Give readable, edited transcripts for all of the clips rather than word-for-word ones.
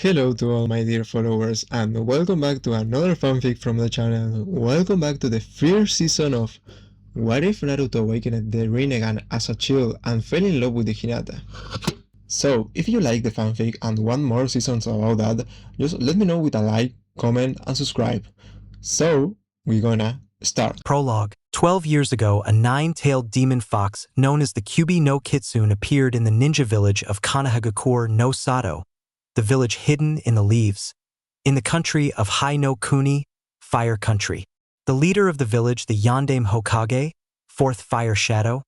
Hello to all my dear followers and welcome back to another fanfic from the channel. Welcome back to the first season of What If Naruto Awakened the Rinnegan as a child and fell in love with the Hinata. So, if you like the fanfic and want more seasons about that, just let me know with a like, comment and subscribe. So, we're gonna start. Prologue. 12 years ago, a nine-tailed demon fox known as the Kyubi no Kitsune appeared in the ninja village of Kanahagakure no Sato, the village hidden in the leaves, in the country of Hai no Kuni, Fire Country. The leader of the village, the Yandame Hokage, fourth Fire Shadow,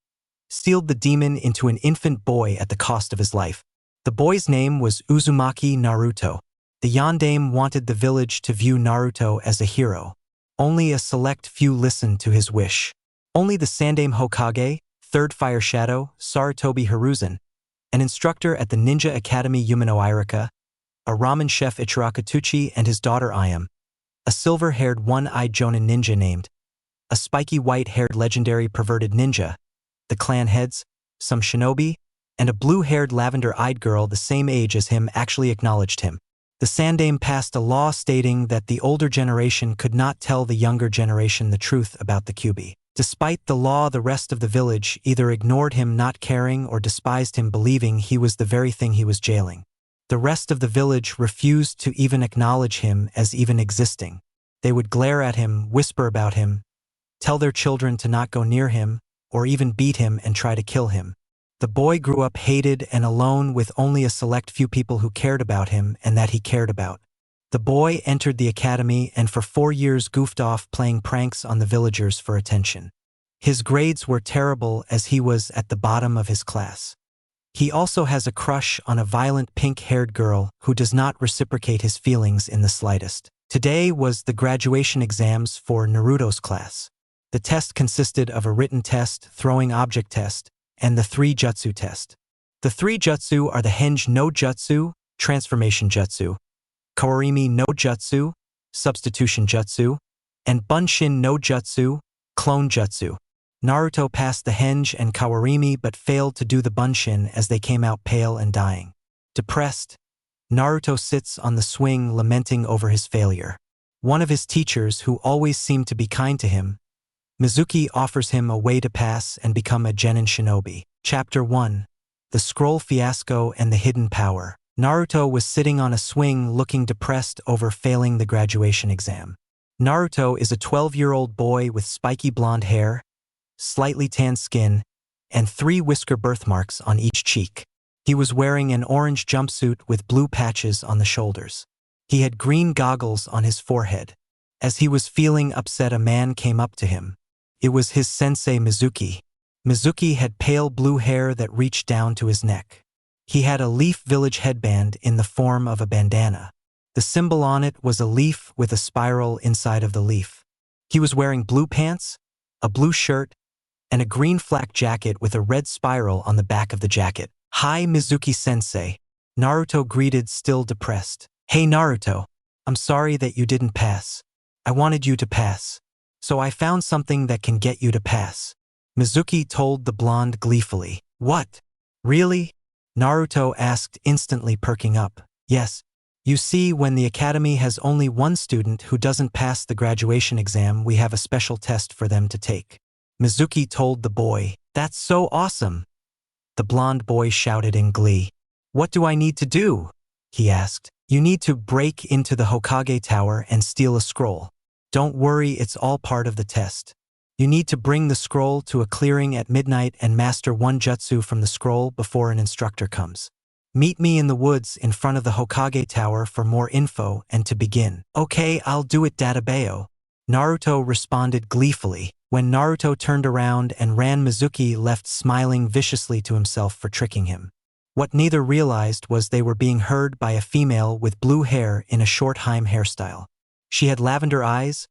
sealed the demon into an infant boy at the cost of his life. The boy's name was Uzumaki Naruto. The Yandame wanted the village to view Naruto as a hero. Only a select few listened to his wish. Only the Sandame Hokage, third Fire Shadow, Sarutobi Hiruzen, an instructor at the Ninja Academy Yumino Irika, a ramen chef Ichirakatuchi and his daughter Ayam, a silver-haired one-eyed Jonin ninja named, a spiky white-haired legendary perverted ninja, the clan heads, some shinobi, and a blue-haired lavender-eyed girl the same age as him actually acknowledged him. The Sandame passed a law stating that the older generation could not tell the younger generation the truth about the Kyubi. Despite the law, the rest of the village either ignored him not caring or despised him believing he was the very thing he was jailing. The rest of the village refused to even acknowledge him as even existing. They would glare at him, whisper about him, tell their children to not go near him, or even beat him and try to kill him. The boy grew up hated and alone with only a select few people who cared about him and that he cared about. The boy entered the academy and for 4 years goofed off playing pranks on the villagers for attention. His grades were terrible as he was at the bottom of his class. He also has a crush on a violent pink-haired girl who does not reciprocate his feelings in the slightest. Today was the graduation exams for Naruto's class. The test consisted of a written test, throwing object test, and the 3 jutsu test. The 3 jutsu are the Henge no Jutsu, Transformation Jutsu, Kawarimi no Jutsu, Substitution Jutsu, and Bunshin no Jutsu, Clone Jutsu. Naruto passed the Henge and Kawarimi but failed to do the Bunshin as they came out pale and dying. Depressed, Naruto sits on the swing lamenting over his failure. One of his teachers, who always seemed to be kind to him, Mizuki, offers him a way to pass and become a genin shinobi. Chapter 1. The Scroll Fiasco and the Hidden Power. Naruto was sitting on a swing looking depressed over failing the graduation exam. Naruto is a 12-year-old boy with spiky blonde hair, slightly tanned skin, and 3 whisker birthmarks on each cheek. He was wearing an orange jumpsuit with blue patches on the shoulders. He had green goggles on his forehead. As he was feeling upset, a man came up to him. It was his sensei Mizuki. Mizuki had pale blue hair that reached down to his neck. He had a leaf village headband in the form of a bandana. The symbol on it was a leaf with a spiral inside of the leaf. He was wearing blue pants, a blue shirt, and a green flak jacket with a red spiral on the back of the jacket. "Hi, Mizuki-sensei," Naruto greeted, still depressed. "Hey Naruto, I'm sorry that you didn't pass. I wanted you to pass. So I found something that can get you to pass," Mizuki told the blonde gleefully. "What? Really?" Naruto asked, instantly perking up. "Yes. You see, when the academy has only one student who doesn't pass the graduation exam, we have a special test for them to take," Mizuki told the boy. "That's so awesome!" The blonde boy shouted in glee. "What do I need to do?" he asked. "You need to break into the Hokage Tower and steal a scroll. Don't worry, it's all part of the test. You need to bring the scroll to a clearing at midnight and master 1 jutsu from the scroll before an instructor comes. Meet me in the woods in front of the Hokage Tower for more info and to begin." "Okay, I'll do it, Databeo," Naruto responded gleefully. When Naruto turned around and ran, Mizuki left smiling viciously to himself for tricking him. What neither realized was they were being heard by a female with blue hair in a short Haim hairstyle. She had lavender eyes,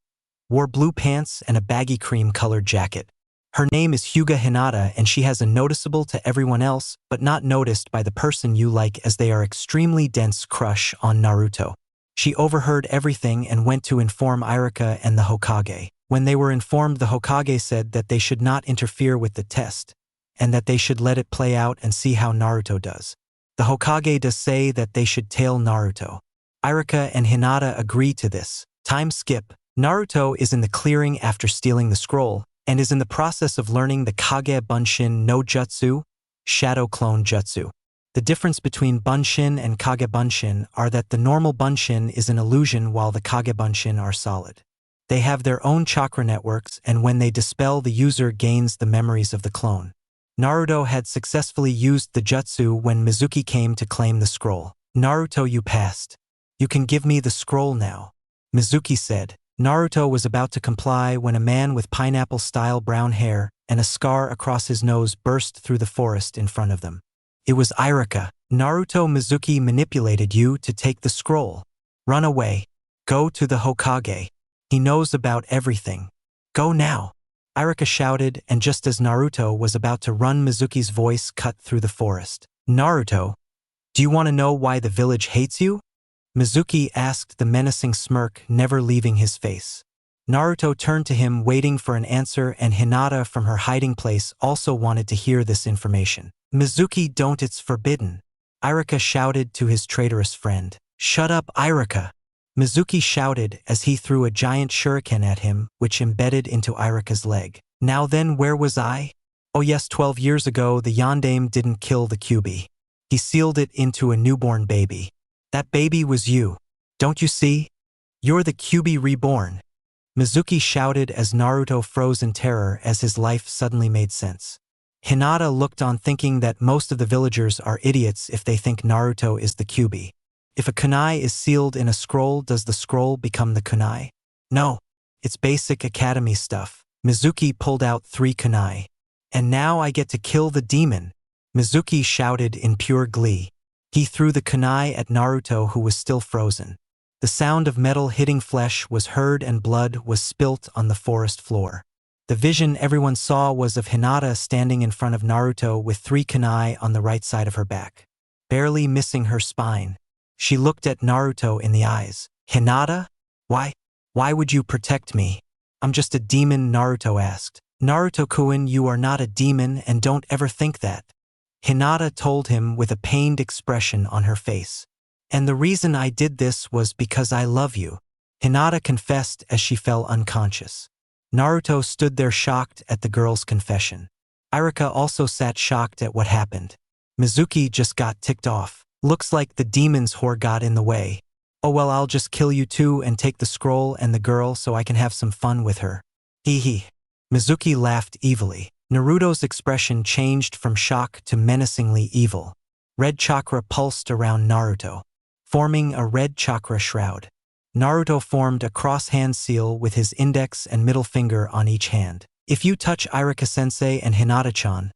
wore blue pants and a baggy cream-colored jacket. Her name is Hyuga Hinata and she has a noticeable to everyone else but not noticed by the person you like as they are extremely dense crush on Naruto. She overheard everything and went to inform Irika and the Hokage. When they were informed, the Hokage said that they should not interfere with the test and that they should let it play out and see how Naruto does. The Hokage does say that they should tail Naruto. Irika and Hinata agree to this. Time skip. Naruto is in the clearing after stealing the scroll, and is in the process of learning the Kage Bunshin no Jutsu, Shadow Clone Jutsu. The difference between Bunshin and Kage Bunshin are that the normal Bunshin is an illusion while the Kage Bunshin are solid. They have their own chakra networks, and when they dispel, the user gains the memories of the clone. Naruto had successfully used the jutsu when Mizuki came to claim the scroll. Naruto, you passed. You can give me the scroll now, Mizuki said. Naruto was about to comply when a man with pineapple-style brown hair and a scar across his nose burst through the forest in front of them. It was Irika. Naruto, Mizuki manipulated you to take the scroll. Run away. Go to the Hokage. He knows about everything. Go now. Irika shouted, and just as Naruto was about to run, Mizuki's voice cut through the forest. Naruto, do you want to know why the village hates you? Mizuki asked, the menacing smirk never leaving his face. Naruto turned to him, waiting for an answer, and Hinata from her hiding place also wanted to hear this information. Mizuki, don't, it's forbidden. Irika shouted to his traitorous friend. Shut up, Irika. Mizuki shouted as he threw a giant shuriken at him, which embedded into Irika's leg. Now then, where was I? Oh yes, 12 years ago, the Yondaime didn't kill the Kyuubi. He sealed it into a newborn baby. That baby was you. Don't you see? You're the Kyuubi reborn. Mizuki shouted as Naruto froze in terror as his life suddenly made sense. Hinata looked on, thinking that most of the villagers are idiots if they think Naruto is the Kyuubi. If a kunai is sealed in a scroll, does the scroll become the kunai? No. It's basic academy stuff. Mizuki pulled out 3 kunai. And now I get to kill the demon, Mizuki shouted in pure glee. He threw the kunai at Naruto, who was still frozen. The sound of metal hitting flesh was heard and blood was spilt on the forest floor. The vision everyone saw was of Hinata standing in front of Naruto with 3 kunai on the right side of her back, barely missing her spine. She looked at Naruto in the eyes. Hinata? Why would you protect me? I'm just a demon, Naruto asked. Naruto-kun, you are not a demon, and don't ever think that. Hinata told him with a pained expression on her face. And the reason I did this was because I love you, Hinata confessed as she fell unconscious. Naruto stood there shocked at the girl's confession. Irika also sat shocked at what happened. Mizuki just got ticked off. Looks like the demon's whore got in the way. Oh well, I'll just kill you too and take the scroll and the girl so I can have some fun with her. Hee hee. Mizuki laughed evilly. Naruto's expression changed from shock to menacingly evil. Red chakra pulsed around Naruto, forming a red chakra shroud. Naruto formed a cross-hand seal with his index and middle finger on each hand. If you touch Irika-sensei and Hinata-chan,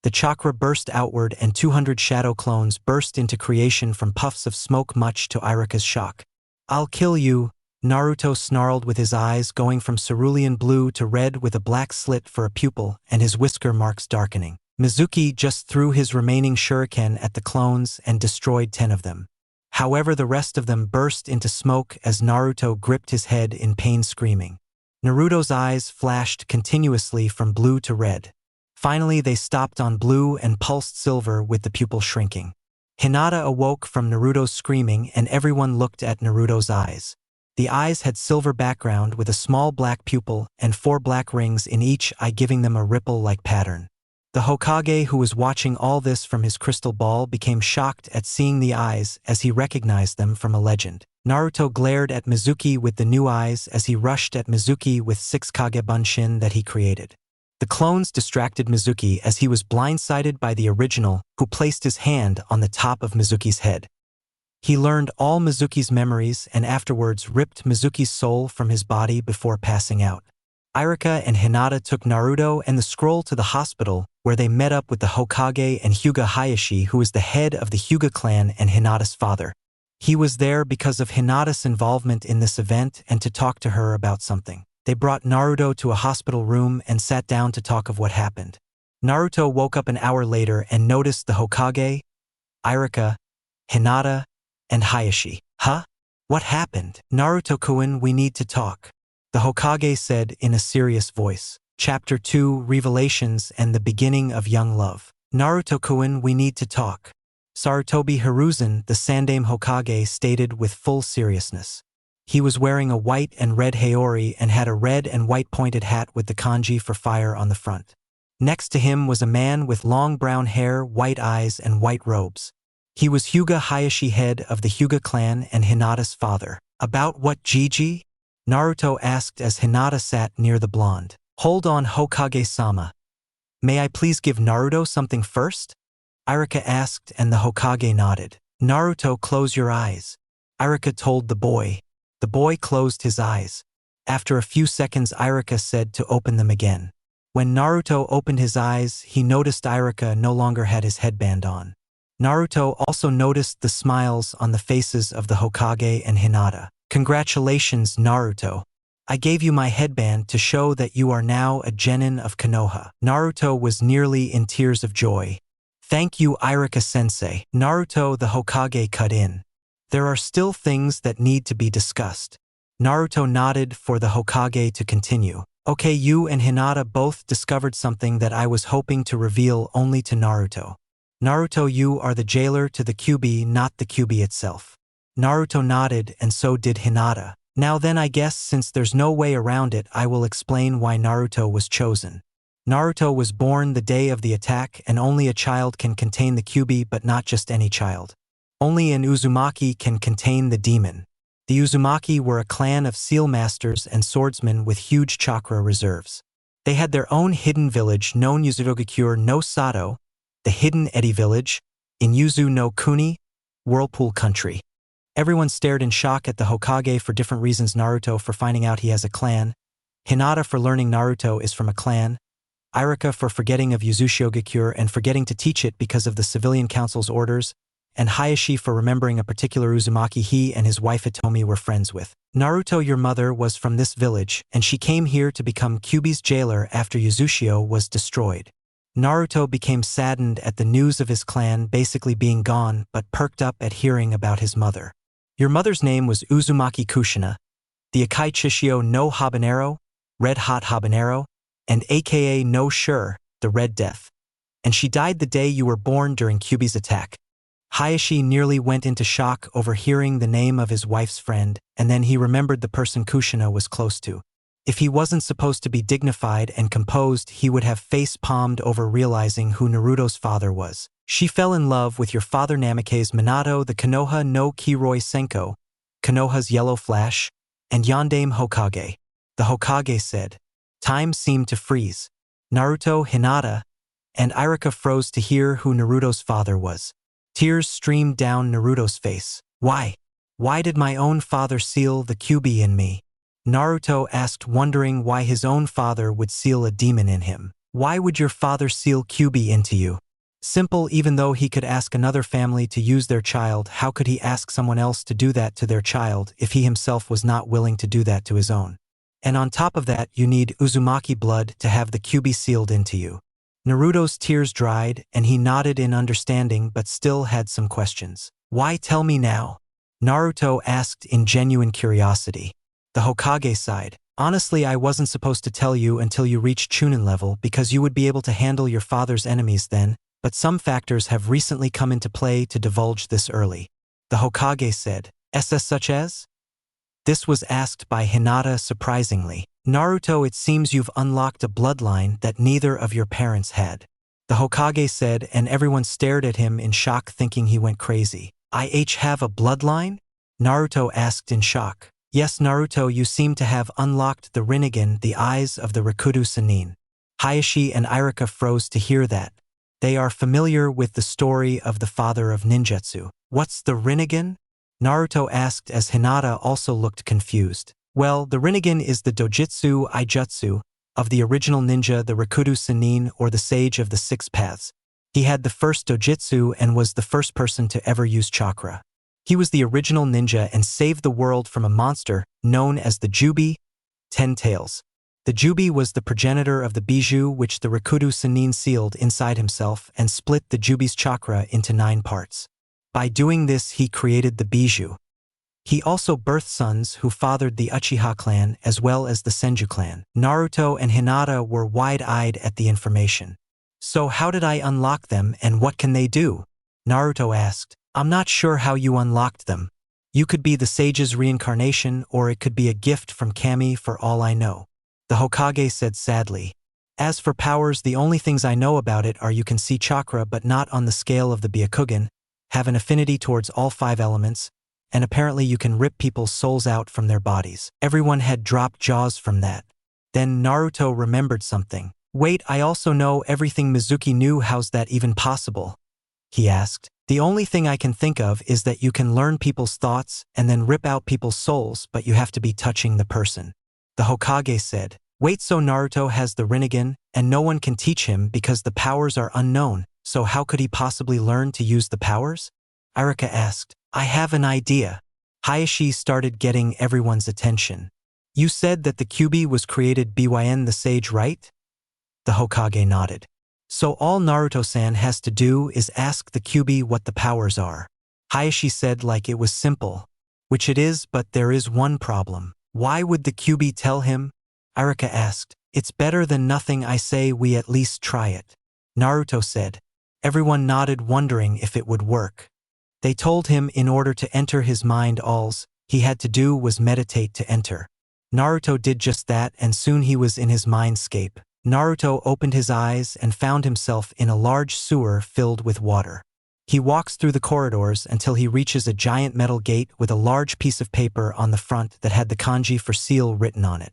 the chakra burst outward and 200 shadow clones burst into creation from puffs of smoke, much to Irika's shock. I'll kill you, Naruto snarled, with his eyes going from cerulean blue to red with a black slit for a pupil and his whisker marks darkening. Mizuki just threw his remaining shuriken at the clones and destroyed 10 of them. However, the rest of them burst into smoke as Naruto gripped his head in pain, screaming. Naruto's eyes flashed continuously from blue to red. Finally, they stopped on blue and pulsed silver with the pupil shrinking. Hinata awoke from Naruto's screaming and everyone looked at Naruto's eyes. The eyes had silver background with a small black pupil and 4 black rings in each eye, giving them a ripple-like pattern. The Hokage, who was watching all this from his crystal ball, became shocked at seeing the eyes as he recognized them from a legend. Naruto glared at Mizuki with the new eyes as he rushed at Mizuki with 6 Kage Bunshin that he created. The clones distracted Mizuki as he was blindsided by the original, who placed his hand on the top of Mizuki's head. He learned all Mizuki's memories and afterwards ripped Mizuki's soul from his body before passing out. Irika and Hinata took Naruto and the scroll to the hospital, where they met up with the Hokage and Hyuga Hayashi, who is the head of the Hyuga clan and Hinata's father. He was there because of Hinata's involvement in this event and to talk to her about something. They brought Naruto to a hospital room and sat down to talk of what happened. Naruto woke up an hour later and noticed the Hokage, Irika, Hinata, and Hayashi. Huh? What happened? Naruto-kun, we need to talk, the Hokage said in a serious voice. Chapter 2, Revelations and the Beginning of Young Love. Naruto-kun, we need to talk. Sarutobi Hiruzen, the Sandaime Hokage, stated with full seriousness. He was wearing a white and red haori and had a red and white pointed hat with the kanji for fire on the front. Next to him was a man with long brown hair, white eyes, and white robes. He was Hyuga Hayashi, head of the Hyuga clan and Hinata's father. About what, Gigi? Naruto asked as Hinata sat near the blonde. Hold on, Hokage-sama. May I please give Naruto something first? Irika asked and the Hokage nodded. Naruto, close your eyes. Irika told the boy. The boy closed his eyes. After a few seconds, Irika said to open them again. When Naruto opened his eyes, he noticed Irika no longer had his headband on. Naruto also noticed the smiles on the faces of the Hokage and Hinata. Congratulations, Naruto. I gave you my headband to show that you are now a genin of Konoha. Naruto was nearly in tears of joy. Thank you, Irika-sensei. Naruto, the Hokage, cut in. There are still things that need to be discussed. Naruto nodded for the Hokage to continue. Okay, you and Hinata both discovered something that I was hoping to reveal only to Naruto. Naruto, you are the jailer to the Kyuubi, not the Kyuubi itself. Naruto nodded and so did Hinata. Now then, I guess since there's no way around it, I will explain why Naruto was chosen. Naruto was born the day of the attack, and only a child can contain the Kyuubi, but not just any child. Only an Uzumaki can contain the demon. The Uzumaki were a clan of seal masters and swordsmen with huge chakra reserves. They had their own hidden village known Yuzurogakure no Sato, the Hidden Eddy Village, in Yuzu no Kuni, Whirlpool Country. Everyone stared in shock at the Hokage for different reasons. Naruto for finding out he has a clan, Hinata for learning Naruto is from a clan, Irika for forgetting of Yuzurogakure and forgetting to teach it because of the civilian council's orders, and Hayashi for remembering a particular Uzumaki he and his wife Hitomi were friends with. Naruto, your mother was from this village, and she came here to become Kyuubi's jailer after Uzushio was destroyed. Naruto became saddened at the news of his clan basically being gone, but perked up at hearing about his mother. Your mother's name was Uzumaki Kushina, the Akai Chishio no Habanero, Red Hot Habanero, and aka No Sure, the Red Death. And she died the day you were born during Kyuubi's attack. Hayashi nearly went into shock over hearing the name of his wife's friend, and then he remembered the person Kushina was close to. If he wasn't supposed to be dignified and composed, he would have face-palmed over realizing who Naruto's father was. She fell in love with your father Namake's Minato, the Konoha no Kiroi Senko, Konoha's Yellow Flash, and Yondaime Hokage. The Hokage said. Time seemed to freeze. Naruto, Hinata, and Irika froze to hear who Naruto's father was. Tears streamed down Naruto's face. Why? Why did my own father seal the Kyuubi in me? Naruto asked, wondering why his own father would seal a demon in him. Why would your father seal Kyuubi into you? Simple. Even though he could ask another family to use their child, how could he ask someone else to do that to their child if he himself was not willing to do that to his own? And on top of that, you need Uzumaki blood to have the Kyuubi sealed into you. Naruto's tears dried, and he nodded in understanding but still had some questions. Why tell me now? Naruto asked in genuine curiosity. The Hokage sighed. Honestly, I wasn't supposed to tell you until you reached Chunin level because you would be able to handle your father's enemies then, but some factors have recently come into play to divulge this early. The Hokage said. SS such as? This was asked by Hinata surprisingly. Naruto, it seems you've unlocked a bloodline that neither of your parents had. The Hokage said, and everyone stared at him in shock thinking he went crazy. I have a bloodline? Naruto asked in shock. Yes, Naruto, you seem to have unlocked the Rinnegan, the eyes of the Rikudo Sannin. Hayashi and Irika froze to hear that. They are familiar with the story of the father of ninjutsu. What's the Rinnegan? Naruto asked as Hinata also looked confused. Well, the Rinnegan is the dojutsu ijutsu of the original ninja, the Rikudo Sannin, or the Sage of the Six Paths. He had the first dojutsu and was the first person to ever use chakra. He was the original ninja and saved the world from a monster known as the Jubi, 10 Tails. The Jubi was the progenitor of the Bijou, which the Rikudo Sannin sealed inside himself and split the Jubi's chakra into 9 parts. By doing this, he created the Bijou. He also birthed sons who fathered the Uchiha clan as well as the Senju clan. Naruto and Hinata were wide-eyed at the information. So how did I unlock them and what can they do? Naruto asked. I'm not sure how you unlocked them. You could be the sage's reincarnation, or it could be a gift from Kami for all I know. The Hokage said sadly. As for powers, the only things I know about it are you can see chakra but not on the scale of the Byakugan, have an affinity towards all 5 elements, and apparently you can rip people's souls out from their bodies. Everyone had dropped jaws from that. Then Naruto remembered something. Wait, I also know everything Mizuki knew. How's that even possible? He asked. The only thing I can think of is that you can learn people's thoughts and then rip out people's souls, but you have to be touching the person. The Hokage said. Wait, so Naruto has the Rinnegan, and no one can teach him because the powers are unknown, so how could he possibly learn to use the powers? Irika asked. I have an idea. Hayashi started getting everyone's attention. You said that the Kyuubi was created byn the sage, right? The Hokage nodded. So all Naruto-san has to do is ask the Kyuubi what the powers are. Hayashi said like it was simple. Which it is, but there is one problem. Why would the Kyuubi tell him? Irika asked. It's better than nothing. I say we at least try it. Naruto said. Everyone nodded, wondering if it would work. They told him in order to enter his mind alls he had to do was meditate to enter. Naruto did just that, and soon he was in his mindscape. Naruto opened his eyes and found himself in a large sewer filled with water. He walks through the corridors until he reaches a giant metal gate with a large piece of paper on the front that had the kanji for seal written on it.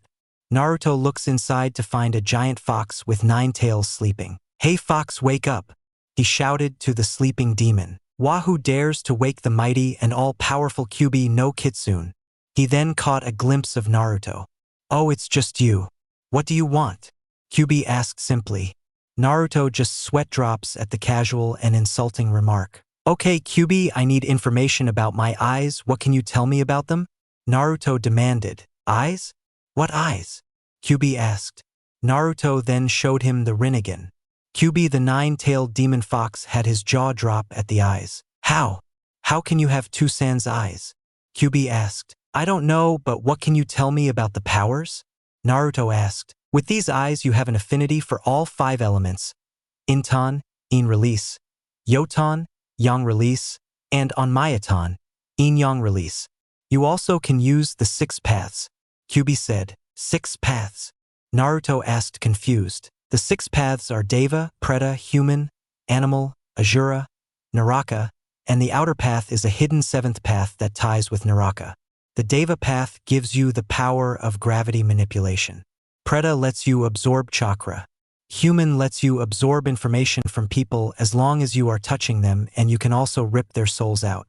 Naruto looks inside to find a giant fox with 9 tails sleeping. Hey fox, wake up! He shouted to the sleeping demon. Wahoo dares to wake the mighty and all-powerful Kyuubi no Kitsune. He then caught a glimpse of Naruto. Oh, it's just you. What do you want? Kyuubi asked simply. Naruto just sweat drops at the casual and insulting remark. Okay, Kyuubi, I need information about my eyes. What can you tell me about them? Naruto demanded. Eyes? What eyes? Kyuubi asked. Naruto then showed him the Rinnegan. Kyuubi, the 9-tailed demon fox, had his jaw drop at the eyes. How? How can you have 2 sans eyes? Kyuubi asked. I don't know, but what can you tell me about the powers? Naruto asked. With these eyes you have an affinity for all 5 elements. Inton, In release. Yoton, Yang release. And on Mayaton, In Yang release. You also can use the 6 paths. Kyuubi said. 6 paths? Naruto asked, confused. The 6 paths are Deva, Preta, Human, Animal, Asura, Naraka, and the outer path is a hidden 7th path that ties with Naraka. The Deva path gives you the power of gravity manipulation. Preta lets you absorb chakra. Human lets you absorb information from people as long as you are touching them, and you can also rip their souls out.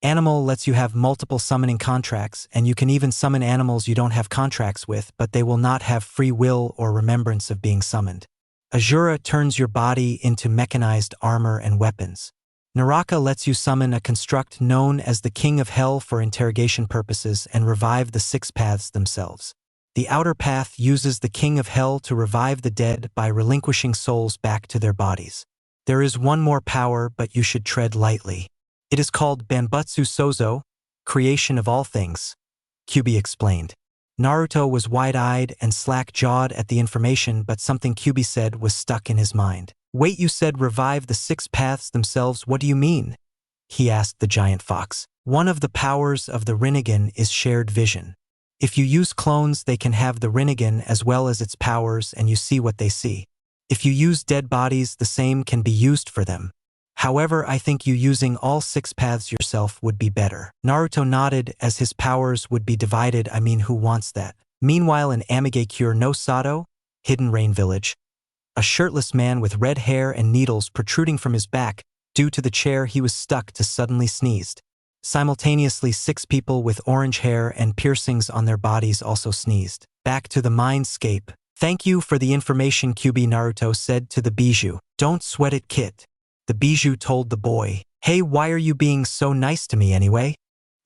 Animal lets you have multiple summoning contracts, and you can even summon animals you don't have contracts with, but they will not have free will or remembrance of being summoned. Asura turns your body into mechanized armor and weapons. Naraka lets you summon a construct known as the King of Hell for interrogation purposes and revive the 6 paths themselves. The outer path uses the King of Hell to revive the dead by relinquishing souls back to their bodies. There is one more power, but you should tread lightly. It is called Banbutsu Sozo, creation of all things, Kyuubi explained. Naruto was wide-eyed and slack-jawed at the information, but something Kyuubi said was stuck in his mind. Wait, you said revive the 6 paths themselves, what do you mean? He asked the giant fox. One of the powers of the Rinnegan is shared vision. If you use clones, they can have the Rinnegan as well as its powers, and you see what they see. If you use dead bodies, the same can be used for them. However, I think you using all 6 paths yourself would be better. Naruto nodded as his powers would be divided. I mean, who wants that? Meanwhile, in Amigakure no Sato, Hidden Rain Village, a shirtless man with red hair and needles protruding from his back due to the chair he was stuck to suddenly sneezed. Simultaneously, 6 people with orange hair and piercings on their bodies also sneezed. Back to the mindscape. Thank you for the information, Kyuubi, Naruto said to the Bijou. Don't sweat it, Kit. The Bijou told the boy. Hey, why are you being so nice to me anyway?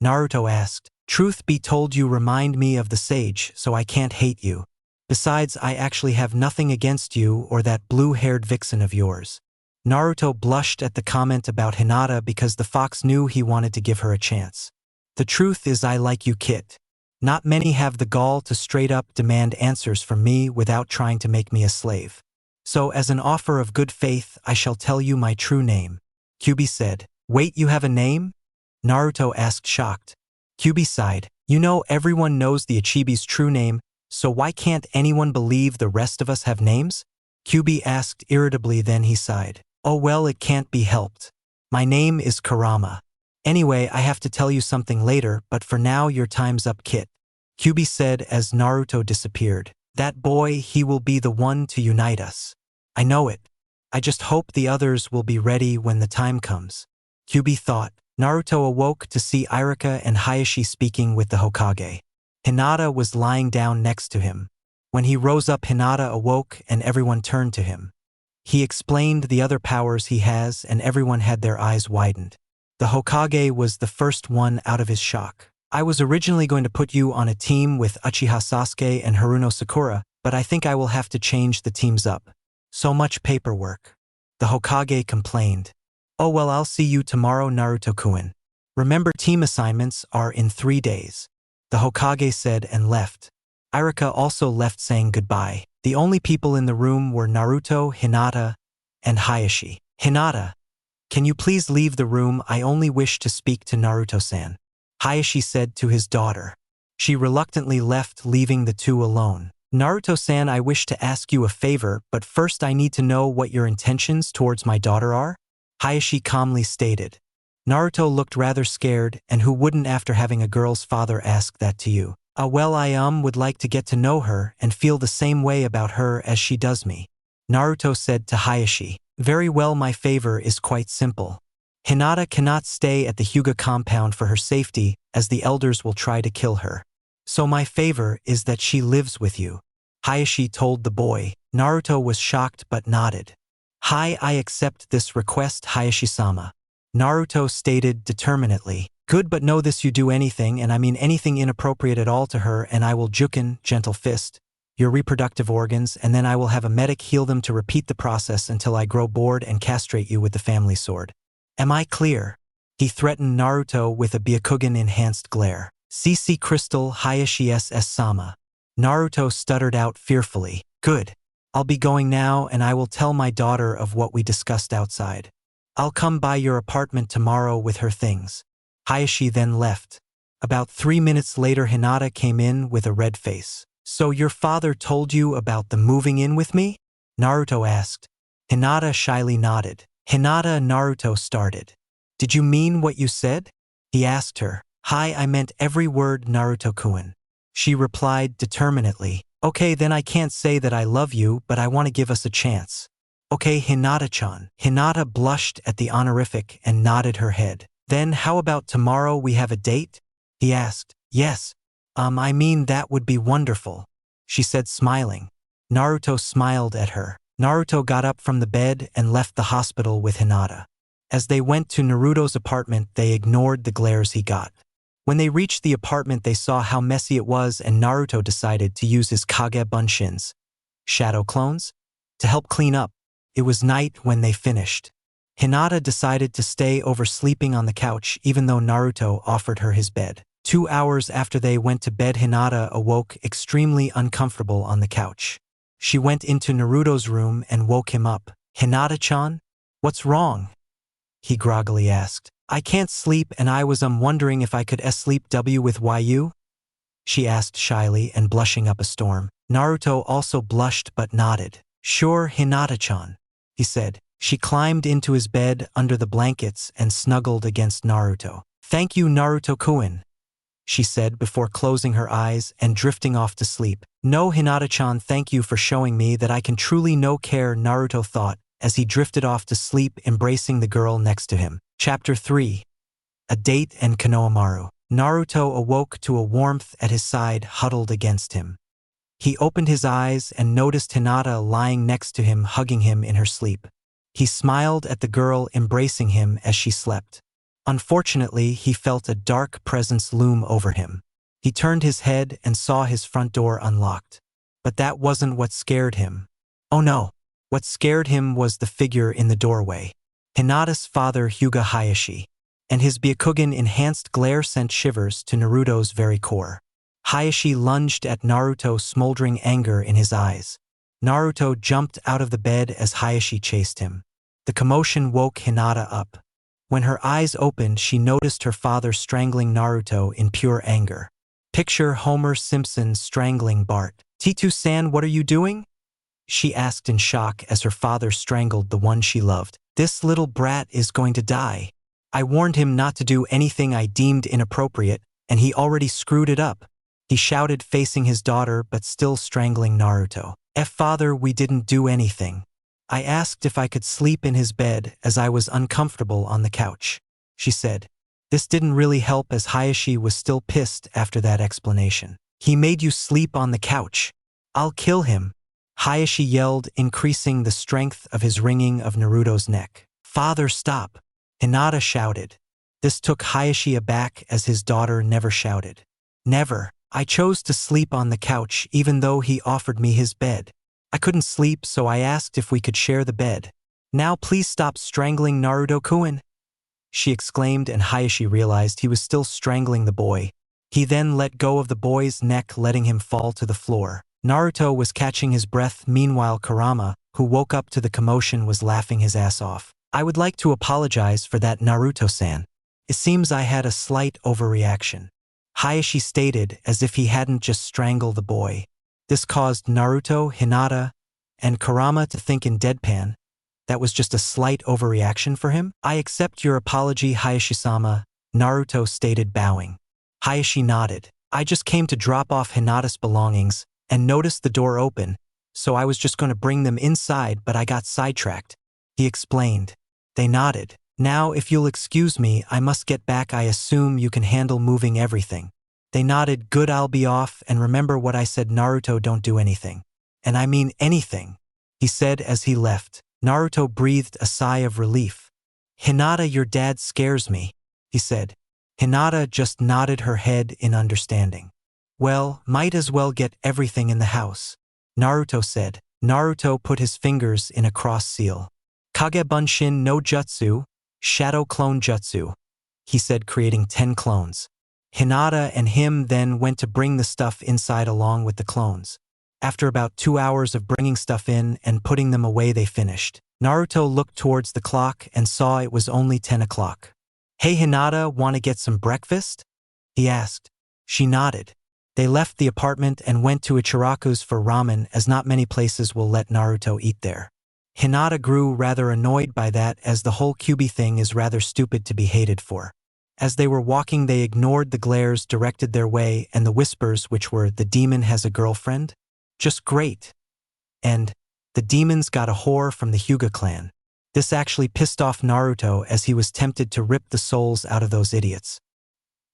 Naruto asked. Truth be told, you remind me of the sage, so I can't hate you. Besides, I actually have nothing against you or that blue-haired vixen of yours. Naruto blushed at the comment about Hinata because the fox knew he wanted to give her a chance. The truth is, I like you, Kit. Not many have the gall to straight up demand answers from me without trying to make me a slave. So as an offer of good faith, I shall tell you my true name. Kyuubi said. Wait, you have a name? Naruto asked shocked. Kyuubi sighed. You know everyone knows the Ichibi's true name, so why can't anyone believe the rest of us have names? Kyuubi asked irritably, then he sighed. Oh well, it can't be helped. My name is Kurama. Anyway, I have to tell you something later, but for now your time's up, Kit. Kyuubi said as Naruto disappeared. That boy, he will be the one to unite us. I know it. I just hope the others will be ready when the time comes. Kyuubi thought. Naruto awoke to see Irika and Hayashi speaking with the Hokage. Hinata was lying down next to him. When he rose up, Hinata awoke and everyone turned to him. He explained the other powers he has and everyone had their eyes widened. The Hokage was the first one out of his shock. I was originally going to put you on a team with Uchiha Sasuke and Haruno Sakura, but I think I will have to change the teams up. So much paperwork. The Hokage complained. Oh well, I'll see you tomorrow, Naruto-kun. Remember, team assignments are in 3 days. The Hokage said and left. Irika also left saying goodbye. The only people in the room were Naruto, Hinata, and Hayashi. Hinata, can you please leave the room? I only wish to speak to Naruto-san. Hayashi said to his daughter. She reluctantly left, leaving the two alone. Naruto-san, I wish to ask you a favor, but first I need to know what your intentions towards my daughter are? Hayashi calmly stated. Naruto looked rather scared, and who wouldn't after having a girl's father ask that to you? Well, I would like to get to know her and feel the same way about her as she does me. Naruto said to Hayashi. Very well, my favor is quite simple. Hinata cannot stay at the Hyuga compound for her safety, as the elders will try to kill her. So my favor is that she lives with you. Hayashi told the boy. Naruto was shocked but nodded. Hi, I accept this request, Hayashi-sama. Naruto stated determinedly. Good, but know this, you do anything, and I mean anything inappropriate at all to her, and I will juken, gentle fist, your reproductive organs, and then I will have a medic heal them to repeat the process until I grow bored and castrate you with the family sword. Am I clear? He threatened Naruto with a Byakugan-enhanced glare. CC Crystal Hayashi SS-sama. Naruto stuttered out fearfully. Good. I'll be going now and I will tell my daughter of what we discussed outside. I'll come by your apartment tomorrow with her things. Hayashi then left. About 3 minutes later, Hinata came in with a red face. So your father told you about the moving in with me? Naruto asked. Hinata shyly nodded. Hinata, Naruto started. Did you mean what you said? He asked her. Hi, I meant every word, Naruto-kun. She replied determinedly. Okay, then I can't say that I love you, but I want to give us a chance. Okay, Hinata-chan. Hinata blushed at the honorific and nodded her head. Then how about tomorrow we have a date? He asked. Yes. I mean that would be wonderful, she said smiling. Naruto smiled at her. Naruto got up from the bed and left the hospital with Hinata. As they went to Naruto's apartment, they ignored the glares he got. When they reached the apartment, they saw how messy it was, and Naruto decided to use his Kage Bunshins, shadow clones, to help clean up. It was night when they finished. Hinata decided to stay over sleeping on the couch even though Naruto offered her his bed. 2 hours after they went to bed, Hinata awoke extremely uncomfortable on the couch. She went into Naruto's room and woke him up. Hinata-chan? What's wrong? He groggily asked. I can't sleep and I was wondering if I could sleep with you? She asked shyly and blushing up a storm. Naruto also blushed but nodded. Sure, Hinata-chan, he said. She climbed into his bed under the blankets and snuggled against Naruto. Thank you, Naruto-kun, she said before closing her eyes and drifting off to sleep. No, Hinata-chan, thank you for showing me that I can truly no care, Naruto thought as he drifted off to sleep, embracing the girl next to him. Chapter 3. A Date and Konohamaru. Naruto awoke to a warmth at his side, huddled against him. He opened his eyes and noticed Hinata lying next to him, hugging him in her sleep. He smiled at the girl embracing him as she slept. Unfortunately, he felt a dark presence loom over him. He turned his head and saw his front door unlocked. But that wasn't what scared him. Oh no! What scared him was the figure in the doorway. Hinata's father, Hyuga Hayashi, and his Byakugan-enhanced glare sent shivers to Naruto's very core. Hayashi lunged at Naruto, smoldering anger in his eyes. Naruto jumped out of the bed as Hayashi chased him. The commotion woke Hinata up. When her eyes opened, she noticed her father strangling Naruto in pure anger. Picture Homer Simpson strangling Bart. "Titu-san, what are you doing?" she asked in shock as her father strangled the one she loved. "This little brat is going to die. I warned him not to do anything I deemed inappropriate, and he already screwed it up," he shouted, facing his daughter but still strangling Naruto. "Father, we didn't do anything. I asked if I could sleep in his bed as I was uncomfortable on the couch," she said. This didn't really help as Hayashi was still pissed after that explanation. "He made you sleep on the couch. I'll kill him," Hayashi yelled, increasing the strength of his wringing of Naruto's neck. "Father, stop," Hinata shouted. This took Hayashi aback as his daughter never shouted. "Never. I chose to sleep on the couch even though he offered me his bed. I couldn't sleep, so I asked if we could share the bed. Now please stop strangling Naruto-kun," she exclaimed, and Hayashi realized he was still strangling the boy. He then let go of the boy's neck, letting him fall to the floor. Naruto was catching his breath. Meanwhile, Kurama, who woke up to the commotion, was laughing his ass off. "I would like to apologize for that, Naruto-san. It seems I had a slight overreaction," Hayashi stated as if he hadn't just strangled the boy. This caused Naruto, Hinata, and Kurama to think in deadpan that was just a slight overreaction for him. "I accept your apology, Hayashi-sama," Naruto stated, bowing. Hayashi nodded. "I just came to drop off Hinata's belongings and noticed the door open, so I was just going to bring them inside, but I got sidetracked," he explained. They nodded. "Now, if you'll excuse me, I must get back. I assume you can handle moving everything." They nodded. "Good, I'll be off, and remember what I said, Naruto, don't do anything. And I mean anything," he said as he left. Naruto breathed a sigh of relief. "Hinata, your dad scares me," he said. Hinata just nodded her head in understanding. "Well, might as well get everything in the house," Naruto said. Naruto put his fingers in a cross seal. "Kage Bunshin no Jutsu, Shadow Clone Jutsu," he said, creating 10 clones. Hinata and him then went to bring the stuff inside along with the clones. After about 2 hours of bringing stuff in and putting them away, they finished. Naruto looked towards the clock and saw it was only 10 o'clock. "Hey Hinata, want to get some breakfast?" he asked. She nodded. They left the apartment and went to Ichiraku's for ramen, as not many places will let Naruto eat there. Hinata grew rather annoyed by that, as the whole Kyuubi thing is rather stupid to be hated for. As they were walking, they ignored the glares directed their way and the whispers, which were, "The demon has a girlfriend? Just great," and "The demon's got a whore from the Hyuga clan." This actually pissed off Naruto, as he was tempted to rip the souls out of those idiots.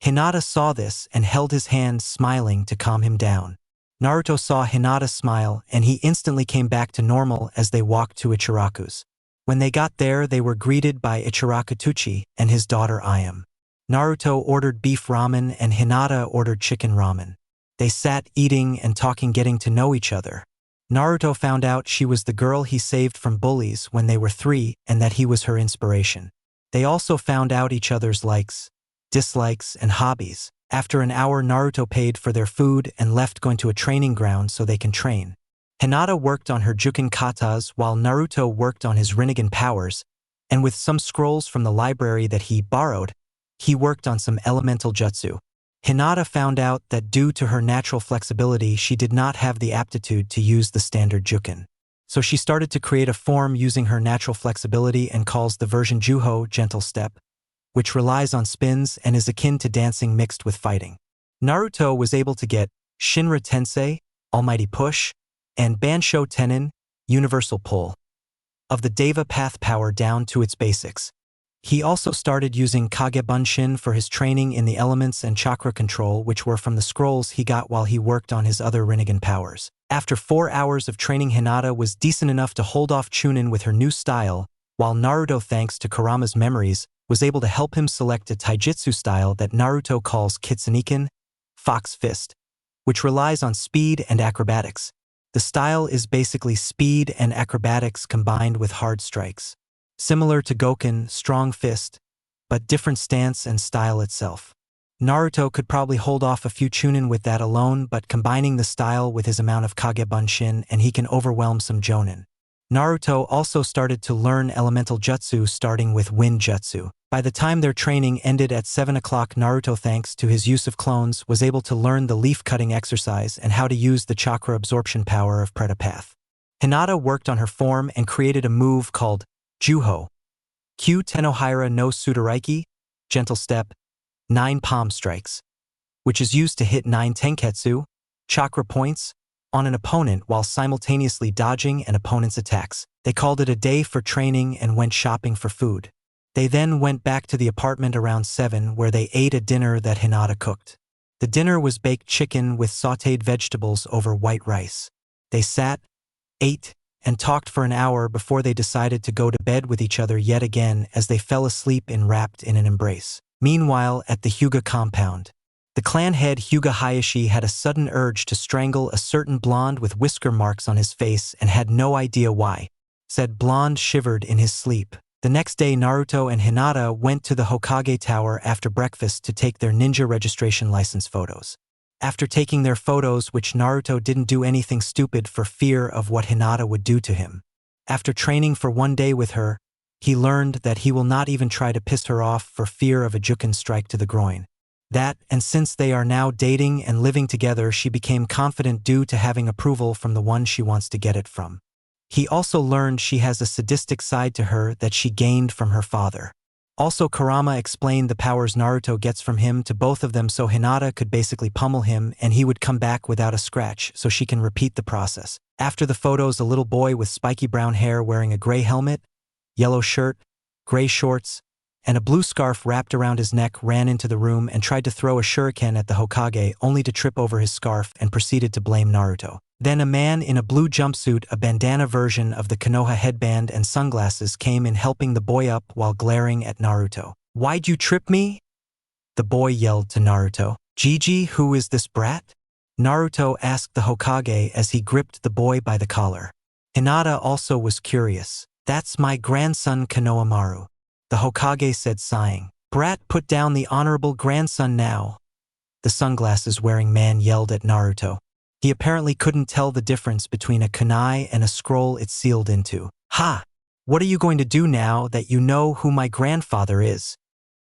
Hinata saw this and held his hand, smiling to calm him down. Naruto saw Hinata smile, and he instantly came back to normal as they walked to Ichiraku's. When they got there, they were greeted by Ichiraku Tuchi and his daughter Ayam. Naruto ordered beef ramen and Hinata ordered chicken ramen. They sat eating and talking, getting to know each other. Naruto found out she was the girl he saved from bullies when they were 3 and that he was her inspiration. They also found out each other's likes, dislikes, and hobbies. After an hour, Naruto paid for their food and left, going to a training ground so they can train. Hinata worked on her Juken katas while Naruto worked on his Rinnegan powers, and with some scrolls from the library that he borrowed, he worked on some elemental jutsu. Hinata found out that due to her natural flexibility, she did not have the aptitude to use the standard Juken. So she started to create a form using her natural flexibility and calls the version Juho, gentle step, which relies on spins and is akin to dancing mixed with fighting. Naruto was able to get Shinra Tensei, Almighty Push, and Bansho Tenin, Universal Pull, of the Deva Path power down to its basics. He also started using Kage Bunshin for his training in the elements and chakra control, which were from the scrolls he got while he worked on his other Rinnegan powers. After 4 hours of training, Hinata was decent enough to hold off Chunin with her new style, while Naruto, thanks to Kurama's memories, was able to help him select a taijutsu style that Naruto calls Kitsuniken, Fox Fist, which relies on speed and acrobatics. The style is basically speed and acrobatics combined with hard strikes. Similar to Goken, Strong Fist, but different stance and style itself. Naruto could probably hold off a few Chunin with that alone, but combining the style with his amount of Kage Bunshin, and he can overwhelm some Jonin. Naruto also started to learn elemental jutsu, starting with wind jutsu. By the time their training ended at 7 o'clock, Naruto, thanks to his use of clones, was able to learn the leaf-cutting exercise and how to use the chakra absorption power of Pretapath. Hinata worked on her form and created a move called Juho, Q Tenohira no Sudaraiki, gentle step, 9 palm strikes, which is used to hit 9 tenketsu, chakra points, on an opponent while simultaneously dodging an opponent's attacks. They called it a day for training and went shopping for food. They then went back to the apartment around 7 where they ate a dinner that Hinata cooked. The dinner was baked chicken with sautéed vegetables over white rice. They sat, ate, and talked for an hour before they decided to go to bed with each other yet again as they fell asleep enwrapped in an embrace. Meanwhile, at the Hyuga compound, the clan head Hyuga Hayashi had a sudden urge to strangle a certain blonde with whisker marks on his face and had no idea why. Said blonde shivered in his sleep. The next day, Naruto and Hinata went to the Hokage Tower after breakfast to take their ninja registration license photos. After taking their photos, which Naruto didn't do anything stupid for fear of what Hinata would do to him. After training for 1 day with her, he learned that he will not even try to piss her off for fear of a Juken strike to the groin. That, and since they are now dating and living together, she became confident due to having approval from the one she wants to get it from. He also learned she has a sadistic side to her that she gained from her father. Also, Kurama explained the powers Naruto gets from him to both of them so Hinata could basically pummel him and he would come back without a scratch so she can repeat the process. After the photos, a little boy with spiky brown hair wearing a gray helmet, yellow shirt, gray shorts, and a blue scarf wrapped around his neck ran into the room and tried to throw a shuriken at the Hokage only to trip over his scarf and proceeded to blame Naruto. Then a man in a blue jumpsuit, a bandana version of the Konoha headband and sunglasses came in helping the boy up while glaring at Naruto. "Why'd you trip me?" the boy yelled to Naruto. "Gigi, who is this brat?" Naruto asked the Hokage as he gripped the boy by the collar. Hinata also was curious. "That's my grandson Konohamaru," the Hokage said, sighing. "Brat, put down the honorable grandson now," the sunglasses-wearing man yelled at Naruto. He apparently couldn't tell the difference between a kunai and a scroll it's sealed into. "Ha! What are you going to do now that you know who my grandfather is?"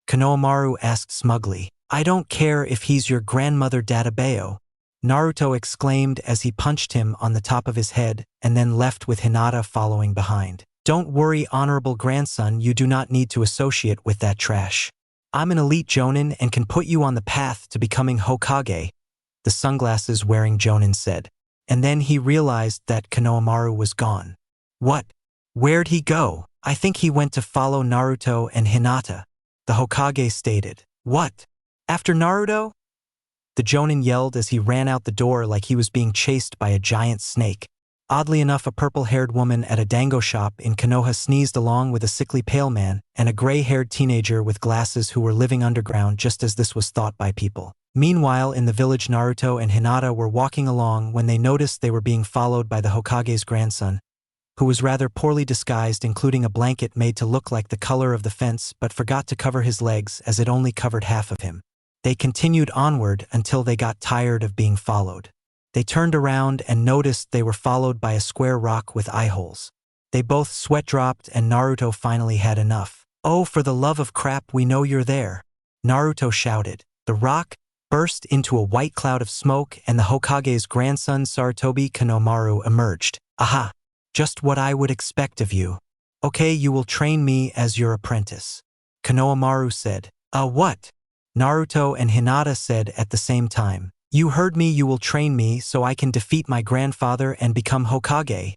Konohamaru asked smugly. "I don't care if he's your grandmother Databeo," Naruto exclaimed as he punched him on the top of his head and then left with Hinata following behind. "Don't worry, honorable grandson, you do not need to associate with that trash. I'm an elite jonin and can put you on the path to becoming Hokage," the sunglasses-wearing jonin said. And then he realized that Konohamaru was gone. "What? Where'd he go?" "I think he went to follow Naruto and Hinata," the Hokage stated. "What? After Naruto?" the jonin yelled as he ran out the door like he was being chased by a giant snake. Oddly enough, a purple-haired woman at a dango shop in Konoha sneezed along with a sickly pale man and a gray-haired teenager with glasses who were living underground just as this was thought by people. Meanwhile, in the village, Naruto and Hinata were walking along when they noticed they were being followed by the Hokage's grandson, who was rather poorly disguised, including a blanket made to look like the color of the fence but forgot to cover his legs as it only covered half of him. They continued onward until they got tired of being followed. They turned around and noticed they were followed by a square rock with eye holes. They both sweat-dropped and Naruto finally had enough. "Oh, for the love of crap, we know you're there," Naruto shouted. The rock burst into a white cloud of smoke and the Hokage's grandson Sarutobi Konohamaru emerged. "Aha! Just what I would expect of you. Okay, you will train me as your apprentice," Konohamaru said. What?" Naruto and Hinata said at the same time. "You heard me, you will train me so I can defeat my grandfather and become Hokage,"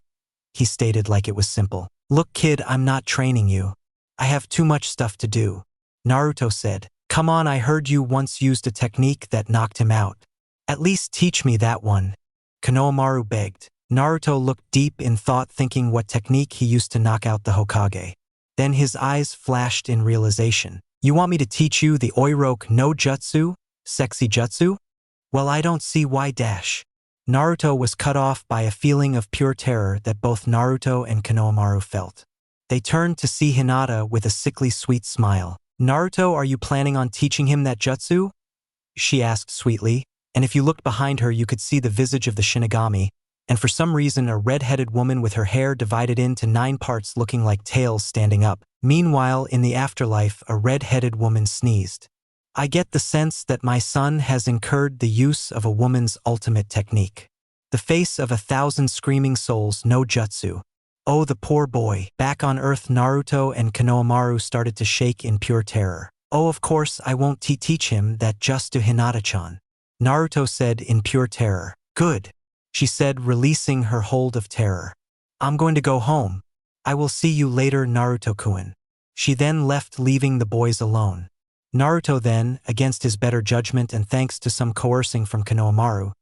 he stated like it was simple. "Look kid, I'm not training you. I have too much stuff to do," Naruto said. "Come on, I heard you once used a technique that knocked him out. At least teach me that one," Konohamaru begged. Naruto looked deep in thought, thinking what technique he used to knock out the Hokage. Then his eyes flashed in realization. "You want me to teach you the Oiroke no Jutsu? Sexy Jutsu? Well, I don't see why dash." Naruto was cut off by a feeling of pure terror that both Naruto and Konohamaru felt. They turned to see Hinata with a sickly sweet smile. "Naruto, are you planning on teaching him that jutsu?" she asked sweetly, and if you looked behind her you could see the visage of the Shinigami, and for some reason a red-headed woman with her hair divided into 9 parts looking like tails standing up. Meanwhile, in the afterlife, a red-headed woman sneezed. I get the sense that my son has incurred the use of a woman's ultimate technique. The face of 1,000 screaming souls, no jutsu. Oh, the poor boy. Back on Earth, Naruto and Konohamaru started to shake in pure terror. Oh, of course, I won't teach him that just to Hinata-chan. Naruto said in pure terror. Good, she said, releasing her hold of terror. I'm going to go home. I will see you later, Naruto-kun. She then left, leaving the boys alone. Naruto then, against his better judgment and thanks to some coercing from Konohamaru,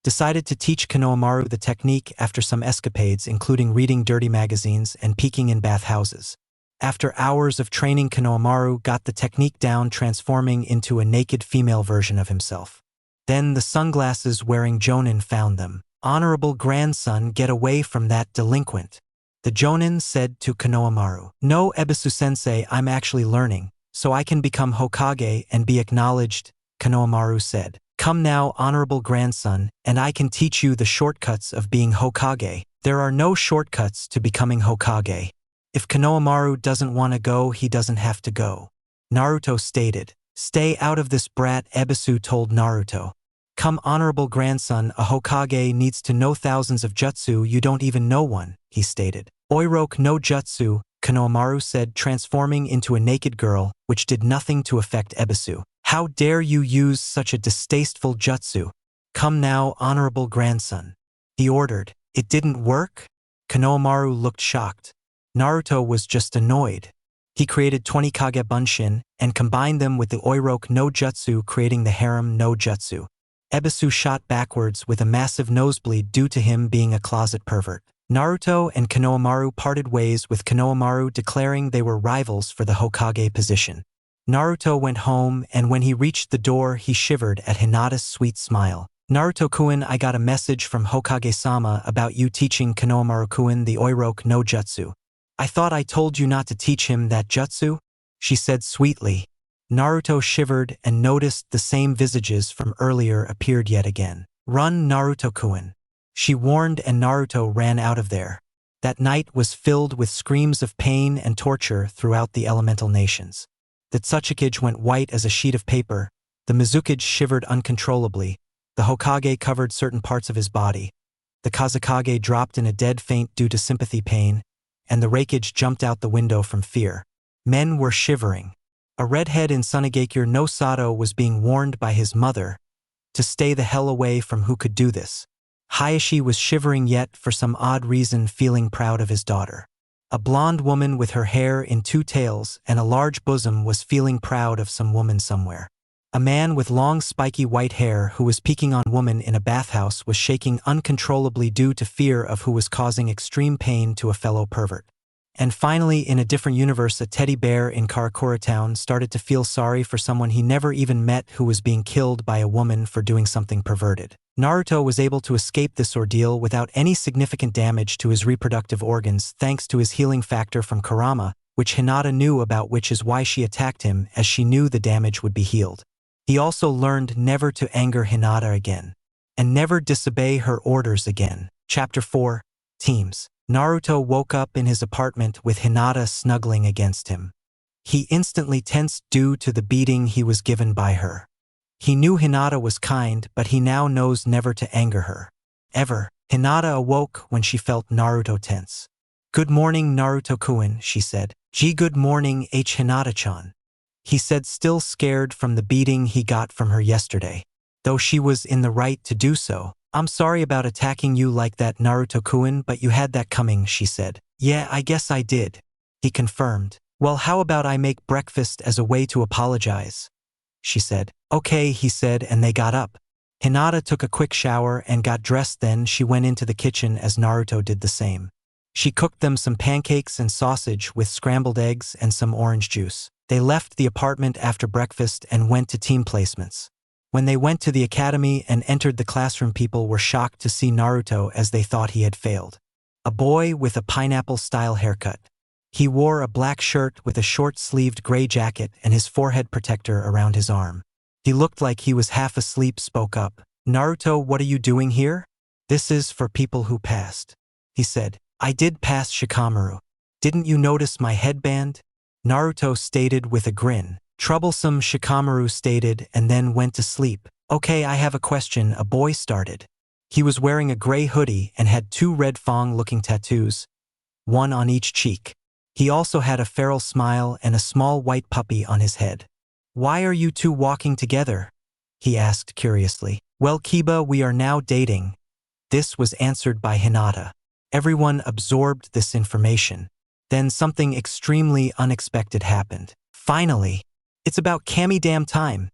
decided to teach Konohamaru the technique after some escapades, including reading dirty magazines and peeking in bathhouses. After hours of training, Konohamaru got the technique down, transforming into a naked female version of himself. Then the sunglasses-wearing Jonin found them. Honorable grandson, get away from that delinquent. The Jonin said to Konohamaru. No, Ebisu-sensei, I'm actually learning, so I can become Hokage and be acknowledged, Konohamaru said. Come now, honorable grandson, and I can teach you the shortcuts of being Hokage. There are no shortcuts to becoming Hokage. If Konohamaru doesn't want to go, he doesn't have to go. Naruto stated. Stay out of this, brat, Ebisu told Naruto. Come, honorable grandson, a Hokage needs to know thousands of jutsu, you don't even know one, he stated. Oiroke no jutsu, Konohamaru said, transforming into a naked girl, which did nothing to affect Ebisu. How dare you use such a distasteful jutsu? Come now, honorable grandson, he ordered. It didn't work? Konohamaru looked shocked. Naruto was just annoyed. He created 20 Kage Bunshin and combined them with the Oiroke no jutsu, creating the harem no jutsu. Ebisu shot backwards with a massive nosebleed due to him being a closet pervert. Naruto and Konohamaru parted ways, with Konohamaru declaring they were rivals for the Hokage position. Naruto went home, and when he reached the door, he shivered at Hinata's sweet smile. Naruto-kun, I got a message from Hokage-sama about you teaching Konohamaru-kun the Oiroke no jutsu. I thought I told you not to teach him that jutsu? She said sweetly. Naruto shivered and noticed the same visages from earlier appeared yet again. Run, Naruto-kun, she warned, and Naruto ran out of there. That night was filled with screams of pain and torture throughout the elemental nations. The Tsuchikage went white as a sheet of paper, the Mizukage shivered uncontrollably, the Hokage covered certain parts of his body, the Kazekage dropped in a dead faint due to sympathy pain, and the Reikage jumped out the window from fear. Men were shivering. A redhead in Tsunade no Sato was being warned by his mother to stay the hell away from who could do this. Hayashi was shivering, yet for some odd reason feeling proud of his daughter. A blonde woman with her hair in 2 tails and a large bosom was feeling proud of some woman somewhere. A man with long spiky white hair who was peeking on woman in a bathhouse was shaking uncontrollably due to fear of who was causing extreme pain to a fellow pervert. And finally, in a different universe, a teddy bear in Karakura Town started to feel sorry for someone he never even met who was being killed by a woman for doing something perverted. Naruto was able to escape this ordeal without any significant damage to his reproductive organs thanks to his healing factor from Kurama, which Hinata knew about, which is why she attacked him, as she knew the damage would be healed. He also learned never to anger Hinata again, and never disobey her orders again. Chapter 4. Teams. Naruto woke up in his apartment with Hinata snuggling against him. He instantly tensed due to the beating he was given by her. He knew Hinata was kind, but he now knows never to anger her. Ever. Hinata awoke when she felt Naruto tense. Good morning, Naruto-kun, she said. Gee, good morning, Hinata-chan, he said, still scared from the beating he got from her yesterday. Though she was in the right to do so. I'm sorry about attacking you like that, Naruto-kun, but you had that coming, she said. Yeah, I guess I did, he confirmed. Well, how about I make breakfast as a way to apologize? She said. Okay, he said, and they got up. Hinata took a quick shower and got dressed, then she went into the kitchen as Naruto did the same. She cooked them some pancakes and sausage with scrambled eggs and some orange juice. They left the apartment after breakfast and went to team placements. When they went to the academy and entered the classroom, people were shocked to see Naruto as they thought he had failed. A boy with a pineapple-style haircut. He wore a black shirt with a short-sleeved gray jacket and his forehead protector around his arm. He looked like he was half asleep, spoke up. Naruto, what are you doing here? This is for people who passed. He said, I did pass Shikamaru. Didn't you notice my headband? Naruto stated with a grin. Troublesome, Shikamaru stated and then went to sleep. Okay, I have a question, a boy started. He was wearing a gray hoodie and had 2 red fang-looking tattoos, one on each cheek. He also had a feral smile and a small white puppy on his head. Why are you 2 walking together? He asked curiously. Well, Kiba, we are now dating. This was answered by Hinata. Everyone absorbed this information. Then something extremely unexpected happened. Finally, it's about Kami damn time.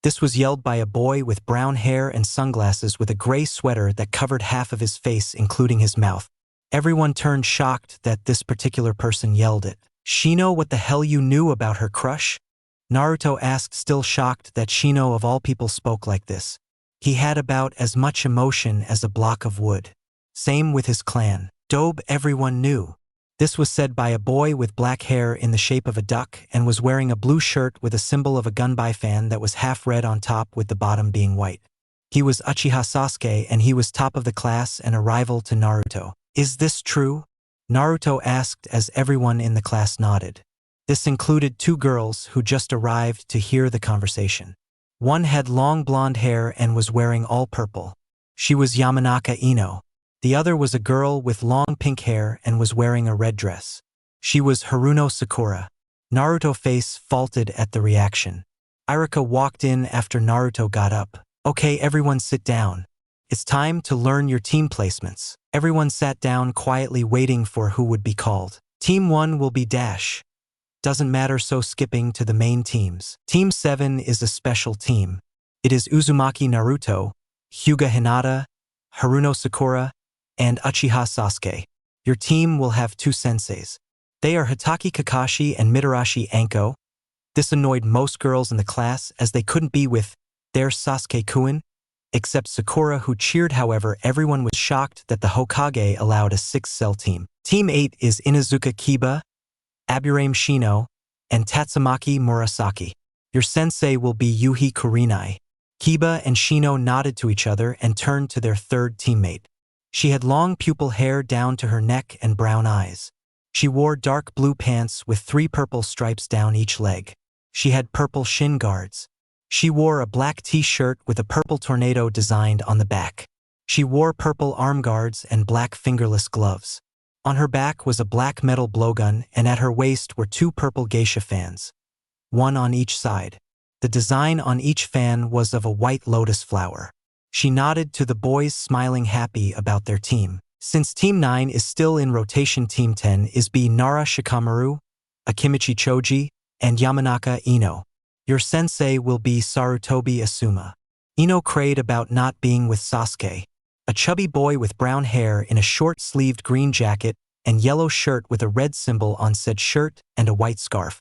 This was yelled by a boy with brown hair and sunglasses with a gray sweater that covered half of his face, including his mouth. Everyone turned shocked that this particular person yelled it. Shino, what the hell you knew about her crush? Naruto asked, still shocked that Shino of all people spoke like this. He had about as much emotion as a block of wood. Same with his clan. Dobe, everyone knew. This was said by a boy with black hair in the shape of a duck and was wearing a blue shirt with a symbol of a gunbai fan that was half red on top with the bottom being white. He was Uchiha Sasuke and he was top of the class and a rival to Naruto. Is this true? Naruto asked as everyone in the class nodded. This included 2 girls who just arrived to hear the conversation. One had long blonde hair and was wearing all purple. She was Yamanaka Ino. The other was a girl with long pink hair and was wearing a red dress. She was Haruno Sakura. Naruto's face faulted at the reaction. Iruka walked in after Naruto got up. Okay, everyone sit down. It's time to learn your team placements. Everyone sat down quietly waiting for who would be called. Team 1 will be Dash. Doesn't matter, so skipping to the main teams. Team 7 is a special team. It is Uzumaki Naruto, Hyuga Hinata, Haruno Sakura, and Uchiha Sasuke. Your team will have 2 senseis. They are Hitaki Kakashi and Mitarashi Anko. This annoyed most girls in the class as they couldn't be with their Sasuke-kun, except Sakura, who cheered. However, everyone was shocked that the Hokage allowed a 6-cell team. Team 8 is Inuzuka Kiba, Aburame Shino, and Tatsumaki Murasaki. Your sensei will be Yuhi Kurenai. Kiba and Shino nodded to each other and turned to their 3rd teammate. She had long pupil hair down to her neck and brown eyes. She wore dark blue pants with 3 purple stripes down each leg. She had purple shin guards. She wore a black t-shirt with a purple tornado designed on the back. She wore purple arm guards and black fingerless gloves. On her back was a black metal blowgun, and at her waist were 2 purple geisha fans, one on each side. The design on each fan was of a white lotus flower. She nodded to the boys, smiling happy about their team. Since Team 9 is still in rotation, Team 10 is B Nara Shikamaru, Akimichi Choji, and Yamanaka Ino. Your sensei will be Sarutobi Asuma. Ino cried about not being with Sasuke. A chubby boy with brown hair in a short-sleeved green jacket and yellow shirt with a red symbol on said shirt and a white scarf.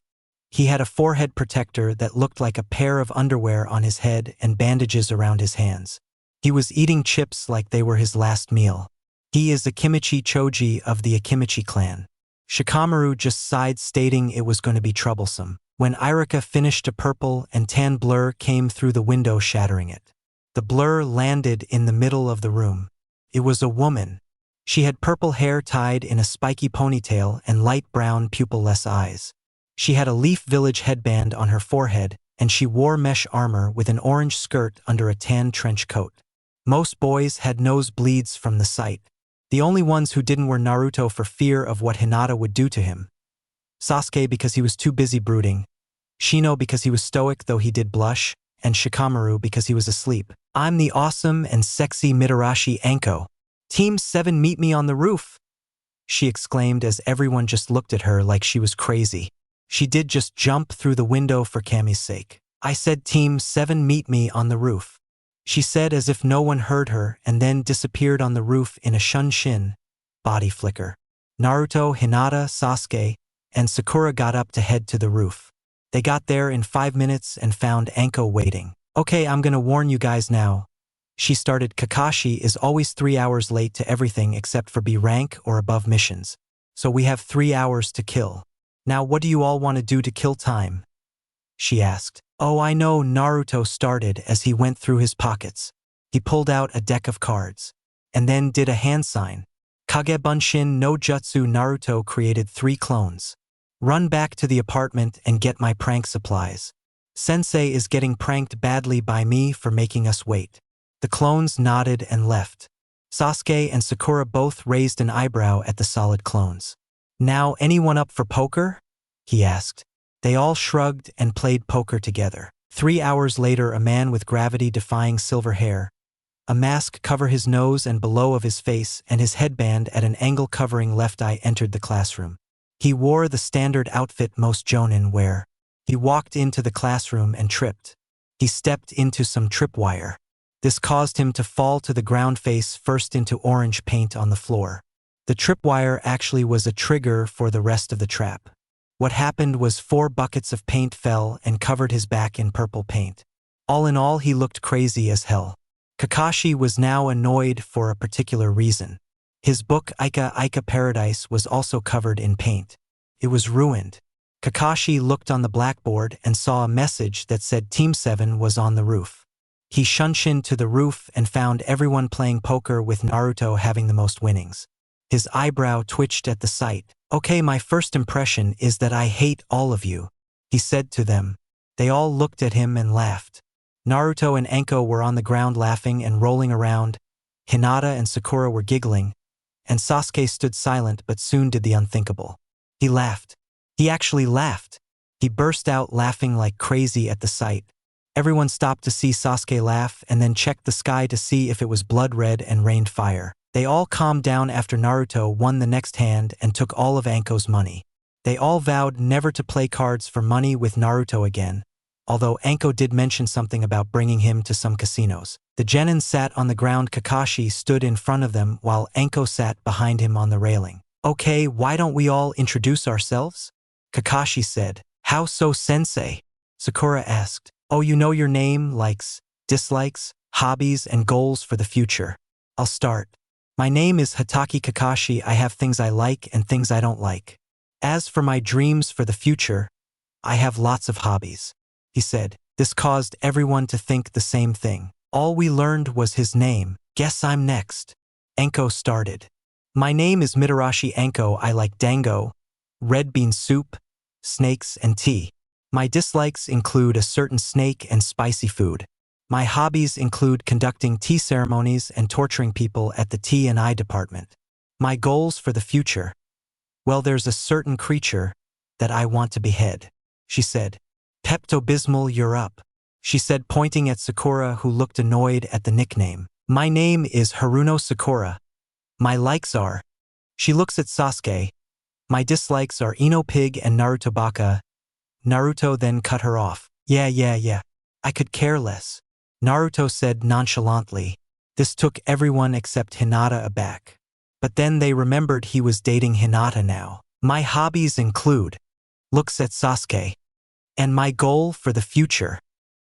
He had a forehead protector that looked like a pair of underwear on his head and bandages around his hands. He was eating chips like they were his last meal. He is Akimichi Choji of the Akimichi clan. Shikamaru just sighed, stating it was going to be troublesome. When Iruka finished, a purple and tan blur came through the window, shattering it. The blur landed in the middle of the room. It was a woman. She had purple hair tied in a spiky ponytail and light brown pupil-less eyes. She had a Leaf Village headband on her forehead, and she wore mesh armor with an orange skirt under a tan trench coat. Most boys had nosebleeds from the sight. The only ones who didn't were Naruto for fear of what Hinata would do to him, Sasuke because he was too busy brooding, Shino because he was stoic though he did blush, and Shikamaru because he was asleep. I'm the awesome and sexy Mitarashi Anko. Team 7, meet me on the roof, she exclaimed as everyone just looked at her like she was crazy. She did just jump through the window for Kami's sake. I said Team 7, meet me on the roof, she said as if no one heard her, and then disappeared on the roof in a shunshin body flicker. Naruto, Hinata, Sasuke, and Sakura got up to head to the roof. They got there in 5 minutes and found Anko waiting. Okay, I'm gonna warn you guys now, she started. Kakashi is always 3 hours late to everything except for B rank or above missions. So we have 3 hours to kill. Now what do you all want to do to kill time? She asked. Oh, I know, Naruto started as he went through his pockets. He pulled out a deck of cards. and then did a hand sign. Kagebunshin no Jutsu Naruto created 3 clones. Run back to the apartment and get my prank supplies. Sensei is getting pranked badly by me for making us wait. The clones nodded and left. Sasuke and Sakura both raised an eyebrow at the solid clones. Now anyone up for poker? He asked. They all shrugged and played poker together. 3 hours later, a man with gravity-defying silver hair, a mask cover his nose and below of his face, and his headband at an angle covering left eye entered the classroom. He wore the standard outfit most jonin wear. He walked into the classroom and tripped. He stepped into some tripwire. This caused him to fall to the ground face first into orange paint on the floor. The tripwire actually was a trigger for the rest of the trap. What happened was 4 buckets of paint fell and covered his back in purple paint. All in all, he looked crazy as hell. Kakashi was now annoyed for a particular reason. His book Ika Paradise was also covered in paint. It was ruined. Kakashi looked on the blackboard and saw a message that said Team 7 was on the roof. He shunshined to the roof and found everyone playing poker with Naruto having the most winnings. His eyebrow twitched at the sight. Okay, my first impression is that I hate all of you, he said to them. They all looked at him and laughed. Naruto and Anko were on the ground laughing and rolling around. Hinata and Sakura were giggling, and Sasuke stood silent but soon did the unthinkable. He laughed. He actually laughed. He burst out laughing like crazy at the sight. Everyone stopped to see Sasuke laugh and then checked the sky to see if it was blood red and rained fire. They all calmed down after Naruto won the next hand and took all of Anko's money. They all vowed never to play cards for money with Naruto again, although Anko did mention something about bringing him to some casinos. The genin sat on the ground. Kakashi stood in front of them while Anko sat behind him on the railing. Okay, why don't we all introduce ourselves? Kakashi said. How so, sensei? Sakura asked. Oh, you know your name, likes, dislikes, hobbies, and goals for the future. I'll start. My name is Hatake Kakashi. I have things I like and things I don't like. As for my dreams for the future, I have lots of hobbies, he said. This caused everyone to think the same thing. All we learned was his name. Guess I'm next. Anko started. My name is Mitarashi Anko. I like dango, red bean soup, snakes, and tea. My dislikes include a certain snake and spicy food. My hobbies include conducting tea ceremonies and torturing people at the T&I department. My goals for the future? Well, there's a certain creature that I want to behead, she said. Pepto-Bismol, you're up, she said, pointing at Sakura, who looked annoyed at the nickname. My name is Haruno Sakura. My likes are. She looks at Sasuke. My dislikes are Ino Pig and Naruto Baka. Naruto then cut her off. Yeah. I could care less, Naruto said nonchalantly. This took everyone except Hinata aback. But then they remembered he was dating Hinata now. My hobbies include. Looks at Sasuke. And my goal for the future.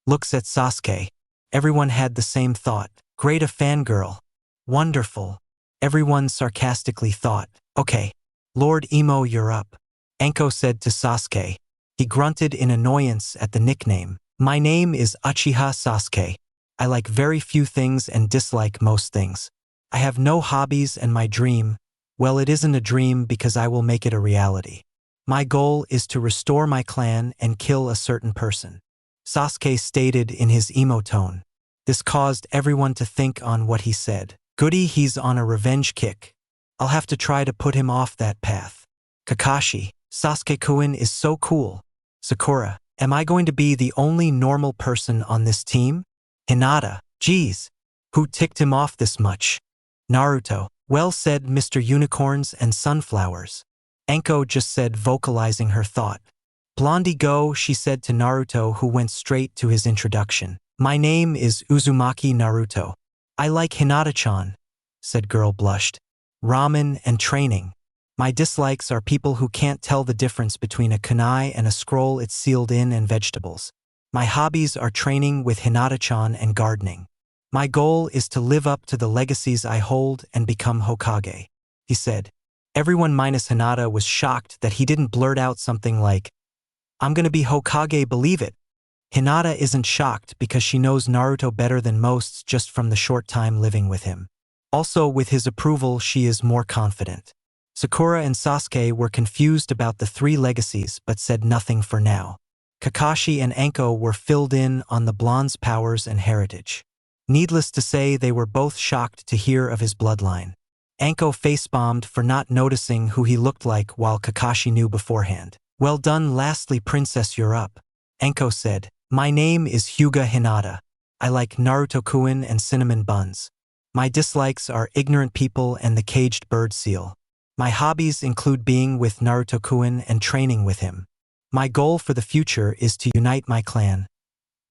Looks at Sasuke. Everyone had the same thought. Great, a fangirl. Wonderful. Everyone sarcastically thought. Okay, Lord Emo, you're up, Anko said to Sasuke. He grunted in annoyance at the nickname. My name is Uchiha Sasuke. I like very few things and dislike most things. I have no hobbies, and my dream, well, it isn't a dream because I will make it a reality. My goal is to restore my clan and kill a certain person, Sasuke stated in his emo tone. This caused everyone to think on what he said. Goody, he's on a revenge kick. I'll have to try to put him off that path. Kakashi, Sasuke-kun is so cool. Sakura, am I going to be the only normal person on this team? Hinata, geez, who ticked him off this much? Naruto, well said, Mr. Unicorns and Sunflowers. Anko just said, vocalizing her thought. Blondie, go, she said to Naruto, who went straight to his introduction. My name is Uzumaki Naruto. I like Hinata-chan, said girl blushed. Ramen and training. My dislikes are people who can't tell the difference between a kunai and a scroll it's sealed in, and vegetables. My hobbies are training with Hinata-chan and gardening. My goal is to live up to the legacies I hold and become Hokage, he said. Everyone minus Hinata was shocked that he didn't blurt out something like, I'm gonna be Hokage, believe it. Hinata isn't shocked because she knows Naruto better than most just from the short time living with him. Also, with his approval, she is more confident. Sakura and Sasuke were confused about the three legacies but said nothing for now. Kakashi and Anko were filled in on the blonde's powers and heritage. Needless to say, they were both shocked to hear of his bloodline. Anko face-bombed for not noticing who he looked like while Kakashi knew beforehand. Well done. Lastly, Princess, you're up. Anko said, my name is Hyuga Hinata. I like Naruto-kun and cinnamon buns. My dislikes are ignorant people and the caged bird seal. My hobbies include being with Naruto-kun and training with him. My goal for the future is to unite my clan,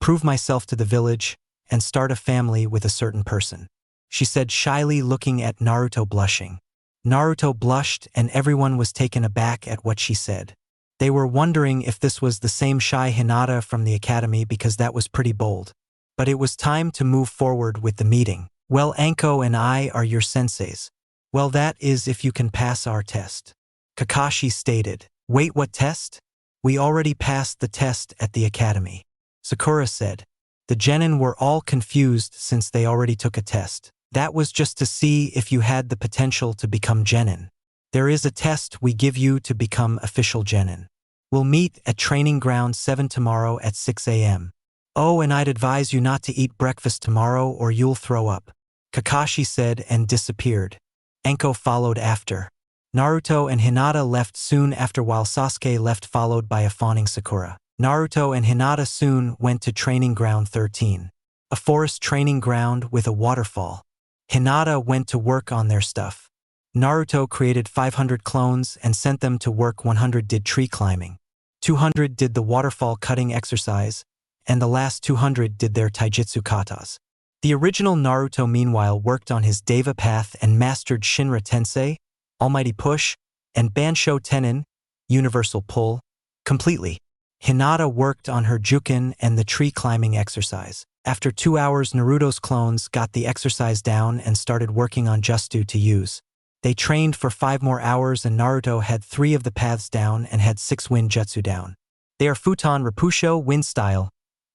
prove myself to the village, and start a family with a certain person. She said shyly, looking at Naruto blushing. Naruto blushed and everyone was taken aback at what she said. They were wondering if this was the same shy Hinata from the academy because that was pretty bold. But it was time to move forward with the meeting. Well, Anko and I are your senseis. Well, that is if you can pass our test. Kakashi stated. Wait, what test? We already passed the test at the academy. Sakura said. The genin were all confused since they already took a test. That was just to see if you had the potential to become genin. There is a test we give you to become official genin. We'll meet at Training Ground 7 tomorrow at 6 a.m. Oh, and I'd advise you not to eat breakfast tomorrow or you'll throw up. Kakashi said and disappeared. Anko followed after. Naruto and Hinata left soon after while Sasuke left followed by a fawning Sakura. Naruto and Hinata soon went to Training Ground 13. A forest training ground with a waterfall. Hinata went to work on their stuff. Naruto created 500 clones and sent them to work. 100 did tree climbing. 200 did the waterfall cutting exercise, and the last 200 did their taijutsu katas. The original Naruto meanwhile worked on his Deva path and mastered Shinra Tensei, Almighty Push, and Bansho Tenin, Universal Pull, completely. Hinata worked on her Jukin and the tree climbing exercise. After 2 hours, Naruto's clones got the exercise down and started working on Jutsu to use. They trained for 5 more hours and Naruto had 3 of the paths down and had 6 wind jutsu down. They are Futon Rapusho, Wind Style,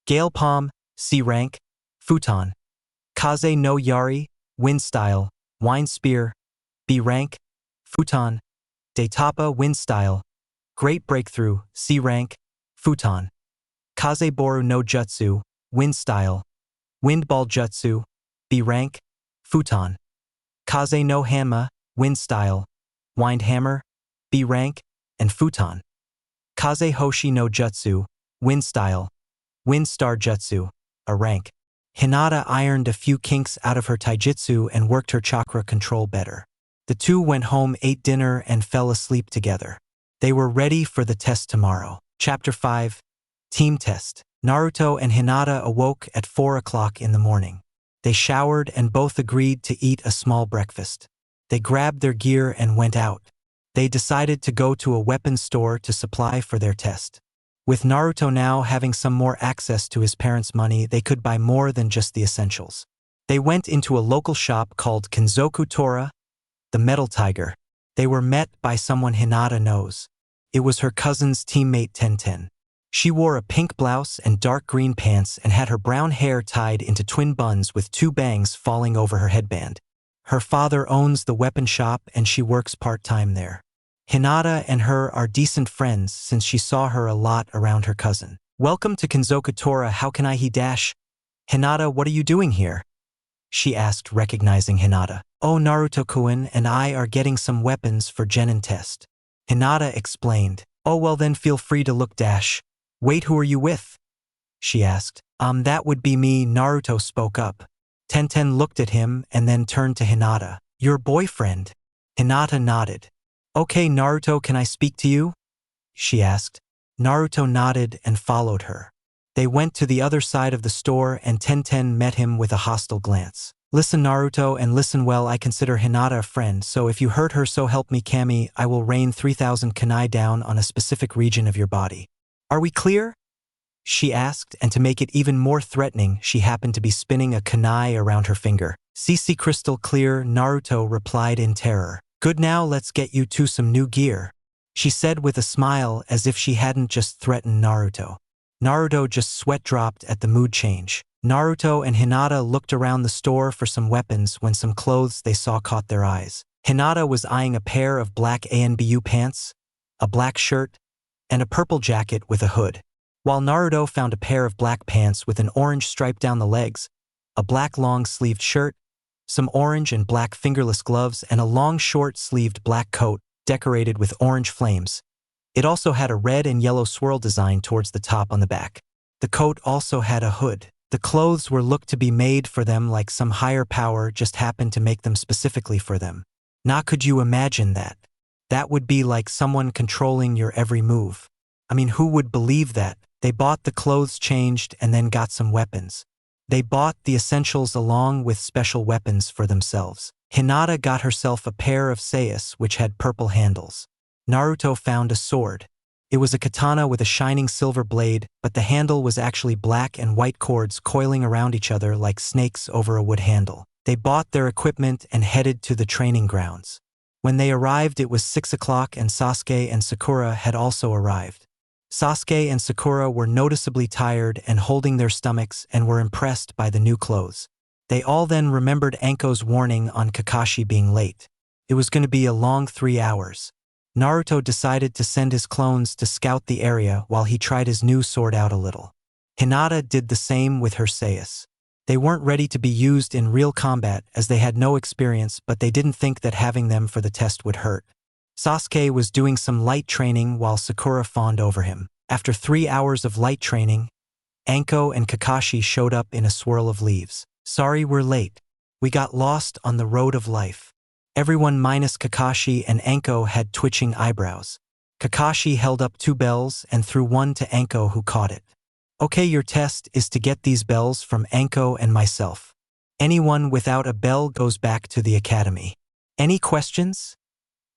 Gale Palm, C Rank, Futon, Kaze no Yari, Wind Style, Wine Spear, B Rank, Futon, Daitapa, Wind Style, Great Breakthrough, C Rank, Futon, Kazeboru no Jutsu, Wind Style, Wind Ball Jutsu, B Rank, Futon, Kaze no Hanma, Wind Style, Wind Hammer, B Rank, and Futon, Kaze Hoshi no Jutsu, Wind Style, Wind Star Jutsu, a rank. Hinata ironed a few kinks out of her taijutsu and worked her chakra control better. The two went home, ate dinner, and fell asleep together. They were ready for the test tomorrow. Chapter 5, Team Test. Naruto and Hinata awoke at 4 o'clock in the morning. They showered and both agreed to eat a small breakfast. They grabbed their gear and went out. They decided to go to a weapons store to supply for their test. With Naruto now having some more access to his parents' money, they could buy more than just the essentials. They went into a local shop called Kinzoku Tora, the Metal Tiger. They were met by someone Hinata knows. It was her cousin's teammate Tenten. She wore a pink blouse and dark green pants and had her brown hair tied into twin buns with 2 bangs falling over her headband. Her father owns the weapon shop and she works part-time there. Hinata and her are decent friends since she saw her a lot around her cousin. Welcome to Kinzoku Tora, how can I dash? Hinata, what are you doing here? She asked, recognizing Hinata. Oh, Naruto-kun and I are getting some weapons for Genin test. Hinata explained. Oh, well then feel free to look dash. Wait, who are you with? She asked. That would be me, Naruto spoke up. Tenten looked at him and then turned to Hinata. Your boyfriend? Hinata nodded. Okay, Naruto, can I speak to you? She asked. Naruto nodded and followed her. They went to the other side of the store and Tenten met him with a hostile glance. Listen, Naruto, and listen well, I consider Hinata a friend, so if you hurt her, so help me Kami, I will rain 3,000 kunai down on a specific region of your body. Are we clear? She asked, and to make it even more threatening, she happened to be spinning a kunai around her finger. CC crystal clear, Naruto replied in terror. Good, now let's get you two some new gear, she said with a smile as if she hadn't just threatened Naruto. Naruto just sweat dropped at the mood change. Naruto and Hinata looked around the store for some weapons when some clothes they saw caught their eyes. Hinata was eyeing a pair of black ANBU pants, a black shirt, and a purple jacket with a hood, while Naruto found a pair of black pants with an orange stripe down the legs, a black long-sleeved shirt, some orange and black fingerless gloves, and a long short-sleeved black coat decorated with orange flames. It also had a red and yellow swirl design towards the top on the back. The coat also had a hood. The clothes were looked to be made for them, like some higher power just happened to make them specifically for them. Now could you imagine that? That would be like someone controlling your every move. I mean, who would believe that? They bought the clothes changed and then got some weapons. They bought the essentials along with special weapons for themselves. Hinata got herself a pair of sayas which had purple handles. Naruto found a sword. It was a katana with a shining silver blade, but the handle was actually black and white cords coiling around each other like snakes over a wood handle. They bought their equipment and headed to the training grounds. When they arrived, it was 6 o'clock and Sasuke and Sakura had also arrived. Sasuke and Sakura were noticeably tired and holding their stomachs and were impressed by the new clothes. They all then remembered Anko's warning on Kakashi being late. It was going to be a long 3 hours. Naruto decided to send his clones to scout the area while he tried his new sword out a little. Hinata did the same with her sayas. They weren't ready to be used in real combat as they had no experience, but they didn't think that having them for the test would hurt. Sasuke was doing some light training while Sakura fawned over him. After 3 hours of light training, Anko and Kakashi showed up in a swirl of leaves. Sorry we're late. We got lost on the road of life. Everyone minus Kakashi and Anko had twitching eyebrows. Kakashi held up 2 bells and threw one to Anko, who caught it. Okay, your test is to get these bells from Anko and myself. Anyone without a bell goes back to the academy. Any questions?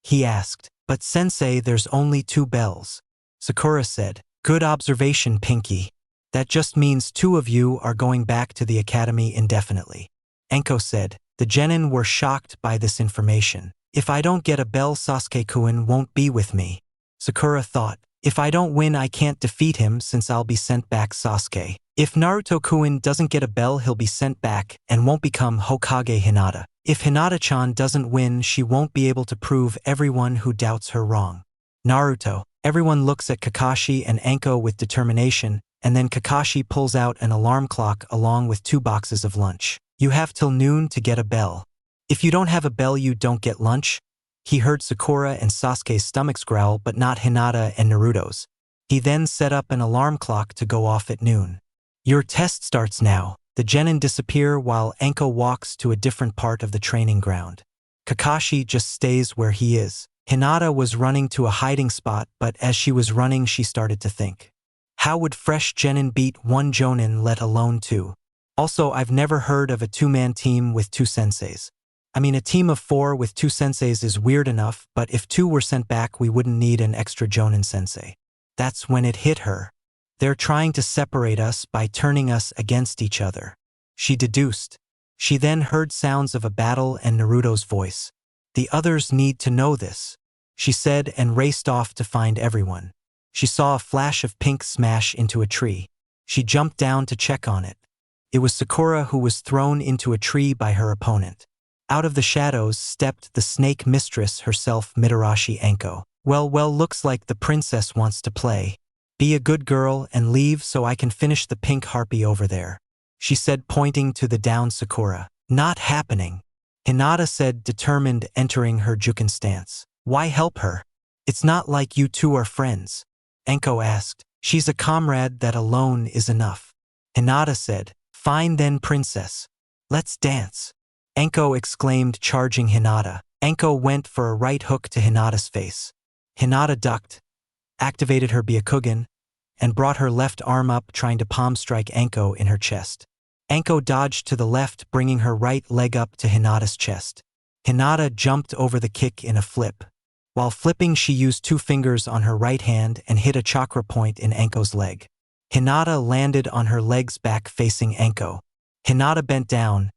He asked. But sensei, there's only 2 bells. Sakura said. Good observation, Pinky. That just means 2 of you are going back to the academy indefinitely. Anko said. The genin were shocked by this information. If I don't get a bell, Sasuke-kun won't be with me. Sakura thought. If I don't win, I can't defeat him since I'll be sent back, Sasuke. If Naruto-kun doesn't get a bell, he'll be sent back and won't become Hokage Hinata. If Hinata-chan doesn't win, she won't be able to prove everyone who doubts her wrong. Naruto. Everyone looks at Kakashi and Anko with determination, and then Kakashi pulls out an alarm clock along with 2 boxes of lunch. You have till noon to get a bell. If you don't have a bell, you don't get lunch. He heard Sakura and Sasuke's stomachs growl, but not Hinata and Naruto's. He then set up an alarm clock to go off at noon. Your test starts now. The genin disappear while Anko walks to a different part of the training ground. Kakashi just stays where he is. Hinata was running to a hiding spot, but as she was running, she started to think. How would fresh genin beat 1 jonin, let alone 2? Also, I've never heard of a 2-man team with 2 senseis. I mean, a team of 4 with 2 senseis is weird enough, but if 2 were sent back, we wouldn't need an extra jonin sensei. That's when it hit her. They're trying to separate us by turning us against each other. She deduced. She then heard sounds of a battle and Naruto's voice. The others need to know this, she said, and raced off to find everyone. She saw a flash of pink smash into a tree. She jumped down to check on it. It was Sakura, who was thrown into a tree by her opponent. Out of the shadows stepped the snake mistress herself, Mitarashi Anko. Well, looks like the princess wants to play. Be a good girl and leave so I can finish the pink harpy over there, she said, pointing to the downed Sakura. Not happening, Hinata said, determined, entering her Juken stance. Why help her? It's not like you 2 are friends, Anko asked. She's a comrade, that alone is enough, Hinata said. Fine then, princess. Let's dance, Anko exclaimed, charging Hinata. Anko went for a right hook to Hinata's face. Hinata ducked, activated her Byakugan, and brought her left arm up, trying to palm strike Anko in her chest. Anko dodged to the left, bringing her right leg up to Hinata's chest. Hinata jumped over the kick in a flip. While flipping, she used 2 fingers on her right hand and hit a chakra point in Anko's leg. Hinata landed on her legs back facing Anko. Hinata bent down,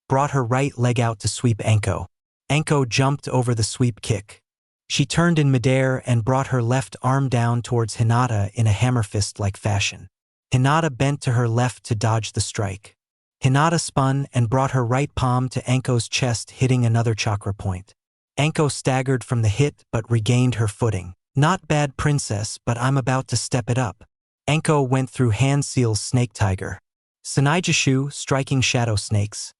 brought her right leg out to sweep Anko. Anko jumped over the sweep kick. She turned in midair and brought her left arm down towards Hinata in a hammer fist-like fashion. Hinata bent to her left to dodge the strike. Hinata spun and brought her right palm to Anko's chest, hitting another chakra point. Anko staggered from the hit but regained her footing. Not bad, princess, but I'm about to step it up. Anko went through Hand Seal's Snake Tiger. Sanaijishu striking shadow snakes.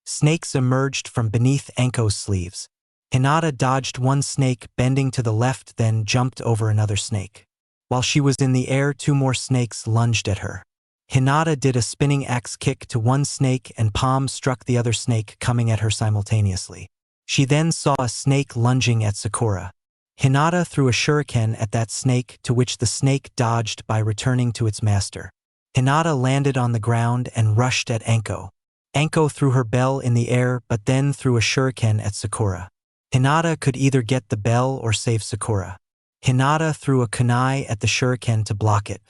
Snakes emerged from beneath Anko's sleeves. Hinata dodged one snake, bending to the left, then jumped over another snake. While she was in the air, 2 more snakes lunged at her. Hinata did a spinning axe kick to one snake and palm struck the other snake, coming at her simultaneously. She then saw a snake lunging at Sakura. Hinata threw a shuriken at that snake, to which the snake dodged by returning to its master. Hinata landed on the ground and rushed at Anko. Anko threw her bell in the air but then threw a shuriken at Sakura. Hinata could either get the bell or save Sakura. Hinata threw a kunai at the shuriken to block it.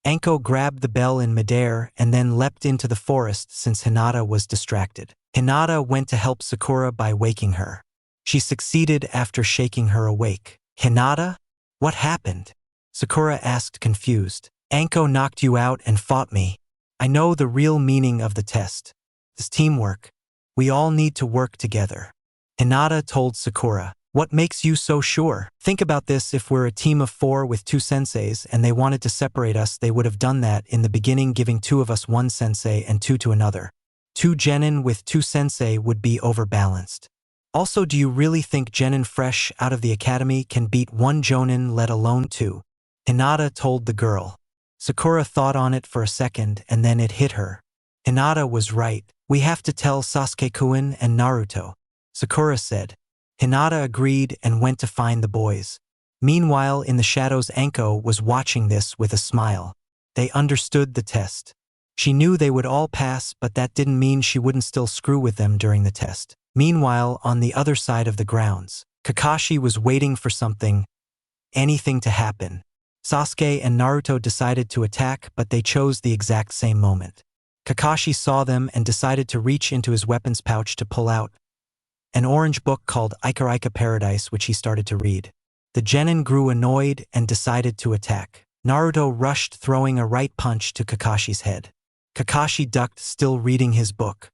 Anko grabbed the bell in midair and then leapt into the forest since Hinata was distracted. Hinata went to help Sakura by waking her. She succeeded after shaking her awake. Hinata? What happened? Sakura asked, confused. Anko knocked you out and fought me. I know the real meaning of the test. It's teamwork. We all need to work together. Hinata told Sakura. What makes you so sure? Think about this, if we're a team of 4 with 2 senseis and they wanted to separate us, they would have done that in the beginning, giving 2 of us 1 sensei and 2 to another. 2 genin with 2 sensei would be overbalanced. Also, do you really think genin fresh out of the academy can beat 1 jonin, let alone 2? Hinata told the girl. Sakura thought on it for a second and then it hit her. Hinata was right. We have to tell Sasuke-kun and Naruto, Sakura said. Hinata agreed and went to find the boys. Meanwhile, in the shadows, Anko was watching this with a smile. They understood the test. She knew they would all pass, but that didn't mean she wouldn't still screw with them during the test. Meanwhile, on the other side of the grounds, Kakashi was waiting for anything to happen. Sasuke and Naruto decided to attack, but they chose the exact same moment. Kakashi saw them and decided to reach into his weapons pouch to pull out an orange book called Ika Paradise, which he started to read. The genin grew annoyed and decided to attack. Naruto rushed, throwing a right punch to Kakashi's head. Kakashi ducked, still reading his book.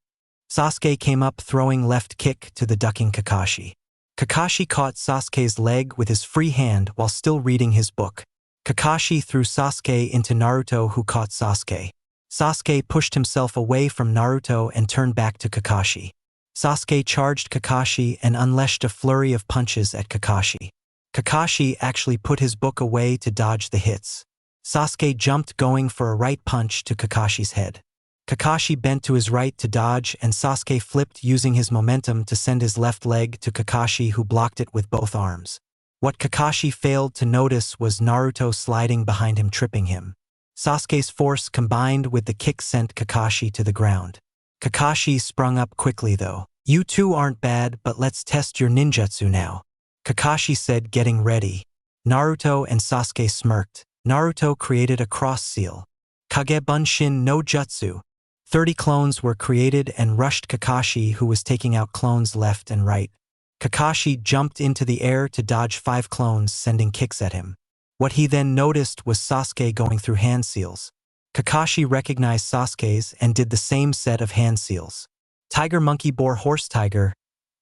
Sasuke came up, throwing left kick to the ducking Kakashi. Kakashi caught Sasuke's leg with his free hand while still reading his book. Kakashi threw Sasuke into Naruto, who caught Sasuke. Sasuke pushed himself away from Naruto and turned back to Kakashi. Sasuke charged Kakashi and unleashed a flurry of punches at Kakashi. Kakashi actually put his book away to dodge the hits. Sasuke jumped, going for a right punch to Kakashi's head. Kakashi bent to his right to dodge, and Sasuke flipped, using his momentum to send his left leg to Kakashi, who blocked it with both arms. What Kakashi failed to notice was Naruto sliding behind him, tripping him. Sasuke's force combined with the kick sent Kakashi to the ground. Kakashi sprung up quickly though. You two aren't bad, but let's test your ninjutsu now, Kakashi said, getting ready. Naruto and Sasuke smirked. Naruto created a cross seal. Kage Bunshin no Jutsu. 30 clones were created and rushed Kakashi, who was taking out clones left and right. Kakashi jumped into the air to dodge 5 clones, sending kicks at him. What he then noticed was Sasuke going through hand seals. Kakashi recognized Sasuke's and did the same set of hand seals. Tiger Monkey Boar Horse Tiger,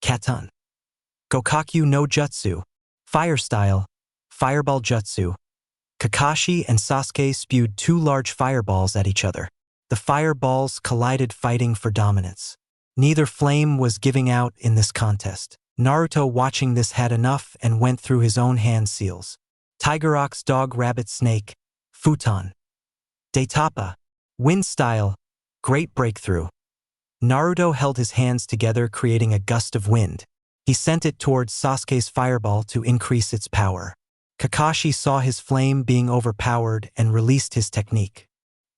Katan. Gokakyu no Jutsu, Fire Style, Fireball Jutsu. Kakashi and Sasuke spewed 2 large fireballs at each other. The fireballs collided, fighting for dominance. Neither flame was giving out in this contest. Naruto, watching this, had enough and went through his own hand seals. Tiger Ox Dog Rabbit Snake, Futon. Daitapa, Wind Style, Great Breakthrough. Naruto held his hands together, creating a gust of wind. He sent it towards Sasuke's fireball to increase its power. Kakashi saw his flame being overpowered and released his technique.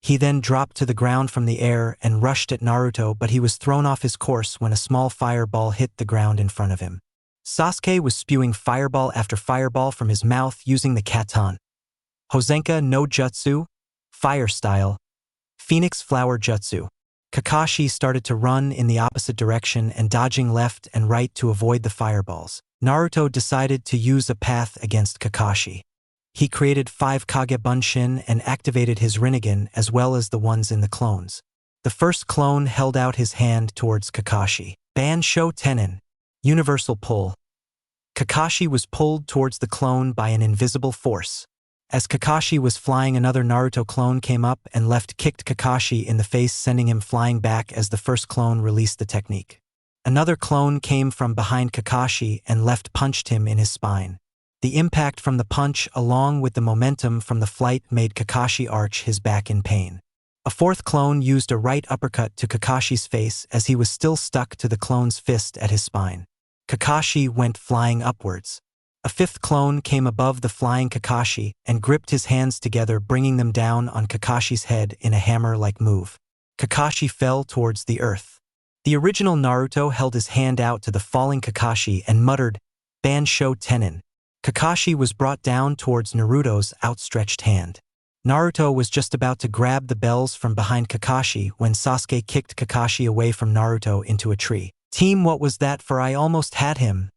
He then dropped to the ground from the air and rushed at Naruto, but he was thrown off his course when a small fireball hit the ground in front of him. Sasuke was spewing fireball after fireball from his mouth using the Katan. Hozenka no Jutsu, Fire Style, Phoenix Flower Jutsu. Kakashi started to run in the opposite direction and dodging left and right to avoid the fireballs. Naruto decided to use a path against Kakashi. He created 5 Kage Bunshin and activated his Rinnegan as well as the ones in the clones. The first clone held out his hand towards Kakashi. Bansho Tenin. Universal pull. Kakashi was pulled towards the clone by an invisible force. As Kakashi was flying, another Naruto clone came up and kicked Kakashi in the face, sending him flying back as the first clone released the technique. Another clone came from behind Kakashi and punched him in his spine. The impact from the punch along with the momentum from the flight made Kakashi arch his back in pain. A fourth clone used a right uppercut to Kakashi's face as he was still stuck to the clone's fist at his spine. Kakashi went flying upwards. A fifth clone came above the flying Kakashi and gripped his hands together, bringing them down on Kakashi's head in a hammer-like move. Kakashi fell towards the earth. The original Naruto held his hand out to the falling Kakashi and muttered, "Bansho Tenin." Kakashi was brought down towards Naruto's outstretched hand. Naruto was just about to grab the bells from behind Kakashi when Sasuke kicked Kakashi away from Naruto into a tree. "Team, what was that for? I almost had him,"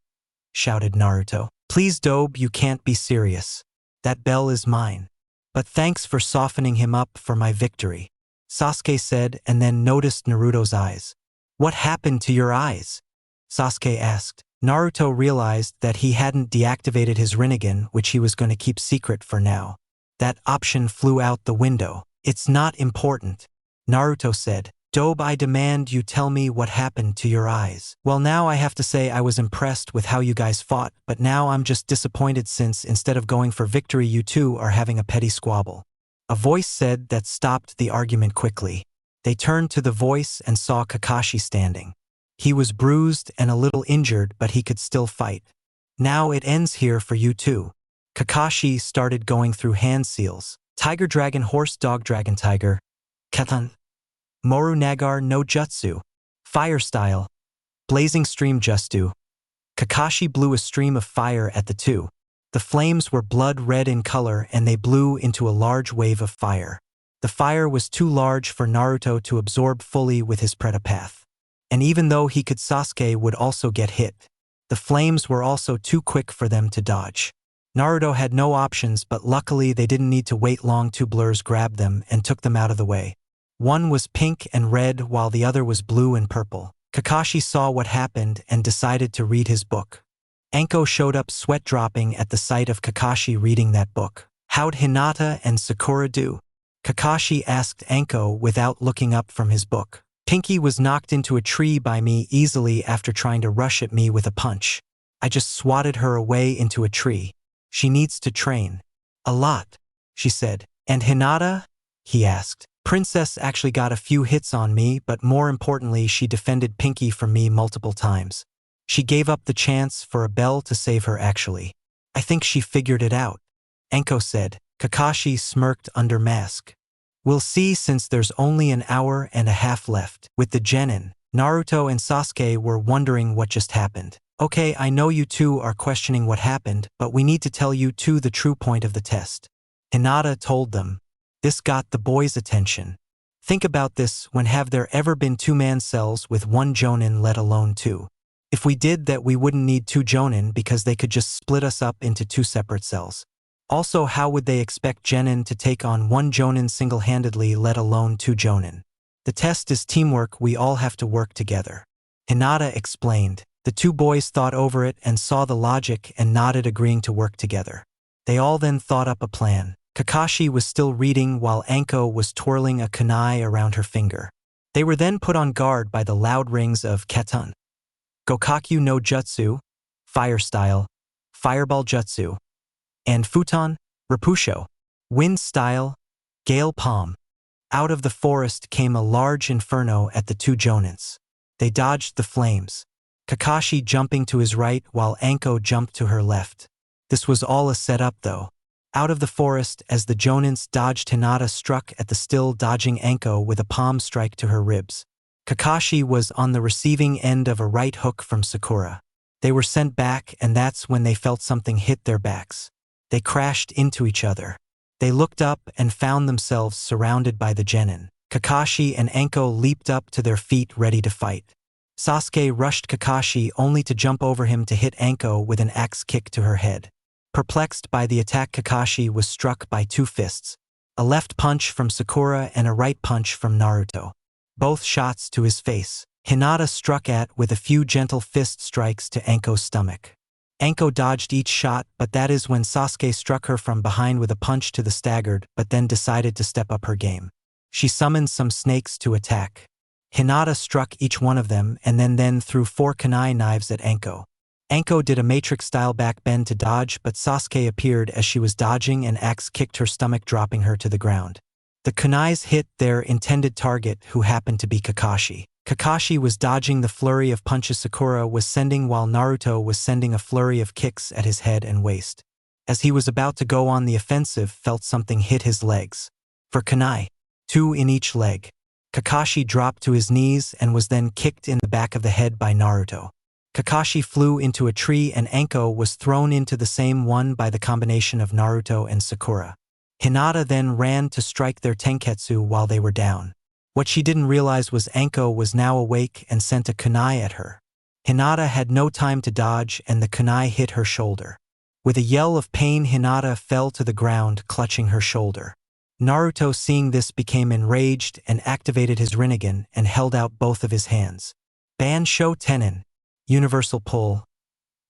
shouted Naruto. "Please, Dobe, you can't be serious. That bell is mine. But thanks for softening him up for my victory," Sasuke said, and then noticed Naruto's eyes. "What happened to your eyes?" Sasuke asked. Naruto realized that he hadn't deactivated his Rinnegan, which he was going to keep secret for now. That option flew out the window. "It's not important," Naruto said. "Dobe, I demand you tell me what happened to your eyes." "Well, now I have to say I was impressed with how you guys fought, but now I'm just disappointed since instead of going for victory you two are having a petty squabble," a voice said that stopped the argument quickly. They turned to the voice and saw Kakashi standing. He was bruised and a little injured, but he could still fight. "Now it ends here for you two." Kakashi started going through hand seals. Tiger Dragon Horse Dog Dragon Tiger. Ketan. Moru Nagar no Jutsu. Fire Style. Blazing Stream Jutsu. Kakashi blew a stream of fire at the two. The flames were blood red in color and they blew into a large wave of fire. The fire was too large for Naruto to absorb fully with his Pretapath. And even though he could, Sasuke would also get hit. The flames were also too quick for them to dodge. Naruto had no options, but luckily they didn't need to wait long. Two blurs grabbed them and took them out of the way. One was pink and red while the other was blue and purple. Kakashi saw what happened and decided to read his book. Anko showed up, sweat dropping at the sight of Kakashi reading that book. "How'd Hinata and Sakura do?" Kakashi asked Anko without looking up from his book. "Pinky was knocked into a tree by me easily after trying to rush at me with a punch. I just swatted her away into a tree. She needs to train. A lot," she said. "And Hinata?" he asked. "Princess actually got a few hits on me, but more importantly, she defended Pinky from me multiple times. She gave up the chance for a bell to save her actually. I think she figured it out," Anko said. Kakashi smirked under mask. "We'll see since there's only an hour and a half left." With the genin, Naruto and Sasuke were wondering what just happened. "Okay, I know you two are questioning what happened, but we need to tell you two the true point of the test," Hinata told them. This got the boys' attention. "Think about this, when have there ever been two-man cells with one jonin, let alone two? If we did that, we wouldn't need two jonin because they could just split us up into two separate cells. Also, how would they expect genin to take on one jonin single-handedly, let alone two jonin? The test is teamwork, we all have to work together," Hinata explained. The two boys thought over it and saw the logic and nodded, agreeing to work together. They all then thought up a plan. Kakashi was still reading while Anko was twirling a kunai around her finger. They were then put on guard by the loud rings of Ketan. Gokaku no Jutsu, Fire Style, Fireball Jutsu, and Futon, Rapusho, Wind Style, Gale Palm. Out of the forest came a large inferno at the two jonins. They dodged the flames, Kakashi jumping to his right while Anko jumped to her left. This was all a setup though. Out of the forest, as the jonins dodged, Hinata struck at the still dodging Anko with a palm strike to her ribs. Kakashi was on the receiving end of a right hook from Sakura. They were sent back, and that's when they felt something hit their backs. They crashed into each other. They looked up and found themselves surrounded by the genin. Kakashi and Anko leaped up to their feet ready to fight. Sasuke rushed Kakashi only to jump over him to hit Anko with an axe kick to her head. Perplexed by the attack, Kakashi was struck by two fists, a left punch from Sakura and a right punch from Naruto. both shots to his face. Hinata struck at with a few gentle fist strikes to Anko's stomach. Anko dodged each shot, but that is when Sasuke struck her from behind with a punch to the staggered, but then decided to step up her game. She summoned some snakes to attack. Hinata struck each one of them and then threw 4 kunai knives at Anko. Anko did a matrix-style back bend to dodge, but Sasuke appeared as she was dodging and axe kicked her stomach, dropping her to the ground. The kunais hit their intended target, who happened to be Kakashi. Kakashi was dodging the flurry of punches Sakura was sending, while Naruto was sending a flurry of kicks at his head and waist. As he was about to go on the offensive, felt something hit his legs. For kunai, 2 in each leg. Kakashi dropped to his knees and was then kicked in the back of the head by Naruto. Kakashi flew into a tree and Anko was thrown into the same one by the combination of Naruto and Sakura. Hinata then ran to strike their tenketsu while they were down. What she didn't realize was Anko was now awake and sent a kunai at her. Hinata had no time to dodge and the kunai hit her shoulder. With a yell of pain, Hinata fell to the ground, clutching her shoulder. Naruto, seeing this, became enraged and activated his Rinnegan and held out both of his hands. Bansho Tenin, universal pull.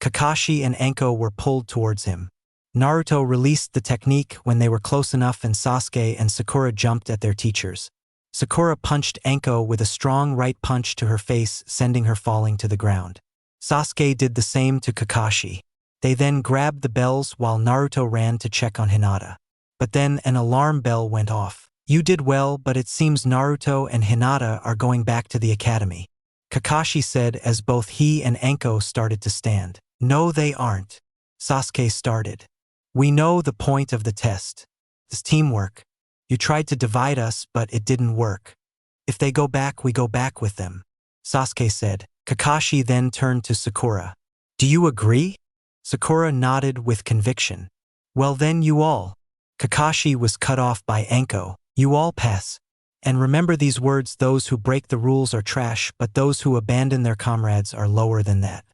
Kakashi and Anko were pulled towards him. Naruto released the technique when they were close enough and Sasuke and Sakura jumped at their teachers. Sakura punched Anko with a strong right punch to her face, sending her falling to the ground. Sasuke did the same to Kakashi. They then grabbed the bells while Naruto ran to check on Hinata. But then an alarm bell went off. You did well, but it seems Naruto and Hinata are going back to the academy, Kakashi said as both he and Anko started to stand. No, they aren't, Sasuke started. We know the point of the test. It's teamwork. You tried to divide us, but it didn't work. If they go back, we go back with them, Sasuke said. Kakashi then turned to Sakura. Do you agree? Sakura nodded with conviction. Well then, you all. Kakashi was cut off by Anko. You all pass. And remember these words: those who break the rules are trash, but those who abandon their comrades are lower than that.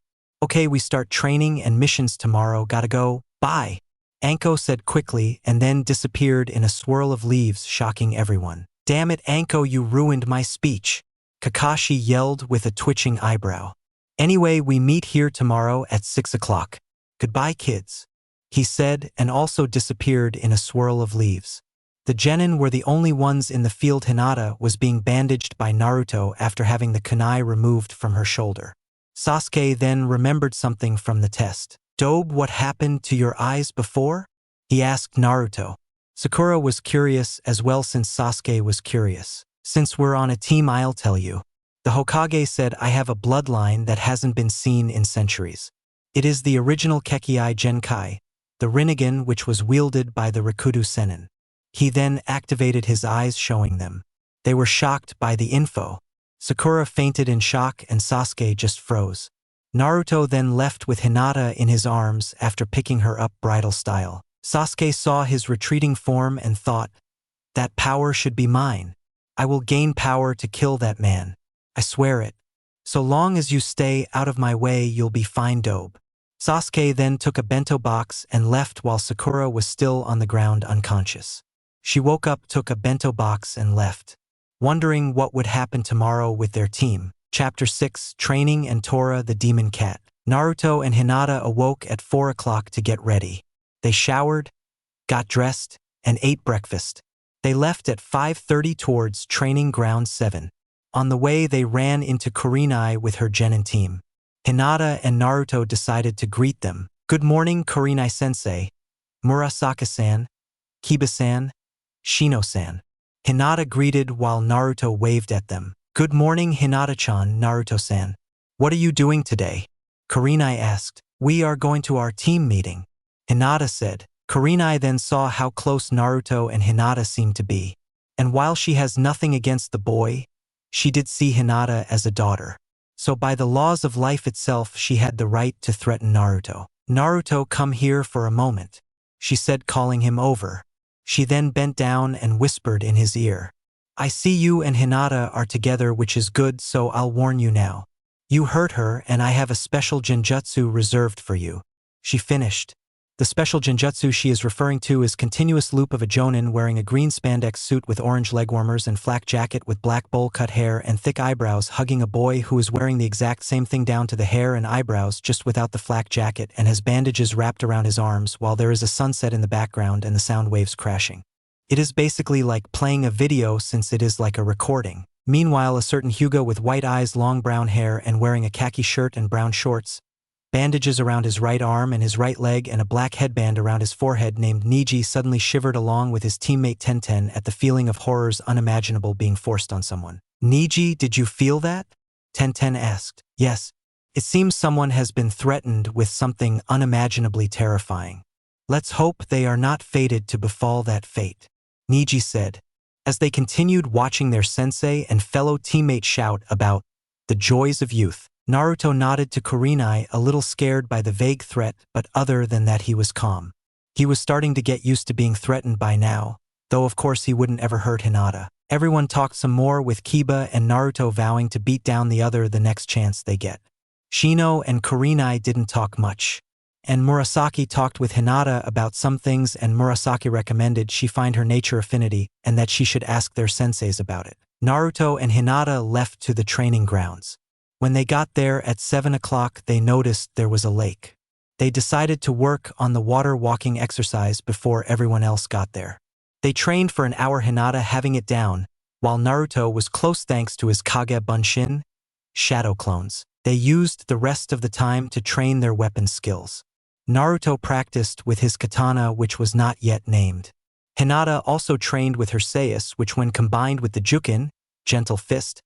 Okay, we start training and missions tomorrow. Gotta go. Bye. Anko said quickly and then disappeared in a swirl of leaves, shocking everyone. Damn it, Anko, you ruined my speech, Kakashi yelled with a twitching eyebrow. Anyway, we meet here tomorrow at 6 o'clock. Goodbye, kids, he said and also disappeared in a swirl of leaves. The genin were the only ones in the field. Hinata was being bandaged by Naruto after having the kunai removed from her shoulder. Sasuke then remembered something from the test. Dobe, what happened to your eyes before? He asked Naruto. Sakura was curious as well since Sasuke was curious. Since we're on a team, I'll tell you. The Hokage said, I have a bloodline that hasn't been seen in centuries. It is the original Kekkei Genkai, the Rinnegan which was wielded by the Rikudo Sennin. He then activated his eyes, showing them. They were shocked by the info. Sakura fainted in shock and Sasuke just froze. Naruto then left with Hinata in his arms after picking her up bridal style. Sasuke saw his retreating form and thought, that power should be mine. I will gain power to kill that man. I swear it. So long as you stay out of my way, you'll be fine, Dobe. Sasuke then took a bento box and left while Sakura was still on the ground unconscious. She woke up, took a bento box and left, wondering what would happen tomorrow with their team. Chapter 6, Training and Tora the Demon Cat. Naruto and Hinata awoke at 4 o'clock to get ready. They showered, got dressed, and ate breakfast. They left at 5:30 towards Training Ground 7. On the way, they ran into Kurenai with her genin team. Hinata and Naruto decided to greet them. Good morning, Kurenai-sensei, Murasaka-san, Kiba-san, Shino-san. Hinata greeted while Naruto waved at them. Good morning, Hinata-chan, Naruto-san. What are you doing today? Kurenai asked. We are going to our team meeting, Hinata said. Kurenai then saw how close Naruto and Hinata seemed to be. And while she has nothing against the boy, she did see Hinata as a daughter. So by the laws of life itself, she had the right to threaten Naruto. Naruto, come here for a moment, she said, calling him over. She then bent down and whispered in his ear. I see you and Hinata are together, which is good, so I'll warn you now. You hurt her and I have a special genjutsu reserved for you, she finished. The special genjutsu she is referring to is continuous loop of a jonin wearing a green spandex suit with orange legwarmers and flak jacket with black bowl-cut hair and thick eyebrows hugging a boy who is wearing the exact same thing down to the hair and eyebrows just without the flak jacket and has bandages wrapped around his arms while there is a sunset in the background and the sound waves crashing. It is basically like playing a video since it is like a recording. Meanwhile, a certain Hugo with white eyes, long brown hair and wearing a khaki shirt and brown shorts, bandages around his right arm and his right leg and a black headband around his forehead named Niji suddenly shivered along with his teammate Tenten at the feeling of horrors unimaginable being forced on someone. Niji, did you feel that? Tenten asked. Yes. It seems someone has been threatened with something unimaginably terrifying. Let's hope they are not fated to befall that fate, Niji said, as they continued watching their sensei and fellow teammate shout about the joys of youth. Naruto nodded to Kurenai, a little scared by the vague threat, but other than that he was calm. He was starting to get used to being threatened by now, though of course he wouldn't ever hurt Hinata. Everyone talked some more with Kiba and Naruto vowing to beat down the other the next chance they get. Shino and Kurenai didn't talk much, and Murasaki talked with Hinata about some things and Murasaki recommended she find her nature affinity and that she should ask their senseis about it. Naruto and Hinata left to the training grounds. When they got there at 7 o'clock, they noticed there was a lake. They decided to work on the water walking exercise before everyone else got there. They trained for an hour, Hinata having it down, while Naruto was close thanks to his Kage Bunshin, shadow clones. They used the rest of the time to train their weapon skills. Naruto practiced with his katana, which was not yet named. Hinata also trained with her seis, which when combined with the jukin, gentle fist,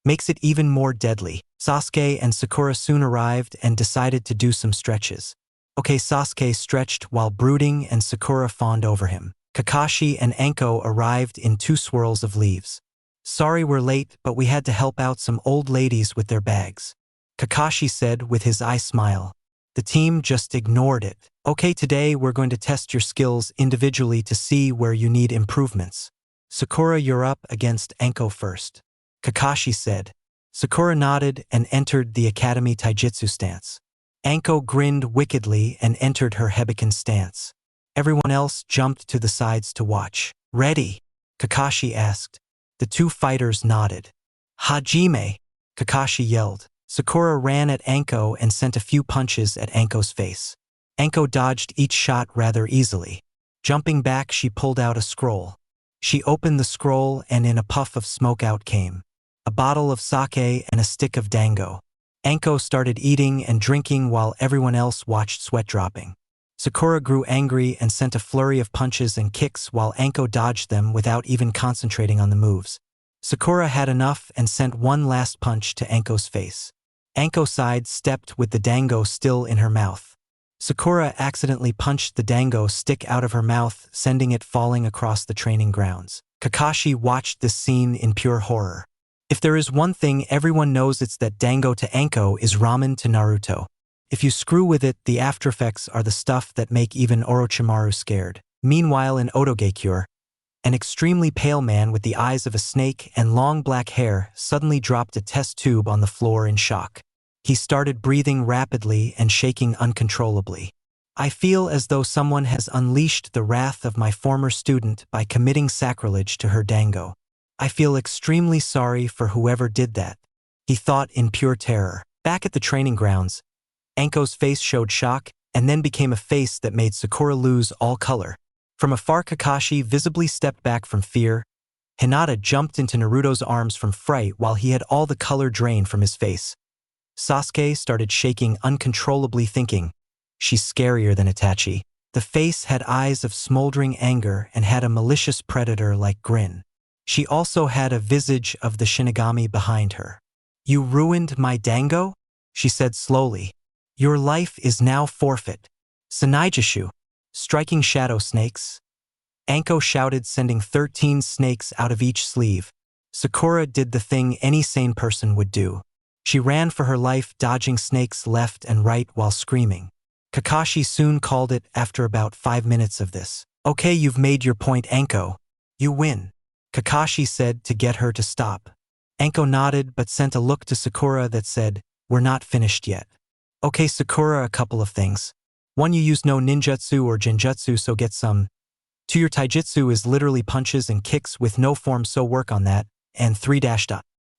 makes it even more deadly. Sasuke and Sakura soon arrived and decided to do some stretches. Okay, Sasuke stretched while brooding and Sakura fawned over him. Kakashi and Anko arrived in 2 swirls of leaves. Sorry we're late, but we had to help out some old ladies with their bags, Kakashi said with his eye smile. The team just ignored it. Okay, today we're going to test your skills individually to see where you need improvements. Sakura, you're up against Anko first, Kakashi said. Sakura nodded and entered the Academy Taijutsu stance. Anko grinned wickedly and entered her Hebiken stance. Everyone else jumped to the sides to watch. Ready? Kakashi asked. The 2 fighters nodded. Hajime! Kakashi yelled. Sakura ran at Anko and sent a few punches at Anko's face. Anko dodged each shot rather easily. Jumping back, she pulled out a scroll. She opened the scroll and in a puff of smoke out came a bottle of sake and a stick of dango. Anko started eating and drinking while everyone else watched sweat dropping. Sakura grew angry and sent a flurry of punches and kicks while Anko dodged them without even concentrating on the moves. Sakura had enough and sent one last punch to Anko's face. Anko side-stepped with the dango still in her mouth. Sakura accidentally punched the dango stick out of her mouth, sending it falling across the training grounds. Kakashi watched this scene in pure horror. If there is one thing everyone knows, it's that dango to Anko is ramen to Naruto. If you screw with it, the aftereffects are the stuff that make even Orochimaru scared. Meanwhile, in Otogekure, an extremely pale man with the eyes of a snake and long black hair suddenly dropped a test tube on the floor in shock. He started breathing rapidly and shaking uncontrollably. I feel as though someone has unleashed the wrath of my former student by committing sacrilege to her dango. I feel extremely sorry for whoever did that, he thought in pure terror. Back at the training grounds, Anko's face showed shock and then became a face that made Sakura lose all color. From afar, Kakashi visibly stepped back from fear. Hinata jumped into Naruto's arms from fright while he had all the color drained from his face. Sasuke started shaking uncontrollably, thinking, she's scarier than Itachi. The face had eyes of smoldering anger and had a malicious predator-like grin. She also had a visage of the Shinigami behind her. You ruined my dango? She said slowly. Your life is now forfeit. Sanaijishu, striking shadow snakes. Anko shouted, sending 13 snakes out of each sleeve. Sakura did the thing any sane person would do. She ran for her life, dodging snakes left and right while screaming. Kakashi soon called it after about 5 minutes of this. Okay, you've made your point, Anko. You win, Kakashi said to get her to stop. Anko nodded but sent a look to Sakura that said, we're not finished yet. Okay, Sakura, a couple of things. 1. You use no ninjutsu or genjutsu, so get some. 2. Your taijutsu is literally punches and kicks with no form, so work on that. And 3.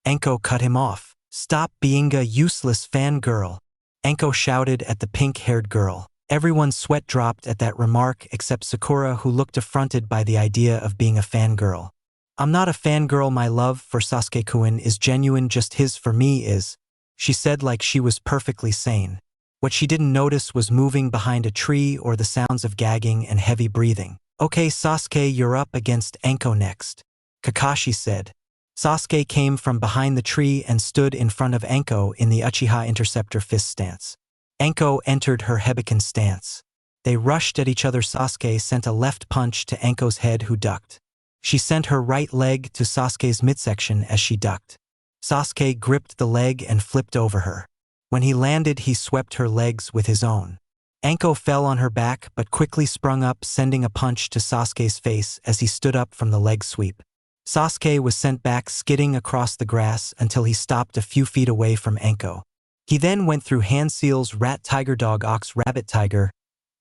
Anko cut him off. Stop being a useless fangirl. Anko shouted at the pink-haired girl. Everyone's sweat dropped at that remark except Sakura, who looked affronted by the idea of being a fangirl. I'm not a fangirl, my love for Sasuke-kun is genuine, just his for me is, she said like she was perfectly sane. What she didn't notice was moving behind a tree or the sounds of gagging and heavy breathing. Okay Sasuke, you're up against Anko next, Kakashi said. Sasuke came from behind the tree and stood in front of Anko in the Uchiha Interceptor fist stance. Anko entered her Hebekin stance. They rushed at each other. Sasuke sent a left punch to Anko's head, who ducked. She sent her right leg to Sasuke's midsection as she ducked. Sasuke gripped the leg and flipped over her. When he landed, he swept her legs with his own. Anko fell on her back but quickly sprung up, sending a punch to Sasuke's face as he stood up from the leg sweep. Sasuke was sent back, skidding across the grass until he stopped a few feet away from Anko. He then went through hand seals, rat, tiger, dog, ox, rabbit, tiger,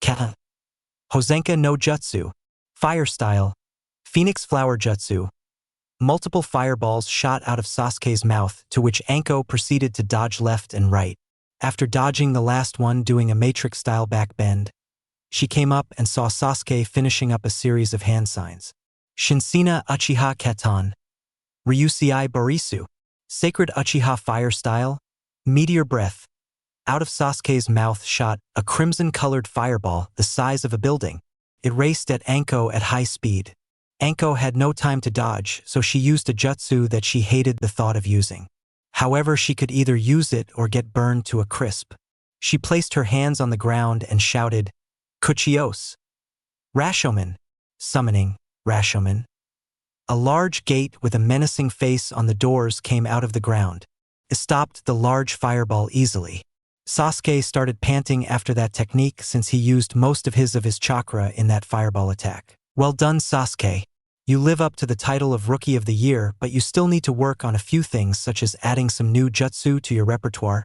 cat, Hosenka no jutsu, fire style, phoenix flower jutsu. Multiple fireballs shot out of Sasuke's mouth, to which Anko proceeded to dodge left and right. After dodging the last one, doing a matrix-style back bend, she came up and saw Sasuke finishing up a series of hand signs. Shinsina Uchiha Katan, Ryusei Barisu, Sacred Uchiha Fire Style, Meteor Breath. Out of Sasuke's mouth shot a crimson-colored fireball the size of a building. It raced at Anko at high speed. Anko had no time to dodge, so she used a jutsu that she hated the thought of using. However, she could either use it or get burned to a crisp. She placed her hands on the ground and shouted, Kuchios, Rashomon, summoning Rashomon. A large gate with a menacing face on the doors came out of the ground. It stopped the large fireball easily. Sasuke started panting after that technique since he used most of his chakra in that fireball attack. Well done, Sasuke. You live up to the title of Rookie of the Year, but you still need to work on a few things, such as adding some new jutsu to your repertoire,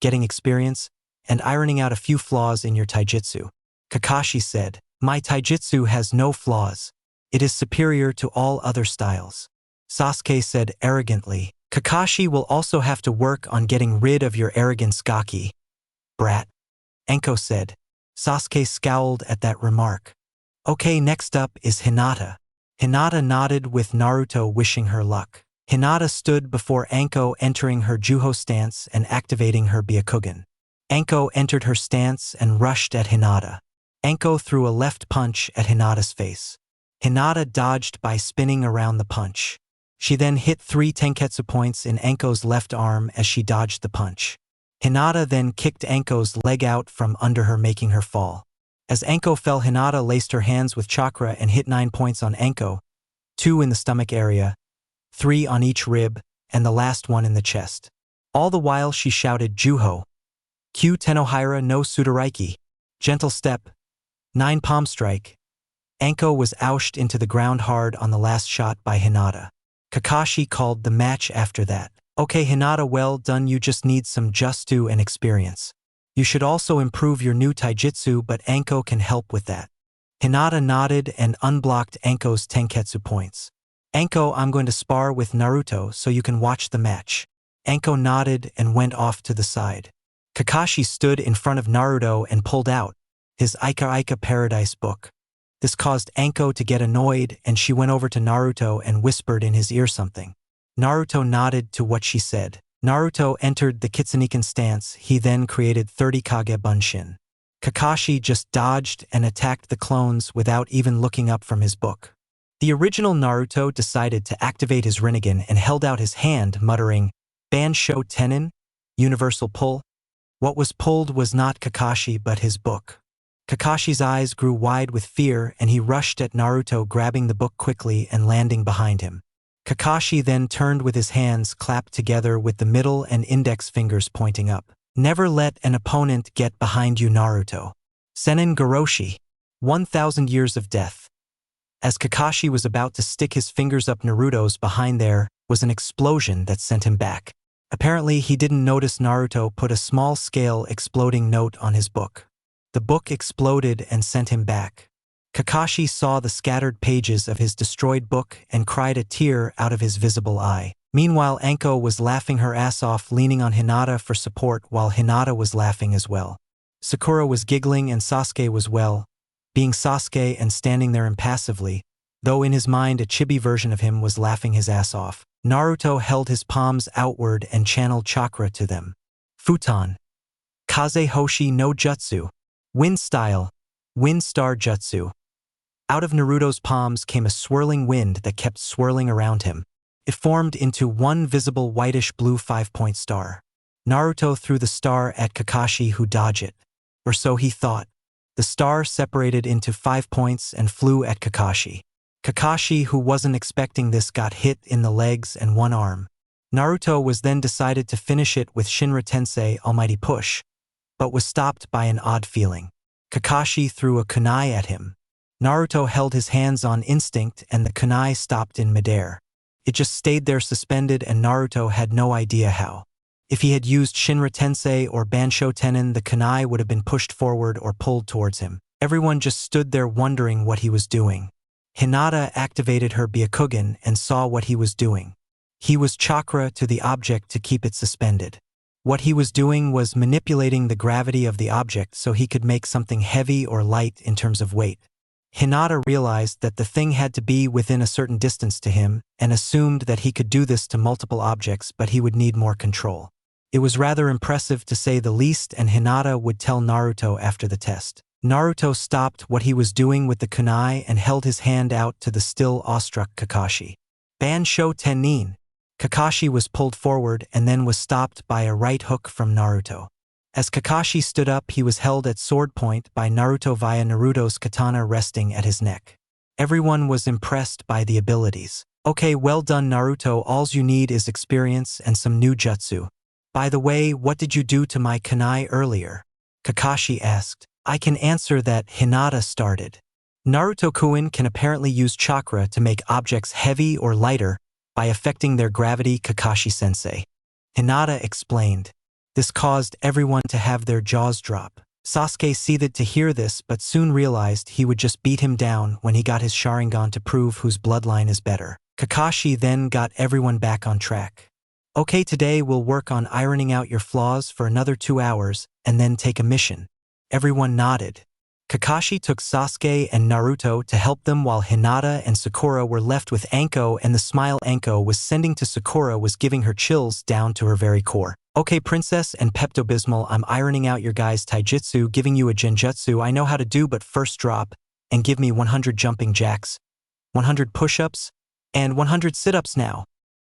getting experience, and ironing out a few flaws in your taijutsu. Kakashi said, My taijutsu has no flaws. It is superior to all other styles. Sasuke said arrogantly. Kakashi will also have to work on getting rid of your arrogance, Gaki, brat, Anko said. Sasuke scowled at that remark. Okay, next up is Hinata. Hinata nodded with Naruto wishing her luck. Hinata stood before Anko, entering her Juho stance and activating her Byakugan. Anko entered her stance and rushed at Hinata. Anko threw a left punch at Hinata's face. Hinata dodged by spinning around the punch. She then hit 3 tenketsu points in Anko's left arm as she dodged the punch. Hinata then kicked Anko's leg out from under her, making her fall. As Anko fell, Hinata laced her hands with chakra and hit 9 points on Anko, 2 in the stomach area, 3 on each rib, and the last one in the chest. All the while she shouted Juho, Q Tenohira no Sudaraiki, gentle step, 9 palm strike. Anko was ousted into the ground hard on the last shot by Hinata. Kakashi called the match after that. Okay Hinata, well done, you just need some jutsu and experience. You should also improve your new taijutsu, but Anko can help with that. Hinata nodded and unblocked Anko's tenketsu points. Anko, I'm going to spar with Naruto so you can watch the match. Anko nodded and went off to the side. Kakashi stood in front of Naruto and pulled out his Ika Paradise book. This caused Anko to get annoyed, and she went over to Naruto and whispered in his ear something. Naruto nodded to what she said. Naruto entered the Kitsuniken stance. He then created 30 Kage Bunshin. Kakashi just dodged and attacked the clones without even looking up from his book. The original Naruto decided to activate his Rinnegan and held out his hand, muttering, Bansho Tenin, Universal Pull. What was pulled was not Kakashi but his book. Kakashi's eyes grew wide with fear and he rushed at Naruto, grabbing the book quickly and landing behind him. Kakashi then turned with his hands clapped together with the middle and index fingers pointing up. Never let an opponent get behind you, Naruto. Senin Goroshi. 1,000 Years of Death. As Kakashi was about to stick his fingers up Naruto's behind, there was an explosion that sent him back. Apparently, he didn't notice Naruto put a small-scale exploding note on his book. The book exploded and sent him back. Kakashi saw the scattered pages of his destroyed book and cried a tear out of his visible eye. Meanwhile, Anko was laughing her ass off, leaning on Hinata for support while Hinata was laughing as well. Sakura was giggling and Sasuke was, well, being Sasuke and standing there impassively, though in his mind a chibi version of him was laughing his ass off. Naruto held his palms outward and channeled chakra to them. Futon. Kaze Hoshi no Jutsu. Wind style. Wind star jutsu. Out of Naruto's palms came a swirling wind that kept swirling around him. It formed into one visible whitish-blue 5-point star. Naruto threw the star at Kakashi, who dodged it. Or so he thought. The star separated into 5 points and flew at Kakashi. Kakashi, who wasn't expecting this, got hit in the legs and one arm. Naruto was then decided to finish it with Shinra Tensei Almighty Push, but was stopped by an odd feeling. Kakashi threw a kunai at him. Naruto held his hands on instinct and the kunai stopped in midair. It just stayed there suspended and Naruto had no idea how. If he had used Shinra Tensei or Bansho Tenin, the kunai would have been pushed forward or pulled towards him. Everyone just stood there wondering what he was doing. Hinata activated her Byakugan and saw what he was doing. He was chakra to the object to keep it suspended. What he was doing was manipulating the gravity of the object so he could make something heavy or light in terms of weight. Hinata realized that the thing had to be within a certain distance to him and assumed that he could do this to multiple objects, but he would need more control. It was rather impressive to say the least, and Hinata would tell Naruto after the test. Naruto stopped what he was doing with the kunai and held his hand out to the still awestruck Kakashi. Bansho Tenin. Kakashi was pulled forward and then was stopped by a right hook from Naruto. As Kakashi stood up, he was held at sword point by Naruto via Naruto's katana resting at his neck. Everyone was impressed by the abilities. Okay, well done Naruto, alls you need is experience and some new jutsu. By the way, what did you do to my kunai earlier? Kakashi asked. I can answer that, Hinata started. Naruto-kun can apparently use chakra to make objects heavy or lighter by affecting their gravity, Kakashi-sensei. Hinata explained. This caused everyone to have their jaws drop. Sasuke seethed to hear this but soon realized he would just beat him down when he got his Sharingan to prove whose bloodline is better. Kakashi then got everyone back on track. Okay, today we'll work on ironing out your flaws for another 2 hours and then take a mission. Everyone nodded. Kakashi took Sasuke and Naruto to help them while Hinata and Sakura were left with Anko, and the smile Anko was sending to Sakura was giving her chills down to her very core. Okay, Princess and Pepto-Bismol, I'm ironing out your guys' taijutsu, giving you a genjutsu I know how to do, but first drop and give me 100 jumping jacks, 100 push-ups, and 100 sit-ups now,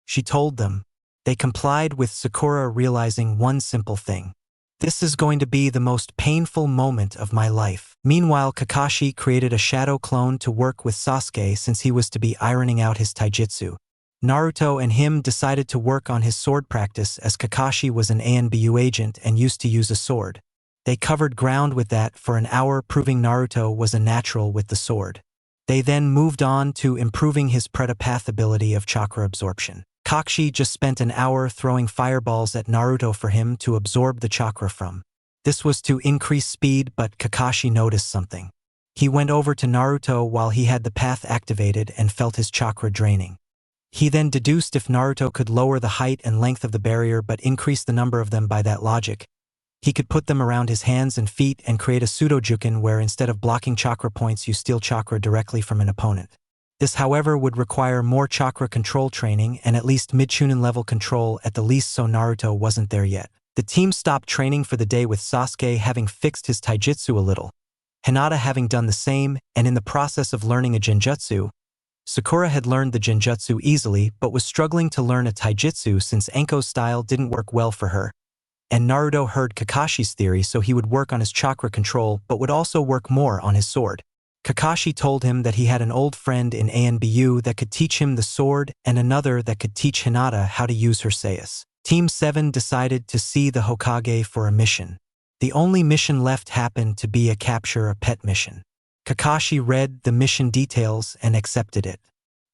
she told them. They complied with Sakura realizing one simple thing. This is going to be the most painful moment of my life. Meanwhile, Kakashi created a shadow clone to work with Sasuke since he was to be ironing out his taijutsu. Naruto and him decided to work on his sword practice as Kakashi was an ANBU agent and used to use a sword. They covered ground with that for an hour, proving Naruto was a natural with the sword. They then moved on to improving his Pretapath ability of chakra absorption. Kakashi just spent an hour throwing fireballs at Naruto for him to absorb the chakra from. This was to increase speed, but Kakashi noticed something. He went over to Naruto while he had the path activated and felt his chakra draining. He then deduced if Naruto could lower the height and length of the barrier but increase the number of them by that logic, he could put them around his hands and feet and create a pseudo-juken where instead of blocking chakra points you steal chakra directly from an opponent. This, however, would require more chakra control training and at least mid-chunin level control at the least, so Naruto wasn't there yet. The team stopped training for the day with Sasuke having fixed his taijutsu a little, Hinata having done the same, and in the process of learning a genjutsu. Sakura had learned the genjutsu easily but was struggling to learn a taijutsu since Anko's style didn't work well for her. And Naruto heard Kakashi's theory, so he would work on his chakra control but would also work more on his sword. Kakashi told him that he had an old friend in ANBU that could teach him the sword and another that could teach Hinata how to use her Seiyus. Team 7 decided to see the Hokage for a mission. The only mission left happened to be a capture a pet mission. Kakashi read the mission details and accepted it,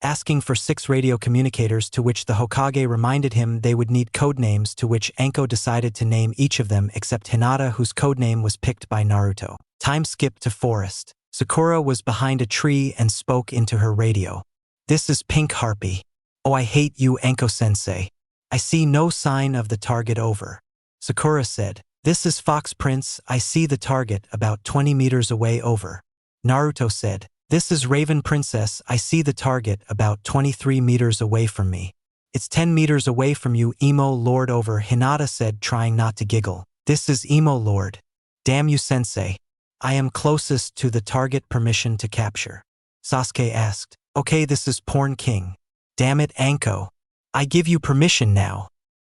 asking for 6 radio communicators, to which the Hokage reminded him they would need codenames, to which Anko decided to name each of them except Hinata, whose codename was picked by Naruto. Time skipped to forest. Sakura was behind a tree and spoke into her radio. This is Pink Harpy. Oh, I hate you, Anko-sensei. I see no sign of the target over. Sakura said, This is Fox Prince, I see the target about 20 meters away over. Naruto said, This is Raven Princess, I see the target about 23 meters away from me. It's 10 meters away from you, Emo Lord over, Hinata said, trying not to giggle. This is Emo Lord. Damn you, sensei. I am closest to the target, permission to capture. Sasuke asked. Okay, this is Porn King. Damn it, Anko. I give you permission now.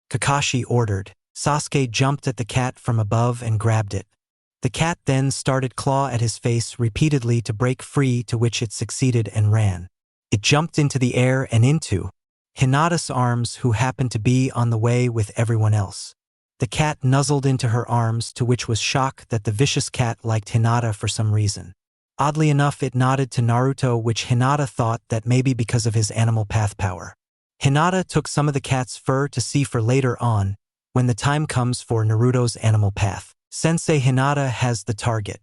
Kakashi ordered. Sasuke jumped at the cat from above and grabbed it. The cat then started claw at his face repeatedly to break free, to which it succeeded and ran. It jumped into the air and into Hinata's arms, who happened to be on the way with everyone else. The cat nuzzled into her arms, to which was shock that the vicious cat liked Hinata for some reason. Oddly enough, it nodded to Naruto, which Hinata thought that maybe because of his animal path power. Hinata took some of the cat's fur to see for later on, when the time comes for Naruto's animal path. Sensei, Hinata has the target.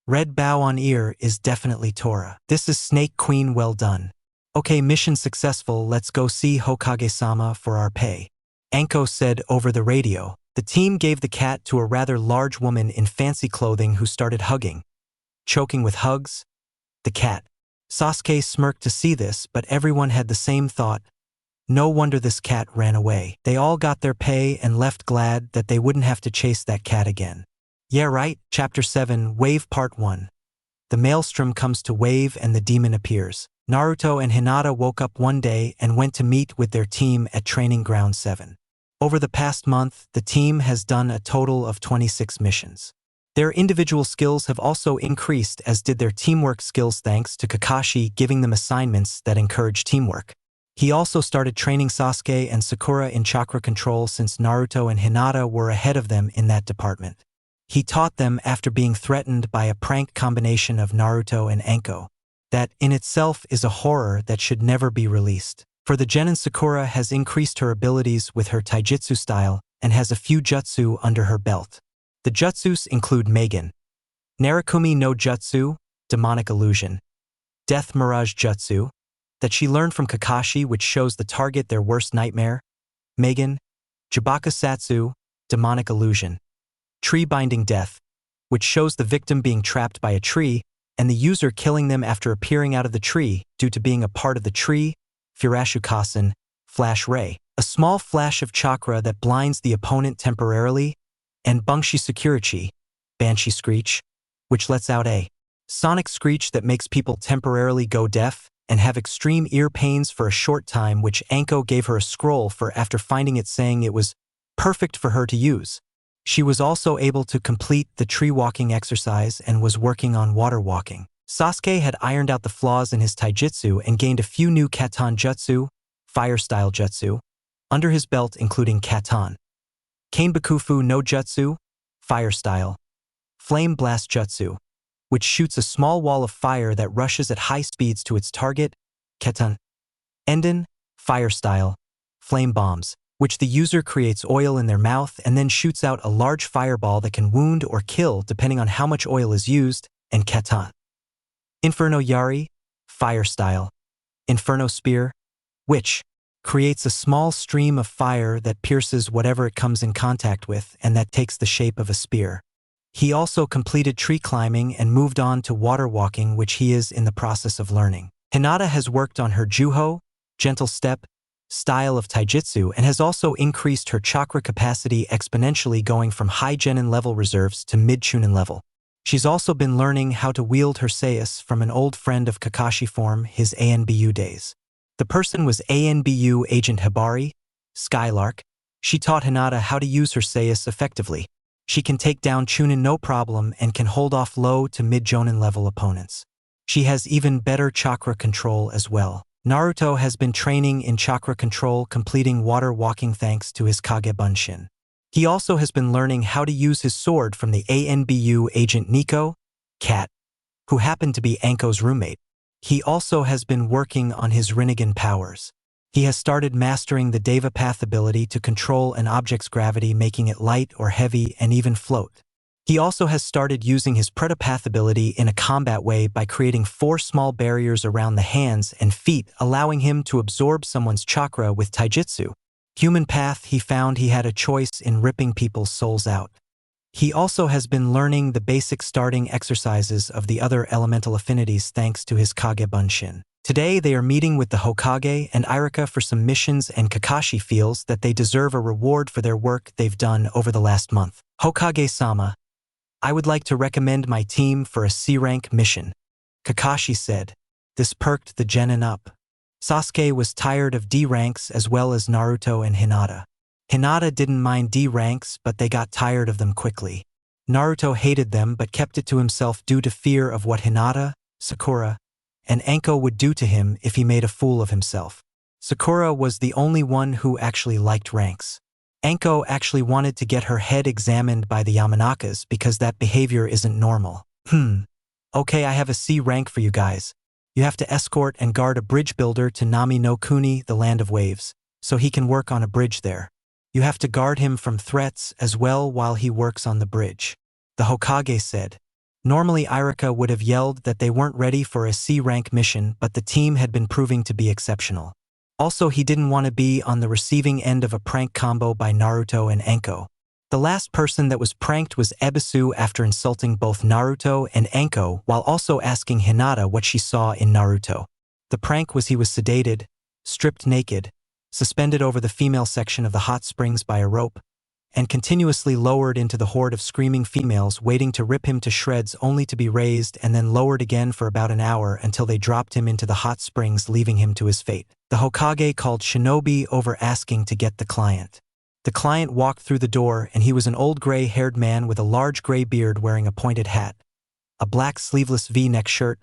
Red bow on ear is definitely Tora. This is Snake Queen, well done. Okay, mission successful, let's go see Hokage-sama for our pay. Anko said over the radio. The team gave the cat to a rather large woman in fancy clothing who started hugging. Choking with hugs? The cat. Sasuke smirked to see this, but everyone had the same thought. No wonder this cat ran away. They all got their pay and left glad that they wouldn't have to chase that cat again. Yeah, right? Chapter 7, Wave Part 1. The maelstrom comes to Wave and the demon appears. Naruto and Hinata woke up one day and went to meet with their team at Training Ground 7. Over the past month, the team has done a total of 26 missions. Their individual skills have also increased, as did their teamwork skills, thanks to Kakashi giving them assignments that encourage teamwork. He also started training Sasuke and Sakura in chakra control, since Naruto and Hinata were ahead of them in that department. He taught them after being threatened by a prank combination of Naruto and Anko. That in itself is a horror that should never be released. For the genin, Sakura has increased her abilities with her taijutsu style and has a few jutsu under her belt. The jutsus include Megan, Narakumi no Jutsu, Demonic Illusion, Death Mirage Jutsu, that she learned from Kakashi, which shows the target their worst nightmare, Megan, Jabaka Satsu, Demonic Illusion, Tree Binding Death, which shows the victim being trapped by a tree and the user killing them after appearing out of the tree due to being a part of the tree, Furashukasen, Flash Ray, a small flash of chakra that blinds the opponent temporarily, and Bunshi Sakurachi, Banshee Screech, which lets out a sonic screech that makes people temporarily go deaf and have extreme ear pains for a short time, which Anko gave her a scroll for after finding it, saying it was perfect for her to use. She was also able to complete the tree walking exercise and was working on water walking. Sasuke had ironed out the flaws in his taijutsu and gained a few new Katan Jutsu, fire-style jutsu, under his belt, including Katan, Kainbakufu no Jutsu, fire-style, Flame Blast Jutsu, which shoots a small wall of fire that rushes at high speeds to its target, Ketan, Enden, fire-style, Flame Bombs, which the user creates oil in their mouth and then shoots out a large fireball that can wound or kill depending on how much oil is used, and Katan. Inferno Yari, fire-style, Inferno Spear, which creates a small stream of fire that pierces whatever it comes in contact with and that takes the shape of a spear. He also completed tree climbing and moved on to water walking, which he is in the process of learning. Hinata has worked on her Juho, gentle step, style of taijutsu and has also increased her chakra capacity exponentially, going from high genin level reserves to mid-chunin level. She's also been learning how to wield her Seius from an old friend of Kakashi form, his ANBU days. The person was ANBU Agent Hibari, Skylark. She taught Hinata how to use her Seius effectively. She can take down Chunin no problem and can hold off low to mid-jonin level opponents. She has even better chakra control as well. Naruto has been training in chakra control, completing water walking thanks to his Kage Bunshin. He also has been learning how to use his sword from the ANBU agent Nico, Cat, who happened to be Anko's roommate. He also has been working on his Rinnegan powers. He has started mastering the Deva Path ability to control an object's gravity, making it light or heavy and even float. He also has started using his predapath ability in a combat way by creating 4 small barriers around the hands and feet, allowing him to absorb someone's chakra with taijutsu. Human path, he found he had a choice in ripping people's souls out. He also has been learning the basic starting exercises of the other elemental affinities thanks to his Kage Bunshin. Today they are meeting with the Hokage and Irika for some missions, and Kakashi feels that they deserve a reward for their work they've done over the last month. Hokage-sama, I would like to recommend my team for a C-rank mission, Kakashi said. This perked the genin up. Sasuke was tired of D ranks as well as Naruto and Hinata. Hinata didn't mind D ranks, but they got tired of them quickly. Naruto hated them but kept it to himself due to fear of what Hinata, Sakura, and Anko would do to him if he made a fool of himself. Sakura was the only one who actually liked ranks. Anko actually wanted to get her head examined by the Yamanakas because that behavior isn't normal. Okay, I have a C rank for you guys. You have to escort and guard a bridge builder to Nami no Kuni, the land of waves, so he can work on a bridge there. You have to guard him from threats as well while he works on the bridge. The Hokage said. Normally Irika would have yelled that they weren't ready for a C-rank mission, but the team had been proving to be exceptional. Also, he didn't want to be on the receiving end of a prank combo by Naruto and Anko. The last person that was pranked was Ebisu after insulting both Naruto and Anko while also asking Hinata what she saw in Naruto. The prank was he was sedated, stripped naked, suspended over the female section of the hot springs by a rope, and continuously lowered into the horde of screaming females waiting to rip him to shreds, only to be raised and then lowered again for about an hour until they dropped him into the hot springs, leaving him to his fate. The Hokage called Shinobi over asking to get the client. The client walked through the door, and he was an old gray-haired man with a large gray beard wearing a pointed hat, a black sleeveless V-neck shirt,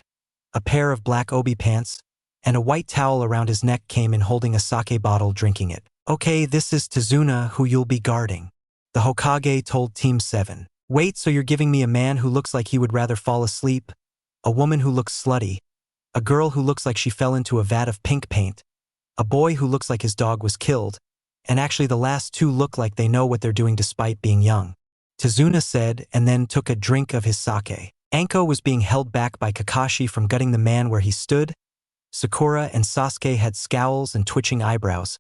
a pair of black obi pants, and a white towel around his neck, came in holding a sake bottle, drinking it. Okay, this is Tsunade, who you'll be guarding. The Hokage told Team 7. Wait, so you're giving me a man who looks like he would rather fall asleep, a woman who looks slutty, a girl who looks like she fell into a vat of pink paint, a boy who looks like his dog was killed, and actually the last two look like they know what they're doing despite being young. Tsunade said, and then took a drink of his sake. Anko was being held back by Kakashi from gutting the man where he stood. Sakura and Sasuke had scowls and twitching eyebrows.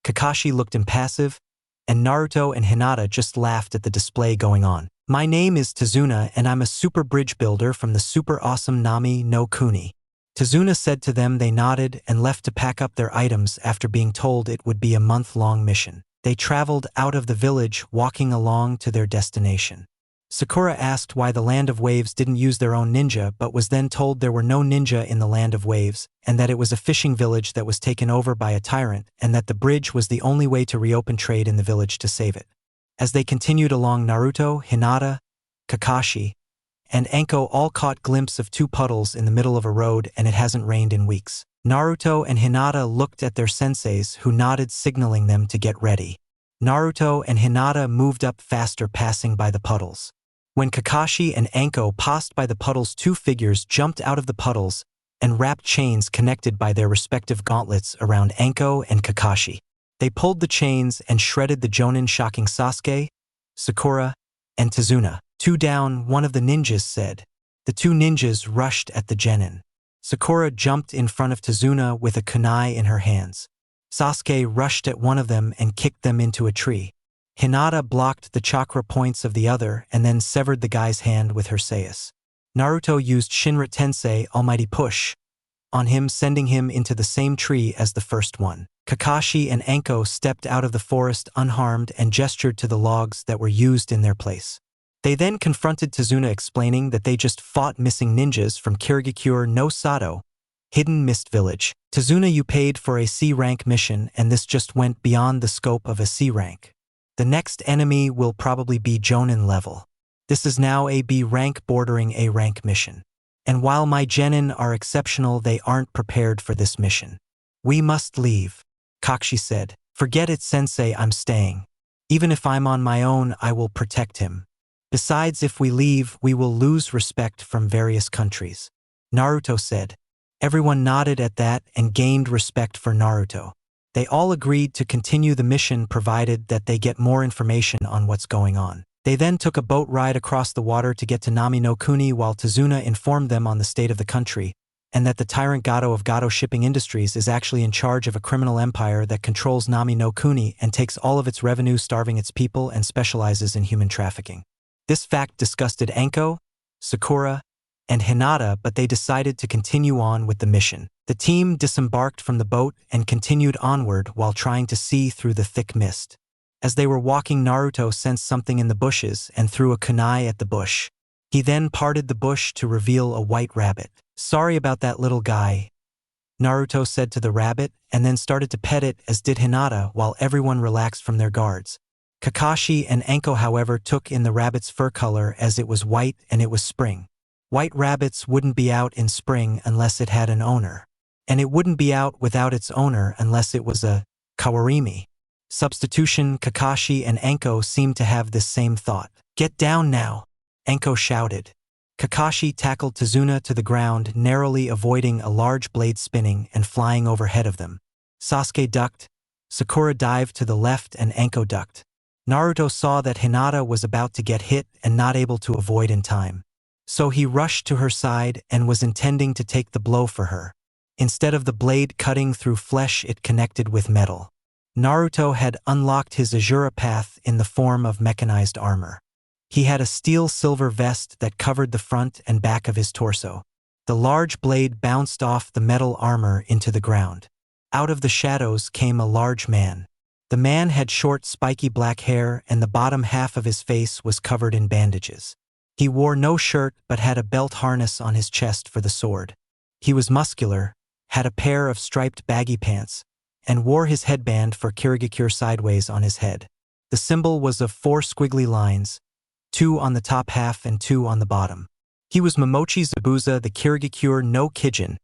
Kakashi looked impassive, and Naruto and Hinata just laughed at the display going on. My name is Tsunade, and I'm a super bridge builder from the super awesome Nami no Kuni. Tsunade said to them. They nodded and left to pack up their items after being told it would be a month-long mission. They traveled out of the village, walking along to their destination. Sakura asked why the Land of Waves didn't use their own ninja, but was then told there were no ninja in the Land of Waves, and that it was a fishing village that was taken over by a tyrant, and that the bridge was the only way to reopen trade in the village to save it. As they continued along, Naruto, Hinata, Kakashi, and Anko all caught glimpse of 2 puddles in the middle of a road, and it hasn't rained in weeks. Naruto and Hinata looked at their senseis, who nodded, signaling them to get ready. Naruto and Hinata moved up faster, passing by the puddles. When Kakashi and Anko passed by the puddles, 2 figures jumped out of the puddles and wrapped chains connected by their respective gauntlets around Anko and Kakashi. They pulled the chains and shredded the Jonin, shocking Sasuke, Sakura, and Tsunade. 2 down, one of the ninjas said. The 2 ninjas rushed at the genin. Sakura jumped in front of Tsunade with a kunai in her hands. Sasuke rushed at one of them and kicked them into a tree. Hinata blocked the chakra points of the other and then severed the guy's hand with her sais. Naruto used Shinra Tensei Almighty Push on him, sending him into the same tree as the first one. Kakashi and Anko stepped out of the forest unharmed and gestured to the logs that were used in their place. They then confronted Tsunade, explaining that they just fought missing ninjas from Kirigakure no Sato, Hidden Mist Village. Tsunade, you paid for a C-rank mission, and this just went beyond the scope of a C-rank. The next enemy will probably be Jonin level. This is now a B rank bordering A rank mission. And while my genin are exceptional, they aren't prepared for this mission. We must leave, Kakashi said. Forget it, sensei, I'm staying. Even if I'm on my own, I will protect him. Besides, if we leave, we will lose respect from various countries. Naruto said. Everyone nodded at that and gained respect for Naruto. They all agreed to continue the mission provided that they get more information on what's going on. They then took a boat ride across the water to get to Nami no Kuni while Tsunade informed them on the state of the country, and that the tyrant Gato of Gato Shipping Industries is actually in charge of a criminal empire that controls Nami no Kuni and takes all of its revenue, starving its people, and specializes in human trafficking. This fact disgusted Anko, Sakura, and Hinata, but they decided to continue on with the mission. The team disembarked from the boat and continued onward while trying to see through the thick mist. As they were walking, Naruto sensed something in the bushes and threw a kunai at the bush. He then parted the bush to reveal a white rabbit. "Sorry about that, little guy," Naruto said to the rabbit, and then started to pet it, as did Hinata, while everyone relaxed from their guards. Kakashi and Anko, however, took in the rabbit's fur color, as it was white and it was spring. White rabbits wouldn't be out in spring unless it had an owner. And it wouldn't be out without its owner unless it was a kawarimi. Substitution. Kakashi and Anko seemed to have this same thought. "Get down now," Anko shouted. Kakashi tackled Tsunade to the ground, narrowly avoiding a large blade spinning and flying overhead of them. Sasuke ducked, Sakura dived to the left, and Anko ducked. Naruto saw that Hinata was about to get hit and not able to avoid in time. So he rushed to her side and was intending to take the blow for her. Instead of the blade cutting through flesh, it connected with metal. Naruto had unlocked his Azura path in the form of mechanized armor. He had a steel-silver vest that covered the front and back of his torso. The large blade bounced off the metal armor into the ground. Out of the shadows came a large man. The man had short, spiky black hair, and the bottom half of his face was covered in bandages. He wore no shirt but had a belt harness on his chest for the sword. He was muscular, had a pair of striped baggy pants, and wore his headband for Kirigakure sideways on his head. The symbol was of 4 squiggly lines, 2 on the top half and 2 on the bottom. He was Momochi Zabuza, the Kirigakure no Kijin,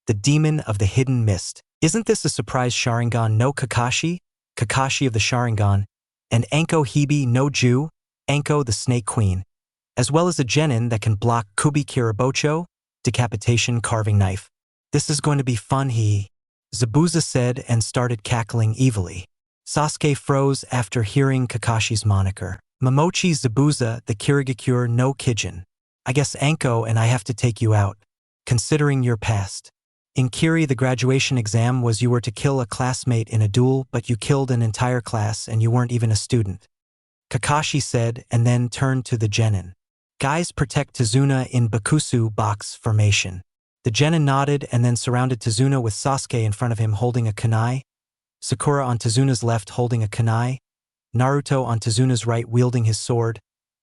the demon of the hidden mist. Isn't this a surprise? Sharingan no Kakashi, Kakashi of the Sharingan, and Anko Hibi no Ju, Anko the Snake Queen, as well as a genin that can block Kubi Kirabocho, decapitation carving knife. "This is going to be fun," Zabuza said, and started cackling evilly. Sasuke froze after hearing Kakashi's moniker. "Momochi Zabuza, the Kirigakure no Kijin. I guess Anko and I have to take you out, considering your past. In Kiri, the graduation exam was you were to kill a classmate in a duel, but you killed an entire class and you weren't even a student," Kakashi said, and then turned to the genin. "Guys, protect Tsunade in Bakusu box formation." The genin nodded and then surrounded Tsunade with Sasuke in front of him holding a kunai, Sakura on Tsunade's left holding a kunai, Naruto on Tsunade's right wielding his sword,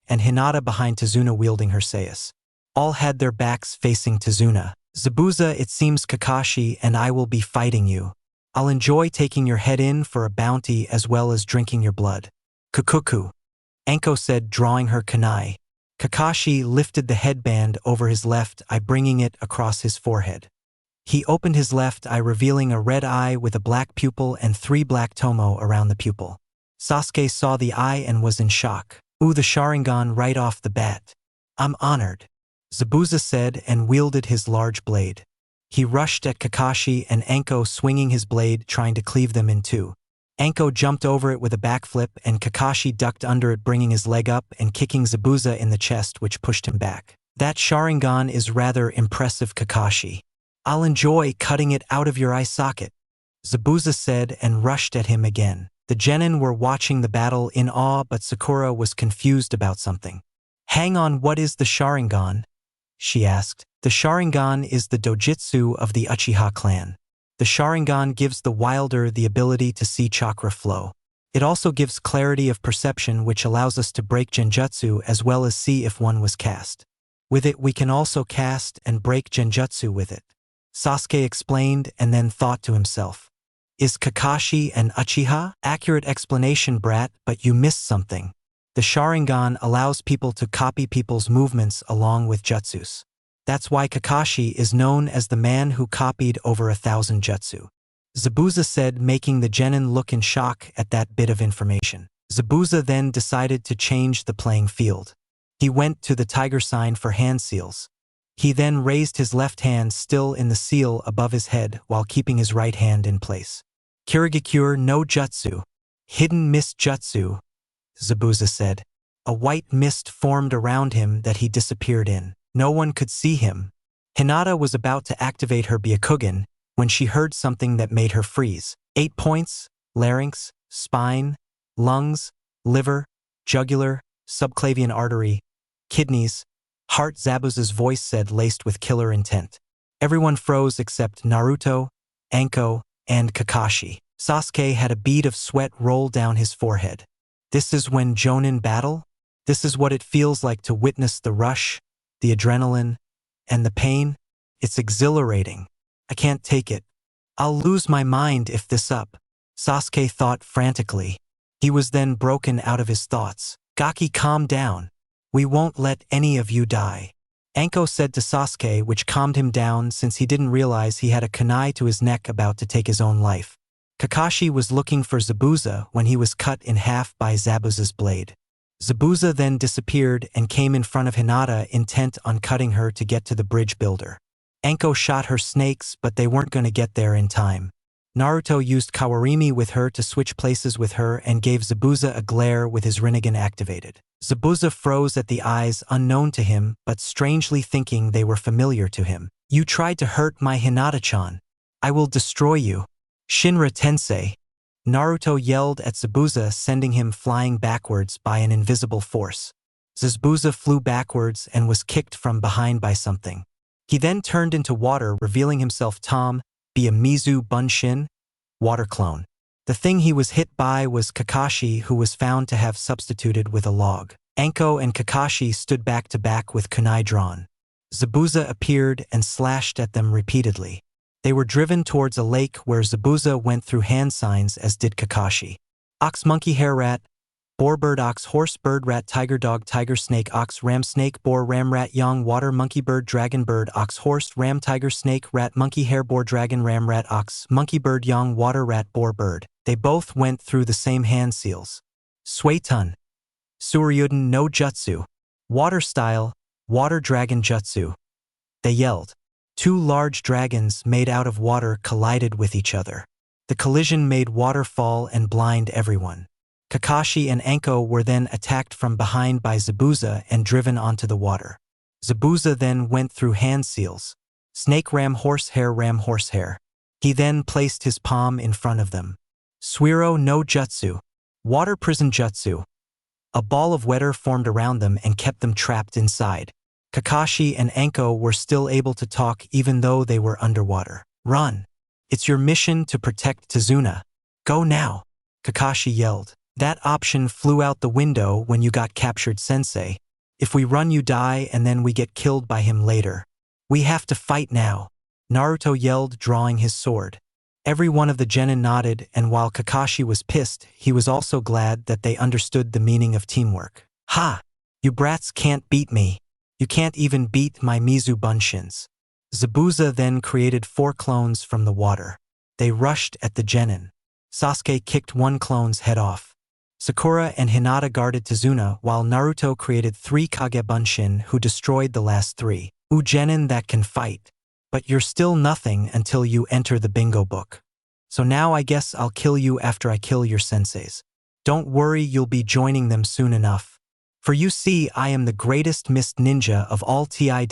and Hinata behind Tsunade wielding her sais. All had their backs facing Tsunade. "Zabuza, it seems Kakashi and I will be fighting you. I'll enjoy taking your head in for a bounty as well as drinking your blood." "Kukuku," Anko said, drawing her kunai. Kakashi lifted the headband over his left eye, bringing it across his forehead. He opened his left eye, revealing a red eye with a black pupil and 3 black tomo around the pupil. Sasuke saw the eye and was in shock. "Ooh, the Sharingan right off the bat. I'm honored," Zabuza said, and wielded his large blade. He rushed at Kakashi and Anko, swinging his blade, trying to cleave them in 2. Anko jumped over it with a backflip, and Kakashi ducked under it, bringing his leg up and kicking Zabuza in the chest, which pushed him back. "That Sharingan is rather impressive, Kakashi. I'll enjoy cutting it out of your eye socket," Zabuza said, and rushed at him again. The genin were watching the battle in awe, but Sakura was confused about something. "Hang on, what is the Sharingan?" she asked. "The Sharingan is the dojutsu of the Uchiha clan. The Sharingan gives the wielder the ability to see chakra flow. It also gives clarity of perception, which allows us to break genjutsu as well as see if one was cast. With it, we can also cast and break genjutsu with it," Sasuke explained, and then thought to himself, "Is Kakashi an Uchiha?" "Accurate explanation, brat, but you missed something. The Sharingan allows people to copy people's movements along with jutsus. That's why Kakashi is known as the man who copied over 1,000 jutsu," Zabuza said, making the genin look in shock at that bit of information. Zabuza then decided to change the playing field. He went to the tiger sign for hand seals. He then raised his left hand still in the seal above his head while keeping his right hand in place. "Kirigakure no jutsu, hidden mist jutsu," Zabuza said. a white mist formed around him that he disappeared in. No one could see him. Hinata was about to activate her Byakugan when she heard something that made her freeze. 8 points, larynx, spine, lungs, liver, jugular, subclavian artery, kidneys, heart. Zabuza's voice said, laced with killer intent. Everyone froze except Naruto, Anko, and Kakashi. Sasuke had a bead of sweat roll down his forehead. This is when Jonin battle? This is what it feels like to witness the rush, the adrenaline, and the pain? It's exhilarating. I can't take it. I'll lose my mind if this up. Sasuke thought frantically. He was then broken out of his thoughts. Gaki, calm down. We won't let any of you die. Anko said to Sasuke, which calmed him down since he didn't realize he had a kunai to his neck about to take his own life. Kakashi was looking for Zabuza when he was cut in half by Zabuza's blade. Zabuza then disappeared and came in front of Hinata, intent on cutting her to get to the bridge builder. Anko shot her snakes, but they weren't going to get there in time. Naruto used Kawarimi with her to switch places with her and gave Zabuza a glare with his Rinnegan activated. Zabuza froze at the eyes, unknown to him, but strangely thinking they were familiar to him. You tried to hurt my Hinata-chan. I will destroy you. Shinra Tensei. Naruto yelled at Zabuza, sending him flying backwards by an invisible force. Zabuza flew backwards and was kicked from behind by something. He then turned into water, revealing himself Tom, be a Mizu Bunshin, water clone. The thing he was hit by was Kakashi, who was found to have substituted with a log. Anko and Kakashi stood back to back with kunai drawn. Zabuza appeared and slashed at them repeatedly. They were driven towards a lake where Zabuza went through hand signs, as did Kakashi. Ox, monkey, hare, rat, boar, bird, ox, horse, bird, rat, tiger, dog, tiger, snake, ox, ram, snake, boar, ram, rat, yang, water, monkey, bird, dragon, bird, ox, horse, ram, tiger, snake, rat, monkey, hare, boar, dragon, ram, rat, ox, monkey, bird, yang, water, rat, boar, bird. They both went through the same hand seals. Suetun. Suryuden no Jutsu. Water style, water dragon jutsu. They yelled. 2 large dragons made out of water collided with each other. The collision made water fall and blind everyone. Kakashi and Anko were then attacked from behind by Zabuza and driven onto the water. Zabuza then went through hand seals. Snake, ram, horsehair, ram, horsehair. He then placed his palm in front of them. Suiro no Jutsu. Water prison jutsu. A ball of water formed around them and kept them trapped inside. Kakashi and Anko were still able to talk even though they were underwater. Run! It's your mission to protect Tazuna. Go now! Kakashi yelled. That option flew out the window when you got captured, sensei. If we run, you die and then we get killed by him later. We have to fight now. Naruto yelled, drawing his sword. Every one of the genin nodded, and while Kakashi was pissed, he was also glad that they understood the meaning of teamwork. Ha! You brats can't beat me. You can't even beat my Mizu Bunshins. Zabuza then created 4 clones from the water. They rushed at the genin. Sasuke kicked one clone's head off. Sakura and Hinata guarded Tazuna, while Naruto created 3 Kage Bunshin who destroyed the last 3. Genin that can fight. But you're still nothing until you enter the bingo book. So now I guess I'll kill you after I kill your senseis. Don't worry, you'll be joining them soon enough. For you see, I am the greatest mist ninja of all TI-.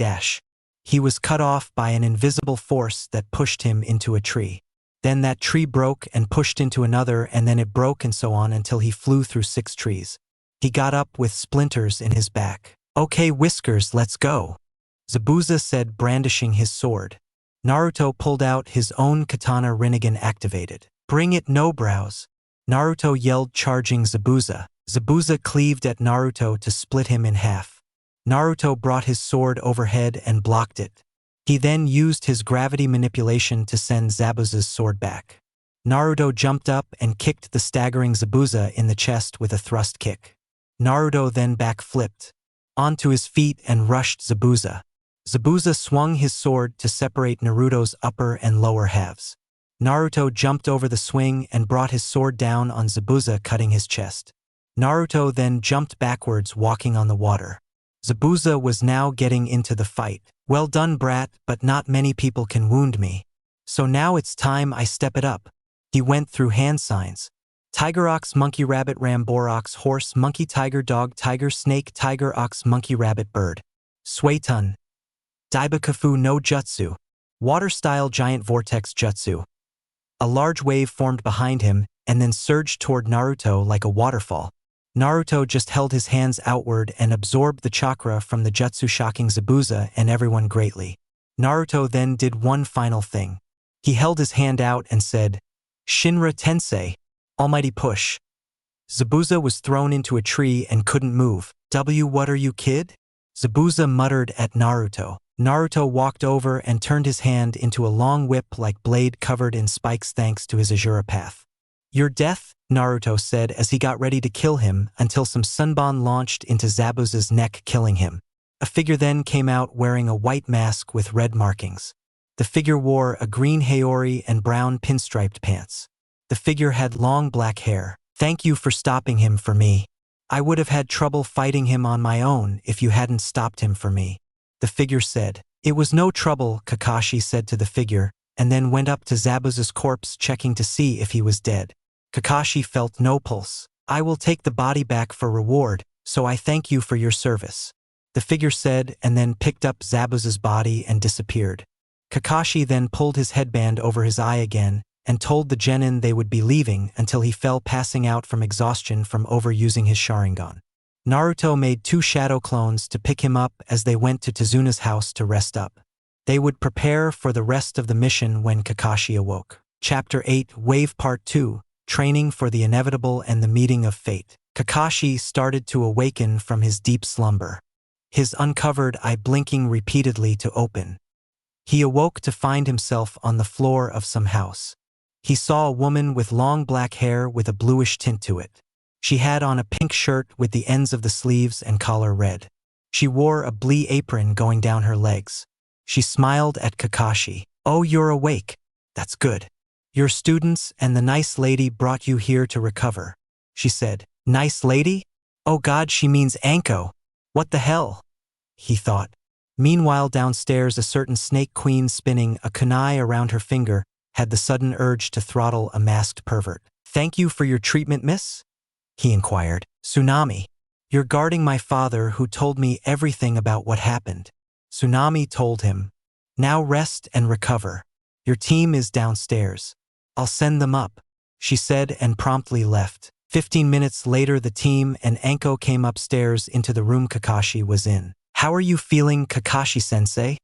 He was cut off by an invisible force that pushed him into a tree. Then that tree broke and pushed into another, and then it broke, and so on until he flew through 6 trees. He got up with splinters in his back. Okay, Whiskers, let's go. Zabuza said, brandishing his sword. Naruto pulled out his own katana, Rinnegan activated. Bring it, no brows. Naruto yelled, charging Zabuza. Zabuza cleaved at Naruto to split him in half. Naruto brought his sword overhead and blocked it. He then used his gravity manipulation to send Zabuza's sword back. Naruto jumped up and kicked the staggering Zabuza in the chest with a thrust kick. Naruto then backflipped onto his feet and rushed Zabuza. Zabuza swung his sword to separate Naruto's upper and lower halves. Naruto jumped over the swing and brought his sword down on Zabuza, cutting his chest. Naruto then jumped backwards, walking on the water. Zabuza was now getting into the fight. Well done, brat, but not many people can wound me. So now it's time I step it up. He went through hand signs. Tiger ox monkey rabbit ram boar ox horse monkey tiger dog tiger snake tiger ox monkey rabbit bird. Suetun. Daibakafu no jutsu. Water-style giant vortex jutsu. A large wave formed behind him and then surged toward Naruto like a waterfall. Naruto just held his hands outward and absorbed the chakra from the jutsu, shocking Zabuza and everyone greatly. Naruto then did one final thing. He held his hand out and said, "Shinra Tensei, almighty push." Zabuza was thrown into a tree and couldn't move. What are you, kid?" Zabuza muttered at Naruto. Naruto walked over and turned his hand into a long whip-like blade covered in spikes thanks to his Azura path. "Your death," Naruto said as he got ready to kill him until some sunbon launched into Zabuza's neck, killing him. A figure then came out wearing a white mask with red markings. The figure wore a green haori and brown pinstriped pants. The figure had long black hair. "Thank you for stopping him for me. I would have had trouble fighting him on my own if you hadn't stopped him for me," the figure said. "It was no trouble," Kakashi said to the figure, and then went up to Zabuza's corpse checking to see if he was dead. Kakashi felt no pulse. "I will take the body back for reward, so I thank you for your service," the figure said, and then picked up Zabuza's body and disappeared. Kakashi then pulled his headband over his eye again and told the genin they would be leaving until he fell passing out from exhaustion from overusing his Sharingan. Naruto made 2 shadow clones to pick him up as they went to Tsunade's house to rest up. They would prepare for the rest of the mission when Kakashi awoke. Chapter 8, Wave Part 2, Training for the Inevitable and the Meeting of Fate. Kakashi started to awaken from his deep slumber, his uncovered eye blinking repeatedly to open. He awoke to find himself on the floor of some house. He saw a woman with long black hair with a bluish tint to it. She had on a pink shirt with the ends of the sleeves and collar red. She wore a blee apron going down her legs. She smiled at Kakashi. "Oh, you're awake. That's good. Your students and the nice lady brought you here to recover," she said. "Nice lady? Oh God, she means Anko. What the hell?" he thought. Meanwhile, downstairs, a certain snake queen spinning a kunai around her finger had the sudden urge to throttle a masked pervert. "Thank you for your treatment, miss?" he inquired. "Tsunade. You're guarding my father who told me everything about what happened," Tsunade told him. "Now rest and recover. Your team is downstairs. I'll send them up," she said and promptly left. 15 minutes later, the team and Anko came upstairs into the room Kakashi was in. "How are you feeling, Kakashi-sensei?"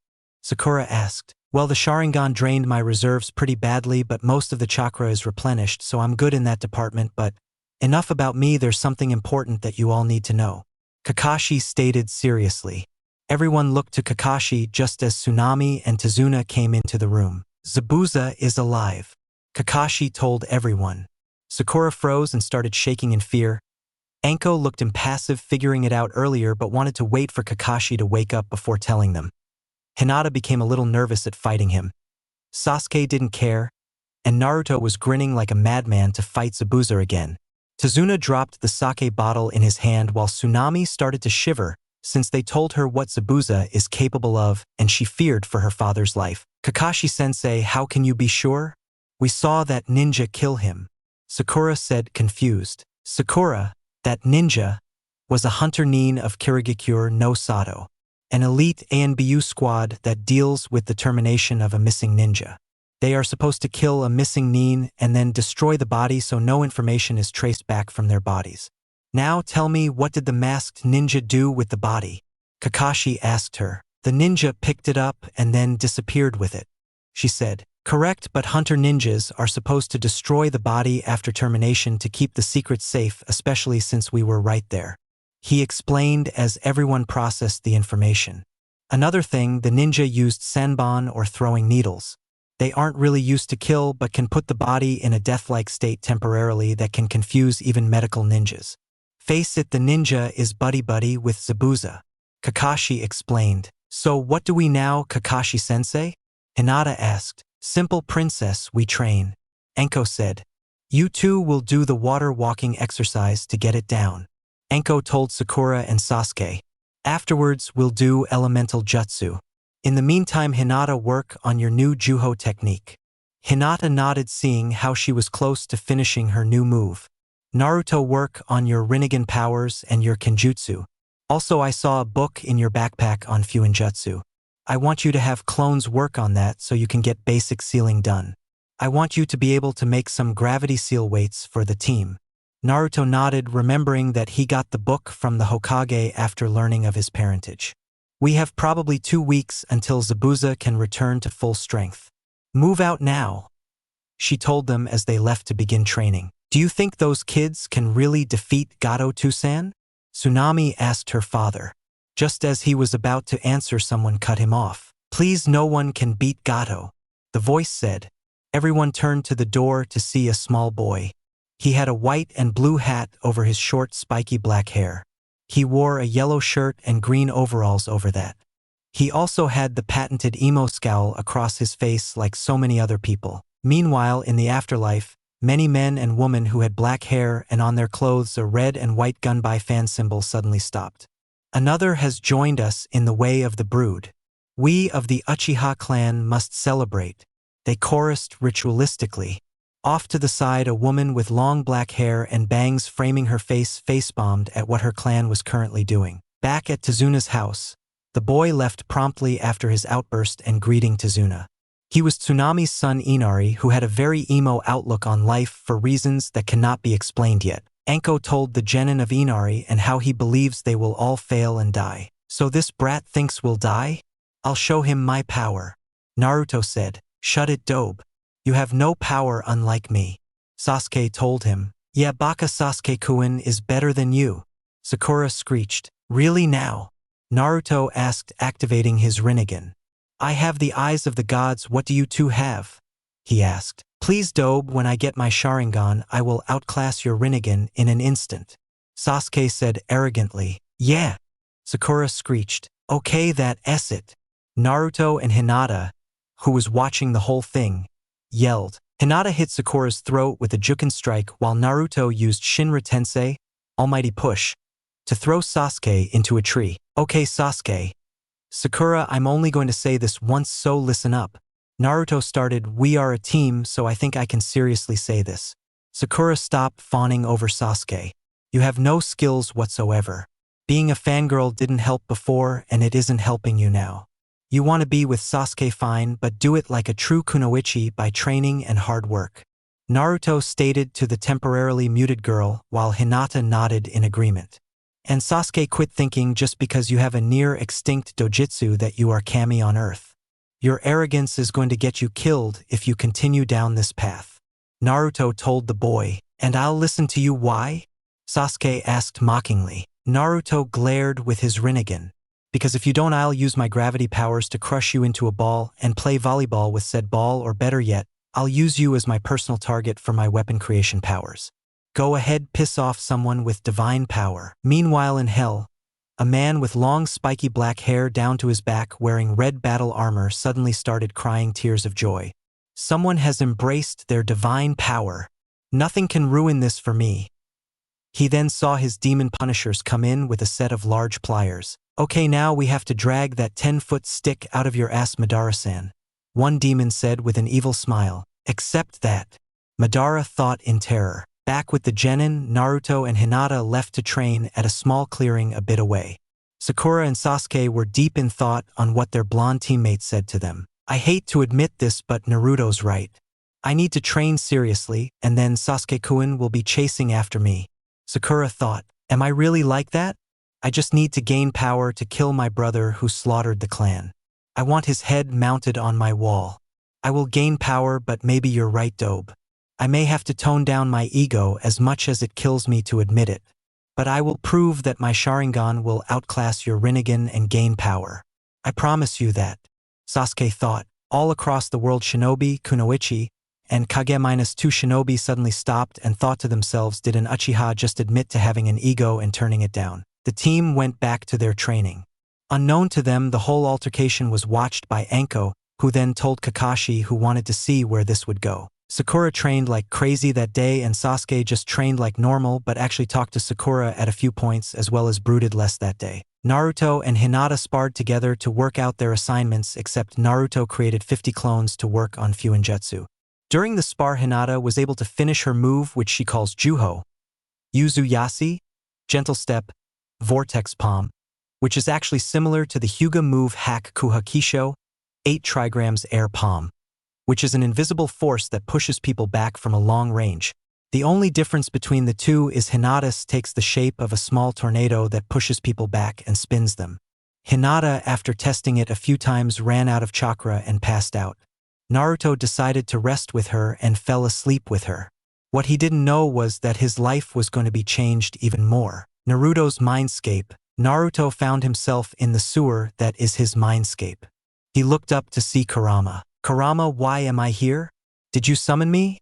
Sakura asked. "Well, the Sharingan drained my reserves pretty badly, but most of the chakra is replenished, so I'm good in that department, but enough about me, there's something important that you all need to know," Kakashi stated seriously. Everyone looked to Kakashi just as Tsunade and Tazuna came into the room. "Zabuza is alive," Kakashi told everyone. Sakura froze and started shaking in fear. Anko looked impassive, figuring it out earlier, but wanted to wait for Kakashi to wake up before telling them. Hinata became a little nervous at fighting him. Sasuke didn't care, and Naruto was grinning like a madman to fight Zabuza again. Tazuna dropped the sake bottle in his hand while Tsunade started to shiver since they told her what Zabuza is capable of, and she feared for her father's life. "Kakashi-sensei, how can you be sure? We saw that ninja kill him," Sakura said, confused. Sakura, that ninja, was a hunter nin of Kirigakure no Sato, an elite ANBU squad that deals with the termination of a missing ninja. They are supposed to kill a missing nin and then destroy the body so no information is traced back from their bodies. "Now tell me, what did the masked ninja do with the body?" Kakashi asked her. "The ninja picked it up and then disappeared with it," she said. "Correct, but hunter ninjas are supposed to destroy the body after termination to keep the secret safe, especially since we were right there," he explained as everyone processed the information. "Another thing, the ninja used sanbon or throwing needles. They aren't really used to kill but can put the body in a death-like state temporarily that can confuse even medical ninjas. Face it, the ninja is buddy-buddy with Zabuza," Kakashi explained. "So what do we now, Kakashi-sensei?" Hinata asked. "Simple, princess, we train," Anko said. "You two will do the water walking exercise to get it down," Anko told Sakura and Sasuke. "Afterwards, we'll do elemental jutsu. In the meantime, Hinata, work on your new Juho technique." Hinata nodded, seeing how she was close to finishing her new move. Naruto work on your Rinnegan powers and your Kenjutsu. Also, I saw a book in your backpack on Fuinjutsu. I want you to have clones work on that so you can get basic sealing done. I want you to be able to make some gravity seal weights for the team. Naruto nodded, remembering that he got the book from the Hokage after learning of his parentage. We have probably 2 weeks until Zabuza can return to full strength. Move out now, she told them as they left to begin training. Do you think those kids can really defeat Gato Tusan? Tsunade asked her father. Just as he was about to answer, someone cut him off. Please, no one can beat Gato, the voice said. Everyone turned to the door to see a small boy. He had a white and blue hat over his short, spiky black hair. He wore a yellow shirt and green overalls over that. He also had the patented emo scowl across his face like so many other people. Meanwhile, in the afterlife, many men and women who had black hair and on their clothes a red and white Gunbai fan symbol suddenly stopped. Another has joined us in the way of the brood. We of the Uchiha clan must celebrate, they chorused ritualistically. Off to the side, a woman with long black hair and bangs framing her face face-bombed at what her clan was currently doing. Back at Tezuna's house, the boy left promptly after his outburst and greeting Tezuna. He was Tsunade's son Inari, who had a very emo outlook on life for reasons that cannot be explained yet. Anko told the genin of Inari and how he believes they will all fail and die. So this brat thinks we'll die? I'll show him my power. Naruto said. Shut it, Dobe. You have no power unlike me. Sasuke told him. Yeah, Baka Sasuke-kun is better than you. Sakura screeched. Really now? Naruto asked, activating his Rinnegan. I have the eyes of the gods, what do you two have? He asked. Please, Dobe, when I get my Sharingan, I will outclass your Rinnegan in an instant. Sasuke said arrogantly. Yeah. Sakura screeched. Okay, that's it. Naruto and Hinata, who was watching the whole thing, yelled. Hinata hit Sakura's throat with a Juken strike while Naruto used Shinra Tensei, Almighty Push, to throw Sasuke into a tree. Okay, Sasuke. Sakura, I'm only going to say this once, so listen up. Naruto started, we are a team, so I think I can seriously say this. Sakura stopped fawning over Sasuke. You have no skills whatsoever. Being a fangirl didn't help before, and it isn't helping you now. You want to be with Sasuke, fine, but do it like a true kunoichi by training and hard work. Naruto stated to the temporarily muted girl, while Hinata nodded in agreement. And Sasuke, quit thinking just because you have a near-extinct dojutsu that you are Kami on Earth. Your arrogance is going to get you killed if you continue down this path. Naruto told the boy. And I'll listen to you, why? Sasuke asked mockingly. Naruto glared with his Rinnegan. Because if you don't, I'll use my gravity powers to crush you into a ball and play volleyball with said ball, or better yet, I'll use you as my personal target for my weapon creation powers. Go ahead, piss off someone with divine power. Meanwhile in hell, a man with long spiky black hair down to his back wearing red battle armor suddenly started crying tears of joy. Someone has embraced their divine power. Nothing can ruin this for me. He then saw his demon punishers come in with a set of large pliers. Okay, now we have to drag that 10-foot stick out of your ass, Madara-san. One demon said with an evil smile. Accept that. Madara thought in terror. Back with the genin, Naruto and Hinata left to train at a small clearing a bit away. Sakura and Sasuke were deep in thought on what their blonde teammates said to them. I hate to admit this, but Naruto's right. I need to train seriously, and then Sasuke-kun will be chasing after me. Sakura thought, am I really like that? I just need to gain power to kill my brother who slaughtered the clan. I want his head mounted on my wall. I will gain power, but maybe you're right, Dobe. I may have to tone down my ego as much as it kills me to admit it. But I will prove that my Sharingan will outclass your Rinnegan and gain power. I promise you that. Sasuke thought. All across the world, shinobi, kunoichi, and Kage-2 shinobi suddenly stopped and thought to themselves, did an Uchiha just admit to having an ego and turning it down? The team went back to their training. Unknown to them, the whole altercation was watched by Anko, who then told Kakashi, who wanted to see where this would go. Sakura trained like crazy that day, and Sasuke just trained like normal but actually talked to Sakura at a few points as well as brooded less that day. Naruto and Hinata sparred together to work out their assignments, except Naruto created 50 clones to work on Fuinjutsu. During the spar, Hinata was able to finish her move, which she calls Juho, Yuzuyasi, gentle step, vortex palm, which is actually similar to the Hyuga move Hack Kuhakisho, 8 trigrams air palm, which is an invisible force that pushes people back from a long range. The only difference between the two is Hinata's takes the shape of a small tornado that pushes people back and spins them. Hinata, after testing it a few times, ran out of chakra and passed out. Naruto decided to rest with her and fell asleep with her. What he didn't know was that his life was going to be changed even more. Naruto's mindscape. Naruto found himself in the sewer that is his mindscape. He looked up to see Kurama. "Kurama, why am I here? Did you summon me?"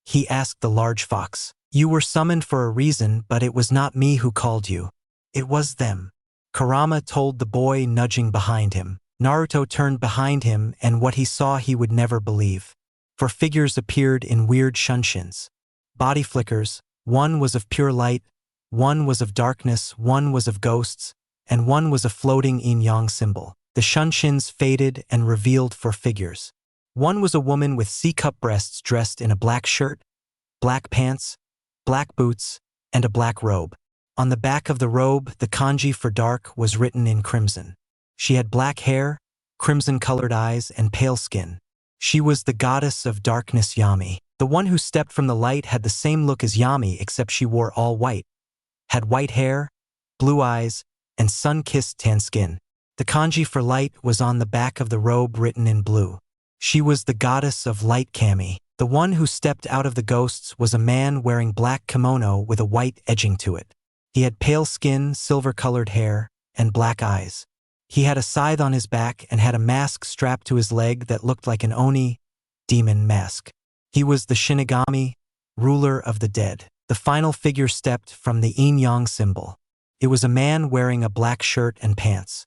he asked the large fox. "You were summoned for a reason, but it was not me who called you. It was them," Kurama told the boy, nudging behind him. Naruto turned behind him, and what he saw he would never believe. For figures appeared in weird shunshin. Body flickers, one was of pure light, one was of darkness, one was of ghosts, and one was a floating yin-yang symbol. The shunshins faded and revealed four figures. One was a woman with C-cup breasts dressed in a black shirt, black pants, black boots, and a black robe. On the back of the robe, the kanji for dark was written in crimson. She had black hair, crimson-colored eyes, and pale skin. She was the goddess of darkness Yami. The one who stepped from the light had the same look as Yami, except she wore all white, had white hair, blue eyes, and sun-kissed tan skin. The kanji for light was on the back of the robe written in blue. She was the goddess of light Kami. The one who stepped out of the ghosts was a man wearing black kimono with a white edging to it. He had pale skin, silver-colored hair, and black eyes. He had a scythe on his back and had a mask strapped to his leg that looked like an oni, demon mask. He was the Shinigami, ruler of the dead. The final figure stepped from the yin-yang symbol. It was a man wearing a black shirt and pants.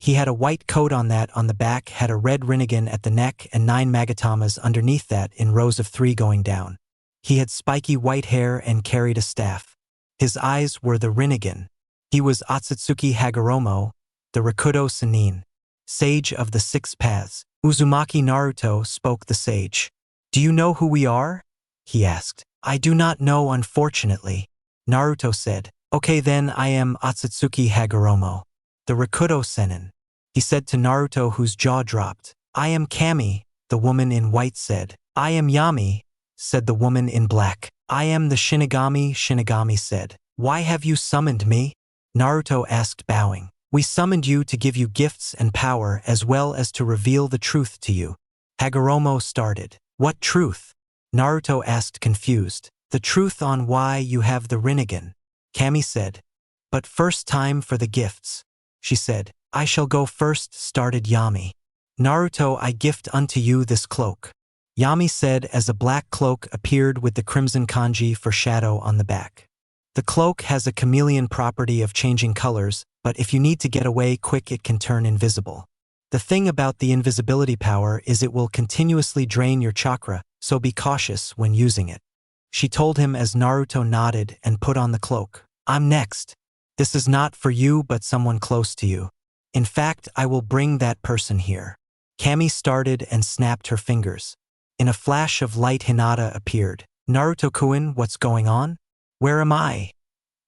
He had a white coat on the back had a red rinnegan at the neck and 9 magatamas underneath that in rows of 3 going down. He had spiky white hair and carried a staff. His eyes were the rinnegan. He was Otsutsuki Hagoromo, the Rakudo Sannin, sage of the 6 paths. Uzumaki Naruto, spoke the sage. "Do you know who we are?" he asked. "I do not know, unfortunately," Naruto said. "Okay then, I am Otsutsuki Hagoromo, the Rakudo Sennin," he said to Naruto, whose jaw dropped. "I am Kami," the woman in white said. "I am Yami," said the woman in black. "I am the Shinigami," Shinigami said. "Why have you summoned me?" Naruto asked, bowing. "We summoned you to give you gifts and power as well as to reveal the truth to you." Hagoromo started. "What truth?" Naruto asked, confused. "The truth on why you have the Rinnegan," Kami said. "But first, time for the gifts," she said. "I shall go first," started Yami. "Naruto, I gift unto you this cloak," Yami said as a black cloak appeared with the crimson kanji for shadow on the back. The cloak has a chameleon property of changing colors, but if you need to get away quick it can turn invisible. The thing about the invisibility power is it will continuously drain your chakra, so be cautious when using it. She told him as Naruto nodded and put on the cloak. "I'm next. This is not for you but someone close to you. In fact, I will bring that person here." Kami started and snapped her fingers. In a flash of light, Hinata appeared. "Naruto-kun, what's going on? Where am I?"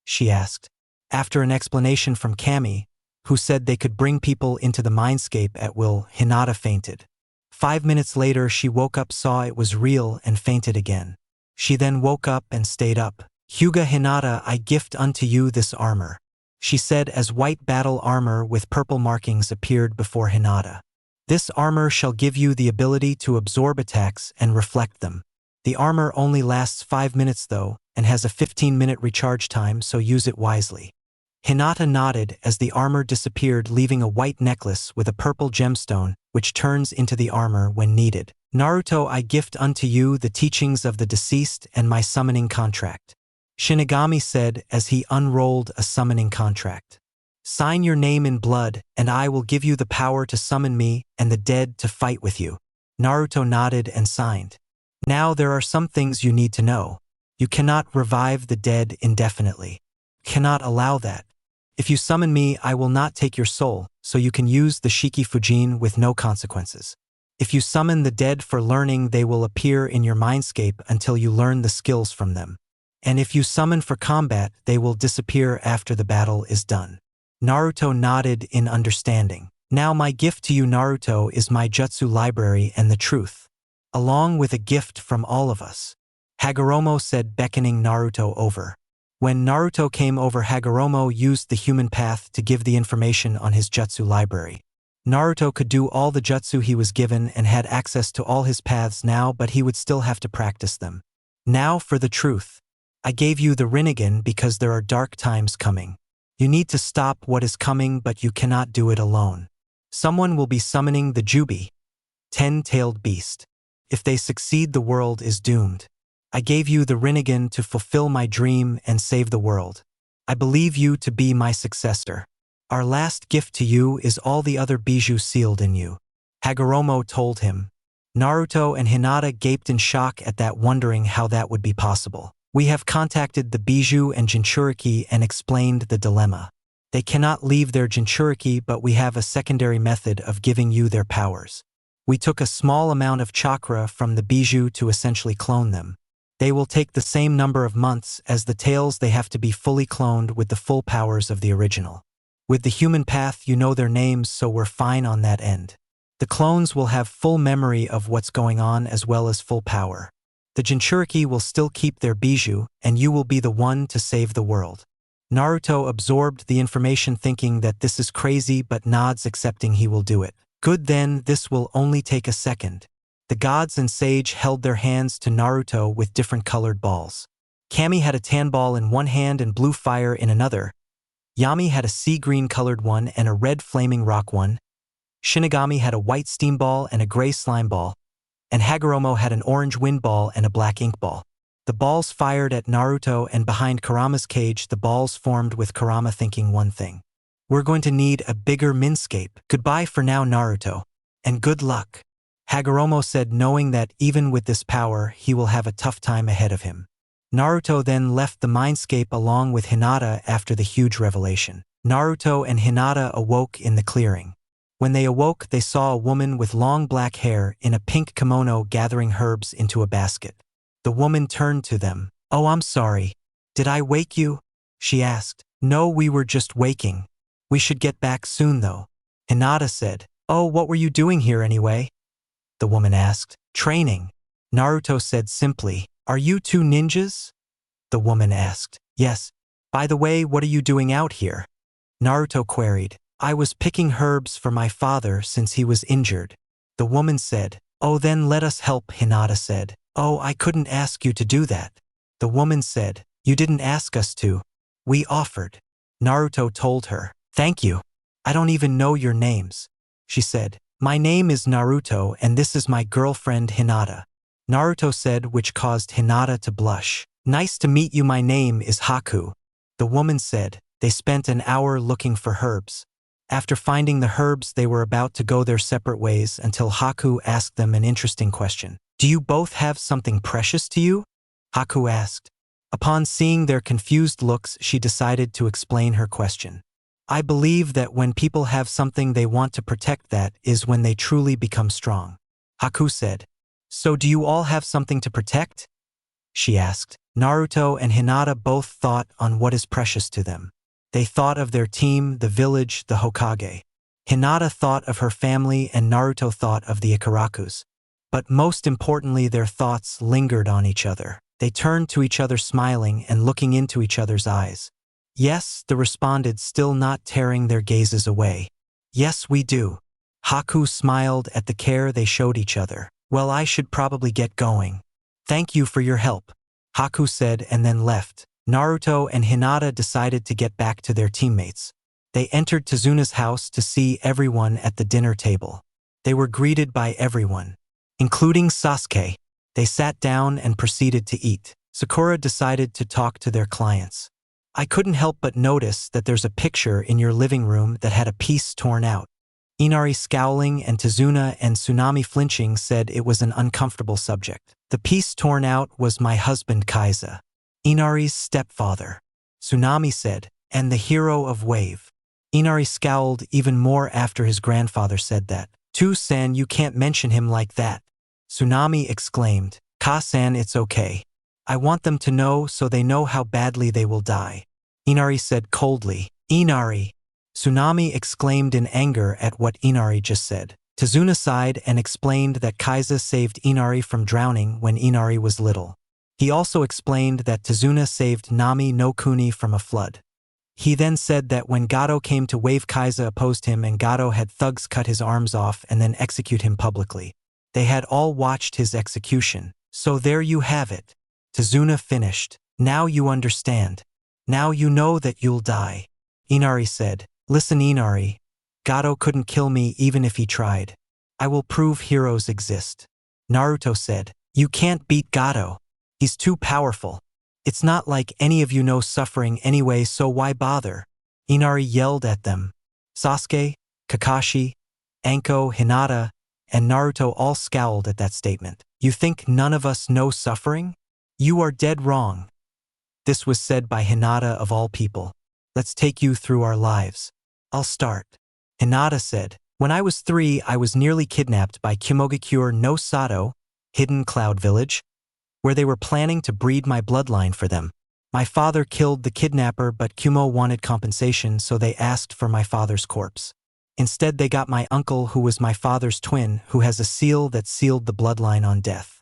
she asked. After an explanation from Kami, who said they could bring people into the mindscape at will, Hinata fainted. 5 minutes later, she woke up, saw it was real, and fainted again. She then woke up and stayed up. "Hyuga Hinata, I gift unto you this armor," she said as white battle armor with purple markings appeared before Hinata. "This armor shall give you the ability to absorb attacks and reflect them. The armor only lasts 5 minutes though, and has a 15-minute recharge time, so use it wisely." Hinata nodded as the armor disappeared, leaving a white necklace with a purple gemstone, which turns into the armor when needed. "Naruto, I gift unto you the teachings of the deceased and my summoning contract," Shinigami said as he unrolled a summoning contract. "Sign your name in blood, and I will give you the power to summon me and the dead to fight with you." Naruto nodded and signed. "Now there are some things you need to know. You cannot revive the dead indefinitely. Cannot allow that. If you summon me, I will not take your soul, so you can use the Shiki Fujin with no consequences. If you summon the dead for learning, they will appear in your mindscape until you learn the skills from them. And if you summon for combat, they will disappear after the battle is done. Naruto nodded in understanding. Now my gift to you, Naruto, is my jutsu library and the truth, along with a gift from all of us. Hagoromo said, beckoning Naruto over. When Naruto came over, Hagoromo used the human path to give the information on his jutsu library. Naruto could do all the jutsu he was given and had access to all his paths now, but he would still have to practice them. Now for the truth. I gave you the Rinnegan because there are dark times coming. You need to stop what is coming, but you cannot do it alone. Someone will be summoning the Jubi, 10-tailed beast. If they succeed, the world is doomed. I gave you the Rinnegan to fulfill my dream and save the world. I believe you to be my successor. Our last gift to you is all the other bijou sealed in you. Hagoromo told him. Naruto and Hinata gaped in shock at that, wondering how that would be possible. We have contacted the bijou and Jinchuriki and explained the dilemma. They cannot leave their Jinchuriki, but we have a secondary method of giving you their powers. We took a small amount of chakra from the bijou to essentially clone them. They will take the same number of months as the tails. They have to be fully cloned with the full powers of the original. With the human path, you know their names, so we're fine on that end. The clones will have full memory of what's going on as well as full power. The Jinchuriki will still keep their bijou, and you will be the one to save the world. Naruto absorbed the information, thinking that this is crazy, but nods, accepting he will do it. Good then, this will only take a second. The gods and sage held their hands to Naruto with different colored balls. Kami had a tan ball in one hand and blue fire in another. Yami had a sea green colored one and a red flaming rock one. Shinigami had a white steam ball and a gray slime ball. And Hagoromo had an orange wind ball and a black ink ball. The balls fired at Naruto, and behind Kurama's cage the balls formed, with Kurama thinking one thing. We're going to need a bigger minscape. Goodbye for now, Naruto. And good luck. Hagoromo said, knowing that even with this power he will have a tough time ahead of him. Naruto then left the mindscape along with Hinata after the huge revelation. Naruto and Hinata awoke in the clearing. When they awoke, they saw a woman with long black hair in a pink kimono gathering herbs into a basket. The woman turned to them. Oh, I'm sorry. Did I wake you? She asked. No, we were just waking. We should get back soon though. Hinata said. Oh, what were you doing here anyway? The woman asked. Training. Naruto said simply. Are you two ninjas? The woman asked. Yes. By the way, what are you doing out here? Naruto queried. I was picking herbs for my father since he was injured. The woman said. Oh, then let us help, Hinata said. Oh, I couldn't ask you to do that. The woman said. You didn't ask us to. We offered. Naruto told her. Thank you. I don't even know your names. She said. My name is Naruto and this is my girlfriend Hinata. Naruto said, which caused Hinata to blush. Nice to meet you, my name is Haku. The woman said. They spent an hour looking for herbs. After finding the herbs, they were about to go their separate ways until Haku asked them an interesting question. Do you both have something precious to you? Haku asked. Upon seeing their confused looks, she decided to explain her question. I believe that when people have something they want to protect, that is when they truly become strong. Haku said. So do you all have something to protect? She asked. Naruto and Hinata both thought on what is precious to them. They thought of their team, the village, the Hokage. Hinata thought of her family and Naruto thought of the Ikarakus. But most importantly, their thoughts lingered on each other. They turned to each other smiling and looking into each other's eyes. Yes, they responded, still not tearing their gazes away. Yes, we do. Haku smiled at the care they showed each other. Well, I should probably get going. Thank you for your help, Haku said and then left. Naruto and Hinata decided to get back to their teammates. They entered Tsunade's house to see everyone at the dinner table. They were greeted by everyone, including Sasuke. They sat down and proceeded to eat. Sakura decided to talk to their clients. I couldn't help but notice that there's a picture in your living room that had a piece torn out. Inari, scowling, and Tsunade and Tsunami flinching, said it was an uncomfortable subject. The piece torn out was my husband Kaiza, Inari's stepfather. Tsunami said, and the hero of Wave. Inari scowled even more after his grandfather said that. "San, you can't mention him like that," Tsunami exclaimed. "Ka-san, it's okay. I want them to know so they know how badly they will die. Inari said coldly. Inari! Tsunade exclaimed in anger at what Inari just said. Tazuna sighed and explained that Kaiza saved Inari from drowning when Inari was little. He also explained that Tazuna saved Nami no Kuni from a flood. He then said that when Gato came to wave, Kaiza opposed him and Gato had thugs cut his arms off and then execute him publicly. They had all watched his execution. So there you have it. Tazuna finished. Now you understand. Now you know that you'll die. Inari said, Listen Inari, Gato couldn't kill me even if he tried. I will prove heroes exist. Naruto said, You can't beat Gato. He's too powerful. It's not like any of you know suffering anyway, so why bother? Inari yelled at them. Sasuke, Kakashi, Anko, Hinata, and Naruto all scowled at that statement. You think none of us know suffering? You are dead wrong. This was said by Hinata of all people. Let's take you through our lives. I'll start. Hinata said, When I was 3, I was nearly kidnapped by Kimogakure no Sato, Hidden Cloud Village, where they were planning to breed my bloodline for them. My father killed the kidnapper, but Kumo wanted compensation, so they asked for my father's corpse. Instead, they got my uncle, who was my father's twin, who has a seal that sealed the bloodline on death.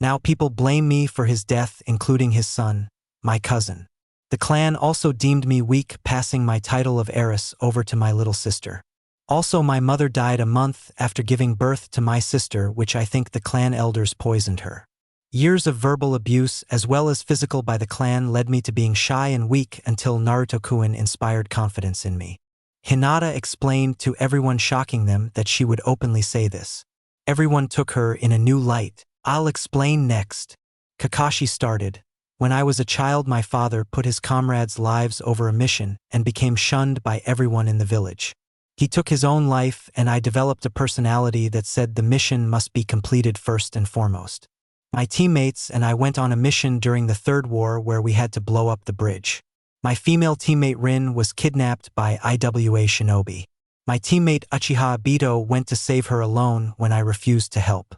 Now people blame me for his death, including his son, my cousin. The clan also deemed me weak, passing my title of heiress over to my little sister. Also, my mother died a month after giving birth to my sister, which I think the clan elders poisoned her. Years of verbal abuse as well as physical by the clan led me to being shy and weak until Naruto-kun inspired confidence in me. Hinata explained to everyone, shocking them, that she would openly say this. Everyone took her in a new light. I'll explain next. Kakashi started. When I was a child, my father put his comrades' lives over a mission and became shunned by everyone in the village. He took his own life, and I developed a personality that said the mission must be completed first and foremost. My teammates and I went on a mission during the Third War where we had to blow up the bridge. My female teammate Rin was kidnapped by IWA shinobi. My teammate Uchiha Obito went to save her alone when I refused to help.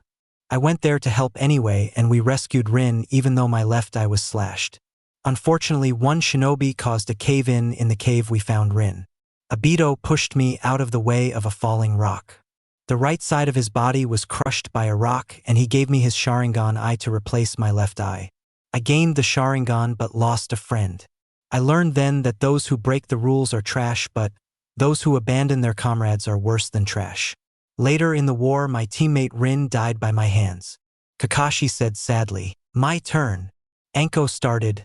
I went there to help anyway, and we rescued Rin even though my left eye was slashed. Unfortunately, one shinobi caused a cave-in the cave we found Rin. Obito pushed me out of the way of a falling rock. The right side of his body was crushed by a rock, and he gave me his Sharingan eye to replace my left eye. I gained the Sharingan but lost a friend. I learned then that those who break the rules are trash, but those who abandon their comrades are worse than trash. Later in the war, my teammate Rin died by my hands. Kakashi said sadly, My turn. Anko started.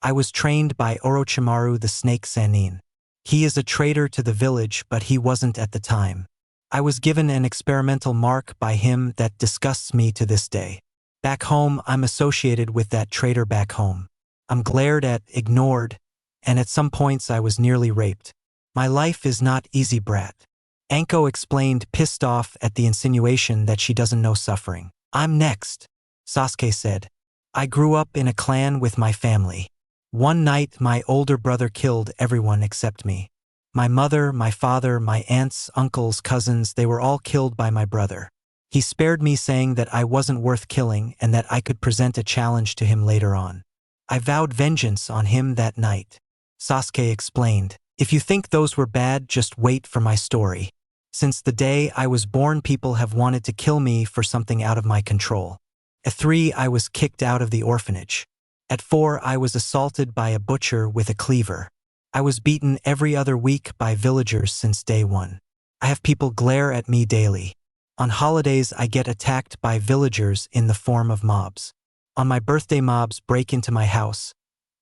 I was trained by Orochimaru the Snake Sannin. He is a traitor to the village, but he wasn't at the time. I was given an experimental mark by him that disgusts me to this day. Back home, I'm associated with that traitor back home. I'm glared at, ignored, and at some points I was nearly raped. My life is not easy, brat. Anko explained, pissed off at the insinuation that she doesn't know suffering. I'm next. Sasuke said. I grew up in a clan with my family. One night, my older brother killed everyone except me. My mother, my father, my aunts, uncles, cousins, they were all killed by my brother. He spared me, saying that I wasn't worth killing and that I could present a challenge to him later on. I vowed vengeance on him that night. Sasuke explained, If you think those were bad, just wait for my story. Since the day I was born, people have wanted to kill me for something out of my control. At 3, I was kicked out of the orphanage. At 4, I was assaulted by a butcher with a cleaver. I was beaten every other week by villagers since day 1. I have people glare at me daily. On holidays, I get attacked by villagers in the form of mobs. On my birthday, mobs break into my house,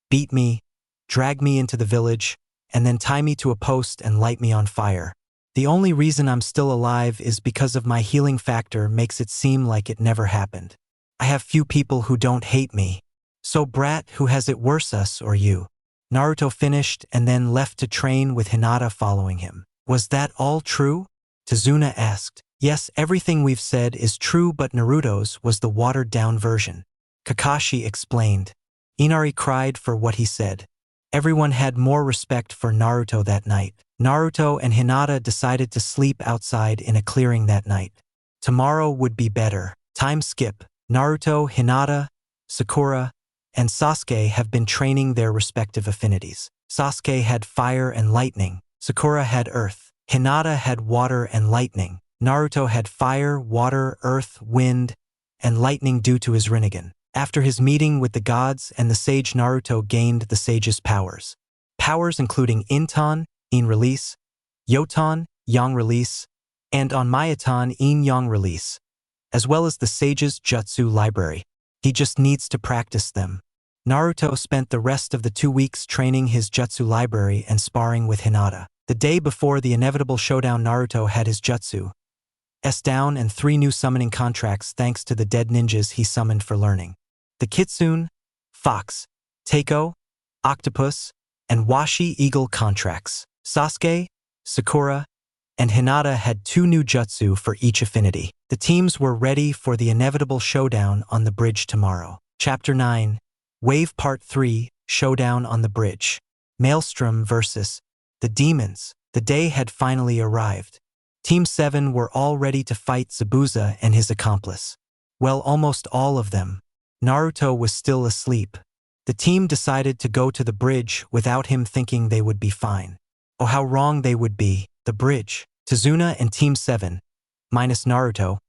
beat me, drag me into the village, and then tie me to a post and light me on fire. The only reason I'm still alive is because of my healing factor makes it seem like it never happened. I have few people who don't hate me. So brat, who has it worse, us or you? Naruto finished and then left to train with Hinata following him. Was that all true? Tazuna asked. Yes, everything we've said is true, but Naruto's was the watered-down version. Kakashi explained. Inari cried for what he said. Everyone had more respect for Naruto that night. Naruto and Hinata decided to sleep outside in a clearing that night. Tomorrow would be better. Time skip. Naruto, Hinata, Sakura, and Sasuke have been training their respective affinities. Sasuke had fire and lightning, Sakura had earth, Hinata had water and lightning, Naruto had fire, water, earth, wind, and lightning due to his Rinnegan. After his meeting with the gods and the sage, Naruto gained the sage's powers. Powers including Inton, In release, Yoton, Yang release, and Onmyoton, In Yang release, as well as the sage's jutsu library. He just needs to practice them. Naruto spent the rest of the 2 weeks training his jutsu library and sparring with Hinata. The day before the inevitable showdown, Naruto had his jutsu down and 3 new summoning contracts thanks to the dead ninjas he summoned for learning. The Kitsune, Fox, Teiko, Octopus, and Washi Eagle contracts. Sasuke, Sakura, and Hinata had 2 new jutsu for each affinity. The teams were ready for the inevitable showdown on the bridge tomorrow. Chapter 9, Wave Part 3, Showdown on the Bridge. Maelstrom versus the Demons. The day had finally arrived. Team 7 were all ready to fight Zabuza and his accomplice. Well, almost all of them. Naruto was still asleep. The team decided to go to the bridge without him, thinking they would be fine. Oh, how wrong they would be. The bridge. Tsunade and Team 7, minus Naruto,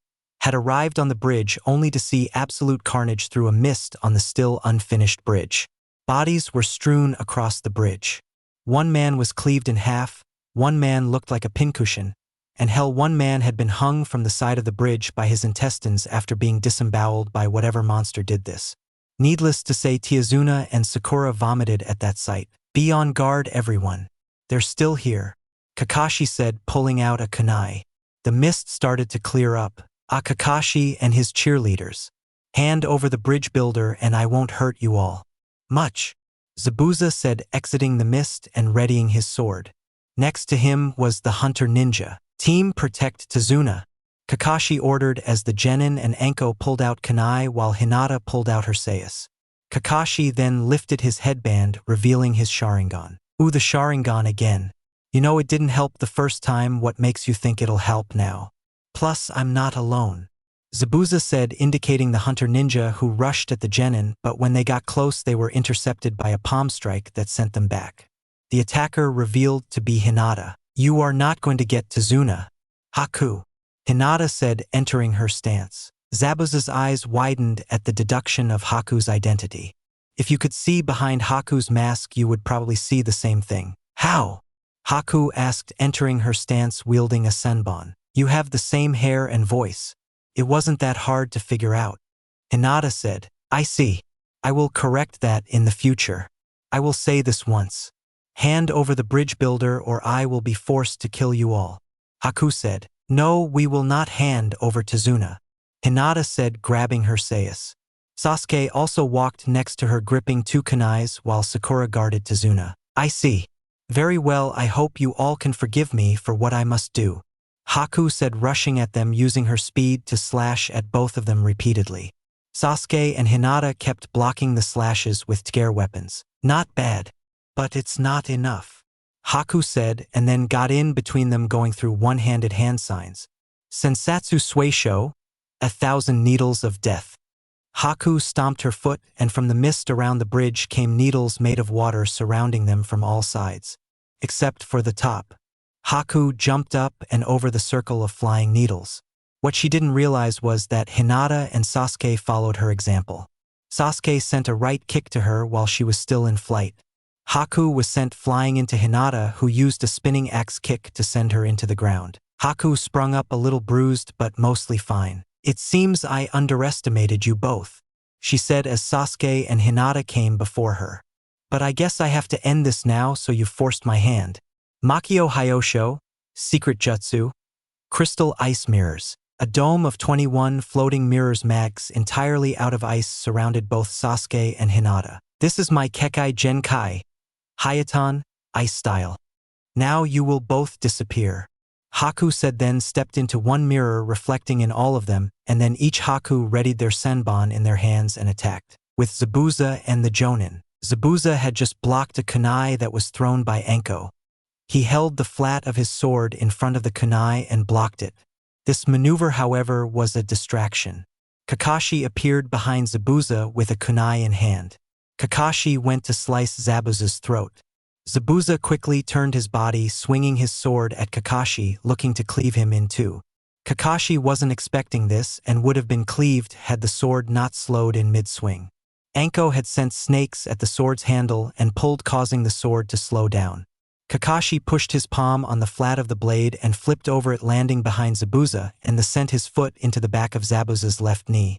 had arrived on the bridge only to see absolute carnage through a mist on the still unfinished bridge. Bodies were strewn across the bridge. 1 man was cleaved in half, 1 man looked like a pincushion, and hell, 1 man had been hung from the side of the bridge by his intestines after being disemboweled by whatever monster did this. Needless to say, Tsunade and Sakura vomited at that sight. Be on guard, everyone. They're still here, Kakashi said, pulling out a kunai. The mist started to clear up. Kakashi and his cheerleaders. Hand over the bridge builder and I won't hurt you all much, Zabuza said, exiting the mist and readying his sword. Next to him was the hunter ninja. Team protect Tsunade, Kakashi ordered as the Genin and Anko pulled out kunai while Hinata pulled out her sais. Kakashi then lifted his headband, revealing his Sharingan. Ooh, the Sharingan again. You know it didn't help the first time, what makes you think it'll help now? Plus, I'm not alone, Zabuza said, indicating the hunter ninja who rushed at the Genin, but when they got close they were intercepted by a palm strike that sent them back. The attacker revealed to be Hinata. You are not going to get Tsunade, Haku, Hinata said, entering her stance. Zabuza's eyes widened at the deduction of Haku's identity. If you could see behind Haku's mask, you would probably see the same thing. How? Haku asked, entering her stance wielding a senbon. You have the same hair and voice. It wasn't that hard to figure out. Hinata said, I see. I will correct that in the future. I will say this once. Hand over the bridge builder or I will be forced to kill you all. Haku said, No, we will not hand over Tsunade, Hinata said, grabbing her sais. Sasuke also walked next to her, gripping 2 kunais while Sakura guarded Tsunade. I see. Very well, I hope you all can forgive me for what I must do, Haku said, rushing at them, using her speed to slash at both of them repeatedly. Sasuke and Hinata kept blocking the slashes with scare weapons. Not bad. But it's not enough, Haku said, and then got in between them, going through one-handed hand signs. Sensatsu Suisho, 1,000 needles of death. Haku stomped her foot, and from the mist around the bridge came needles made of water surrounding them from all sides, except for the top. Haku jumped up and over the circle of flying needles. What she didn't realize was that Hinata and Sasuke followed her example. Sasuke sent a right kick to her while she was still in flight. Haku was sent flying into Hinata, who used a spinning axe kick to send her into the ground. Haku sprung up a little bruised but mostly fine. It seems I underestimated you both, she said as Sasuke and Hinata came before her. But I guess I have to end this now, so you forced my hand. Makio Hyosho, Secret Jutsu, Crystal Ice Mirrors. A dome of 21 floating mirrors mags entirely out of ice surrounded both Sasuke and Hinata. This is my Kekai Genkai, Hayaton, ice style. Now you will both disappear, Haku said, then stepped into one mirror reflecting in all of them, and then each Haku readied their senbon in their hands and attacked. With Zabuza and the Jonin. Zabuza had just blocked a kunai that was thrown by Anko. He held the flat of his sword in front of the kunai and blocked it. This maneuver, however, was a distraction. Kakashi appeared behind Zabuza with a kunai in hand. Kakashi went to slice Zabuza's throat. Zabuza quickly turned his body, swinging his sword at Kakashi, looking to cleave him in two. Kakashi wasn't expecting this and would have been cleaved had the sword not slowed in mid-swing. Anko had sent snakes at the sword's handle and pulled, causing the sword to slow down. Kakashi pushed his palm on the flat of the blade and flipped over it, landing behind Zabuza, and sent his foot into the back of Zabuza's left knee,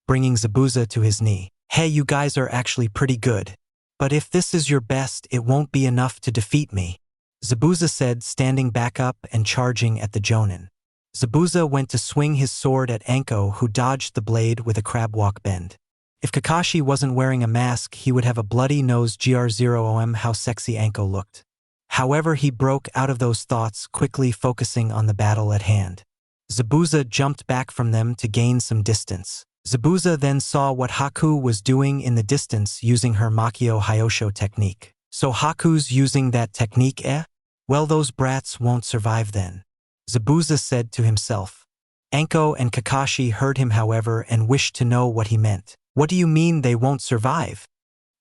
bringing Zabuza to his knee. Hey, you guys are actually pretty good. But if this is your best, it won't be enough to defeat me, Zabuza said, standing back up and charging at the Jonin. Zabuza went to swing his sword at Anko, who dodged the blade with a crab walk bend. If Kakashi wasn't wearing a mask, he would have a bloody nose. Gr0om how sexy Anko looked. However, he broke out of those thoughts, quickly focusing on the battle at hand. Zabuza jumped back from them to gain some distance. Zabuza then saw what Haku was doing in the distance using her Makio Hyosho technique. So Haku's using that technique, eh? Well, those brats won't survive then, Zabuza said to himself. Anko and Kakashi heard him, however, and wished to know what he meant. What do you mean they won't survive?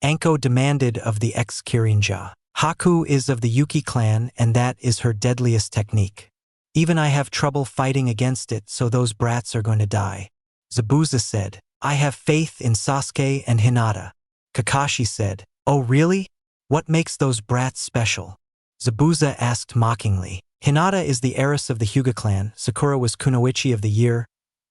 Anko demanded of the ex-Kirinja. Haku is of the Yuki clan, and that is her deadliest technique. Even I have trouble fighting against it, so those brats are going to die, Zabuza said. I have faith in Sasuke and Hinata, Kakashi said. Oh really? What makes those brats special? Zabuza asked mockingly. Hinata is the heiress of the Hyuga clan, Sakura was Kunoichi of the Year,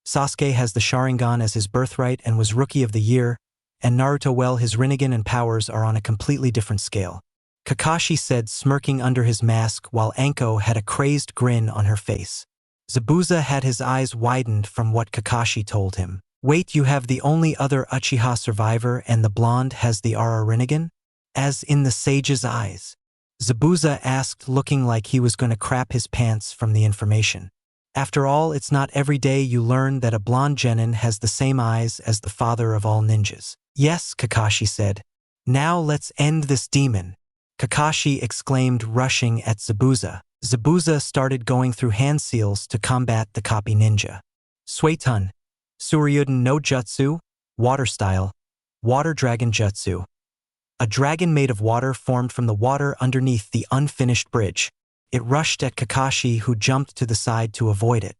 Sasuke has the Sharingan as his birthright and was Rookie of the Year, and Naruto, well, his Rinnegan and powers are on a completely different scale, Kakashi said, smirking under his mask, while Anko had a crazed grin on her face. Zabuza had his eyes widened from what Kakashi told him. Wait, you have the only other Uchiha survivor and the blonde has the RR Rinnegan? As in the sage's eyes? Zabuza asked, looking like he was going to crap his pants from the information. After all, it's not every day you learn that a blonde genin has the same eyes as the father of all ninjas. Yes, Kakashi said. Now let's end this demon, Kakashi exclaimed, rushing at Zabuza. Zabuza started going through hand seals to combat the copy ninja. Suetun, Suryuden no Jutsu, Water Style, Water Dragon Jutsu. A dragon made of water formed from the water underneath the unfinished bridge. It rushed at Kakashi, who jumped to the side to avoid it.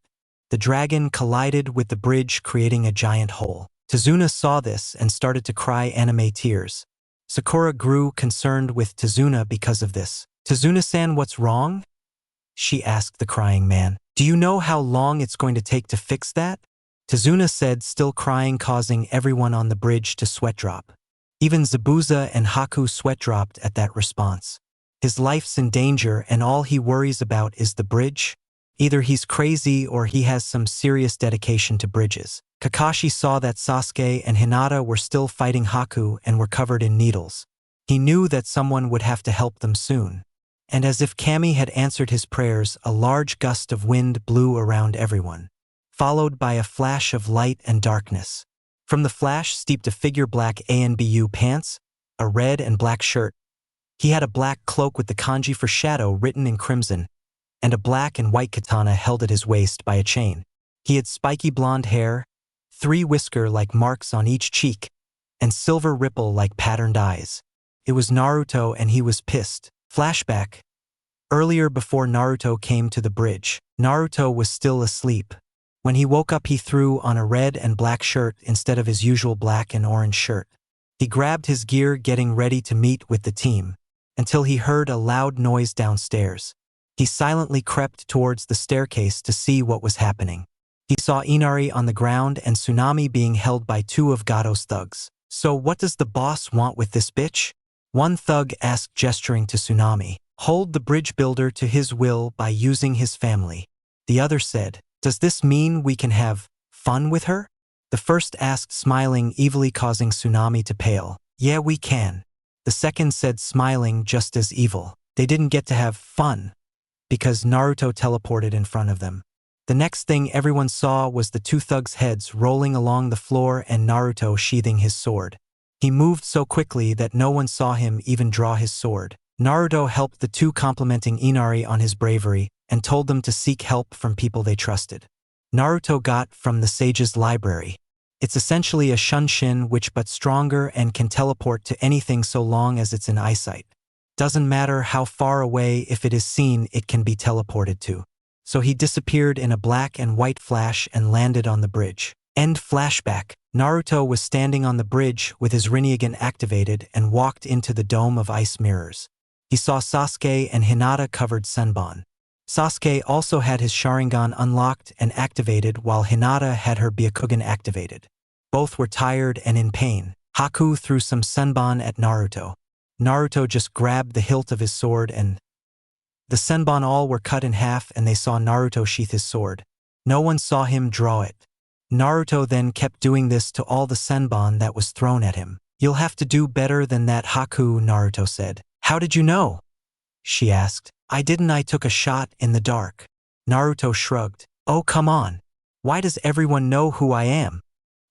The dragon collided with the bridge, creating a giant hole. Tazuna saw this and started to cry anime tears. Sakura grew concerned with Tazuna because of this. Tazuna-san, what's wrong? She asked the crying man. Do you know how long it's going to take to fix that? Tazuna said, still crying, causing everyone on the bridge to sweat drop. Even Zabuza and Haku sweat dropped at that response. His life's in danger and all he worries about is the bridge. Either he's crazy or he has some serious dedication to bridges. Kakashi saw that Sasuke and Hinata were still fighting Haku and were covered in needles. He knew that someone would have to help them soon. And as if Kami had answered his prayers, a large gust of wind blew around everyone, followed by a flash of light and darkness. From the flash steeped a figure, black ANBU pants, a red and black shirt. He had a black cloak with the kanji for shadow written in crimson, and a black and white katana held at his waist by a chain. He had spiky blonde hair, 3 whisker-like marks on each cheek, and silver ripple-like patterned eyes. It was Naruto and he was pissed. Flashback. Earlier, before Naruto came to the bridge, Naruto was still asleep. When he woke up, he threw on a red and black shirt instead of his usual black and orange shirt. He grabbed his gear, getting ready to meet with the team, until he heard a loud noise downstairs. He silently crept towards the staircase to see what was happening. He saw Inari on the ground and Tsunade being held by 2 of Gato's thugs. So what does the boss want with this bitch? One thug asked, gesturing to Tsunade. Hold the bridge builder to his will by using his family. The other said, does this mean we can have fun with her? The first asked, smiling evilly, causing Tsunade to pale. Yeah, we can. The second said, smiling just as evil. They didn't get to have fun because Naruto teleported in front of them. The next thing everyone saw was the 2 thugs' heads rolling along the floor and Naruto sheathing his sword. He moved so quickly that no one saw him even draw his sword. Naruto helped the 2, complimenting Inari on his bravery, and told them to seek help from people they trusted. Naruto got from the sage's library. It's essentially a shunshin which but stronger and can teleport to anything so long as it's in eyesight. Doesn't matter how far away, if it is seen, it can be teleported to. So he disappeared in a black and white flash and landed on the bridge. End flashback. Naruto was standing on the bridge with his Rinnegan activated and walked into the dome of ice mirrors. He saw Sasuke and Hinata covered Senbon. Sasuke also had his Sharingan unlocked and activated while Hinata had her Byakugan activated. Both were tired and in pain. Haku threw some Senbon at Naruto. Naruto just grabbed the hilt of his sword and the Senbon all were cut in half and they saw Naruto sheath his sword. No one saw him draw it. Naruto then kept doing this to all the Senbon that was thrown at him. You'll have to do better than that, Haku, Naruto said. How did you know? She asked. I took a shot in the dark. Naruto shrugged. Oh, come on. Why does everyone know who I am?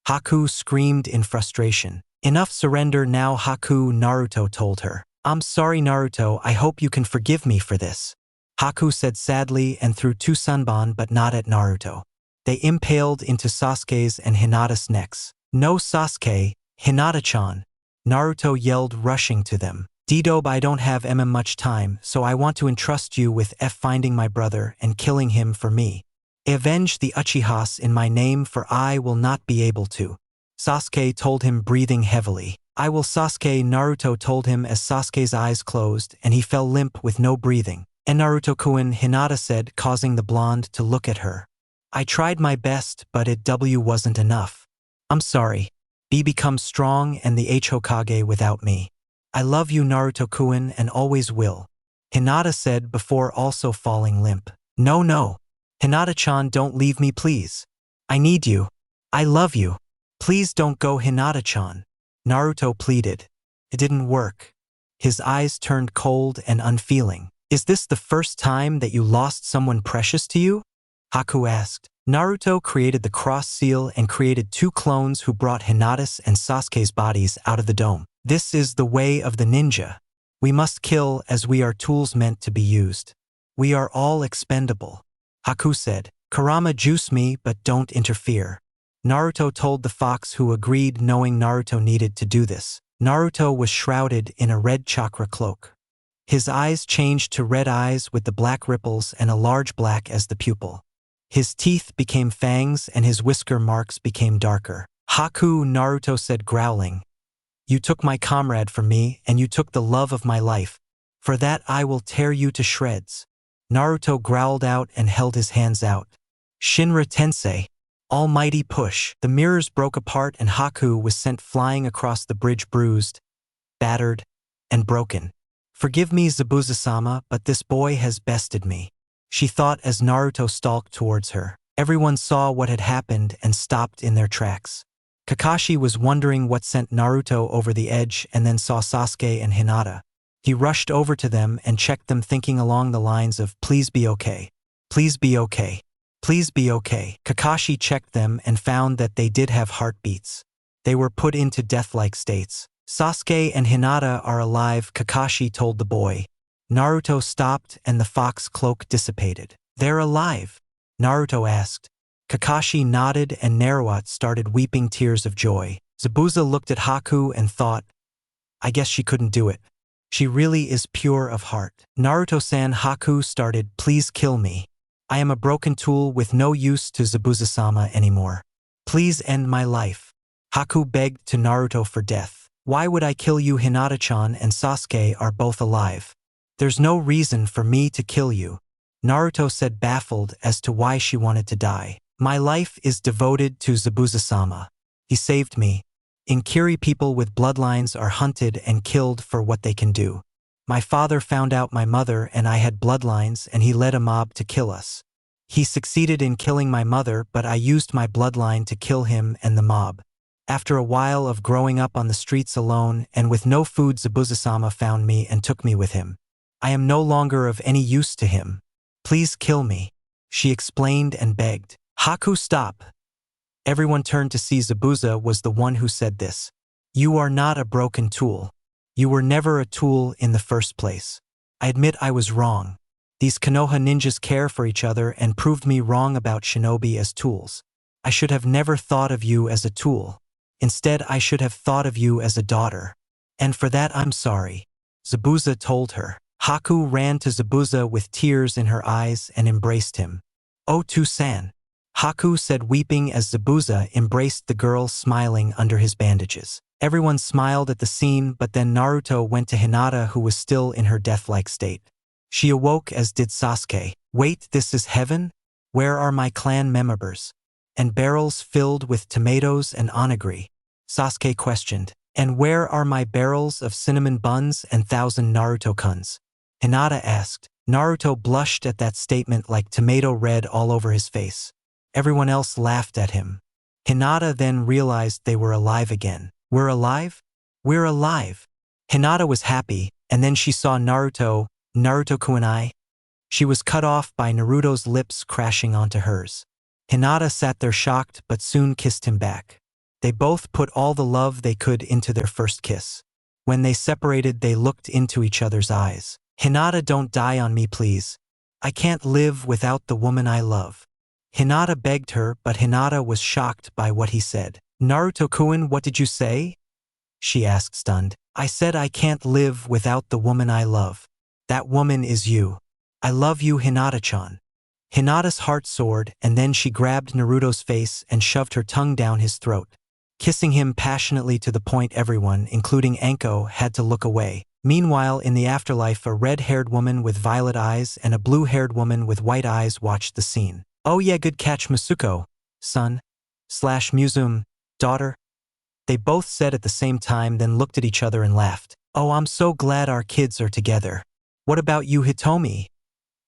Haku screamed in frustration. Enough, surrender now, Haku, Naruto told her. I'm sorry, Naruto, I hope you can forgive me for this. Haku said sadly and threw 2 Senbon but not at Naruto. They impaled into Sasuke's and Hinata's necks. No, Sasuke, Hinata-chan. Naruto yelled, rushing to them. Didobe, I don't have much time, so I want to entrust you with finding my brother and killing him for me. Avenge the Uchihas in my name, for I will not be able to. Sasuke told him, breathing heavily. I will, Sasuke, Naruto told him as Sasuke's eyes closed and he fell limp with no breathing. And Naruto-kun, Hinata said, causing the blonde to look at her. I tried my best, but it wasn't enough. I'm sorry. Become strong and the Hokage without me. I love you, Naruto-kun, and always will. Hinata said before also falling limp. No. Hinata-chan, don't leave me, please. I need you. I love you. Please don't go, Hinata-chan. Naruto pleaded. It didn't work. His eyes turned cold and unfeeling. Is this the first time that you lost someone precious to you? Haku asked. Naruto created the cross seal and created 2 clones who brought Hinata's and Sasuke's bodies out of the dome. This is the way of the ninja. We must kill as we are tools meant to be used. We are all expendable. Haku said. Kurama, juice me, but don't interfere. Naruto told the fox, who agreed, knowing Naruto needed to do this. Naruto was shrouded in a red chakra cloak. His eyes changed to red eyes with the black ripples and a large black as the pupil. His teeth became fangs and his whisker marks became darker. Haku, Naruto said, growling. You took my comrade from me and you took the love of my life. For that I will tear you to shreds. Naruto growled out and held his hands out. Shinra Tensei. Almighty push. The mirrors broke apart and Haku was sent flying across the bridge, bruised, battered, and broken. Forgive me, Zabuza-sama, but this boy has bested me, she thought as Naruto stalked towards her. Everyone saw what had happened and stopped in their tracks. Kakashi was wondering what sent Naruto over the edge and then saw Sasuke and Hinata. He rushed over to them and checked them, thinking along the lines of, please be okay. Please be okay. Please be okay. Kakashi checked them and found that they did have heartbeats. They were put into death-like states. Sasuke and Hinata are alive, Kakashi told the boy. Naruto stopped and the fox cloak dissipated. They're alive? Naruto asked. Kakashi nodded and Naruto started weeping tears of joy. Zabuza looked at Haku and thought, I guess she couldn't do it. She really is pure of heart. Naruto-san, Haku started, please kill me. I am a broken tool with no use to Zabuza-sama anymore. Please end my life. Haku begged to Naruto for death. Why would I kill you? Hinata-chan and Sasuke are both alive. There's no reason for me to kill you. Naruto said, baffled as to why she wanted to die. My life is devoted to Zabuza-sama. He saved me. In Kiri, people with bloodlines are hunted and killed for what they can do. My father found out my mother and I had bloodlines and he led a mob to kill us. He succeeded in killing my mother, but I used my bloodline to kill him and the mob. After a while of growing up on the streets alone and with no food, Zabuza-sama found me and took me with him. I am no longer of any use to him. Please kill me, she explained and begged. Haku, stop. Everyone turned to see Zabuza was the one who said this. You are not a broken tool. You were never a tool in the first place. I admit I was wrong. These Konoha ninjas care for each other and proved me wrong about shinobi as tools. I should have never thought of you as a tool. Instead, I should have thought of you as a daughter. And for that I'm sorry," Zabuza told her. Haku ran to Zabuza with tears in her eyes and embraced him. "Oh, Tusan," Haku said, weeping as Zabuza embraced the girl smiling under his bandages. Everyone smiled at the scene, but then Naruto went to Hinata, who was still in her death-like state. She awoke, as did Sasuke. "Wait, this is heaven? Where are my clan members? And barrels filled with tomatoes and onigiri?" Sasuke questioned. "And where are my barrels of cinnamon buns and 1,000 Naruto-kuns?" Hinata asked. Naruto blushed at that statement like tomato red all over his face. Everyone else laughed at him. Hinata then realized they were alive again. "We're alive? We're alive!" Hinata was happy, and then she saw Naruto kunai. She was cut off by Naruto's lips crashing onto hers. Hinata sat there shocked but soon kissed him back. They both put all the love they could into their first kiss. When they separated, they looked into each other's eyes. "Hinata, don't die on me, please. I can't live without the woman I love." Hinata begged her, but Hinata was shocked by what he said. "Naruto-kun, what did you say?" she asked, stunned. "I said I can't live without the woman I love. That woman is you. I love you, Hinata-chan." Hinata's heart soared, and then she grabbed Naruto's face and shoved her tongue down his throat, kissing him passionately to the point everyone, including Anko, had to look away. Meanwhile, in the afterlife, a red-haired woman with violet eyes and a blue-haired woman with white eyes watched the scene. "Oh yeah, good catch, Masuko, son / Muzum, daughter," they both said at the same time, then looked at each other and laughed. "Oh, I'm so glad our kids are together." "What about you, Hitomi?"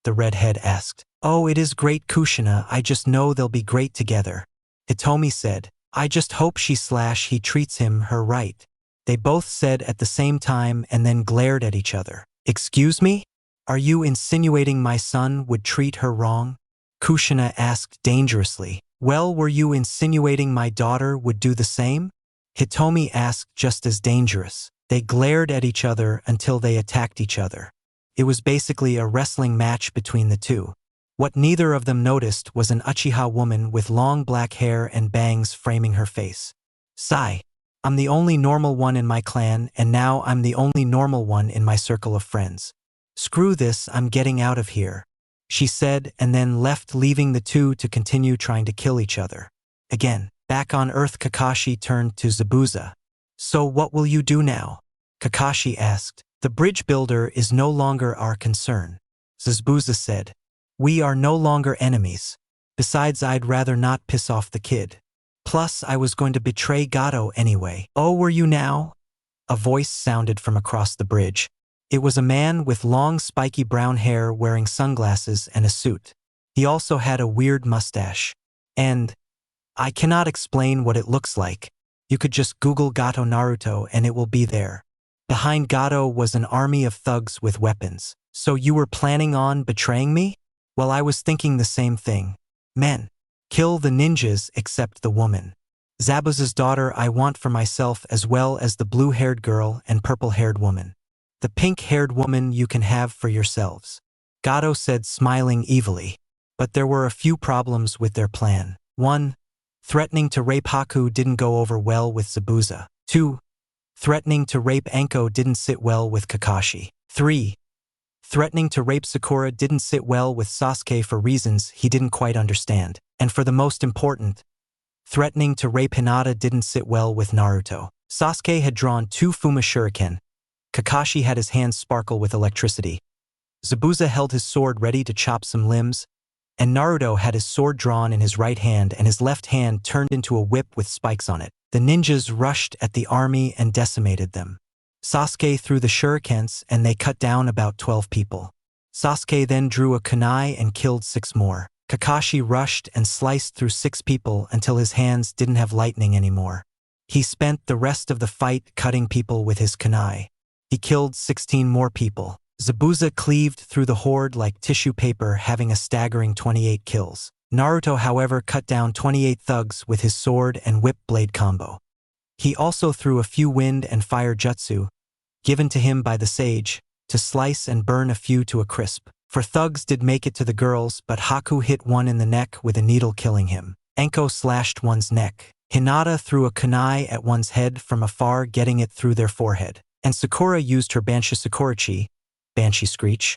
the redhead asked. "Oh, it is great, Kushina. I just know they'll be great together," Hitomi said. "I just hope he treats her right," they both said at the same time and then glared at each other. "Excuse me? Are you insinuating my son would treat her wrong?" Kushina asked dangerously. "Well, were you insinuating my daughter would do the same?" Hitomi asked, just as dangerous. They glared at each other until they attacked each other. It was basically a wrestling match between the two. What neither of them noticed was an Uchiha woman with long black hair and bangs framing her face. "Sigh. I'm the only normal one in my clan, and now I'm the only normal one in my circle of friends. Screw this, I'm getting out of here," she said, and then left, leaving the two to continue trying to kill each other. Again, back on Earth, Kakashi turned to Zabuza. "So what will you do now?" Kakashi asked. "The bridge builder is no longer our concern," Zabuza said. "We are no longer enemies. Besides, I'd rather not piss off the kid. Plus, I was going to betray Gato anyway." "Oh, were you now?" a voice sounded from across the bridge. It was a man with long spiky brown hair wearing sunglasses and a suit. He also had a weird mustache. And I cannot explain what it looks like. You could just Google Gato Naruto and it will be there. Behind Gato was an army of thugs with weapons. "So you were planning on betraying me?" "Well, I was thinking the same thing. Men, kill the ninjas except the woman. Zabuza's daughter I want for myself, as well as the blue-haired girl and purple-haired woman. The pink-haired woman you can have for yourselves," Gato said, smiling evilly. But there were a few problems with their plan. 1. Threatening to rape Haku didn't go over well with Zabuza. 2. Threatening to rape Anko didn't sit well with Kakashi. 3. Threatening to rape Sakura didn't sit well with Sasuke for reasons he didn't quite understand. And for the most important, threatening to rape Hinata didn't sit well with Naruto. Sasuke had drawn 2 Fuma Shuriken. Kakashi had his hands sparkle with electricity. Zabuza held his sword ready to chop some limbs, and Naruto had his sword drawn in his right hand and his left hand turned into a whip with spikes on it. The ninjas rushed at the army and decimated them. Sasuke threw the shurikens and they cut down about 12 people. Sasuke then drew a kunai and killed 6 more. Kakashi rushed and sliced through 6 people until his hands didn't have lightning anymore. He spent the rest of the fight cutting people with his kunai. He killed 16 more people. Zabuza cleaved through the horde like tissue paper, having a staggering 28 kills. Naruto, however, cut down 28 thugs with his sword and whip blade combo. He also threw a few wind and fire jutsu, given to him by the sage, to slice and burn a few to a crisp. For thugs did make it to the girls, but Haku hit one in the neck with a needle, killing him. Anko slashed one's neck. Hinata threw a kunai at one's head from afar, getting it through their forehead. And Sakura used her Banshee Sakurachi, Banshee Screech,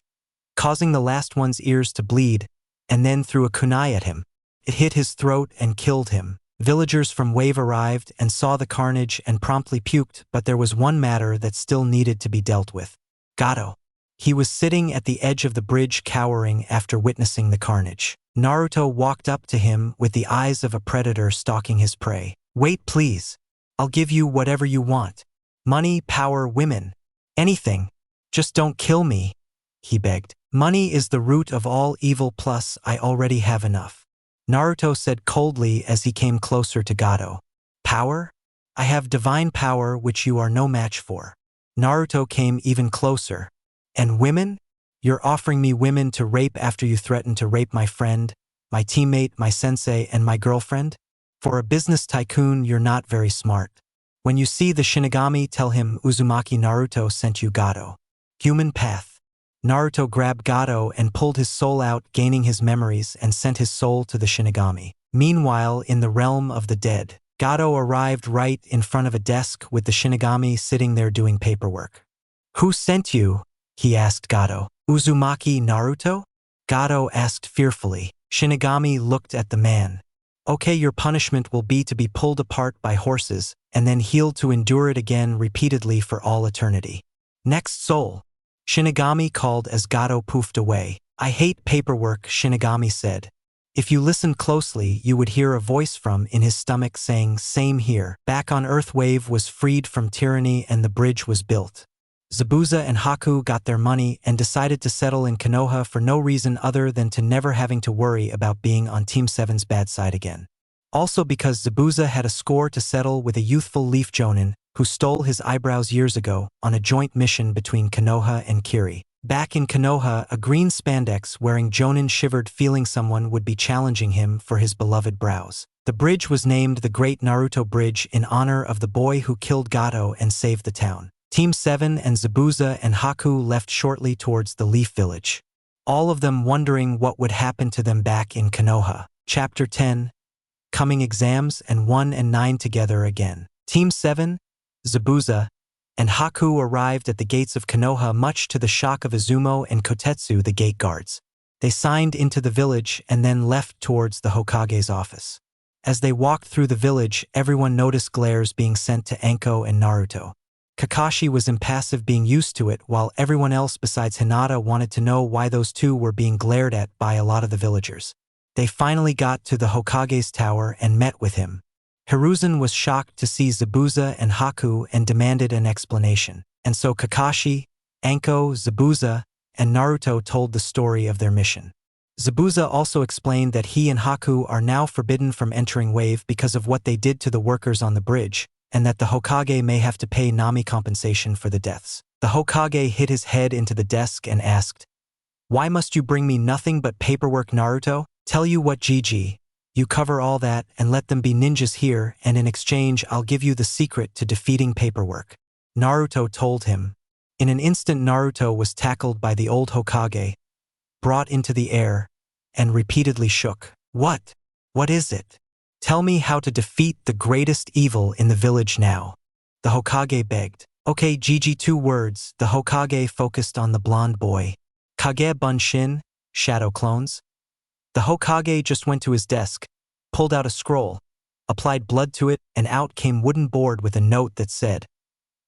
causing the last one's ears to bleed, and then threw a kunai at him. It hit his throat and killed him. Villagers from Wave arrived and saw the carnage and promptly puked, but there was one matter that still needed to be dealt with. Gato. He was sitting at the edge of the bridge cowering after witnessing the carnage. Naruto walked up to him with the eyes of a predator stalking his prey. Wait, please. I'll give you whatever you want. Money, power, women. Anything. Just don't kill me, he begged. Money is the root of all evil, plus I already have enough, Naruto said coldly as he came closer to Gato. Power? I have divine power which you are no match for. Naruto came even closer. And women? You're offering me women to rape after you threatened to rape my friend, my teammate, my sensei, and my girlfriend? For a business tycoon, you're not very smart. When you see the Shinigami, tell him Uzumaki Naruto sent you. Gato. Human path. Naruto grabbed Gato and pulled his soul out, gaining his memories, and sent his soul to the Shinigami. Meanwhile, in the realm of the dead, Gato arrived right in front of a desk with the Shinigami sitting there doing paperwork. Who sent you? He asked Gato. Uzumaki Naruto? Gato asked fearfully. Shinigami looked at the man. Okay, your punishment will be to be pulled apart by horses, and then healed to endure it again repeatedly for all eternity. Next soul. Shinigami called as Gato poofed away. I hate paperwork, Shinigami said. If you listened closely, you would hear a voice from in his stomach saying, same here. Back on Earth, Wave was freed from tyranny and the bridge was built. Zabuza and Haku got their money and decided to settle in Konoha for no reason other than to never having to worry about being on Team 7's bad side again. Also because Zabuza had a score to settle with a youthful Leaf Jonin who stole his eyebrows years ago on a joint mission between Konoha and Kiri. Back in Konoha, a green spandex wearing Jonin shivered, feeling someone would be challenging him for his beloved brows. The bridge was named the Great Naruto Bridge in honor of the boy who killed Gato and saved the town. Team 7 and Zabuza and Haku left shortly towards the Leaf Village, all of them wondering what would happen to them back in Konoha. Chapter 10. Coming exams and 1 and 9 together again. Team 7, Zabuza, and Haku arrived at the gates of Konoha much to the shock of Izumo and Kotetsu, the gate guards. They signed into the village and then left towards the Hokage's office. As they walked through the village, everyone noticed glares being sent to Anko and Naruto. Kakashi was impassive, being used to it, while everyone else besides Hinata wanted to know why those two were being glared at by a lot of the villagers. They finally got to the Hokage's tower and met with him. Hiruzen was shocked to see Zabuza and Haku and demanded an explanation. And so Kakashi, Anko, Zabuza, and Naruto told the story of their mission. Zabuza also explained that he and Haku are now forbidden from entering Wave because of what they did to the workers on the bridge, and that the Hokage may have to pay Nami compensation for the deaths. The Hokage hit his head into the desk and asked, "Why must you bring me nothing but paperwork, Naruto? Tell you what, Gigi, you cover all that and let them be ninjas here, and in exchange I'll give you the secret to defeating paperwork," Naruto told him. In an instant, Naruto was tackled by the old Hokage, brought into the air, and repeatedly shook. What? What is it? Tell me how to defeat the greatest evil in the village now, the Hokage begged. Okay, Gigi, 2 words. The Hokage focused on the blonde boy. Kage Bunshin, shadow clones. The Hokage just went to his desk, pulled out a scroll, applied blood to it, and out came wooden board with a note that said,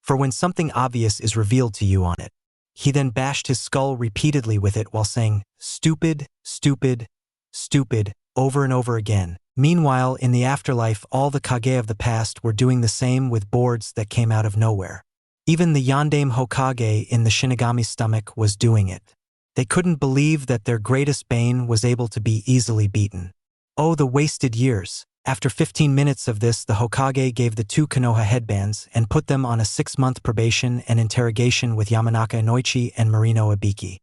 "For when something obvious is revealed to you" on it. He then bashed his skull repeatedly with it while saying, "Stupid, stupid, stupid," over and over again. Meanwhile, in the afterlife, all the Kage of the past were doing the same with boards that came out of nowhere. Even the Yondaime Hokage in the Shinigami's stomach was doing it. They couldn't believe that their greatest bane was able to be easily beaten. Oh, the wasted years. After 15 minutes of this, the Hokage gave the 2 Konoha headbands and put them on a 6-month probation and interrogation with Yamanaka Inoichi and Marino Ibiki.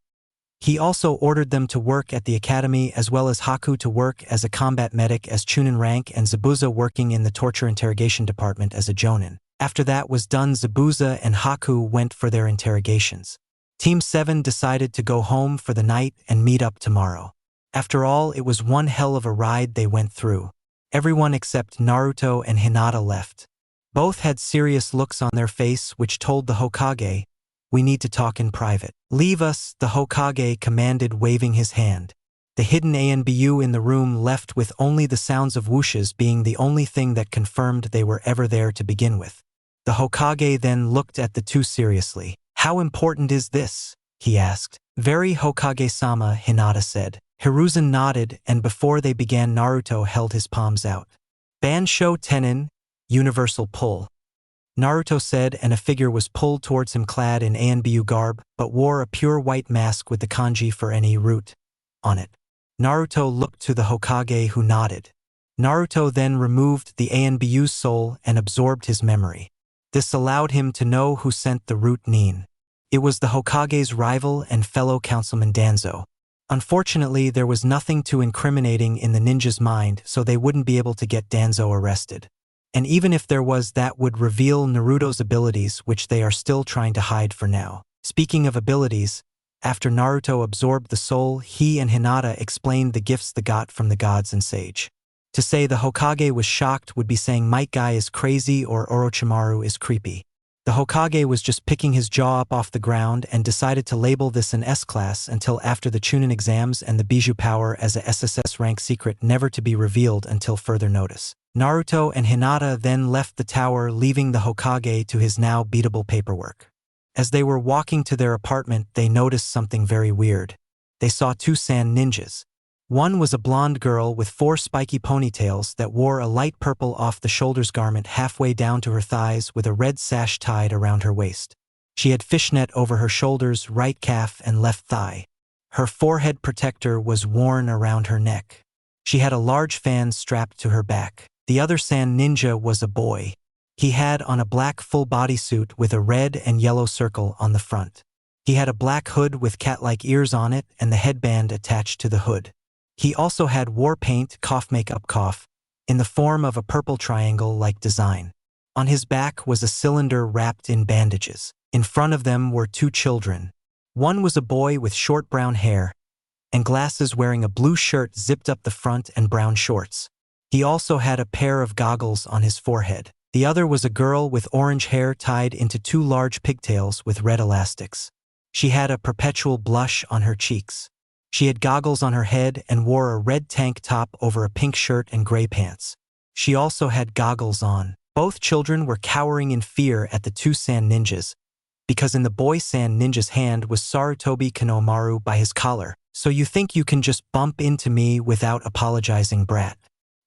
He also ordered them to work at the academy, as well as Haku to work as a combat medic as Chunin rank and Zabuza working in the torture interrogation department as a Jonin. After that was done, Zabuza and Haku went for their interrogations. Team 7 decided to go home for the night and meet up tomorrow. After all, it was one hell of a ride they went through. Everyone except Naruto and Hinata left. Both had serious looks on their face which told the Hokage, "We need to talk in private." "Leave us," the Hokage commanded, waving his hand. The hidden ANBU in the room left with only the sounds of whooshes being the only thing that confirmed they were ever there to begin with. The Hokage then looked at the two seriously. "How important is this?" he asked. "Very, Hokage-sama," Hinata said. Hiruzen nodded, and before they began, Naruto held his palms out. "Bansho Tenin, universal pull," Naruto said, and a figure was pulled towards him clad in ANBU garb, but wore a pure white mask with the kanji for any root on it. Naruto looked to the Hokage, who nodded. Naruto then removed the ANBU's soul and absorbed his memory. This allowed him to know who sent the root Nin. It was the Hokage's rival and fellow councilman Danzo. Unfortunately, there was nothing too incriminating in the ninja's mind, so they wouldn't be able to get Danzo arrested. And even if there was, that would reveal Naruto's abilities, which they are still trying to hide for now. Speaking of abilities, after Naruto absorbed the soul, he and Hinata explained the gifts they got from the gods and sage. To say the Hokage was shocked would be saying Might Guy is crazy or Orochimaru is creepy. The Hokage was just picking his jaw up off the ground and decided to label this an S-class until after the Chunin exams and the Bijou power as a SSS rank secret never to be revealed until further notice. Naruto and Hinata then left the tower, leaving the Hokage to his now beatable paperwork. As they were walking to their apartment, they noticed something very weird. They saw two sand ninjas. One was a blonde girl with 4 spiky ponytails that wore a light purple off-the-shoulders garment halfway down to her thighs with a red sash tied around her waist. She had fishnet over her shoulders, right calf, and left thigh. Her forehead protector was worn around her neck. She had a large fan strapped to her back. The other sand ninja was a boy. He had on a black full bodysuit with a red and yellow circle on the front. He had a black hood with cat-like ears on it and the headband attached to the hood. He also had war paint makeup in the form of a purple triangle-like design. On his back was a cylinder wrapped in bandages. In front of them were 2 children. One was a boy with short brown hair and glasses, wearing a blue shirt zipped up the front and brown shorts. He also had a pair of goggles on his forehead. The other was a girl with orange hair tied into 2 large pigtails with red elastics. She had a perpetual blush on her cheeks. She had goggles on her head and wore a red tank top over a pink shirt and gray pants. She also had goggles on. Both children were cowering in fear at the 2 sand ninjas, because in the boy sand ninja's hand was Sarutobi Konohamaru by his collar. "So you think you can just bump into me without apologizing, brat?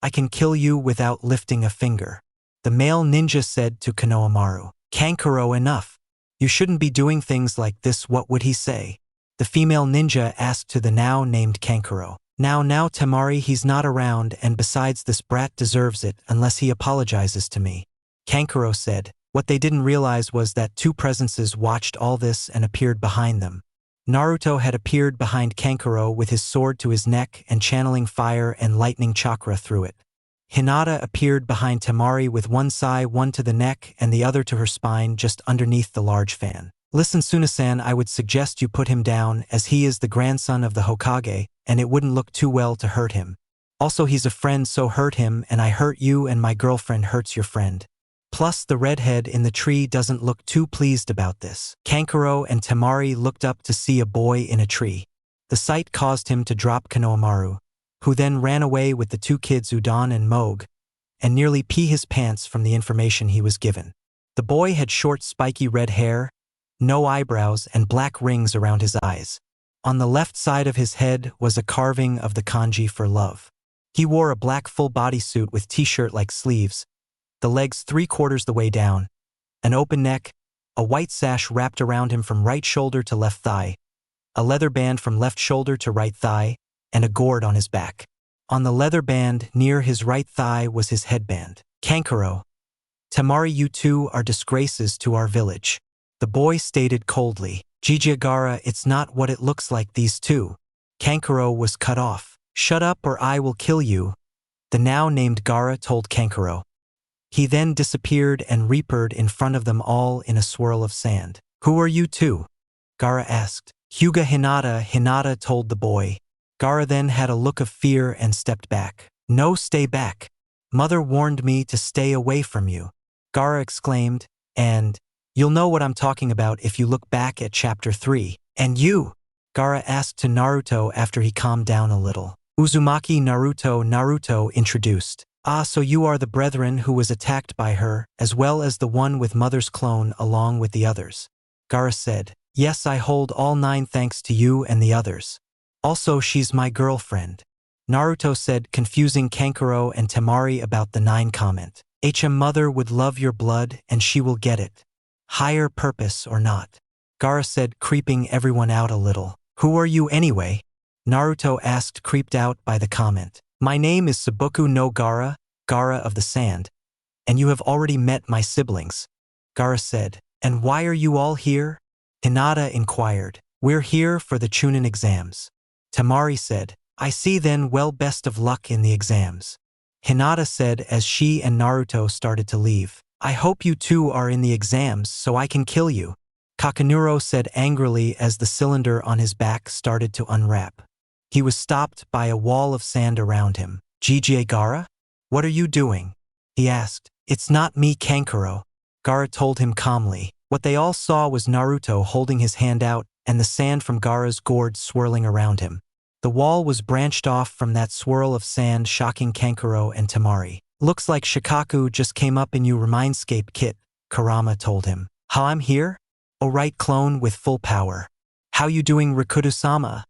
I can kill you without lifting a finger," the male ninja said to Konohamaru. "Kankuro, enough. You shouldn't be doing things like this." "What would he say?" the female ninja asked to the now named Kankuro. Now Temari, he's not around, and besides, this brat deserves it unless he apologizes to me," Kankuro said. What they didn't realize was that 2 presences watched all this and appeared behind them. Naruto had appeared behind Kankuro with his sword to his neck and channeling fire and lightning chakra through it. Hinata appeared behind Temari with one side, one to the neck and the other to her spine, just underneath the large fan. "Listen, Tsunade, I would suggest you put him down, as he is the grandson of the Hokage, and it wouldn't look too well to hurt him. Also, he's a friend, so hurt him, and I hurt you, and my girlfriend hurts your friend. Plus, the redhead in the tree doesn't look too pleased about this." Kankuro and Temari looked up to see a boy in a tree. The sight caused him to drop Konohamaru, who then ran away with the 2 kids Udon and Mogue, and nearly pee his pants from the information he was given. The boy had short spiky red hair, no eyebrows, and black rings around his eyes. On the left side of his head was a carving of the kanji for love. He wore a black full bodysuit with t-shirt-like sleeves, the legs 3/4 the way down, an open neck, a white sash wrapped around him from right shoulder to left thigh, a leather band from left shoulder to right thigh, and a gourd on his back. On the leather band near his right thigh was his headband. "Kankuro, Temari, you 2 are disgraces to our village," the boy stated coldly. "Jijiagara, it's not what it looks like, these 2. Kankuro was cut off. "Shut up or I will kill you," the now named Gaara told Kankuro. He then disappeared and reapered in front of them all in a swirl of sand. "Who are you 2? Gaara asked. "Hyuga Hinata," Hinata told the boy. Gaara then had a look of fear and stepped back. "No, stay back. Mother warned me to stay away from you, Gaara exclaimed, and you'll know what I'm talking about if you look back at chapter 3. And you? Gaara asked to Naruto after he calmed down a little. Uzumaki Naruto introduced. Ah, so you are the brethren who was attacked by her, as well as the one with Mother's clone along with the others. Gaara said, yes, I hold all 9 thanks to you and the others. Also, she's my girlfriend. Naruto said, confusing Kankuro and Temari about the 9 comment. Mother would love your blood and she will get it. Higher purpose or not. Gaara said, creeping everyone out a little. Who are you anyway? Naruto asked, creeped out by the comment. My name is Sabuku no Gaara, Gaara of the Sand, and you have already met my siblings. Gaara said, and why are you all here? Hinata inquired. We're here for the Chunin exams. Temari said, I see then, well, best of luck in the exams. Hinata said as she and Naruto started to leave. I hope you two are in the exams so I can kill you. Kakenuro said angrily as the cylinder on his back started to unwrap. He was stopped by a wall of sand around him. GJ Gaara? What are you doing? He asked. It's not me, Kankuro. Gaara told him calmly. What they all saw was Naruto holding his hand out and the sand from Gaara's gourd swirling around him. The wall was branched off from that swirl of sand, shocking Kankuro and Temari. Looks like Shikaku just came up in you Remindscape kit, Kurama told him. How I'm here? Oh right, clone with full power. How you doing, Rikudo-sama?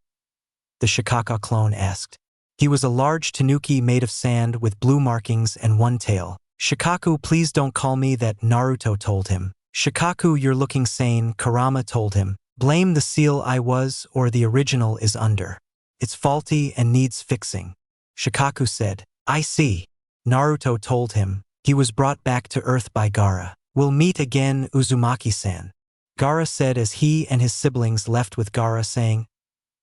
The Shikaka clone asked. He was a large tanuki made of sand with blue markings and 1 tail. Shikaku, please don't call me that, Naruto told him. Shikaku, you're looking sane, Kurama told him. Blame the seal I was, or the original is under. It's faulty and needs fixing. Shikaku said. I see. Naruto told him. He was brought back to Earth by Gaara. We'll meet again, Uzumaki-san. Gaara said as he and his siblings left with Gaara saying,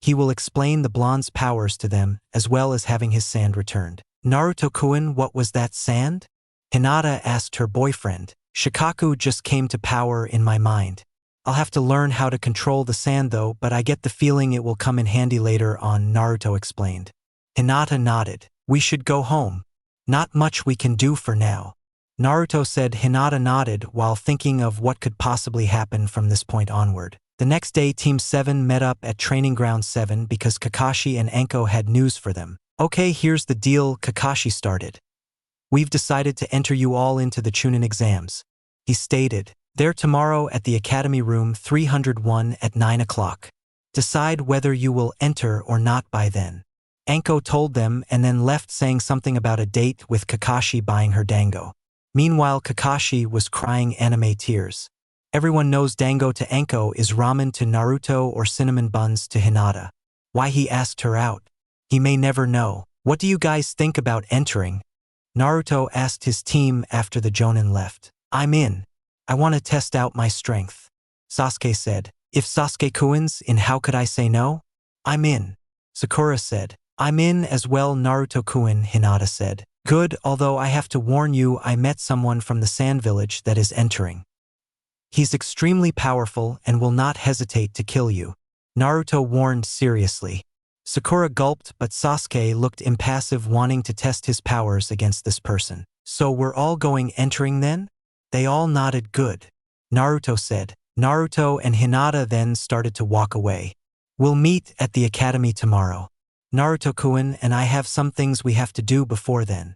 he will explain the blonde's powers to them, as well as having his sand returned. Naruto-kun, what was that sand? Hinata asked her boyfriend. Shikaku just came to power in my mind. I'll have to learn how to control the sand though, but I get the feeling it will come in handy later on, Naruto explained. Hinata nodded. We should go home. Not much we can do for now. Naruto said. Hinata nodded while thinking of what could possibly happen from this point onward. The next day, Team 7 met up at Training Ground 7 because Kakashi and Anko had news for them. Okay, here's the deal, Kakashi started. We've decided to enter you all into the Chunin exams. He stated. They're tomorrow at the Academy Room 301 at 9 o'clock. Decide whether you will enter or not by then. Anko told them and then left saying something about a date with Kakashi buying her dango. Meanwhile, Kakashi was crying anime tears. Everyone knows dango to Anko is ramen to Naruto or cinnamon buns to Hinata. Why he asked her out? He may never know. What do you guys think about entering? Naruto asked his team after the Jonin left. I'm in. I want to test out my strength. Sasuke said. If Sasuke-kun's in, how could I say no? I'm in. Sakura said. I'm in as well, Naruto-kun, Hinata said. Good, although I have to warn you, I met someone from the Sand Village that is entering. He's extremely powerful and will not hesitate to kill you. Naruto warned seriously. Sakura gulped, but Sasuke looked impassive, wanting to test his powers against this person. So we're all going entering then? They all nodded good. Naruto said. Naruto and Hinata then started to walk away. We'll meet at the academy tomorrow. Naruto-kun and I have some things we have to do before then.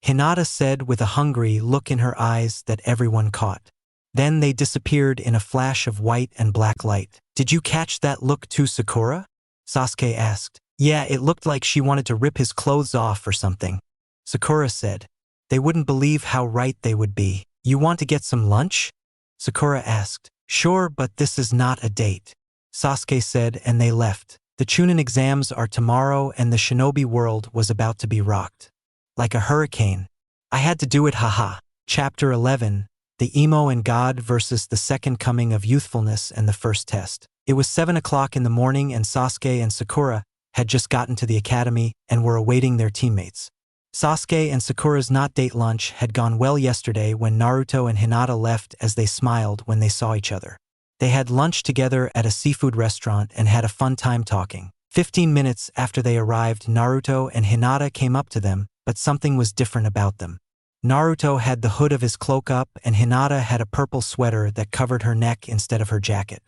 Hinata said with a hungry look in her eyes that everyone caught. Then they disappeared in a flash of white and black light. Did you catch that look too, Sakura? Sasuke asked. Yeah, it looked like she wanted to rip his clothes off or something. Sakura said. They wouldn't believe how right they would be. You want to get some lunch? Sakura asked. Sure, but this is not a date. Sasuke said, and they left. The Chunin exams are tomorrow and the shinobi world was about to be rocked. Like a hurricane. I had to do it, haha. Chapter 11. The Emo and God versus the Second Coming of Youthfulness and the First Test. It was 7 o'clock in the morning and Sasuke and Sakura had just gotten to the academy and were awaiting their teammates. Sasuke and Sakura's not-date lunch had gone well yesterday when Naruto and Hinata left as they smiled when they saw each other. They had lunch together at a seafood restaurant and had a fun time talking. 15 minutes after they arrived, Naruto and Hinata came up to them, but something was different about them. Naruto had the hood of his cloak up, and Hinata had a purple sweater that covered her neck instead of her jacket.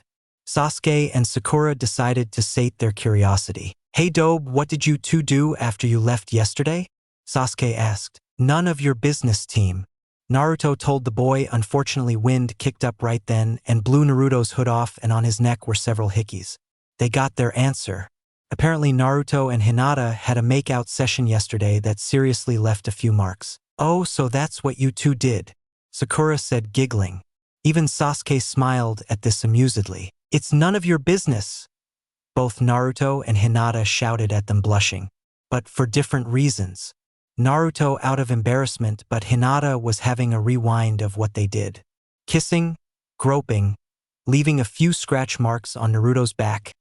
Sasuke and Sakura decided to sate their curiosity. "Hey Dobe, what did you two do after you left yesterday?" Sasuke asked. "None of your business, team." Naruto told the boy. Unfortunately, wind kicked up right then and blew Naruto's hood off, and on his neck were several hickeys. They got their answer. Apparently Naruto and Hinata had a make-out session yesterday that seriously left a few marks. "Oh, so that's what you two did," Sakura said, giggling. Even Sasuke smiled at this amusedly. "It's none of your business." Both Naruto and Hinata shouted at them, blushing, but for different reasons. Naruto out of embarrassment, but Hinata was having a rewind of what they did. Kissing, groping, leaving a few scratch marks on Naruto's back,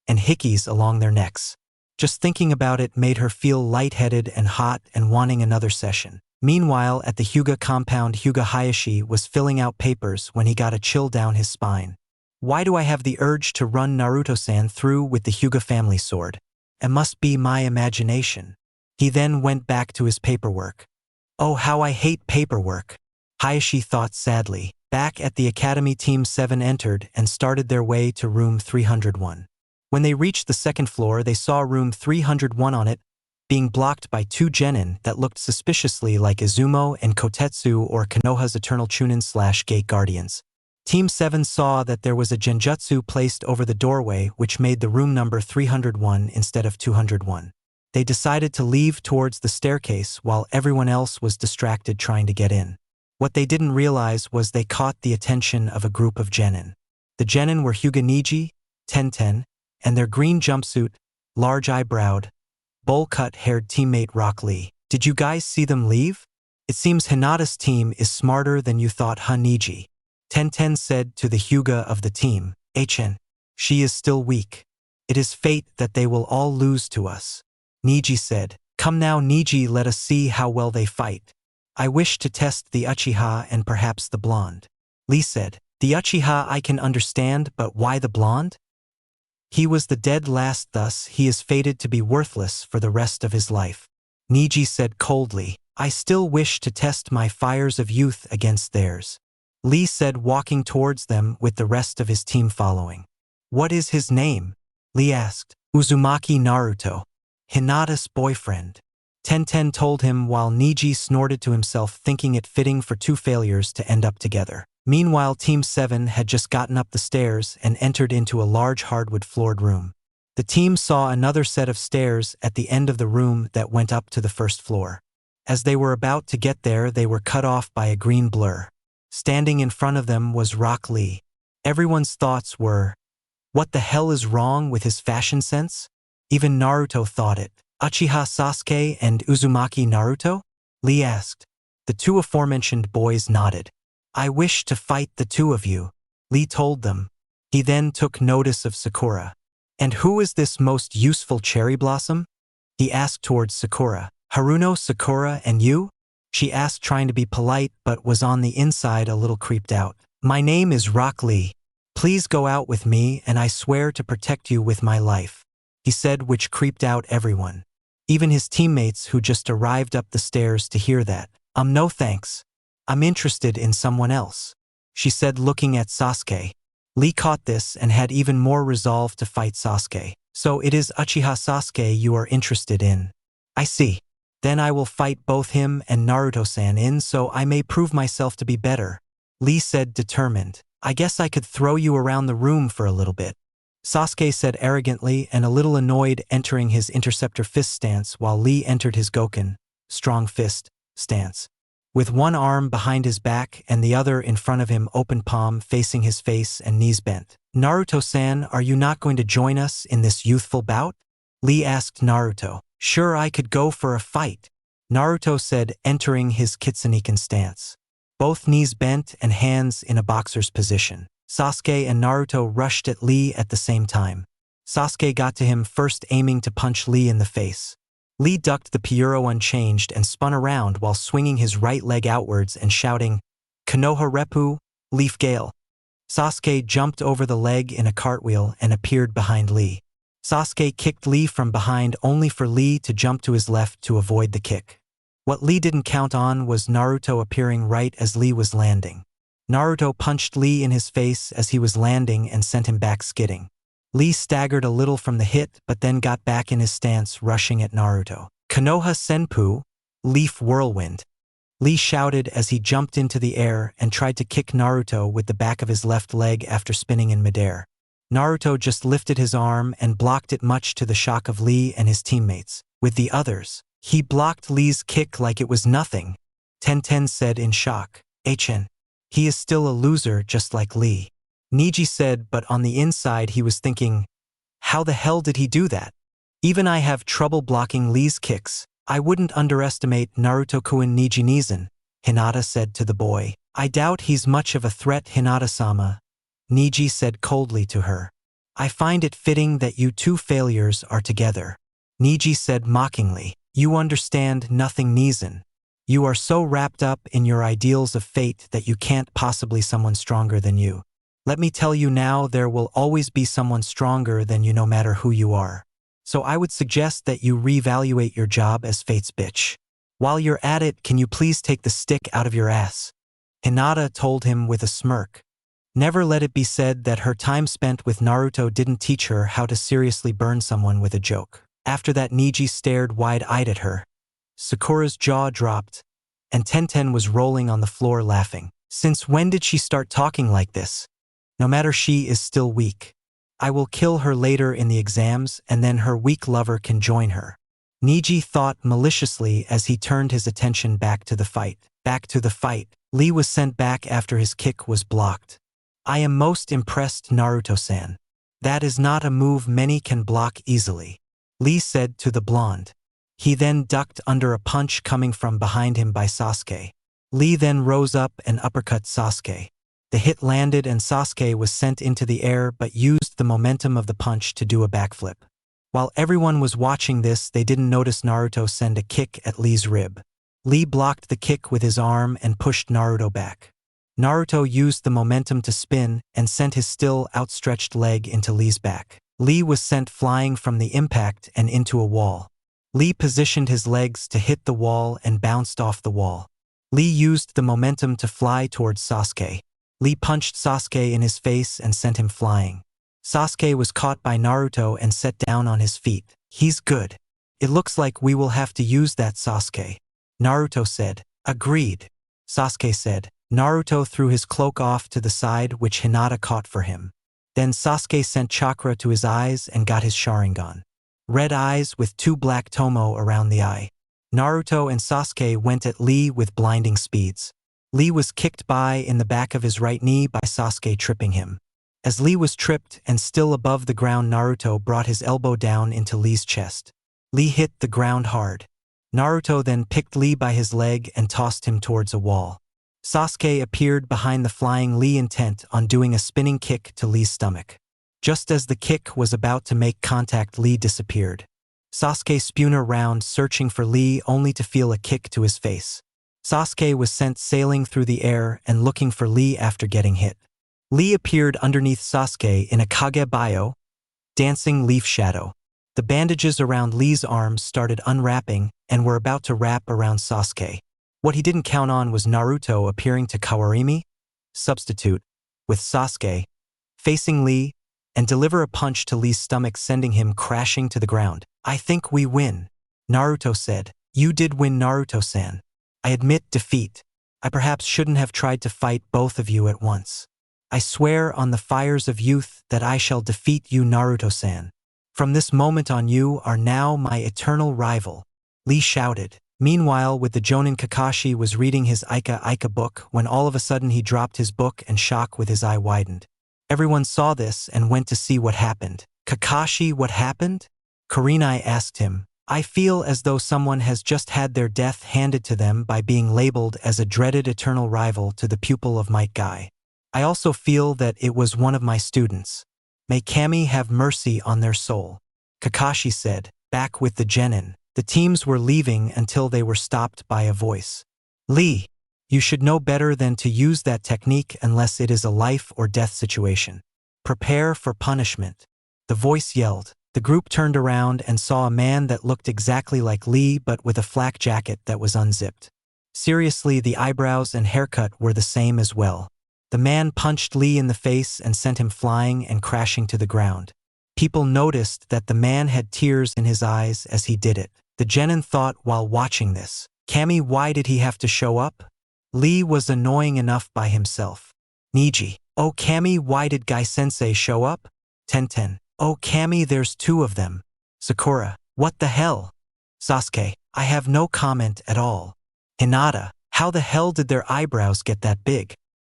and hickeys along their necks. Just thinking about it made her feel lightheaded and hot and wanting another session. Meanwhile, at the Hyuga compound, Hyuga Hayashi was filling out papers when he got a chill down his spine. "Why do I have the urge to run Naruto-san through with the Hyuga family sword? It must be my imagination." He then went back to his paperwork. "Oh, how I hate paperwork," Hayashi thought sadly. Back at the academy, Team 7 entered and started their way to room 301. When they reached the second floor, they saw room 301 on it being blocked by two genin that looked suspiciously like Izumo and Kotetsu, or Konoha's Eternal Chunin/Gate Guardians. Team 7 saw that there was a genjutsu placed over the doorway, which made the room number 301 instead of 201. They decided to leave towards the staircase while everyone else was distracted trying to get in. What they didn't realize was they caught the attention of a group of genin. The genin were Hyuga Niji, Tenten, and their green jumpsuit, large-eyebrowed, bowl-cut-haired teammate Rock Lee. "Did you guys see them leave? It seems Hinata's team is smarter than you thought, huh, Niji?" Tenten said to the Hyuga of the team. "Chen, she is still weak. It is fate that they will all lose to us." Niji said. "Come now, Niji, let us see how well they fight. I wish to test the Uchiha and perhaps the blonde." Lee said. "The Uchiha I can understand, but why the blonde? He was the dead last, thus he is fated to be worthless for the rest of his life." Niji said coldly. "I still wish to test my fires of youth against theirs." Lee said, walking towards them with the rest of his team following. "What is his name?" Lee asked. "Uzumaki Naruto, Hinata's boyfriend." Tenten told him while Niji snorted to himself, thinking it fitting for two failures to end up together. Meanwhile, Team 7 had just gotten up the stairs and entered into a large hardwood-floored room. The team saw another set of stairs at the end of the room that went up to the first floor. As they were about to get there, they were cut off by a green blur. Standing in front of them was Rock Lee. Everyone's thoughts were, what the hell is wrong with his fashion sense? Even Naruto thought it. "Uchiha Sasuke and Uzumaki Naruto?" Lee asked. The two aforementioned boys nodded. "I wish to fight the two of you," Lee told them. He then took notice of Sakura. "And who is this most useful cherry blossom?" he asked towards Sakura. "Haruno, Sakura, and you?" she asked, trying to be polite, but was on the inside a little creeped out. "My name is Rock Lee. Please go out with me and I swear to protect you with my life," he said, which creeped out everyone. Even his teammates who just arrived up the stairs to hear that. No thanks. I'm interested in someone else," she said, looking at Sasuke. Lee caught this and had even more resolve to fight Sasuke. "So it is Uchiha Sasuke you are interested in. I see. Then I will fight both him and Naruto-san in so I may prove myself to be better," Lee said, determined. "I guess I could throw you around the room for a little bit," Sasuke said arrogantly and a little annoyed, entering his interceptor fist stance while Lee entered his Goken, strong fist, stance. With one arm behind his back and the other in front of him, open palm facing his face and knees bent. "Naruto-san, are you not going to join us in this youthful bout?" Lee asked Naruto. "Sure, I could go for a fight," Naruto said, entering his Kitsuniken stance. Both knees bent and hands in a boxer's position. Sasuke and Naruto rushed at Lee at the same time. Sasuke got to him first, aiming to punch Lee in the face. Lee ducked the Pyuro unchanged and spun around while swinging his right leg outwards and shouting, "Konoha Reppu, Leaf Gale." Sasuke jumped over the leg in a cartwheel and appeared behind Lee. Sasuke kicked Lee from behind only for Lee to jump to his left to avoid the kick. What Lee didn't count on was Naruto appearing right as Lee was landing. Naruto punched Lee in his face as he was landing and sent him back skidding. Lee staggered a little from the hit but then got back in his stance, rushing at Naruto. Konoha Senpu, Leaf Whirlwind. Lee shouted as he jumped into the air and tried to kick Naruto with the back of his left leg after spinning in midair. Naruto just lifted his arm and blocked it, much to the shock of Lee and his teammates. With the others, he blocked Lee's kick like it was nothing. Tenten said in shock. "HN. He is still a loser just like Lee." Neji said, but on the inside he was thinking, how the hell did he do that? Even I have trouble blocking Lee's kicks. I wouldn't underestimate Naruto-kun Neji Nizan, Hinata said to the boy. I doubt he's much of a threat, Hinata-sama, Neji said coldly to her. I find it fitting that you two failures are together. Neji said mockingly. You understand nothing, Nizan. You are so wrapped up in your ideals of fate that you can't possibly someone stronger than you. Let me tell you now, there will always be someone stronger than you no matter who you are. So I would suggest that you reevaluate your job as fate's bitch. While you're at it, can you please take the stick out of your ass? Hinata told him with a smirk. Never let it be said that her time spent with Naruto didn't teach her how to seriously burn someone with a joke. After that, Neji stared wide-eyed at her. Sakura's jaw dropped, and Tenten was rolling on the floor laughing. Since when did she start talking like this? No matter, she is still weak. I will kill her later in the exams and then her weak lover can join her. Neji thought maliciously as he turned his attention back to the fight. Back to the fight. Lee was sent back after his kick was blocked. I am most impressed, Naruto-san. That is not a move many can block easily, Lee said to the blonde. He then ducked under a punch coming from behind him by Sasuke. Lee then rose up and uppercut Sasuke. The hit landed and Sasuke was sent into the air but used the momentum of the punch to do a backflip. While everyone was watching this, they didn't notice Naruto send a kick at Lee's rib. Lee blocked the kick with his arm and pushed Naruto back. Naruto used the momentum to spin and sent his still outstretched leg into Lee's back. Lee was sent flying from the impact and into a wall. Lee positioned his legs to hit the wall and bounced off the wall. Lee used the momentum to fly towards Sasuke. Lee punched Sasuke in his face and sent him flying. Sasuke was caught by Naruto and set down on his feet. He's good. It looks like we will have to use that, Sasuke. Naruto said. Agreed. Sasuke said. Naruto threw his cloak off to the side, which Hinata caught for him. Then Sasuke sent chakra to his eyes and got his Sharingan. Red eyes with 2 black tomo around the eye. Naruto and Sasuke went at Lee with blinding speeds. Lee was kicked by in the back of his right knee by Sasuke, tripping him. As Lee was tripped and still above the ground, Naruto brought his elbow down into Lee's chest. Lee hit the ground hard. Naruto then picked Lee by his leg and tossed him towards a wall. Sasuke appeared behind the flying Lee, intent on doing a spinning kick to Lee's stomach. Just as the kick was about to make contact, Lee disappeared. Sasuke spun around searching for Lee only to feel a kick to his face. Sasuke was sent sailing through the air and looking for Lee after getting hit. Lee appeared underneath Sasuke in a Kagebuyo, dancing leaf shadow. The bandages around Lee's arms started unwrapping and were about to wrap around Sasuke. What he didn't count on was Naruto appearing to Kawarimi, substitute, with Sasuke, facing Lee, and deliver a punch to Lee's stomach, sending him crashing to the ground. I think we win, Naruto said. You did win, Naruto-san. I admit defeat. I perhaps shouldn't have tried to fight both of you at once. I swear on the fires of youth that I shall defeat you, Naruto-san. From this moment on, you are now my eternal rival, Lee shouted. Meanwhile, with the Jonin, Kakashi was reading his Ika book when all of a sudden he dropped his book and shock with his eye widened. Everyone saw this and went to see what happened. Kakashi, what happened? Kurenai asked him. I feel as though someone has just had their death handed to them by being labeled as a dreaded eternal rival to the pupil of Might Guy. I also feel that it was one of my students. May Kami have mercy on their soul. Kakashi said, back with the genin. The teams were leaving until they were stopped by a voice. Lee, you should know better than to use that technique unless it is a life or death situation. Prepare for punishment. The voice yelled. The group turned around and saw a man that looked exactly like Lee but with a flak jacket that was unzipped. Seriously, the eyebrows and haircut were the same as well. The man punched Lee in the face and sent him flying and crashing to the ground. People noticed that the man had tears in his eyes as he did it. The genin thought while watching this, "Kami, why did he have to show up? Lee was annoying enough by himself." Niji, "Oh Kami, why did Guy-sensei show up?" Tenten, "Oh Kami, there's two of them." Sakura, "What the hell?" Sasuke, "I have no comment at all." Hinata, "How the hell did their eyebrows get that big?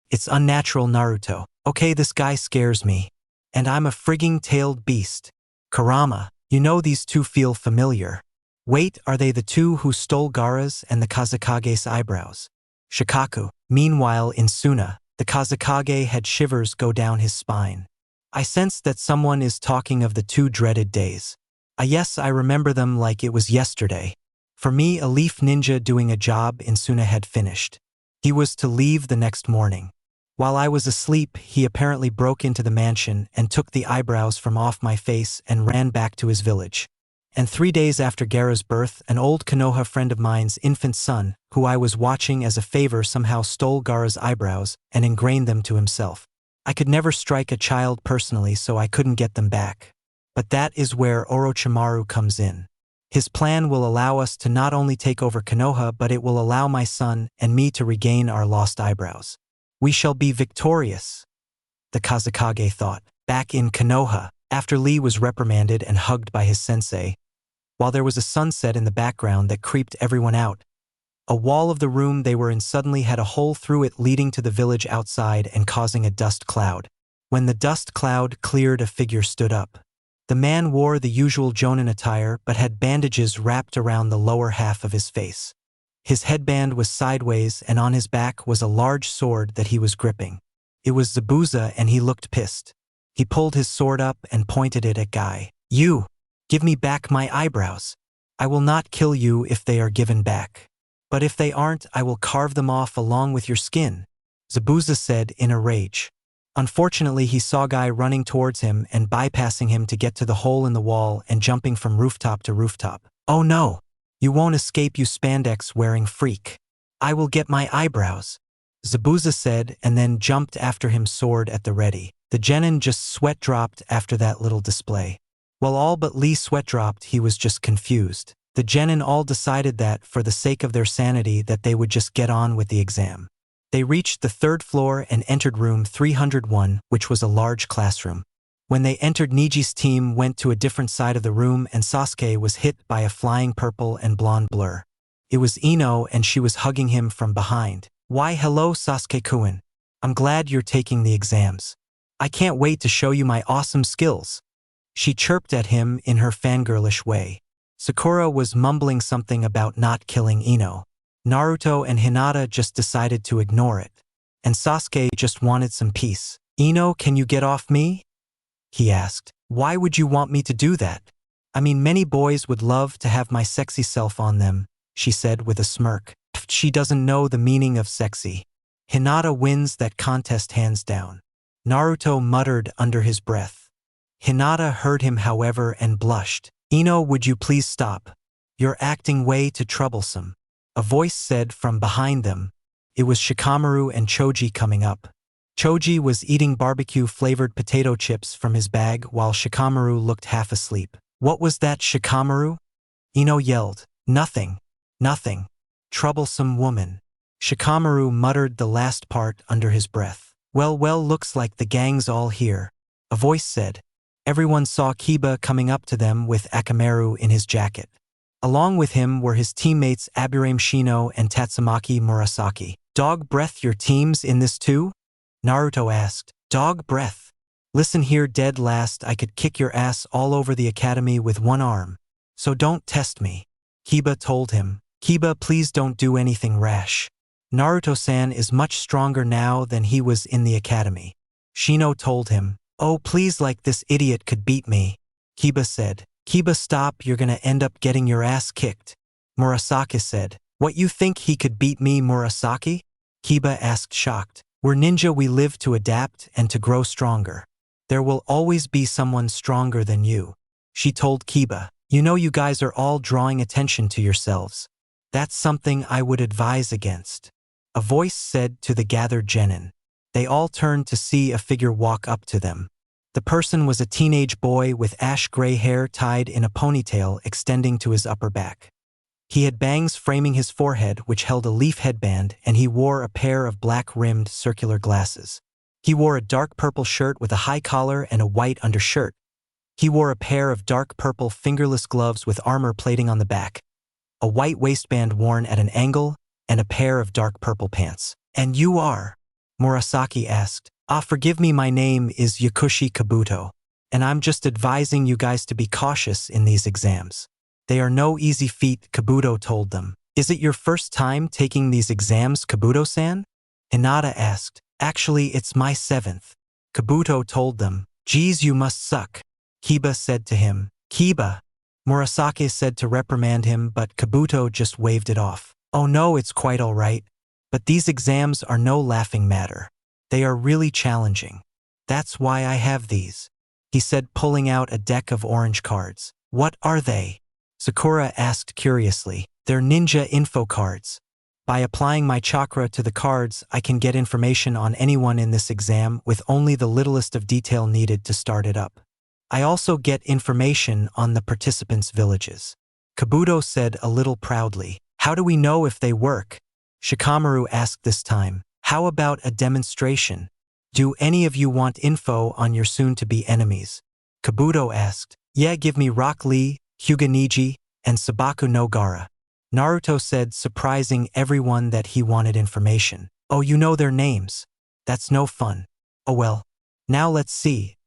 It's unnatural, Naruto. Okay, this guy scares me. And I'm a frigging tailed beast." Kurama, "You know these two feel familiar. Wait, are they the two who stole Gaara's and the Kazekage's eyebrows?" Shikaku, "Meanwhile in Suna, the Kazekage had shivers go down his spine. I sensed that someone is talking of the two dreaded days. Yes, I remember them like it was yesterday. For me, a leaf ninja doing a job in Suna had finished. He was to leave the next morning. While I was asleep, he apparently broke into the mansion and took the eyebrows from off my face and ran back to his village. And 3 days after Gaara's birth, an old Konoha friend of mine's infant son, who I was watching as a favor, somehow stole Gaara's eyebrows and ingrained them to himself. I could never strike a child personally, so I couldn't get them back. But that is where Orochimaru comes in. His plan will allow us to not only take over Konoha, but it will allow my son and me to regain our lost eyebrows. We shall be victorious, the Kazekage thought. Back in Konoha, after Lee was reprimanded and hugged by his sensei, while there was a sunset in the background that creeped everyone out, a wall of the room they were in suddenly had a hole through it leading to the village outside and causing a dust cloud. When the dust cloud cleared, a figure stood up. The man wore the usual jonin attire but had bandages wrapped around the lower half of his face. His headband was sideways and on his back was a large sword that he was gripping. It was Zabuza and he looked pissed. He pulled his sword up and pointed it at Guy. "You! Give me back my eyebrows. I will not kill you if they are given back. But if they aren't, I will carve them off along with your skin," Zabuza said in a rage. Unfortunately, he saw Guy running towards him and bypassing him to get to the hole in the wall and jumping from rooftop to rooftop. "Oh no! You won't escape, you spandex-wearing freak. I will get my eyebrows," Zabuza said and then jumped after him, sword at the ready. The genin just sweat dropped after that little display. While all but Lee sweat dropped, he was just confused. The genin all decided that, for the sake of their sanity, that they would just get on with the exam. They reached the 3rd floor and entered room 301, which was a large classroom. When they entered, Niji's team went to a different side of the room and Sasuke was hit by a flying purple and blonde blur. It was Ino and she was hugging him from behind. "Why, hello Sasuke-kun. I'm glad you're taking the exams. I can't wait to show you my awesome skills," she chirped at him in her fangirlish way. Sakura was mumbling something about not killing Ino. Naruto and Hinata just decided to ignore it. And Sasuke just wanted some peace. "Ino, can you get off me?" he asked. "Why would you want me to do that? I mean, many boys would love to have my sexy self on them," she said with a smirk. She doesn't know the meaning of sexy. Hinata wins that contest hands down. Naruto muttered under his breath. Hinata heard him, however, and blushed. "Ino, would you please stop? You're acting way too troublesome," a voice said from behind them. It was Shikamaru and Choji coming up. Choji was eating barbecue-flavored potato chips from his bag while Shikamaru looked half asleep. "What was that, Shikamaru?" Ino yelled. "Nothing. Nothing. Troublesome woman." Shikamaru muttered the last part under his breath. Well, looks like the gang's all here," a voice said. Everyone saw Kiba coming up to them with Akamaru in his jacket. Along with him were his teammates Aburame Shino and Tatsumaki Murasaki. "Dog breath, your team's in this too?" Naruto asked. "Dog breath? Listen here, dead last, I could kick your ass all over the academy with one arm. So don't test me," Kiba told him. "Kiba, please don't do anything rash. Naruto-san is much stronger now than he was in the academy," Shino told him. "Oh, please, like this idiot could beat me," Kiba said. "Kiba, stop, you're gonna end up getting your ass kicked," Murasaki said. "What, you think he could beat me, Murasaki?" Kiba asked, shocked. "We're ninja, we live to adapt and to grow stronger. There will always be someone stronger than you." She told Kiba, "You know you guys are all drawing attention to yourselves. That's something I would advise against." A voice said to the gathered genin. They all turned to see a figure walk up to them. The person was a teenage boy with ash-gray hair tied in a ponytail extending to his upper back. He had bangs framing his forehead which held a leaf headband, and he wore a pair of black-rimmed circular glasses. He wore a dark purple shirt with a high collar and a white undershirt. He wore a pair of dark purple fingerless gloves with armor plating on the back, a white waistband worn at an angle, and a pair of dark purple pants. "And you are?" Murasaki asked. Forgive me, my name is Yakushi Kabuto, and I'm just advising you guys to be cautious in these exams. They are no easy feat, Kabuto told them. Is it your first time taking these exams, Kabuto-san? Hinata asked. Actually, it's my 7th. Kabuto told them. Geez, you must suck. Kiba said to him. Kiba. Murasaki said to reprimand him, but Kabuto just waved it off. Oh no, it's quite all right. But these exams are no laughing matter. They are really challenging. That's why I have these, he said, pulling out a deck of orange cards. What are they? Sakura asked curiously. They're ninja info cards. By applying my chakra to the cards, I can get information on anyone in this exam with only the littlest of detail needed to start it up. I also get information on the participants' villages. Kabuto said a little proudly. How do we know if they work? Shikamaru asked this time. How about a demonstration? Do any of you want info on your soon-to-be enemies? Kabuto asked. Yeah, give me Rock Lee, Hyuga Niji, and Sabaku no Gaara. Naruto said, surprising everyone that he wanted information. Oh, you know their names. That's no fun. Oh well. Now let's see,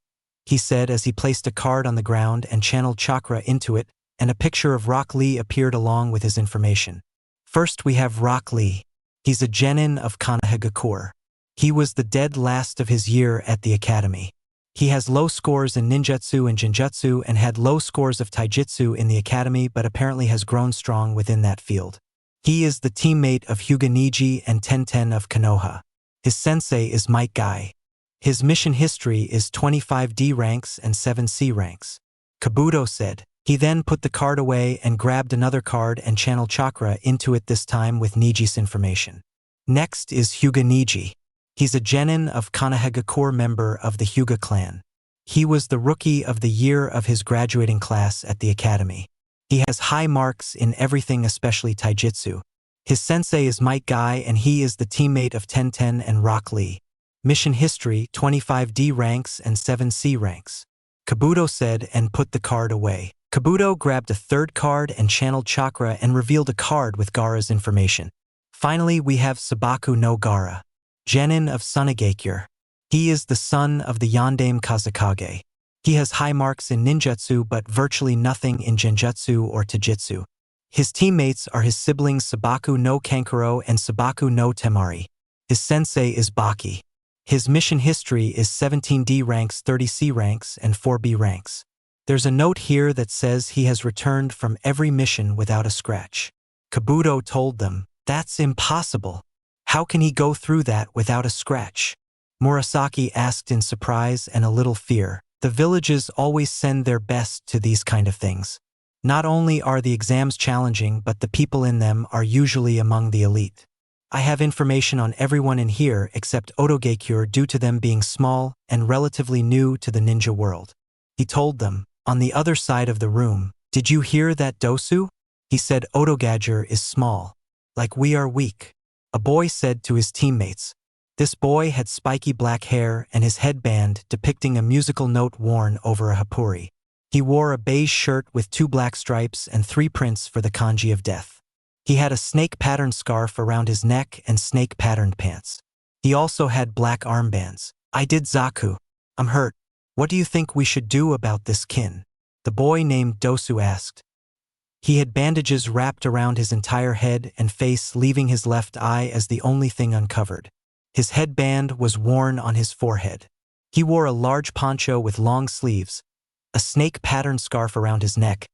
he said as he placed a card on the ground and channeled chakra into it, and a picture of Rock Lee appeared along with his information. First we have Rock Lee. He's a genin of Konohagakure. He was the dead last of his year at the academy. He has low scores in ninjutsu and jinjutsu and had low scores of taijutsu in the academy, but apparently has grown strong within that field. He is the teammate of Hyuga Niji and Tenten of Konoha. His sensei is Might Guy. His mission history is 25 D ranks and 7 C ranks. Kabuto said. He then put the card away and grabbed another card and channeled chakra into it, this time with Niji's information. Next is Hyuga Niji. He's a genin of Konohagakure, member of the Hyuga clan. He was the rookie of the year of his graduating class at the academy. He has high marks in everything, especially taijutsu. His sensei is Might Guy, and he is the teammate of Tenten and Rock Lee. Mission history, 25 D ranks and 7 C ranks. Kabuto said and put the card away. Kabuto grabbed a third card and channeled chakra and revealed a card with Gaara's information. Finally, we have Sabaku no Gaara, genin of Tsunade. He is the son of the Yondaime Kazekage. He has high marks in ninjutsu but virtually nothing in genjutsu or taijutsu. His teammates are his siblings Sabaku no Kankuro and Sabaku no Temari. His sensei is Baki. His mission history is 17 D ranks, 30 C ranks, and 4 B ranks. There's a note here that says he has returned from every mission without a scratch. Kabuto told them, that's impossible. How can he go through that without a scratch? Murasaki asked in surprise and a little fear. The villages always send their best to these kind of things. Not only are the exams challenging, but the people in them are usually among the elite. I have information on everyone in here except Otogakure due to them being small and relatively new to the ninja world. He told them. On the other side of the room, did you hear that, Dosu? He said Otogadger is small. Like we are weak. A boy said to his teammates. This boy had spiky black hair and his headband depicting a musical note worn over a hapuri. He wore a beige shirt with 2 black stripes and 3 prints for the kanji of death. He had a snake-patterned scarf around his neck and snake-patterned pants. He also had black armbands. I did Zaku. I'm hurt. What do you think we should do about this, kin? The boy named Dosu asked. He had bandages wrapped around his entire head and face, leaving his left eye as the only thing uncovered. His headband was worn on his forehead. He wore a large poncho with long sleeves, a snake-patterned scarf around his neck,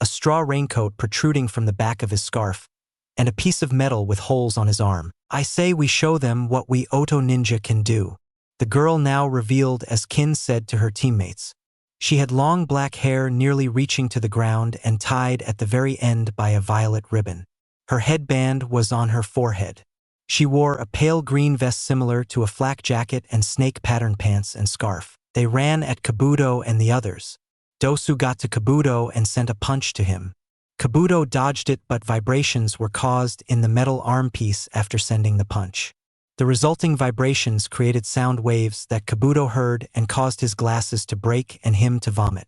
a straw raincoat protruding from the back of his scarf, and a piece of metal with holes on his arm. I say we show them what we Oto ninja can do. The girl now revealed as Kin said to her teammates. She had long black hair nearly reaching to the ground and tied at the very end by a violet ribbon. Her headband was on her forehead. She wore a pale green vest similar to a flak jacket and snake-patterned pants and scarf. They ran at Kabuto and the others. Dosu got to Kabuto and sent a punch to him. Kabuto dodged it, but vibrations were caused in the metal arm piece after sending the punch. The resulting vibrations created sound waves that Kabuto heard and caused his glasses to break and him to vomit.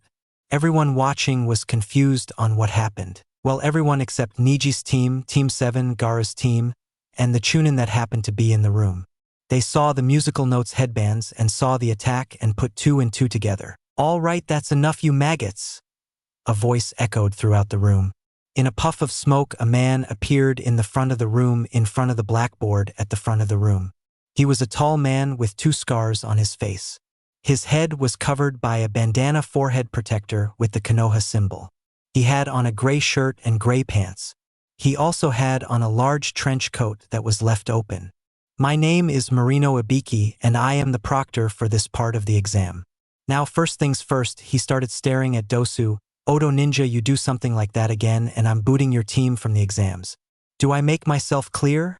Everyone watching was confused on what happened. Well, everyone except Niji's team, Team 7, Gaara's team, and the Chunin that happened to be in the room. They saw the musical notes headbands and saw the attack and put 2 and 2 together. "All right, that's enough, you maggots," a voice echoed throughout the room. In a puff of smoke, a man appeared in the front of the room, in front of the blackboard at the front of the room. He was a tall man with 2 scars on his face. His head was covered by a bandana forehead protector with the Konoha symbol. He had on a gray shirt and gray pants. He also had on a large trench coat that was left open. "My name is Marino Ibiki, and I am the proctor for this part of the exam." Now, first things first, he started staring at Dosu. "Odo Ninja, you do something like that again, and I'm booting your team from the exams. Do I make myself clear?"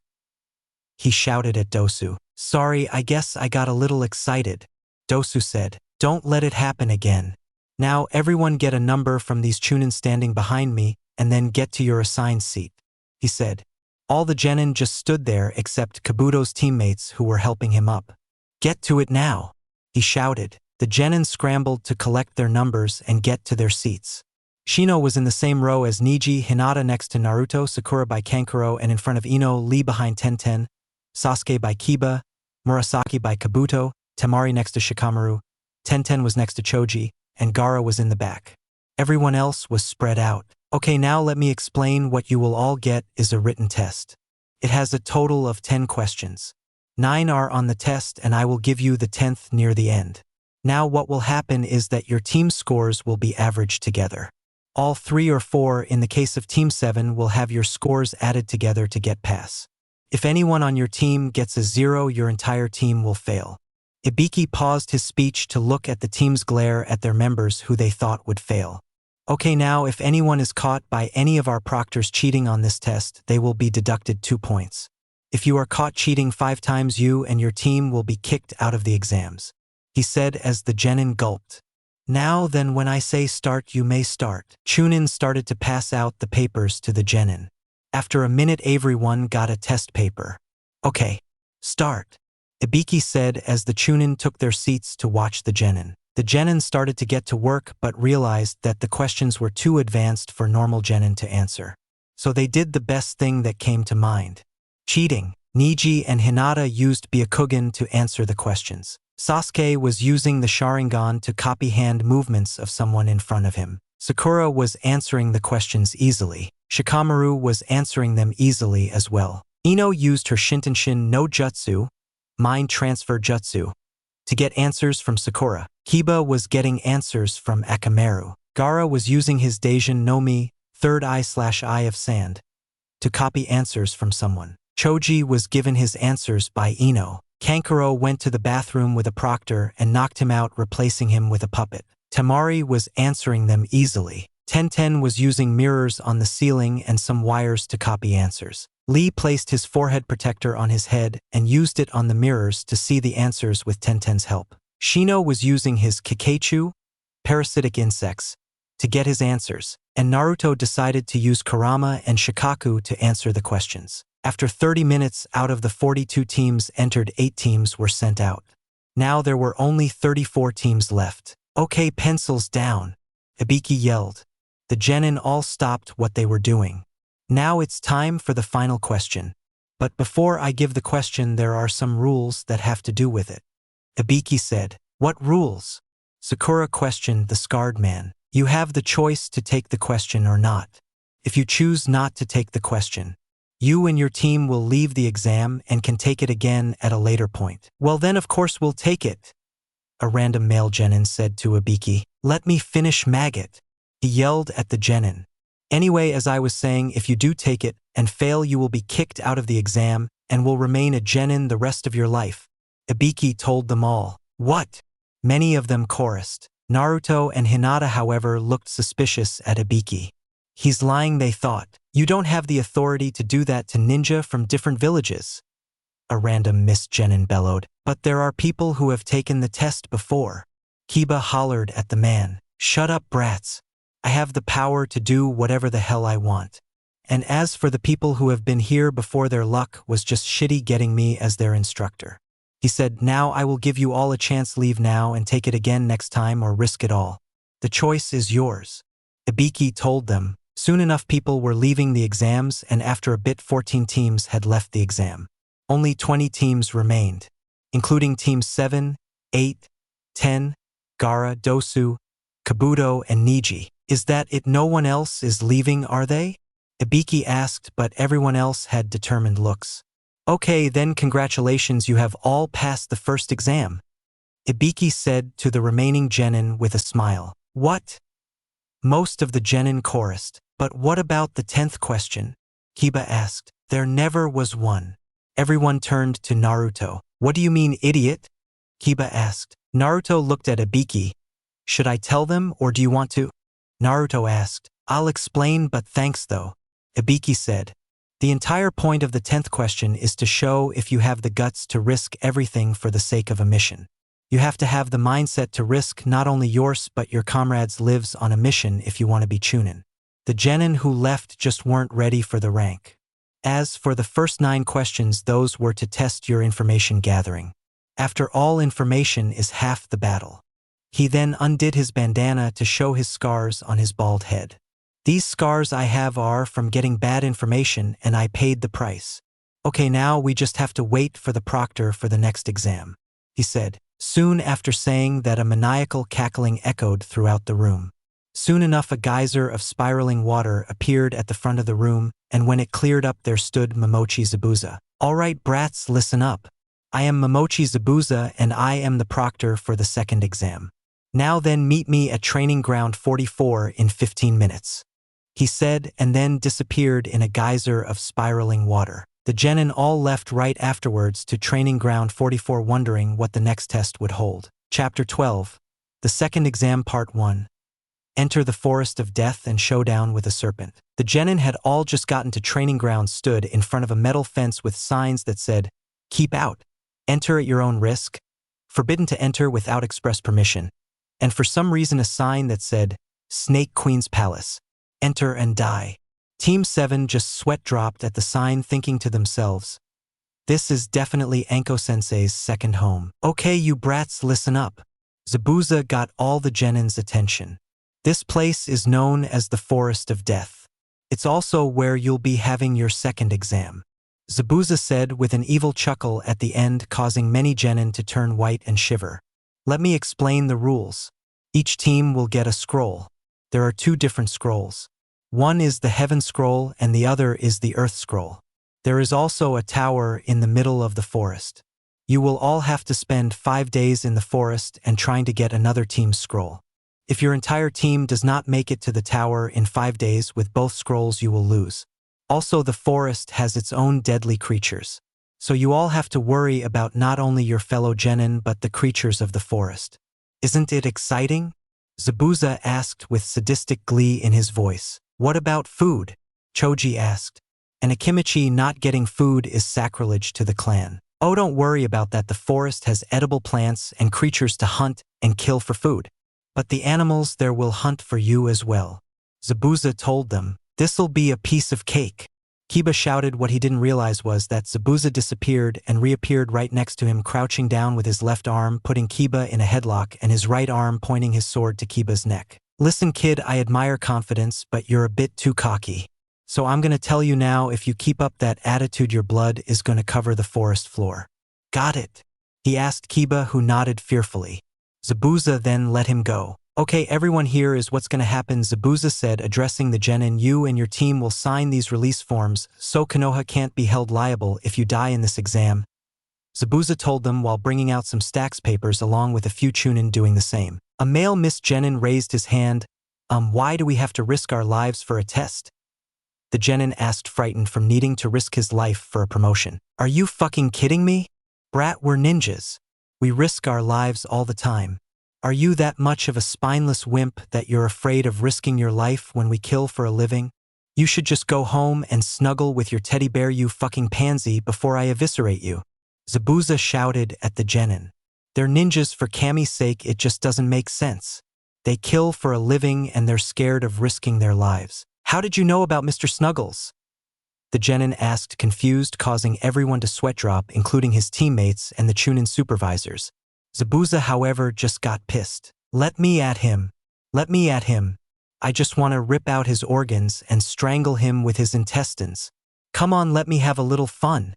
He shouted at Dosu. "Sorry, I guess I got a little excited," Dosu said. "Don't let it happen again. Now, everyone get a number from these Chunin standing behind me, and then get to your assigned seat," he said. All the genin just stood there except Kabuto's teammates who were helping him up. "Get to it now," he shouted. The genin scrambled to collect their numbers and get to their seats. Shino was in the same row as Niji, Hinata next to Naruto, Sakura by Kankuro, and in front of Ino, Lee behind Tenten, Sasuke by Kiba, Murasaki by Kabuto, Temari next to Shikamaru, Tenten was next to Choji, and Gaara was in the back. Everyone else was spread out. Okay, now let me explain. What you will all get is a written test. It has a total of 10 questions. 9 are on the test, and I will give you the 10th near the end. Now what will happen is that your team scores will be averaged together. All 3 or 4 in the case of Team 7 will have your scores added together to get pass. If anyone on your team gets a 0, your entire team will fail. Ibiki paused his speech to look at the team's glare at their members who they thought would fail. Okay, now if anyone is caught by any of our proctors cheating on this test, they will be deducted 2 points. If you are caught cheating 5 times, you and your team will be kicked out of the exams, he said as the genin gulped. Now then, when I say start, you may start. Chunin started to pass out the papers to the genin. After a minute, everyone got a test paper. Okay, start, Ibiki said as the Chunin took their seats to watch the genin. The genin started to get to work but realized that the questions were too advanced for normal genin to answer. So they did the best thing that came to mind. Cheating. Niji and Hinata used Byakugan to answer the questions. Sasuke was using the Sharingan to copy hand movements of someone in front of him. Sakura was answering the questions easily. Shikamaru was answering them easily as well. Ino used her Shintenshin no Jutsu, mind transfer jutsu, to get answers from Sakura. Kiba was getting answers from Akamaru. Gaara was using his Daijin no Mi, third eye/eye of sand, to copy answers from someone. Choji was given his answers by Ino. Kankuro went to the bathroom with a proctor and knocked him out, replacing him with a puppet. Temari was answering them easily. Tenten was using mirrors on the ceiling and some wires to copy answers. Lee placed his forehead protector on his head and used it on the mirrors to see the answers with Tenten's help. Shino was using his Kikeichu, parasitic insects, to get his answers, and Naruto decided to use Kurama and Shikaku to answer the questions. After 30 minutes, out of the 42 teams entered, 8 teams were sent out. Now there were only 34 teams left. Okay, pencils down, Ibiki yelled. The genin all stopped what they were doing. Now it's time for the final question. But before I give the question, there are some rules that have to do with it, Ibiki said. What rules? Sakura questioned the scarred man. You have the choice to take the question or not. If you choose not to take the question, you and your team will leave the exam and can take it again at a later point. Well then, of course we'll take it, a random male genin said to Ibiki. Let me finish, maggot, he yelled at the genin. Anyway, as I was saying, if you do take it and fail, you will be kicked out of the exam and will remain a genin the rest of your life, Ibiki told them all. What? Many of them chorused. Naruto and Hinata, however, looked suspicious at Ibiki. He's lying, they thought. You don't have the authority to do that to ninja from different villages. A random Miss Genin bellowed. But there are people who have taken the test before. Kiba hollered at the man. Shut up, brats. I have the power to do whatever the hell I want. And as for the people who have been here before, their luck was just shitty getting me as their instructor. He said, now I will give you all a chance. Leave now and take it again next time or risk it all. The choice is yours. Ibiki told them. Soon enough people were leaving the exams, and after a bit 14 teams had left the exam. Only 20 teams remained, including teams 7, 8, 10, Gaara, Dosu, Kabuto, and Niji. Is that it? No one else is leaving, are they? Ibiki asked, but everyone else had determined looks. Okay, then congratulations, you have all passed the first exam. Ibiki said to the remaining genin with a smile. What? Most of the genin chorused. But what about the 10th question? Kiba asked. There never was one. Everyone turned to Naruto. What do you mean, idiot? Kiba asked. Naruto looked at Ibiki. Should I tell them or do you want to? Naruto asked. I'll explain, but thanks though. Ibiki said. The entire point of the 10th question is to show if you have the guts to risk everything for the sake of a mission. You have to have the mindset to risk not only yours but your comrades' lives on a mission if you want to be Chunin. The genin who left just weren't ready for the rank. As for the first 9 questions, those were to test your information gathering. After all, information is half the battle. He then undid his bandana to show his scars on his bald head. These scars I have are from getting bad information, and I paid the price. Okay, now we just have to wait for the proctor for the next exam, he said. Soon after saying that, a maniacal cackling echoed throughout the room. Soon enough a geyser of spiraling water appeared at the front of the room, and when it cleared up there stood Momochi Zabuza. All right, brats, listen up. I am Momochi Zabuza, and I am the proctor for the second exam. Now then, meet me at training ground 44 in 15 minutes. He said, and then disappeared in a geyser of spiraling water. The genin all left right afterwards to training ground 44, wondering what the next test would hold. Chapter 12. The second exam, part 1. Enter the forest of death and showdown with a serpent. The genin had all just gotten to training ground, stood in front of a metal fence with signs that said, keep out, enter at your own risk, forbidden to enter without express permission, and for some reason a sign that said, Snake Queen's Palace, enter and die. Team 7 just sweat dropped at the sign, thinking to themselves, this is definitely Anko-sensei's second home. Okay, you brats, listen up. Zabuza got all the genin's attention. This place is known as the Forest of Death. It's also where you'll be having your second exam. Zabuza said with an evil chuckle at the end, causing many genin to turn white and shiver. Let me explain the rules. Each team will get a scroll. There are 2 different scrolls. One is the Heaven Scroll and the other is the Earth Scroll. There is also a tower in the middle of the forest. You will all have to spend 5 days in the forest and trying to get another team's scroll. If your entire team does not make it to the tower in 5 days with both scrolls, you will lose. Also, the forest has its own deadly creatures. So you all have to worry about not only your fellow genin but the creatures of the forest. Isn't it exciting? Zabuza asked with sadistic glee in his voice. What about food? Choji asked. And Akimichi, not getting food is sacrilege to the clan. Oh, don't worry about that. The forest has edible plants and creatures to hunt and kill for food. But the animals there will hunt for you as well. Zabuza told them. This'll be a piece of cake. Kiba shouted. What he didn't realize was that Zabuza disappeared and reappeared right next to him, crouching down with his left arm putting Kiba in a headlock and his right arm pointing his sword to Kiba's neck. Listen, kid, I admire confidence, but you're a bit too cocky. So I'm gonna tell you now, if you keep up that attitude, your blood is gonna cover the forest floor. Got it? He asked Kiba, who nodded fearfully. Zabuza then let him go. Okay, everyone, here is what's gonna happen, Zabuza said, addressing the genin. You and your team will sign these release forms, so Konoha can't be held liable if you die in this exam. Zabuza told them while bringing out some stacks papers along with a few chunin doing the same. A male Miss Genin raised his hand. Why do we have to risk our lives for a test? The genin asked, frightened from needing to risk his life for a promotion. Are you fucking kidding me? Brat, we're ninjas. We risk our lives all the time. Are you that much of a spineless wimp that you're afraid of risking your life when we kill for a living? You should just go home and snuggle with your teddy bear, you fucking pansy, before I eviscerate you. Zabuza shouted at the genin. They're ninjas for Kami's sake, it just doesn't make sense. They kill for a living and they're scared of risking their lives. How did you know about Mr. Snuggles? The genin asked, confused, causing everyone to sweat drop, including his teammates and the Chunin supervisors. Zabuza, however, just got pissed. Let me at him. Let me at him. I just want to rip out his organs and strangle him with his intestines. Come on, let me have a little fun.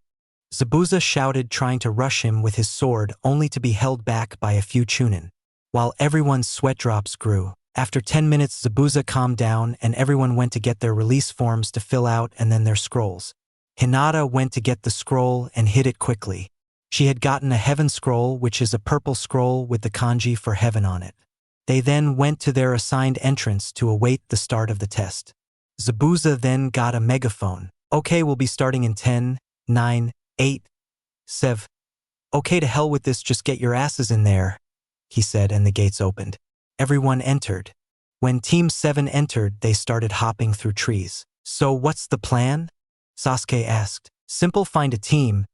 Zabuza shouted, trying to rush him with his sword, only to be held back by a few Chunin. While everyone's sweat drops grew. After 10 minutes, Zabuza calmed down and everyone went to get their release forms to fill out and then their scrolls. Hinata went to get the scroll and hid it quickly. She had gotten a heaven scroll, which is a purple scroll with the kanji for heaven on it. They then went to their assigned entrance to await the start of the test. Zabuza then got a megaphone. Okay, we'll be starting in 10, 9, 8, 7. Okay, to hell with this, just get your asses in there, he said, and the gates opened. Everyone entered. When Team 7 entered, they started hopping through trees. So what's the plan? Sasuke asked. Simple, find a team,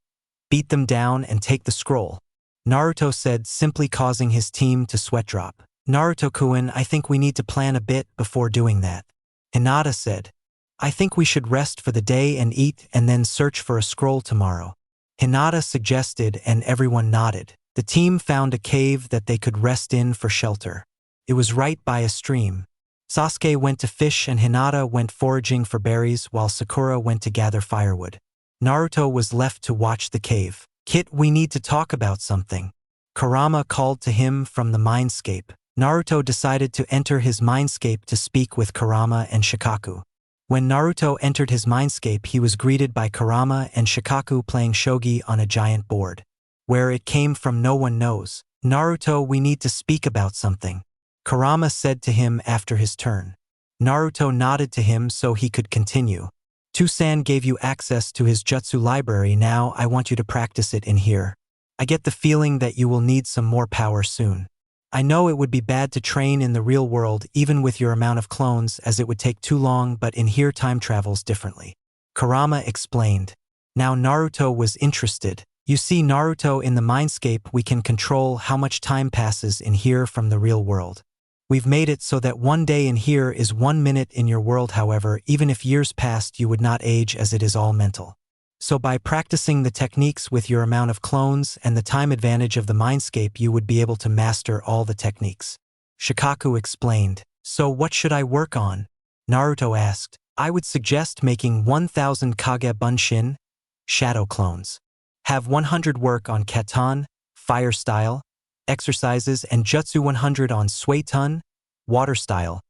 beat them down and take the scroll. Naruto said, simply causing his team to sweat drop. Naruto-kun, I think we need to plan a bit before doing that. Hinata said, I think we should rest for the day and eat and then search for a scroll tomorrow. Hinata suggested and everyone nodded. The team found a cave that they could rest in for shelter. It was right by a stream. Sasuke went to fish and Hinata went foraging for berries while Sakura went to gather firewood. Naruto was left to watch the cave. Kit, we need to talk about something. Kurama called to him from the mindscape. Naruto decided to enter his mindscape to speak with Kurama and Shikaku. When Naruto entered his mindscape, he was greeted by Kurama and Shikaku playing shogi on a giant board. Where it came from no one knows. Naruto, we need to speak about something, Kurama said to him after his turn. Naruto nodded to him so he could continue. Tsunade gave you access to his jutsu library, now I want you to practice it in here. I get the feeling that you will need some more power soon. I know it would be bad to train in the real world even with your amount of clones as it would take too long, but in here time travels differently. Kurama explained. Now Naruto was interested. You see, Naruto, in the mindscape we can control how much time passes in here from the real world. We've made it so that 1 day in here is 1 minute in your world, however, even if years passed you would not age as it is all mental. So by practicing the techniques with your amount of clones and the time advantage of the mindscape you would be able to master all the techniques. Shikaku explained. So what should I work on? Naruto asked. I would suggest making 1000 Kage Bunshin, shadow clones. Have 100 work on Katan, fire style, exercises and jutsu, 100 on Suetun, water style,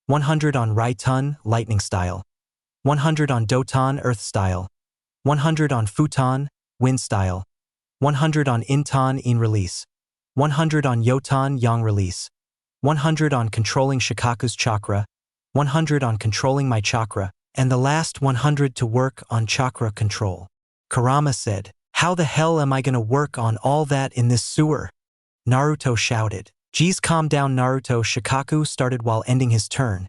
100 on Raitun, lightning style, 100 on Doton, earth style, 100 on Futon, wind style, 100 on Inton, in release, 100 on Yoton, yang release, 100 on controlling Shikaku's chakra, 100 on controlling my chakra, and the last 100 to work on chakra control. Kurama said, how the hell am I gonna work on all that in this sewer? Naruto shouted. Geez, calm down, Naruto. Shikaku started while ending his turn.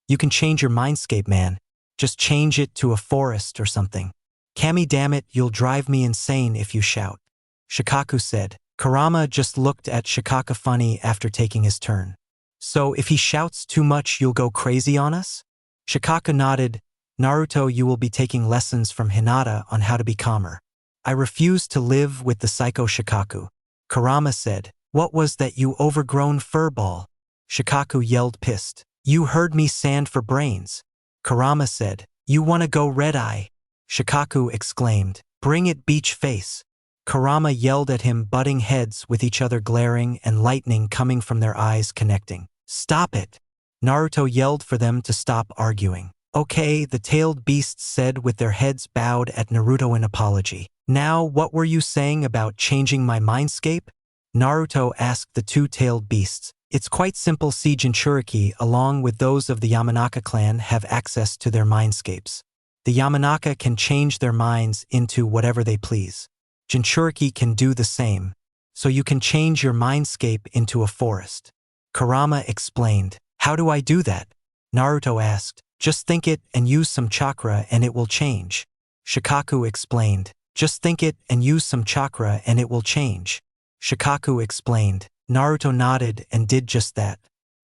You can change your mindscape, man. Just change it to a forest or something. Kami, damn it, you'll drive me insane if you shout. Shikaku said. Kurama just looked at Shikaku funny after taking his turn. So if he shouts too much you'll go crazy on us? Shikaku nodded. Naruto, you will be taking lessons from Hinata on how to be calmer. I refuse to live with the psycho Shikaku. Kurama said. What was that, you overgrown furball? Shikaku yelled, pissed. You heard me, sand for brains. Kurama said. You wanna go red-eye? Shikaku exclaimed. Bring it, beach face. Kurama yelled at him, butting heads with each other, glaring and lightning coming from their eyes connecting. Stop it! Naruto yelled for them to stop arguing. Okay, the tailed beasts said with their heads bowed at Naruto in apology. Now, what were you saying about changing my mindscape? Naruto asked the two-tailed beasts. It's quite simple. See, Jinchuriki, along with those of the Yamanaka clan, have access to their mindscapes. The Yamanaka can change their minds into whatever they please. Jinchuriki can do the same. so you can change your mindscape into a forest. Kurama explained. How do I do that? Naruto asked. Just think it and use some chakra and it will change. Shikaku explained. Just think it and use some chakra and it will change. Shikaku explained. Naruto nodded and did just that.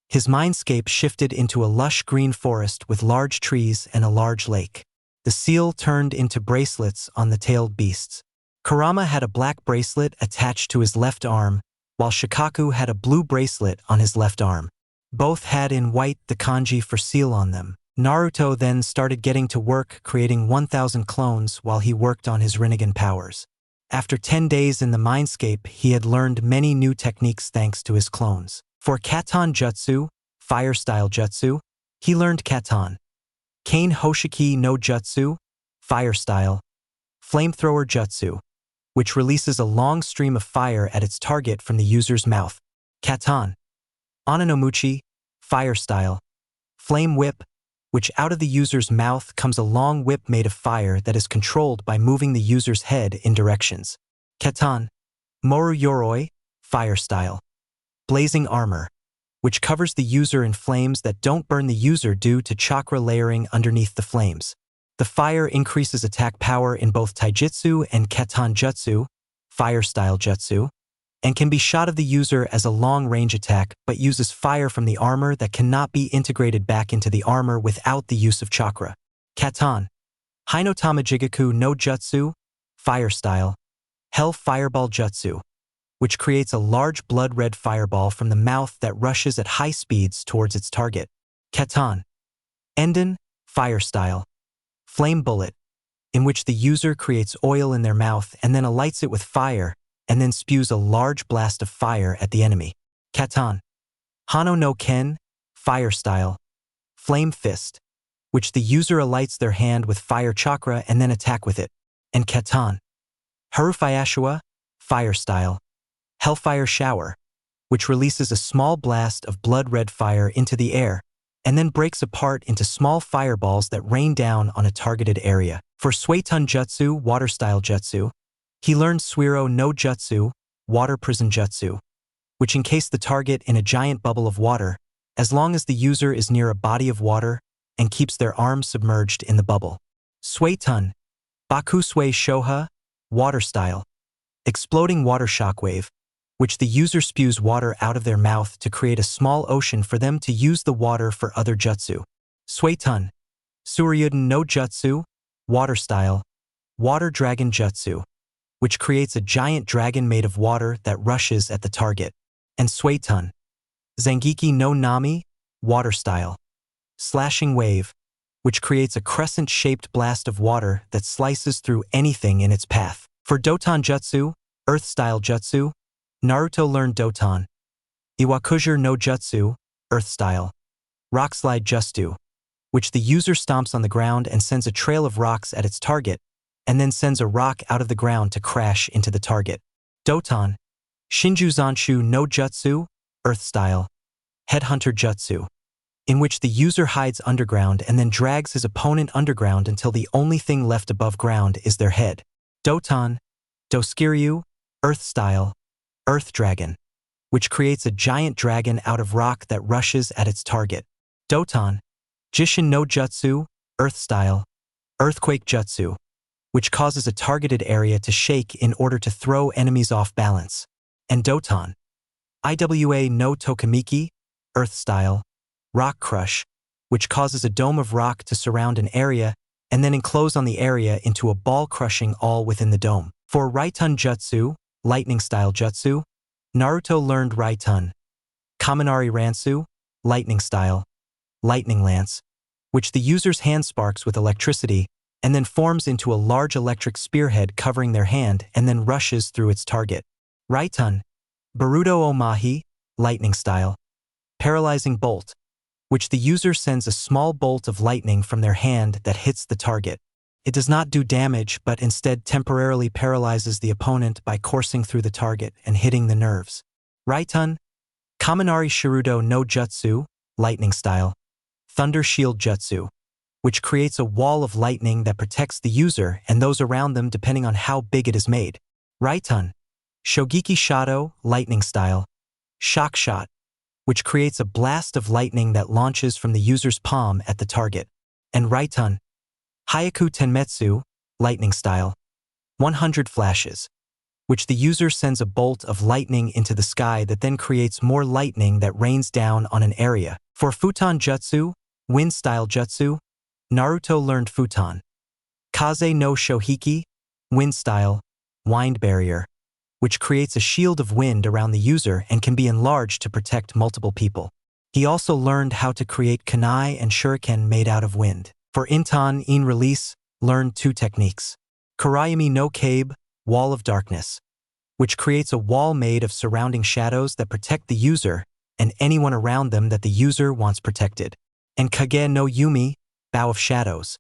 His mindscape shifted into a lush green forest with large trees and a large lake. The seal turned into bracelets on the tailed beasts. Kurama had a black bracelet attached to his left arm, while Shikaku had a blue bracelet on his left arm. Both had in white the kanji for seal on them. Naruto then started getting to work creating 1,000 clones while he worked on his Rinnegan powers. After 10 days in the mindscape, he had learned many new techniques thanks to his clones. For Katon Jutsu, Fire-style Jutsu, he learned Katon. Kane Hoshiki no Jutsu, Fire-style, Flamethrower Jutsu, which releases a long stream of fire at its target from the user's mouth. Katon. Onanomuchi, Fire-style, Flame Whip, which out of the user's mouth comes a long whip made of fire that is controlled by moving the user's head in directions. Katon. Moru Yoroi, Fire-style, Blazing Armor, which covers the user in flames that don't burn the user due to chakra layering underneath the flames. The fire increases attack power in both Taijutsu and Katon Jutsu, Fire-style Jutsu, and can be shot of the user as a long-range attack but uses fire from the armor that cannot be integrated back into the armor without the use of chakra. Katon. Hinotama Jigaku no Jutsu, Fire-style, Hell Fireball Jutsu, which creates a large blood-red fireball from the mouth that rushes at high speeds towards its target. Katon. Enden, Fire-style, Flame Bullet, in which the user creates oil in their mouth and then alights it with fire, and then spews a large blast of fire at the enemy. Katon. Hano no Ken, Fire-style, Flame Fist, which the user alights their hand with fire chakra and then attack with it. And Katon. Harufayashua, Fire-style, Hellfire Shower, which releases a small blast of blood-red fire into the air, and then breaks apart into small fireballs that rain down on a targeted area. For Suetun Jutsu, Water-style Jutsu, he learned Suiro no Jutsu, Water Prison Jutsu, which encase the target in a giant bubble of water, as long as the user is near a body of water and keeps their arms submerged in the bubble. Suetun, Bakusui Shoha, Water-style, Exploding Water Shockwave, which the user spews water out of their mouth to create a small ocean for them to use the water for other jutsu. Suetun, Suryuden no Jutsu, Water-style, Water Dragon Jutsu, which creates a giant dragon made of water that rushes at the target. And Suetun, Zangiki no Nami, Water-style, Slashing Wave, which creates a crescent-shaped blast of water that slices through anything in its path. For Doton Jutsu, Earth-style Jutsu, Naruto learned Doton. Iwakujir no Jutsu, Earth-style, Rock Slide Jutsu, which the user stomps on the ground and sends a trail of rocks at its target, and then sends a rock out of the ground to crash into the target. Doton. Shinju Zanshu no Jutsu, Earth-style, Headhunter Jutsu, in which the user hides underground and then drags his opponent underground until the only thing left above ground is their head. Doton. Doskiryu, Earth-style, Earth Dragon, which creates a giant dragon out of rock that rushes at its target. Doton. Jishin no Jutsu, Earth-style, Earthquake Jutsu, which causes a targeted area to shake in order to throw enemies off balance. And Doton. Iwa no Tokamiki, Earth-style, Rock Crush, which causes a dome of rock to surround an area and then enclose on the area into a ball crushing all within the dome. For Raitun Jutsu, Lightning-style Jutsu, Naruto learned Raitun. Kaminari Ransu, Lightning-style, Lightning Lance, which the user's hand sparks with electricity and then forms into a large electric spearhead covering their hand and then rushes through its target. Raitun. Baruto Omahi, Lightning-style, Paralyzing Bolt, which the user sends a small bolt of lightning from their hand that hits the target. It does not do damage, but instead temporarily paralyzes the opponent by coursing through the target and hitting the nerves. Raitun. Kaminari Shirudo no Jutsu, Lightning-style, Thunder Shield Jutsu, which creates a wall of lightning that protects the user and those around them depending on how big it is made. Raitun. Shogeki Shadow, lightning style. Shock shot, which creates a blast of lightning that launches from the user's palm at the target. And Raitun, Hyaku Tenmetsu, lightning style. 100 flashes, which the user sends a bolt of lightning into the sky that then creates more lightning that rains down on an area. For Futon Jutsu, wind style jutsu, Naruto learned Futon. Kaze no Shohiki, wind style, wind barrier, which creates a shield of wind around the user and can be enlarged to protect multiple people. He also learned how to create kunai and shuriken made out of wind. For Inton in release, learned 2 techniques. Kurayami no Cabe, wall of darkness, which creates a wall made of surrounding shadows that protect the user and anyone around them that the user wants protected. And Kage no Yumi, bow of shadows,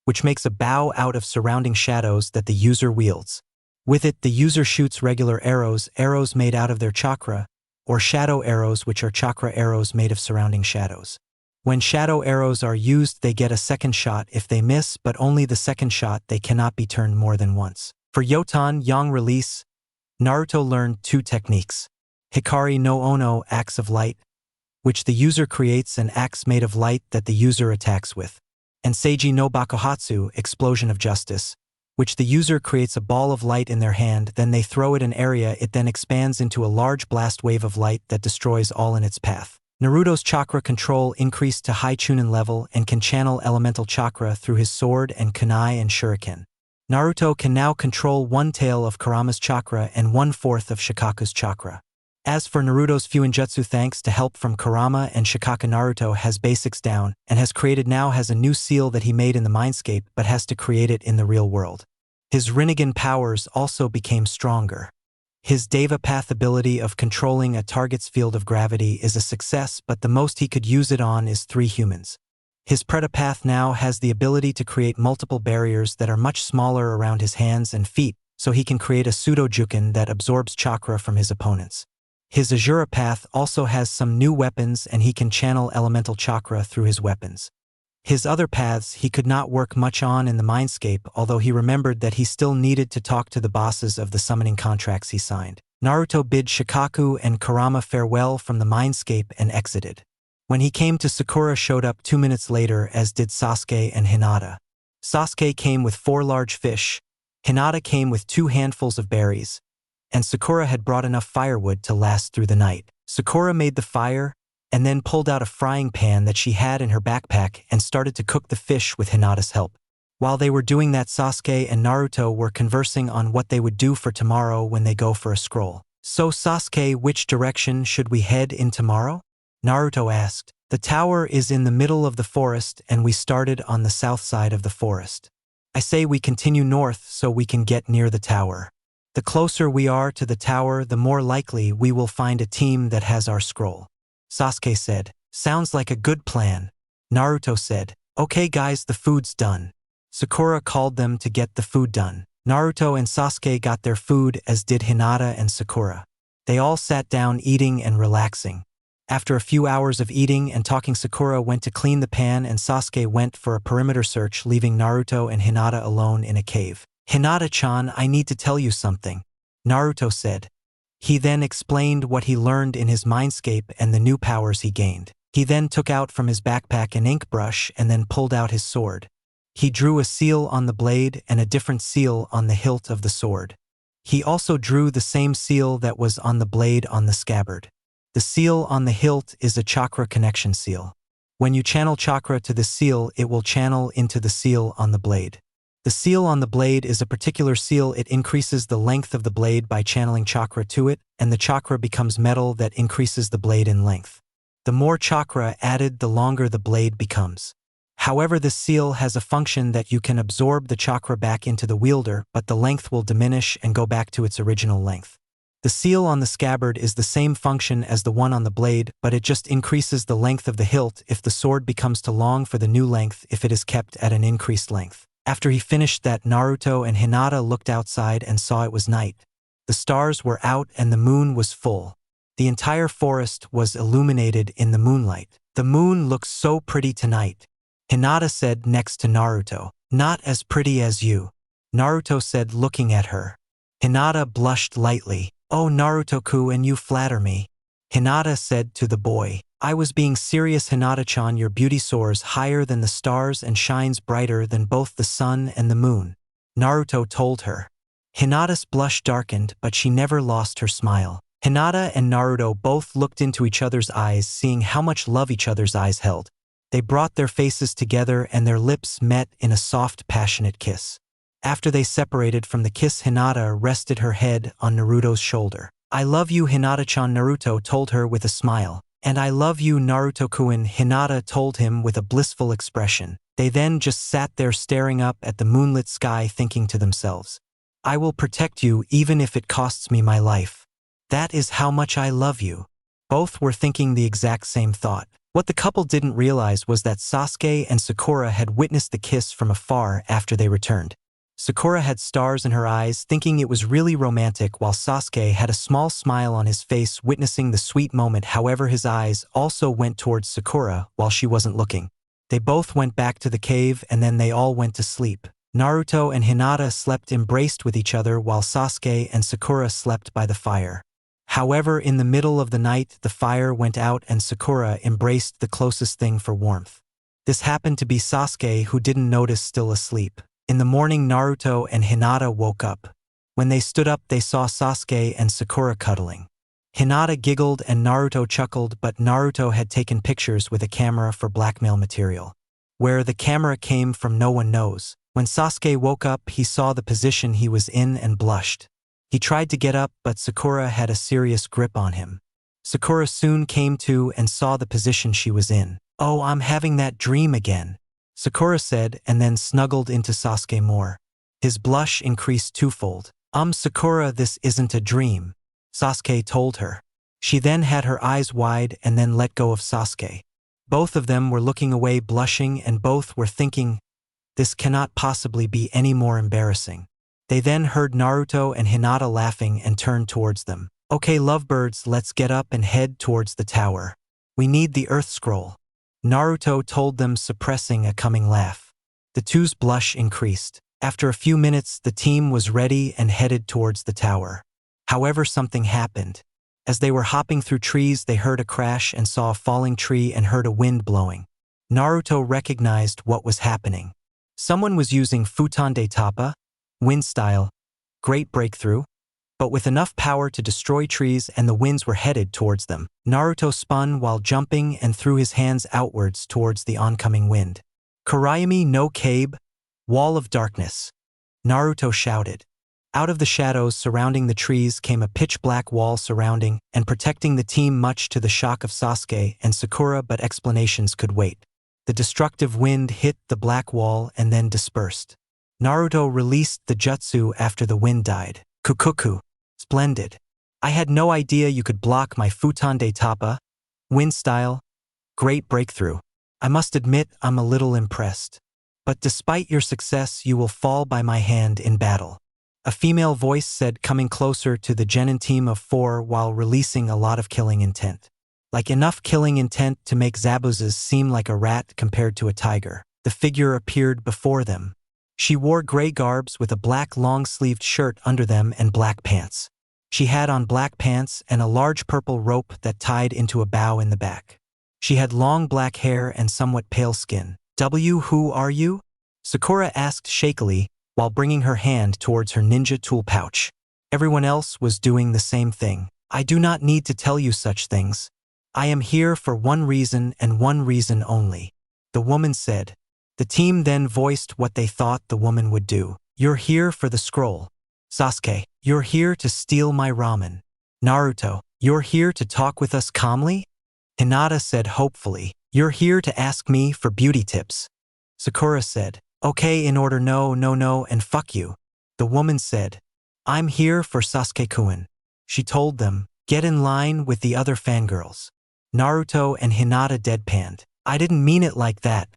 which makes a bow out of surrounding shadows that the user wields. With it, the user shoots regular arrows, arrows made out of their chakra, or shadow arrows, which are chakra arrows made of surrounding shadows. When shadow arrows are used, they get a second shot if they miss, but only the second shot. They cannot be turned more than once. For Yotan Yang release, Naruto learned 2 techniques. Hikari no Ono, axe of light, which the user creates an axe made of light that the user attacks with. And Seiji no Bakuhatsu, explosion of justice, which the user creates a ball of light in their hand, then they throw it an area, it then expands into a large blast wave of light that destroys all in its path. Naruto's chakra control increased to high Chunin level and can channel elemental chakra through his sword and kunai and shuriken. Naruto can now control 1/4 of Kurama's chakra and 1/4 of Shikaku's chakra. As for Naruto's Fuinjutsu, thanks to help from Kurama and Shikaku, Naruto has basics down and has a new seal that he made in the mindscape but has to create it in the real world. His Rinnegan powers also became stronger. His Deva Path ability of controlling a target's field of gravity is a success, but the most he could use it on is 3 humans. His Preta Path now has the ability to create multiple barriers that are much smaller around his hands and feet, so he can create a pseudo-juken that absorbs chakra from his opponents. His Azura Path also has some new weapons and he can channel elemental chakra through his weapons. His other paths he could not work much on in the mindscape, although he remembered that he still needed to talk to the bosses of the summoning contracts he signed. Naruto bid Shikaku and Kurama farewell from the mindscape and exited. When he came to Sakura showed up 2 minutes later, as did Sasuke and Hinata. Sasuke came with 4 large fish, Hinata came with 2 handfuls of berries, and Sakura had brought enough firewood to last through the night. Sakura made the fire and then pulled out a frying pan that she had in her backpack and started to cook the fish with Hinata's help. While they were doing that, Sasuke and Naruto were conversing on what they would do for tomorrow when they go for a scroll. So Sasuke, which direction should we head in tomorrow? Naruto asked. The tower is in the middle of the forest and we started on the south side of the forest. I say we continue north so we can get near the tower. The closer we are to the tower, the more likely we will find a team that has our scroll. Sasuke said, sounds like a good plan. Naruto said, okay guys, the food's done. Sakura called them to get the food done. Naruto and Sasuke got their food, as did Hinata and Sakura. They all sat down eating and relaxing. After a few hours of eating and talking, Sakura went to clean the pan and Sasuke went for a perimeter search, leaving Naruto and Hinata alone in a cave. Hinata-chan, I need to tell you something, Naruto said. He then explained what he learned in his mindscape and the new powers he gained. He then took out from his backpack an ink brush and then pulled out his sword. He drew a seal on the blade and a different seal on the hilt of the sword. He also drew the same seal that was on the blade on the scabbard. The seal on the hilt is a chakra connection seal. When you channel chakra to the seal, it will channel into the seal on the blade. The seal on the blade is a particular seal. It increases the length of the blade by channeling chakra to it, and the chakra becomes metal that increases the blade in length. The more chakra added, the longer the blade becomes. However, this seal has a function that you can absorb the chakra back into the wielder, but the length will diminish and go back to its original length. The seal on the scabbard is the same function as the one on the blade, but it just increases the length of the hilt if the sword becomes too long for the new length if it is kept at an increased length. After he finished that, Naruto and Hinata looked outside and saw it was night. The stars were out and the moon was full. The entire forest was illuminated in the moonlight. The moon looks so pretty tonight, Hinata said next to Naruto. Not as pretty as you, Naruto said looking at her. Hinata blushed lightly. "Oh, Naruto-ku, you flatter me," Hinata said to the boy. "I was being serious, Hinata-chan. Your beauty soars higher than the stars and shines brighter than both the sun and the moon," Naruto told her. Hinata's blush darkened, but she never lost her smile. Hinata and Naruto both looked into each other's eyes, seeing how much love each other's eyes held. They brought their faces together and their lips met in a soft, passionate kiss. After they separated from the kiss, Hinata rested her head on Naruto's shoulder. "I love you, Hinata-chan," Naruto told her with a smile. "And I love you, Naruto-kun," Hinata told him with a blissful expression. They then just sat there staring up at the moonlit sky, thinking to themselves, "I will protect you even if it costs me my life. That is how much I love you." Both were thinking the exact same thought. What the couple didn't realize was that Sasuke and Sakura had witnessed the kiss from afar after they returned. Sakura had stars in her eyes, thinking it was really romantic, while Sasuke had a small smile on his face, witnessing the sweet moment. However, his eyes also went towards Sakura while she wasn't looking. They both went back to the cave and then they all went to sleep. Naruto and Hinata slept embraced with each other while Sasuke and Sakura slept by the fire. However, in the middle of the night, the fire went out and Sakura embraced the closest thing for warmth. This happened to be Sasuke, who didn't notice, still asleep. In the morning, Naruto and Hinata woke up. When they stood up, they saw Sasuke and Sakura cuddling. Hinata giggled and Naruto chuckled, but Naruto had taken pictures with a camera for blackmail material. Where the camera came from, no one knows. When Sasuke woke up, he saw the position he was in and blushed. He tried to get up, but Sakura had a serious grip on him. Sakura soon came to and saw the position she was in. "Oh, I'm having that dream again," Sakura said, and then snuggled into Sasuke more. His blush increased twofold. Sakura, this isn't a dream," Sasuke told her. She then had her eyes wide and then let go of Sasuke. Both of them were looking away, blushing, and both were thinking, "This cannot possibly be any more embarrassing." They then heard Naruto and Hinata laughing and turned towards them. "Okay, lovebirds, let's get up and head towards the tower. We need the Earth Scroll," Naruto told them, suppressing a coming laugh. The two's blush increased. After a few minutes, the team was ready and headed towards the tower. However, something happened. As they were hopping through trees, they heard a crash and saw a falling tree and heard a wind blowing. Naruto recognized what was happening. Someone was using Tsunade Tapa, wind style, great breakthrough, but with enough power to destroy trees, and the winds were headed towards them. Naruto spun while jumping and threw his hands outwards towards the oncoming wind. "Kurayami no Kabe, wall of darkness," Naruto shouted. Out of the shadows surrounding the trees came a pitch-black wall surrounding and protecting the team, much to the shock of Sasuke and Sakura, but explanations could wait. The destructive wind hit the black wall and then dispersed. Naruto released the jutsu after the wind died. "Kukuku. Splendid. I had no idea you could block my Tsunade Tapa, wind style, great breakthrough. I must admit I'm a little impressed. But despite your success, you will fall by my hand in battle," a female voice said, coming closer to the genin team of 4 while releasing a lot of killing intent. Like enough killing intent to make Zabuza's seem like a rat compared to a tiger. The figure appeared before them. She wore gray garbs with a black long-sleeved shirt under them and black pants. She had on black pants and a large purple rope that tied into a bow in the back. She had long black hair and somewhat pale skin. "Who are you?" Sakura asked shakily while bringing her hand towards her ninja tool pouch. Everyone else was doing the same thing. "I do not need to tell you such things. I am here for one reason and one reason only," the woman said. The team then voiced what they thought the woman would do. "You're here for the scroll. Sasuke, you're here to steal my ramen. Naruto, you're here to talk with us calmly?" Hinata said hopefully. "You're here to ask me for beauty tips." Sakura said, "Okay, in order, no, and fuck you." The woman said, "I'm here for Sasuke-kun." She told them, "Get in line with the other fangirls." Naruto and Hinata deadpanned. "I didn't mean it like that."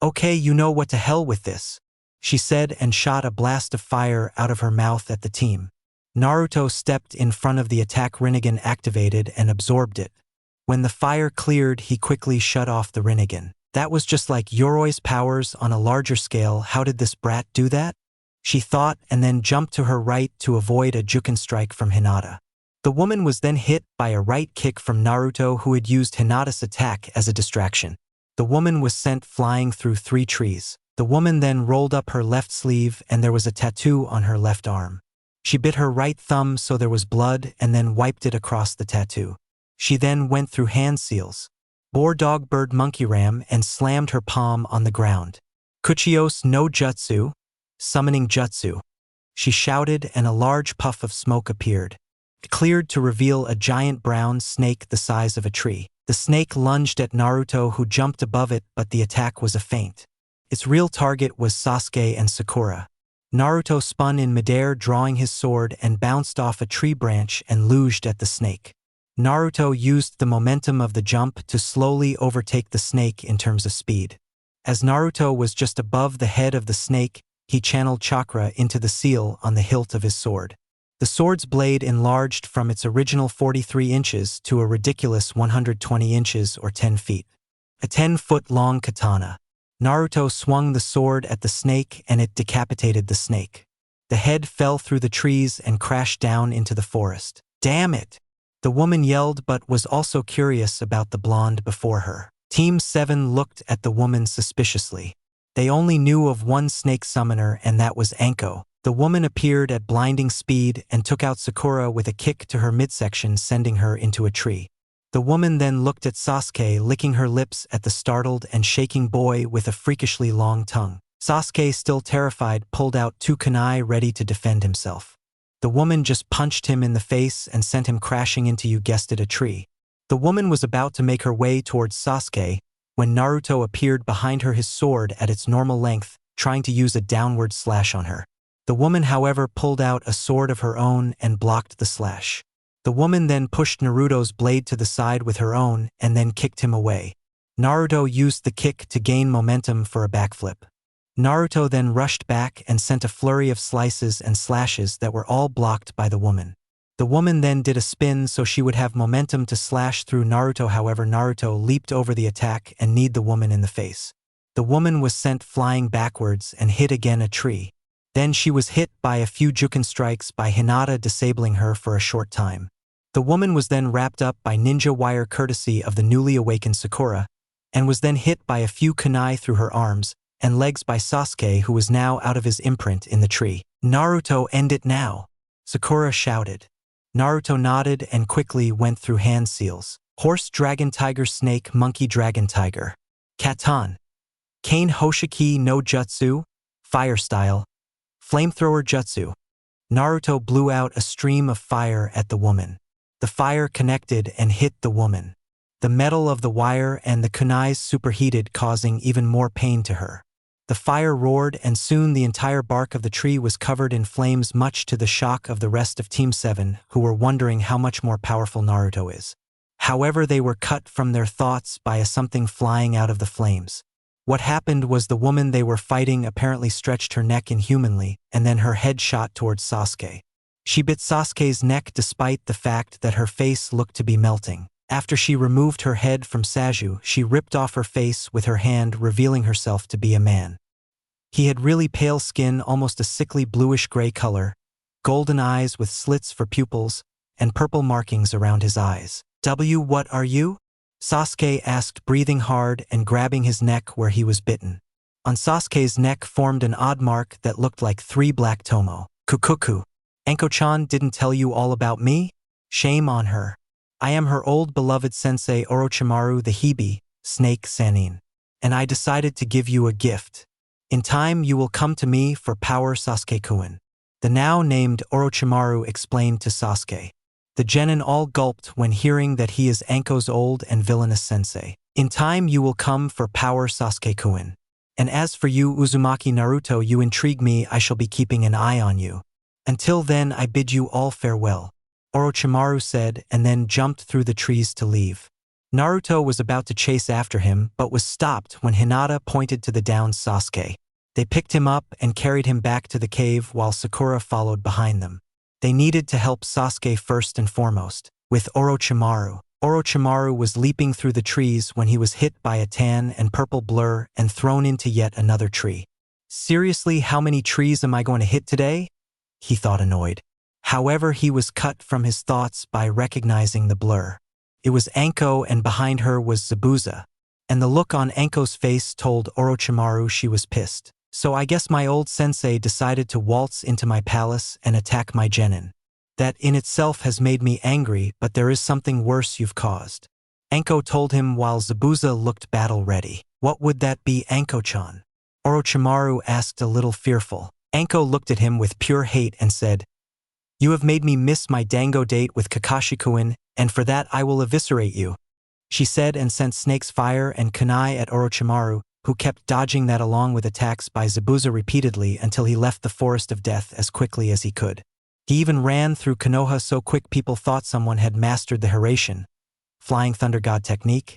"Okay, you know what, to hell with this," she said and shot a blast of fire out of her mouth at the team. Naruto stepped in front of the attack Rinnegan, activated and absorbed it. When the fire cleared, he quickly shut off the Rinnegan. That was just like Yoroi's powers on a larger scale. How did this brat do that? She thought, and then jumped to her right to avoid a Juken strike from Hinata. The woman was then hit by a right kick from Naruto, who had used Hinata's attack as a distraction. The woman was sent flying through 3 trees. The woman then rolled up her left sleeve and there was a tattoo on her left arm. She bit her right thumb so there was blood and then wiped it across the tattoo. She then went through hand seals, boar dog bird monkey ram, and slammed her palm on the ground. Kuchios no jutsu, summoning jutsu. She shouted and a large puff of smoke appeared. It cleared to reveal a giant brown snake the size of a tree. The snake lunged at Naruto, who jumped above it, but the attack was a feint. Its real target was Sasuke and Sakura. Naruto spun in midair, drawing his sword, and bounced off a tree branch and lunged at the snake. Naruto used the momentum of the jump to slowly overtake the snake in terms of speed. As Naruto was just above the head of the snake, he channeled chakra into the seal on the hilt of his sword. The sword's blade enlarged from its original 43 inches to a ridiculous 120 inches or 10 feet. A 10-foot-long katana. Naruto swung the sword at the snake and it decapitated the snake. The head fell through the trees and crashed down into the forest. Damn it! The woman yelled, but was also curious about the blonde before her. Team 7 looked at the woman suspiciously. They only knew of one snake summoner, and that was Anko. The woman appeared at blinding speed and took out Sakura with a kick to her midsection, sending her into a tree. The woman then looked at Sasuke, licking her lips at the startled and shaking boy with a freakishly long tongue. Sasuke, still terrified, pulled out 2 kunai ready to defend himself. The woman just punched him in the face and sent him crashing into, you guessed it, a tree. The woman was about to make her way towards Sasuke when Naruto appeared behind her, his sword at its normal length, trying to use a downward slash on her. The woman, however, pulled out a sword of her own and blocked the slash. The woman then pushed Naruto's blade to the side with her own and then kicked him away. Naruto used the kick to gain momentum for a backflip. Naruto then rushed back and sent a flurry of slices and slashes that were all blocked by the woman. The woman then did a spin so she would have momentum to slash through Naruto, however Naruto leaped over the attack and kneed the woman in the face. The woman was sent flying backwards and hit again a tree. Then she was hit by a few Juken strikes by Hinata, disabling her for a short time. The woman was then wrapped up by ninja wire courtesy of the newly awakened Sakura, and was then hit by a few kunai through her arms and legs by Sasuke, who was now out of his imprint in the tree. Naruto, end it now! Sakura shouted. Naruto nodded and quickly went through hand seals. Horse dragon tiger snake monkey dragon tiger. Katan. Kane Hoshiki no Jutsu. Fire style. Flamethrower jutsu. Naruto blew out a stream of fire at the woman. The fire connected and hit the woman. The metal of the wire and the kunais superheated, causing even more pain to her. The fire roared and soon the entire bark of the tree was covered in flames, much to the shock of the rest of Team 7, who were wondering how much more powerful Naruto is. However, they were cut from their thoughts by a something flying out of the flames. What happened was the woman they were fighting apparently stretched her neck inhumanly, and then her head shot towards Sasuke. She bit Sasuke's neck despite the fact that her face looked to be melting. After she removed her head from Saju, she ripped off her face with her hand, revealing herself to be a man. He had really pale skin, almost a sickly bluish-gray color, golden eyes with slits for pupils, and purple markings around his eyes. What are you? Sasuke asked, breathing hard and grabbing his neck where he was bitten. On Sasuke's neck formed an odd mark that looked like 3 black tomo. Kukuku. Anko-chan didn't tell you all about me? Shame on her. I am her old beloved sensei Orochimaru the Hebe, Snake Sanin. And I decided to give you a gift. In time you will come to me for power, Sasuke-kun. The now named Orochimaru explained to Sasuke. The genin all gulped when hearing that he is Anko's old and villainous sensei. In time you will come for power, Sasuke-kun. And as for you, Uzumaki Naruto, you intrigue me. I shall be keeping an eye on you. Until then, I bid you all farewell, Orochimaru said, and then jumped through the trees to leave. Naruto was about to chase after him, but was stopped when Hinata pointed to the downed Sasuke. They picked him up and carried him back to the cave while Sakura followed behind them. They needed to help Sasuke first and foremost. With Orochimaru. Orochimaru was leaping through the trees when he was hit by a tan and purple blur and thrown into yet another tree. Seriously, how many trees am I going to hit today? He thought, annoyed. However, he was cut from his thoughts by recognizing the blur. It was Anko, and behind her was Zabuza. And the look on Anko's face told Orochimaru she was pissed. So I guess my old sensei decided to waltz into my palace and attack my genin. That in itself has made me angry, but there is something worse you've caused. Anko told him while Zabuza looked battle-ready. What would that be, Anko-chan? Orochimaru asked, a little fearful. Anko looked at him with pure hate and said, "You have made me miss my dango date with Kakashi-kun, and for that I will eviscerate you," she said, and sent Snake's fire and kunai at Orochimaru, who kept dodging that along with attacks by Zabuza repeatedly until he left the forest of death as quickly as he could. He even ran through Konoha so quick people thought someone had mastered the Hiraishin, Flying Thunder God technique,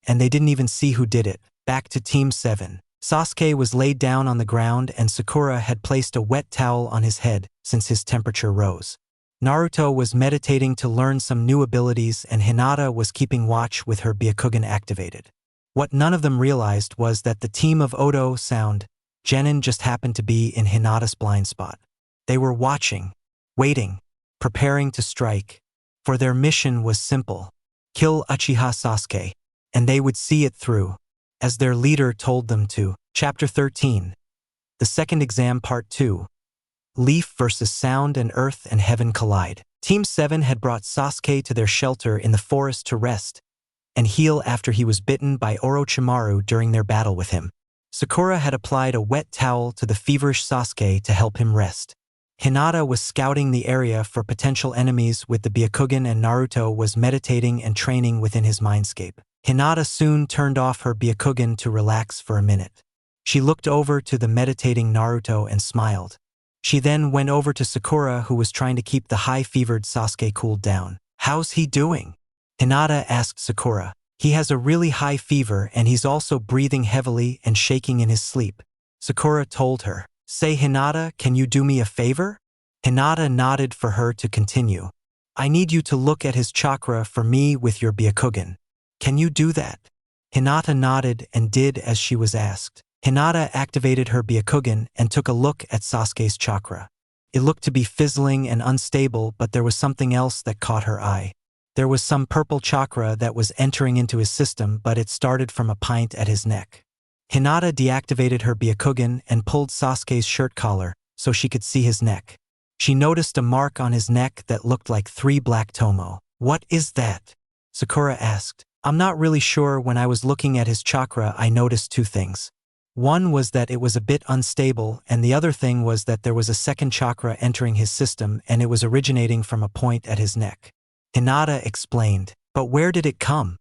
and they didn't even see who did it. Back to Team 7. Sasuke was laid down on the ground and Sakura had placed a wet towel on his head since his temperature rose. Naruto was meditating to learn some new abilities and Hinata was keeping watch with her Byakugan activated. What none of them realized was that the team of Odo Sound, Genin just happened to be in Hinata's blind spot. They were watching, waiting, preparing to strike, for their mission was simple: kill Uchiha Sasuke, and they would see it through, as their leader told them to. Chapter 13. The Second Exam Part 2. Leaf versus Sound, and Earth and Heaven collide. Team 7 had brought Sasuke to their shelter in the forest to rest and heal after he was bitten by Orochimaru during their battle with him. Sakura had applied a wet towel to the feverish Sasuke to help him rest. Hinata was scouting the area for potential enemies with the Byakugan, and Naruto was meditating and training within his mindscape. Hinata soon turned off her Byakugan to relax for a minute. She looked over to the meditating Naruto and smiled. She then went over to Sakura, who was trying to keep the high-fevered Sasuke cooled down. "How's he doing?" Hinata asked Sakura. "He has a really high fever and he's also breathing heavily and shaking in his sleep," Sakura told her. "Say, Hinata, can you do me a favor?" Hinata nodded for her to continue. "I need you to look at his chakra for me with your Byakugan. Can you do that?" Hinata nodded and did as she was asked. Hinata activated her Byakugan and took a look at Sasuke's chakra. It looked to be fizzling and unstable, but there was something else that caught her eye. There was some purple chakra that was entering into his system, but it started from a point at his neck. Hinata deactivated her Byakugan and pulled Sasuke's shirt collar so she could see his neck. She noticed a mark on his neck that looked like 3 black tomo. "What is that?" Sakura asked. "I'm not really sure. When I was looking at his chakra, I noticed 2 things. One was that it was a bit unstable, and the other thing was that there was a second chakra entering his system and it was originating from a point at his neck." Hinata explained. "But where did it come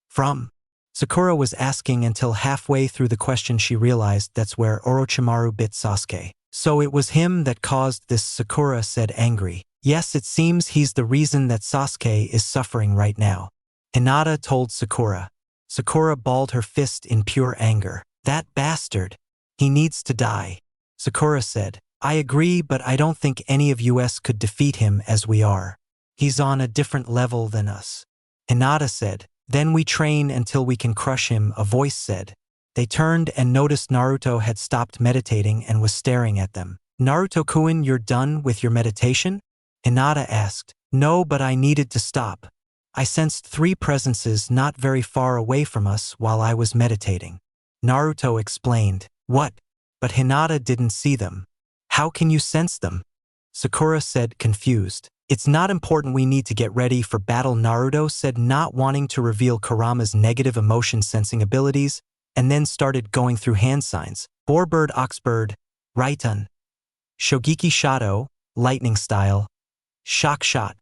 from?" Sakura was asking until halfway through the question she realized that's where Orochimaru bit Sasuke. "So it was him that caused this," Sakura said, angry. "Yes, it seems he's the reason that Sasuke is suffering right now," Hinata told Sakura. Sakura balled her fist in pure anger. "That bastard. He needs to die," Sakura said. "I agree, but I don't think any of us could defeat him as we are. He's on a different level than us," Hinata said. "Then we train until we can crush him," a voice said. They turned and noticed Naruto had stopped meditating and was staring at them. "Naruto-kun, you're done with your meditation?" Hinata asked. "No, but I needed to stop. I sensed 3 presences not very far away from us while I was meditating," Naruto explained. "What?" But Hinata didn't see them. "How can you sense them?" Sakura said, confused. "It's not important. We need to get ready for battle," Naruto said, not wanting to reveal Kurama's negative emotion sensing abilities, and then started going through hand signs. Boarbird, Oxbird, Raiton, Shogeki Shadow, lightning style, shock shot.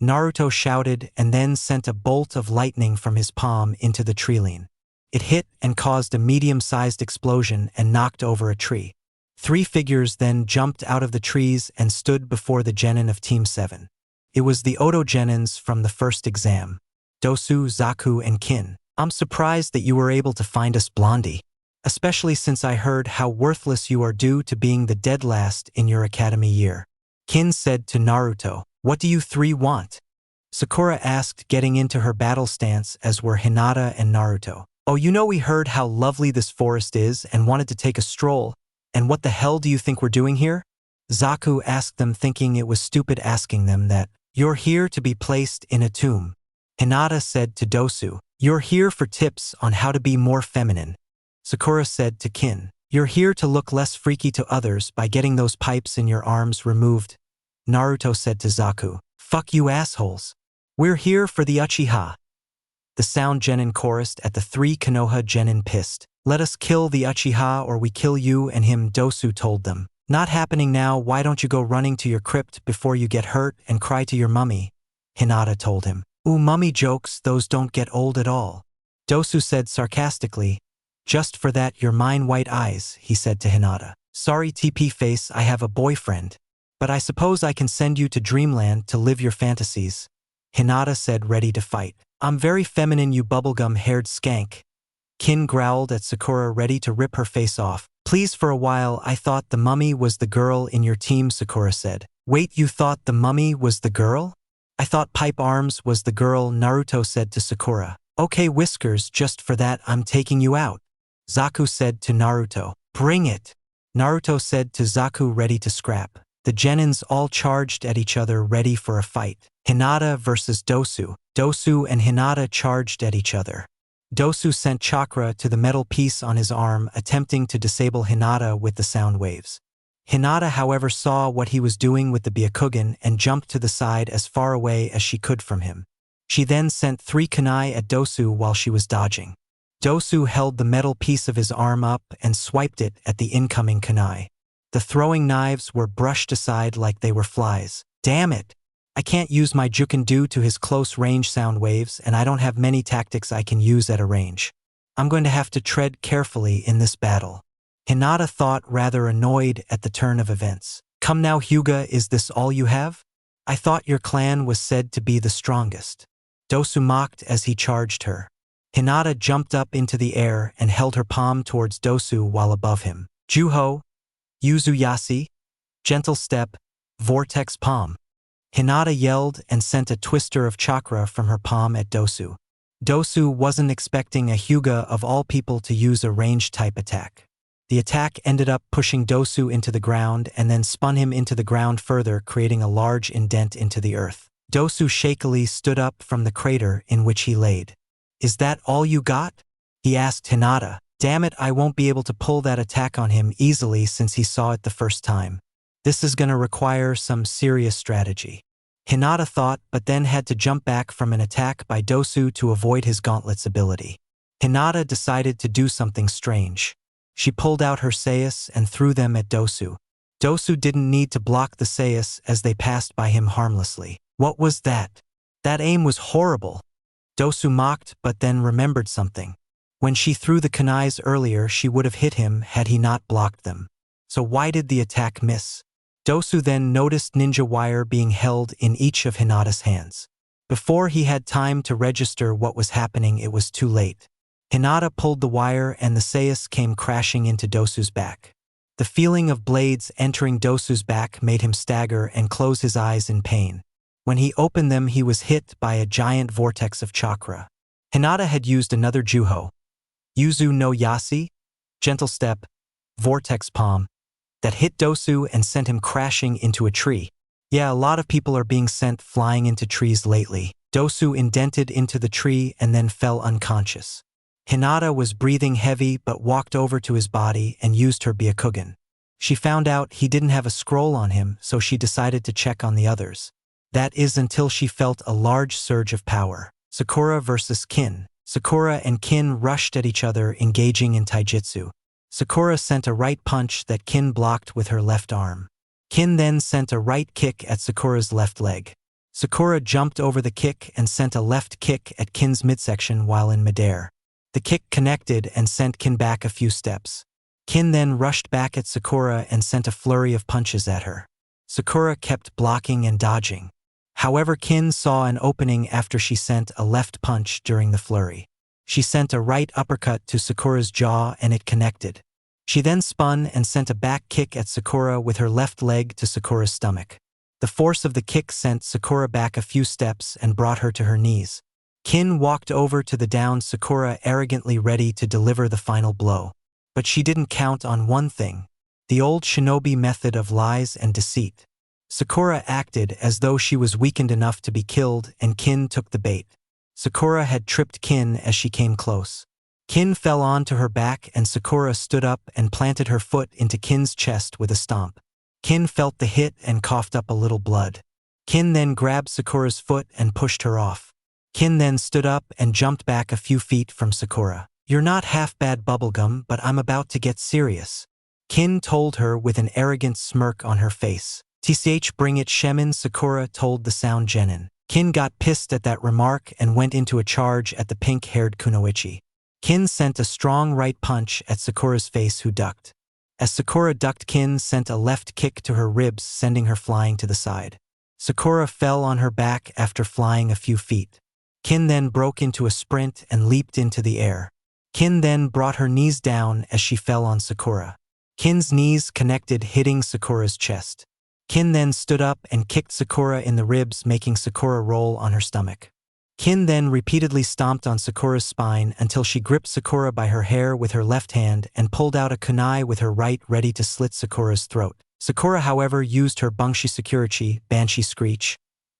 Naruto shouted and then sent a bolt of lightning from his palm into the treeline. It hit and caused a medium-sized explosion and knocked over a tree. 3 figures then jumped out of the trees and stood before the genin of Team 7. It was the Odo genins from the first exam. Dosu, Zaku, and Kin. "I'm surprised that you were able to find us, Blondie. Especially since I heard how worthless you are due to being the dead last in your academy year," Kin said to Naruto. "What do you 3 want?" Sakura asked, getting into her battle stance, as were Hinata and Naruto. "Oh, you know, we heard how lovely this forest is and wanted to take a stroll. And what the hell do you think we're doing here?" Zaku asked them, thinking it was stupid asking them that. You're here to be placed in a tomb. Hinata said to Dosu, you're here for tips on how to be more feminine. Sakura said to Kin, you're here to look less freaky to others by getting those pipes in your arms removed. Naruto said to Zaku, fuck you assholes. We're here for the Uchiha. The sound genin chorused at the three Konoha genin pissed. Let us kill the Uchiha or we kill you and him, Dosu told them. Not happening now, why don't you go running to your crypt before you get hurt and cry to your mummy? Hinata told him. Ooh, mummy jokes, those don't get old at all. Dosu said sarcastically. Just for that, you're mine white eyes, he said to Hinata. Sorry TP face, I have a boyfriend. But I suppose I can send you to dreamland to live your fantasies. Hinata said, ready to fight. I'm very feminine, you bubblegum-haired skank. Kin growled at Sakura, ready to rip her face off. Please, for a while I thought the mummy was the girl in your team, Sakura said. Wait, you thought the mummy was the girl? I thought Pipe Arms was the girl, Naruto said to Sakura. Okay Whiskers, just for that I'm taking you out. Zaku said to Naruto. Bring it. Naruto said to Zaku, ready to scrap. The genins all charged at each other, ready for a fight. Hinata versus Dosu. Dosu and Hinata charged at each other. Dosu sent chakra to the metal piece on his arm, attempting to disable Hinata with the sound waves. Hinata, however, saw what he was doing with the Byakugan and jumped to the side as far away as she could from him. She then sent 3 kunai at Dosu while she was dodging. Dosu held the metal piece of his arm up and swiped it at the incoming kunai. The throwing knives were brushed aside like they were flies. Damn it! I can't use my Juken due to his close-range sound waves, and I don't have many tactics I can use at a range. I'm going to have to tread carefully in this battle. Hinata thought, rather annoyed at the turn of events. Come now Hyuga, is this all you have? I thought your clan was said to be the strongest. Dosu mocked as he charged her. Hinata jumped up into the air and held her palm towards Dosu while above him. Juho, Yuzuyasi, gentle step, vortex palm. Hinata yelled and sent a twister of chakra from her palm at Dosu. Dosu wasn't expecting a Hyuga of all people to use a range-type attack. The attack ended up pushing Dosu into the ground and then spun him into the ground further, creating a large indent into the earth. Dosu shakily stood up from the crater in which he laid. Is that all you got? He asked Hinata. Damn it, I won't be able to pull that attack on him easily since he saw it the first time. This is gonna require some serious strategy. Hinata thought, but then had to jump back from an attack by Dosu to avoid his gauntlet's ability. Hinata decided to do something strange. She pulled out her sais and threw them at Dosu. Dosu didn't need to block the sais as they passed by him harmlessly. What was that? That aim was horrible. Dosu mocked, but then remembered something. When she threw the kunais earlier, she would have hit him had he not blocked them. So why did the attack miss? Dosu then noticed ninja wire being held in each of Hinata's hands. Before he had time to register what was happening, it was too late. Hinata pulled the wire and the sais came crashing into Dosu's back. The feeling of blades entering Dosu's back made him stagger and close his eyes in pain. When he opened them, he was hit by a giant vortex of chakra. Hinata had used another Juho, Yuzu no Yasi, gentle step, vortex palm, that hit Dosu and sent him crashing into a tree. Yeah, a lot of people are being sent flying into trees lately. Dosu indented into the tree and then fell unconscious. Hinata was breathing heavy but walked over to his body and used her Byakugan. She found out he didn't have a scroll on him, so she decided to check on the others. That is until she felt a large surge of power. Sakura versus Kin. Sakura and Kin rushed at each other, engaging in taijutsu. Sakura sent a right punch that Kin blocked with her left arm. Kin then sent a right kick at Sakura's left leg. Sakura jumped over the kick and sent a left kick at Kin's midsection while in midair. The kick connected and sent Kin back a few steps. Kin then rushed back at Sakura and sent a flurry of punches at her. Sakura kept blocking and dodging. However, Kin saw an opening after she sent a left punch during the flurry. She sent a right uppercut to Sakura's jaw and it connected. She then spun and sent a back kick at Sakura with her left leg to Sakura's stomach. The force of the kick sent Sakura back a few steps and brought her to her knees. Kin walked over to the downed Sakura, arrogantly ready to deliver the final blow. But she didn't count on one thing. the old shinobi method of lies and deceit. Sakura acted as though she was weakened enough to be killed, and Kin took the bait. Sakura had tripped Kin as she came close. Kin fell onto her back and Sakura stood up and planted her foot into Kin's chest with a stomp. Kin felt the hit and coughed up a little blood. Kin then grabbed Sakura's foot and pushed her off. Kin then stood up and jumped back a few feet from Sakura. "You're not half bad, bubblegum, but I'm about to get serious," Kin told her with an arrogant smirk on her face. "Tch, bring it, Shemin," Sakura told the sound genin. Kin got pissed at that remark and went into a charge at the pink-haired kunoichi. Kin sent a strong right punch at Sakura's face, who ducked. As Sakura ducked, Kin sent a left kick to her ribs, sending her flying to the side. Sakura fell on her back after flying a few feet. Kin then broke into a sprint and leaped into the air. Kin then brought her knees down as she fell on Sakura. Kin's knees connected, hitting Sakura's chest. Kin then stood up and kicked Sakura in the ribs, making Sakura roll on her stomach. Kin then repeatedly stomped on Sakura's spine until she gripped Sakura by her hair with her left hand and pulled out a kunai with her right, ready to slit Sakura's throat. Sakura, however, used her Bunshi Sakurachi, Banshee Screech,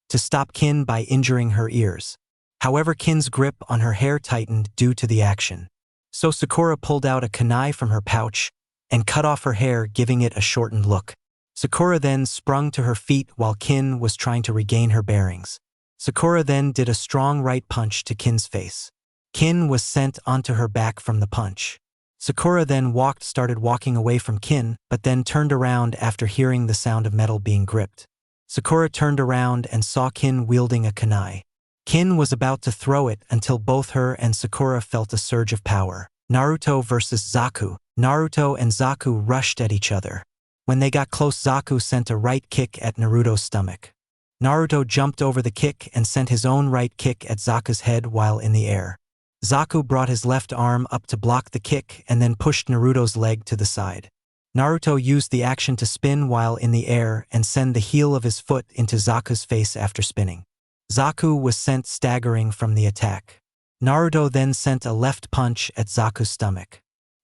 to stop Kin by injuring her ears. However, Kin's grip on her hair tightened due to the action. So Sakura pulled out a kunai from her pouch and cut off her hair, giving it a shortened look. Sakura then sprung to her feet while Kin was trying to regain her bearings. Sakura then did a strong right punch to Kin's face. Kin was sent onto her back from the punch. Sakura then started walking away from Kin, but then turned around after hearing the sound of metal being gripped. Sakura turned around and saw Kin wielding a kunai. Kin was about to throw it until both her and Sakura felt a surge of power. Naruto versus Zaku. Naruto and Zaku rushed at each other. When they got close, Zaku sent a right kick at Naruto's stomach. Naruto jumped over the kick and sent his own right kick at Zaku's head while in the air. Zaku brought his left arm up to block the kick and then pushed Naruto's leg to the side. Naruto used the action to spin while in the air and send the heel of his foot into Zaku's face after spinning. Zaku was sent staggering from the attack. Naruto then sent a left punch at Zaku's stomach.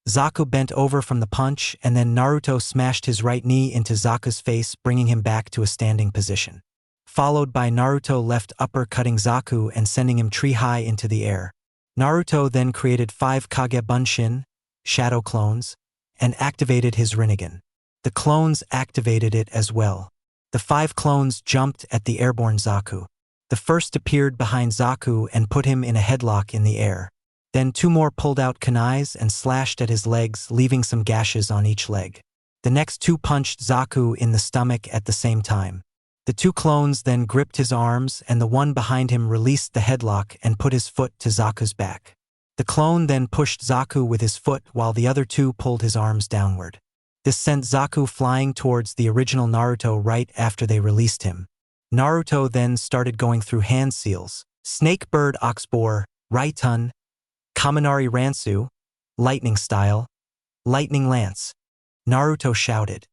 Zaku bent over from the punch, and then Naruto smashed his right knee into Zaku's face, bringing him back to a standing position. Followed by Naruto left upper-cutting Zaku and sending him tree-high into the air. Naruto then created 5 Kage Bunshin, shadow clones, and activated his Rinnegan. The clones activated it as well. The 5 clones jumped at the airborne Zaku. The first appeared behind Zaku and put him in a headlock in the air. Then 2 more pulled out kunais and slashed at his legs, leaving some gashes on each leg. The next 2 punched Zaku in the stomach at the same time. The 2 clones then gripped his arms, and the one behind him released the headlock and put his foot to Zaku's back. The clone then pushed Zaku with his foot while the other 2 pulled his arms downward. This sent Zaku flying towards the original Naruto right after they released him. Naruto then started going through hand seals, Snake Bird Oxboar, Raitun, Kaminari Ransu, Lightning Style, Lightning Lance. Naruto shouted.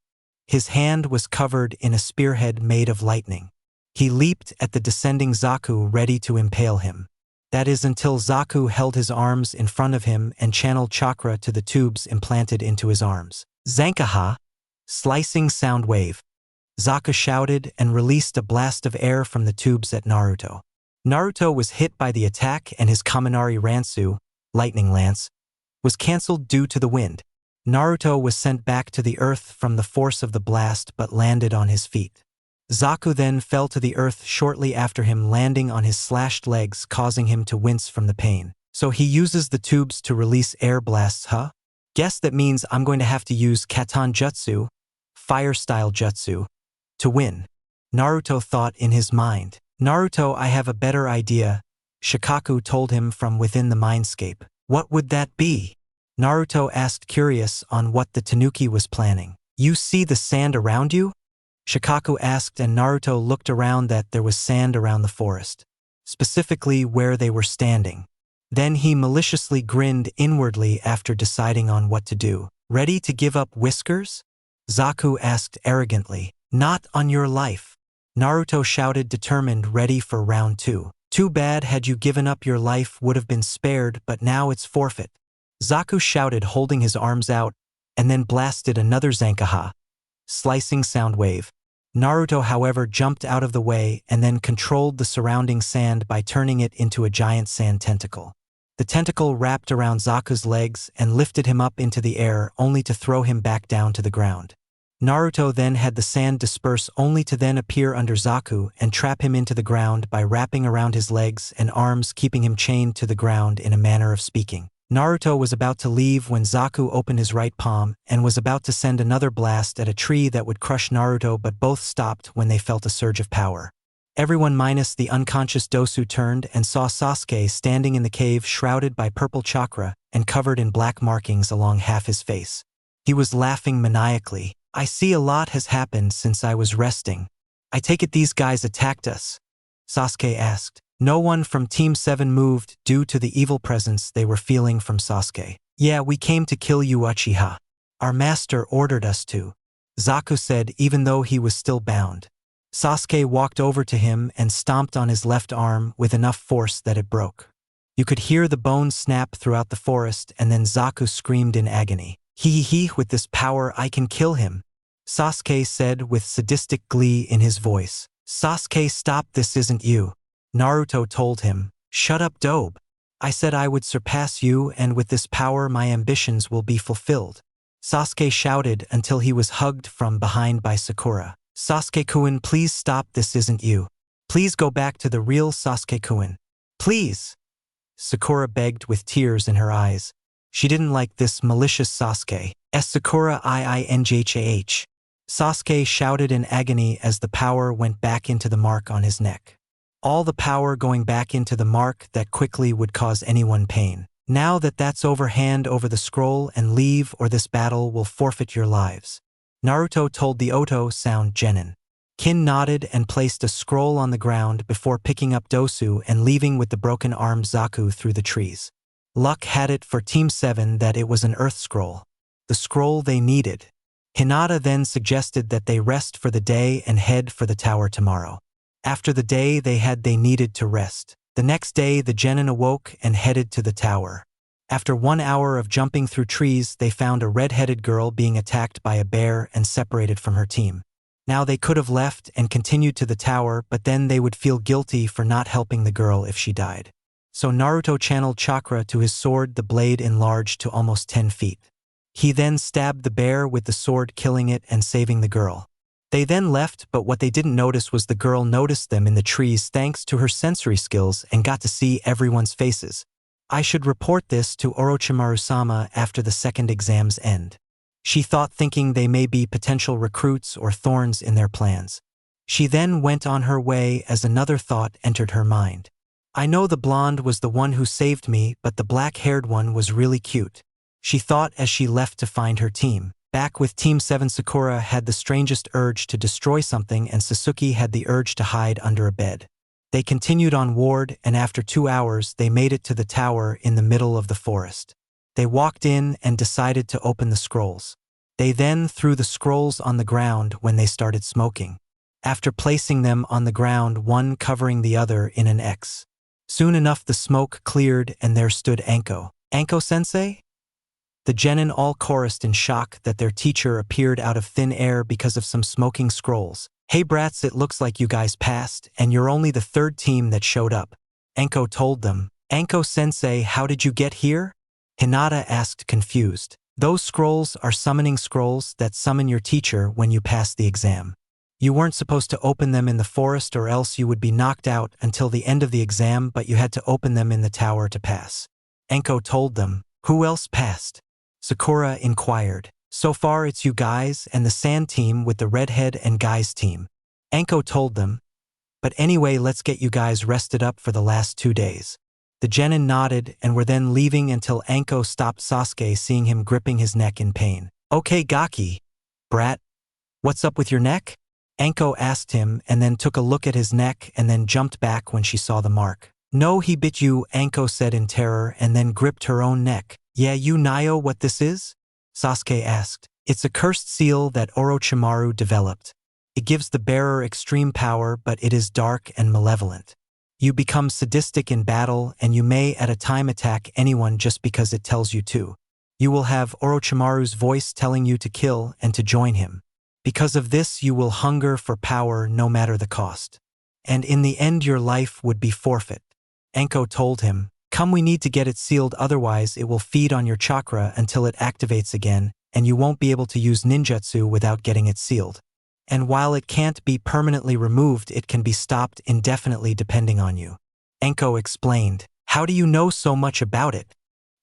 His hand was covered in a spearhead made of lightning. He leaped at the descending Zaku, ready to impale him. That is until Zaku held his arms in front of him and channeled chakra to the tubes implanted into his arms. Zankaha, slicing sound wave. Zaku shouted and released a blast of air from the tubes at Naruto. Naruto was hit by the attack and his Kaminari Ransu, Lightning Lance, was cancelled due to the wind. Naruto was sent back to the earth from the force of the blast but landed on his feet. Zaku then fell to the earth shortly after him, landing on his slashed legs, causing him to wince from the pain. So he uses the tubes to release air blasts, huh? Guess that means I'm going to have to use Katan Jutsu, fire-style jutsu, to win. Naruto thought in his mind. Naruto, I have a better idea, Shikaku told him from within the mindscape. What would that be? Naruto asked, curious on what the Tanuki was planning. You see the sand around you? Shikaku asked, and Naruto looked around. That there was sand around the forest, specifically where they were standing. Then he maliciously grinned inwardly after deciding on what to do. Ready to give up Whiskers? Zaku asked arrogantly. Not on your life. Naruto shouted, determined, ready for round 2. Too bad, had you given up your life would have been spared, but now it's forfeit. Zaku shouted, holding his arms out, and then blasted another Zankaha, slicing sound wave. Naruto, however, jumped out of the way and then controlled the surrounding sand by turning it into a giant sand tentacle. The tentacle wrapped around Zaku's legs and lifted him up into the air only to throw him back down to the ground. Naruto then had the sand disperse only to then appear under Zaku and trap him into the ground by wrapping around his legs and arms, keeping him chained to the ground in a manner of speaking. Naruto was about to leave when Zaku opened his right palm and was about to send another blast at a tree that would crush Naruto, but both stopped when they felt a surge of power. Everyone minus the unconscious Dosu turned and saw Sasuke standing in the cave, shrouded by purple chakra and covered in black markings along half his face. He was laughing maniacally. "I see a lot has happened since I was resting. I take it these guys attacked us?" Sasuke asked. No one from Team 7 moved due to the evil presence they were feeling from Sasuke. "Yeah, we came to kill you, Uchiha. Our master ordered us to," Zaku said, even though he was still bound. Sasuke walked over to him and stomped on his left arm with enough force that it broke. You could hear the bones snap throughout the forest, and then Zaku screamed in agony. "He, with this power I can kill him," Sasuke said with sadistic glee in his voice. "Sasuke, stop, this isn't you," Naruto told him. "Shut up, Dobe. I said I would surpass you, and with this power my ambitions will be fulfilled," Sasuke shouted until he was hugged from behind by Sakura. "Sasuke-kun, please stop, this isn't you. Please go back to the real Sasuke-kun. Please," Sakura begged with tears in her eyes. She didn't like this malicious Sasuke. Sakura IINJHAH. Sasuke shouted in agony as the power went back into the mark on his neck. All the power going back into the mark that quickly would cause anyone pain. "Now that's over, hand over the scroll and leave, or this battle will forfeit your lives," Naruto told the Oto sound genin. Kin nodded and placed a scroll on the ground before picking up Dosu and leaving with the broken-armed Zaku through the trees. Luck had it for Team 7 that it was an earth scroll. The scroll they needed. Hinata then suggested that they rest for the day and head for the tower tomorrow. After the day they needed to rest. The next day the genin awoke and headed to the tower. After 1 hour of jumping through trees, they found a red-headed girl being attacked by a bear and separated from her team. Now they could have left and continued to the tower, but then they would feel guilty for not helping the girl if she died. So Naruto channeled chakra to his sword, the blade enlarged to almost 10 feet. He then stabbed the bear with the sword, killing it and saving the girl. They then left, but what they didn't notice was the girl noticed them in the trees thanks to her sensory skills and got to see everyone's faces. "I should report this to Orochimaru-sama after the second exam's end," she thought, thinking they may be potential recruits or thorns in their plans. She then went on her way as another thought entered her mind. "I know the blonde was the one who saved me, but the black-haired one was really cute," she thought as she left to find her team. Back with Team 7, Sakura had the strangest urge to destroy something, and Sasuke had the urge to hide under a bed. They continued onward, and after 2 hours they made it to the tower in the middle of the forest. They walked in and decided to open the scrolls. They then threw the scrolls on the ground when they started smoking. After placing them on the ground, one covering the other in an X. Soon enough the smoke cleared and there stood Anko. "Anko-sensei?" The genin all chorused in shock that their teacher appeared out of thin air because of some smoking scrolls. "Hey brats, it looks like you guys passed, and you're only the third team that showed up," Anko told them. "Anko-sensei, how did you get here?" Hinata asked, confused. "Those scrolls are summoning scrolls that summon your teacher when you pass the exam. You weren't supposed to open them in the forest or else you would be knocked out until the end of the exam, but you had to open them in the tower to pass," Anko told them. "Who else passed?" Sakura inquired. "So far it's you guys and the sand team with the redhead and guys team," Anko told them. "But anyway, let's get you guys rested up for the last 2 days." The genin nodded and were then leaving until Anko stopped Sasuke, seeing him gripping his neck in pain. "Okay, Gaki. Brat, what's up with your neck?" Anko asked him and then took a look at his neck and then jumped back when she saw the mark. "No, he bit you," Anko said in terror and then gripped her own neck. "Yeah, you know what this is?" Sasuke asked. "It's a cursed seal that Orochimaru developed. It gives the bearer extreme power, but it is dark and malevolent. You become sadistic in battle and you may at a time attack anyone just because it tells you to," You will have Orochimaru's voice telling you to kill and to join him. Because of this, you will hunger for power no matter the cost. And in the end, your life would be forfeit. Anko told him, "Come, we need to get it sealed, otherwise it will feed on your chakra until it activates again, and you won't be able to use ninjutsu without getting it sealed. And while it can't be permanently removed, it can be stopped indefinitely depending on you." Anko explained. "How do you know so much about it?"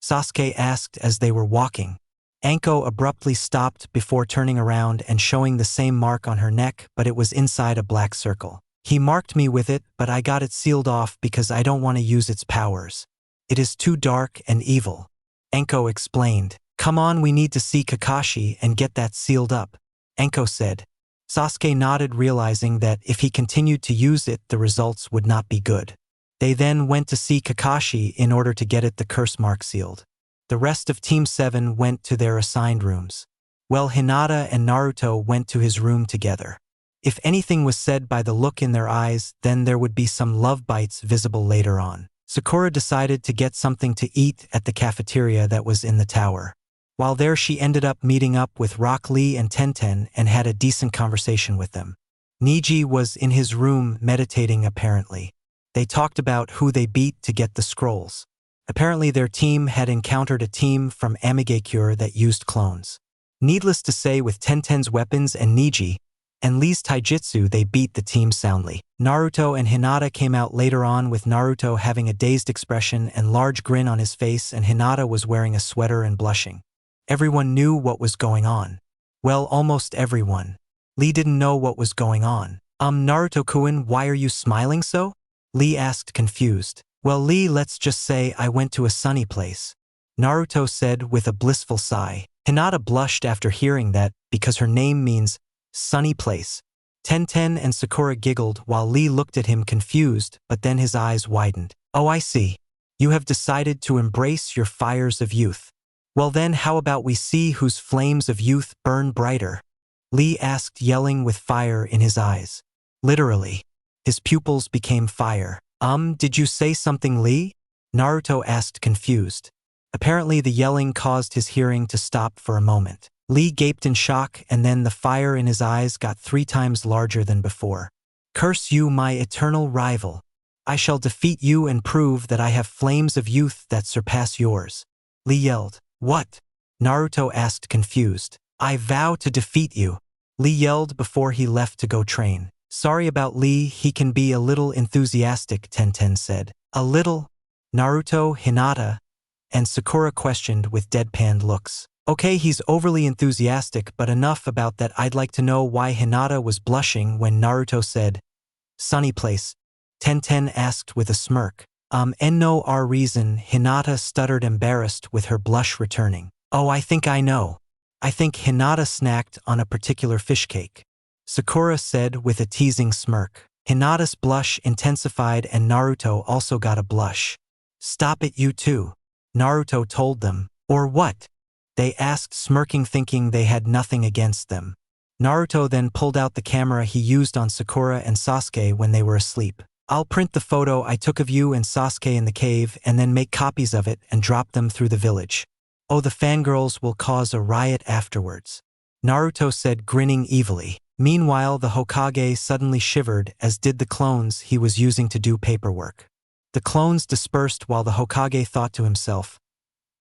Sasuke asked as they were walking. Anko abruptly stopped before turning around and showing the same mark on her neck, but it was inside a black circle. "He marked me with it, but I got it sealed off because I don't want to use its powers. It is too dark and evil." Anko explained. "Come on, we need to see Kakashi and get that sealed up," Anko said. Sasuke nodded, realizing that if he continued to use it, the results would not be good. They then went to see Kakashi in order to get it the curse mark sealed. The rest of Team 7 went to their assigned rooms. Well, Hinata and Naruto went to his room together. If anything was said by the look in their eyes, then there would be some love bites visible later on. Sakura decided to get something to eat at the cafeteria that was in the tower. While there, she ended up meeting up with Rock Lee and Tenten and had a decent conversation with them. Niji was in his room meditating apparently. They talked about who they beat to get the scrolls. Apparently their team had encountered a team from Amigakure that used clones. Needless to say, with Tenten's weapons and Niji and Lee's taijutsu, they beat the team soundly. Naruto and Hinata came out later on, with Naruto having a dazed expression and large grin on his face, and Hinata was wearing a sweater and blushing. Everyone knew what was going on. Well, almost everyone. Lee didn't know what was going on. Naruto-kun, why are you smiling so?" Lee asked, confused. "Well, Lee, let's just say I went to a sunny place," Naruto said with a blissful sigh. Hinata blushed after hearing that, because her name means sunny place. Tenten and Sakura giggled while Lee looked at him confused, but then his eyes widened. "Oh, I see. You have decided to embrace your fires of youth. Well then, how about we see whose flames of youth burn brighter?" Lee asked, yelling with fire in his eyes. Literally. His pupils became fire. Did you say something, Lee?" Naruto asked, confused. Apparently the yelling caused his hearing to stop for a moment. Lee gaped in shock, and then the fire in his eyes got 3 times larger than before. "Curse you, my eternal rival. I shall defeat you and prove that I have flames of youth that surpass yours." Lee yelled. "What?" Naruto asked, confused. "I vow to defeat you," Lee yelled before he left to go train. "Sorry about Lee, he can be a little enthusiastic," Tenten said. "A little?" Naruto, Hinata, and Sakura questioned with deadpanned looks. "Okay, he's overly enthusiastic, but enough about that. I'd like to know why Hinata was blushing when Naruto said, 'Sunny place'," Tenten asked with a smirk. No our reason," Hinata stuttered, embarrassed with her blush returning. "Oh, I think I know. I think Hinata snacked on a particular fish cake," Sakura said with a teasing smirk. Hinata's blush intensified and Naruto also got a blush. "Stop it, you two," Naruto told them. "Or what?" they asked, smirking, thinking they had nothing against them. Naruto then pulled out the camera he used on Sakura and Sasuke when they were asleep. "I'll print the photo I took of you and Sasuke in the cave and then make copies of it and drop them through the village. Oh, the fangirls will cause a riot afterwards," Naruto said, grinning evilly. Meanwhile, the Hokage suddenly shivered, as did the clones he was using to do paperwork. The clones dispersed while the Hokage thought to himself,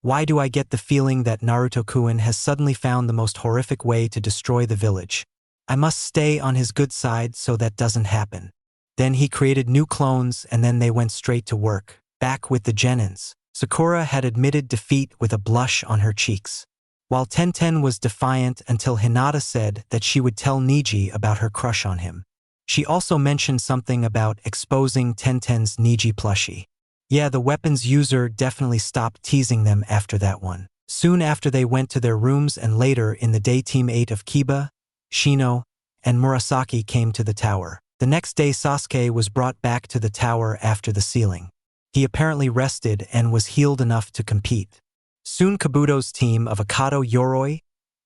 "Why do I get the feeling that Naruto-kun has suddenly found the most horrific way to destroy the village? I must stay on his good side so that doesn't happen." Then he created new clones, and then they went straight to work, back with the Genins. Sakura had admitted defeat with a blush on her cheeks, while Tenten was defiant until Hinata said that she would tell Niji about her crush on him. She also mentioned something about exposing Tenten's Niji plushie. Yeah, the weapons user definitely stopped teasing them after that one. Soon after, they went to their rooms, and later in the day, Team 8 of Kiba, Shino, and Murasaki came to the tower. The next day, Sasuke was brought back to the tower after the sealing. He apparently rested and was healed enough to compete. Soon Kabuto's team of Akado Yoroi,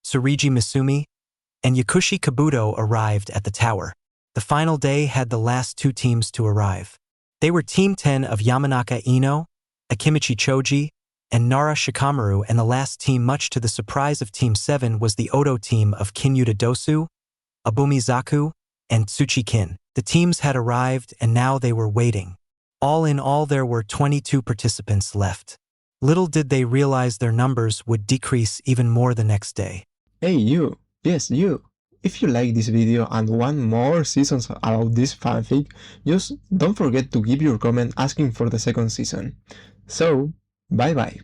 Tsurugi Misumi, and Yakushi Kabuto arrived at the tower. The final day had the last 2 teams to arrive. They were Team 10 of Yamanaka Ino, Akimichi Choji, and Nara Shikamaru, and the last team, much to the surprise of Team 7, was the Odo team of Kinyuta Dosu, Abumizaku, and Tsuchikin. The teams had arrived, and now they were waiting. All in all, there were 22 participants left. Little did they realize their numbers would decrease even more the next day. Hey you, yes you. If you like this video and want more seasons about this fanfic, just don't forget to give your comment asking for the second season. So, bye bye.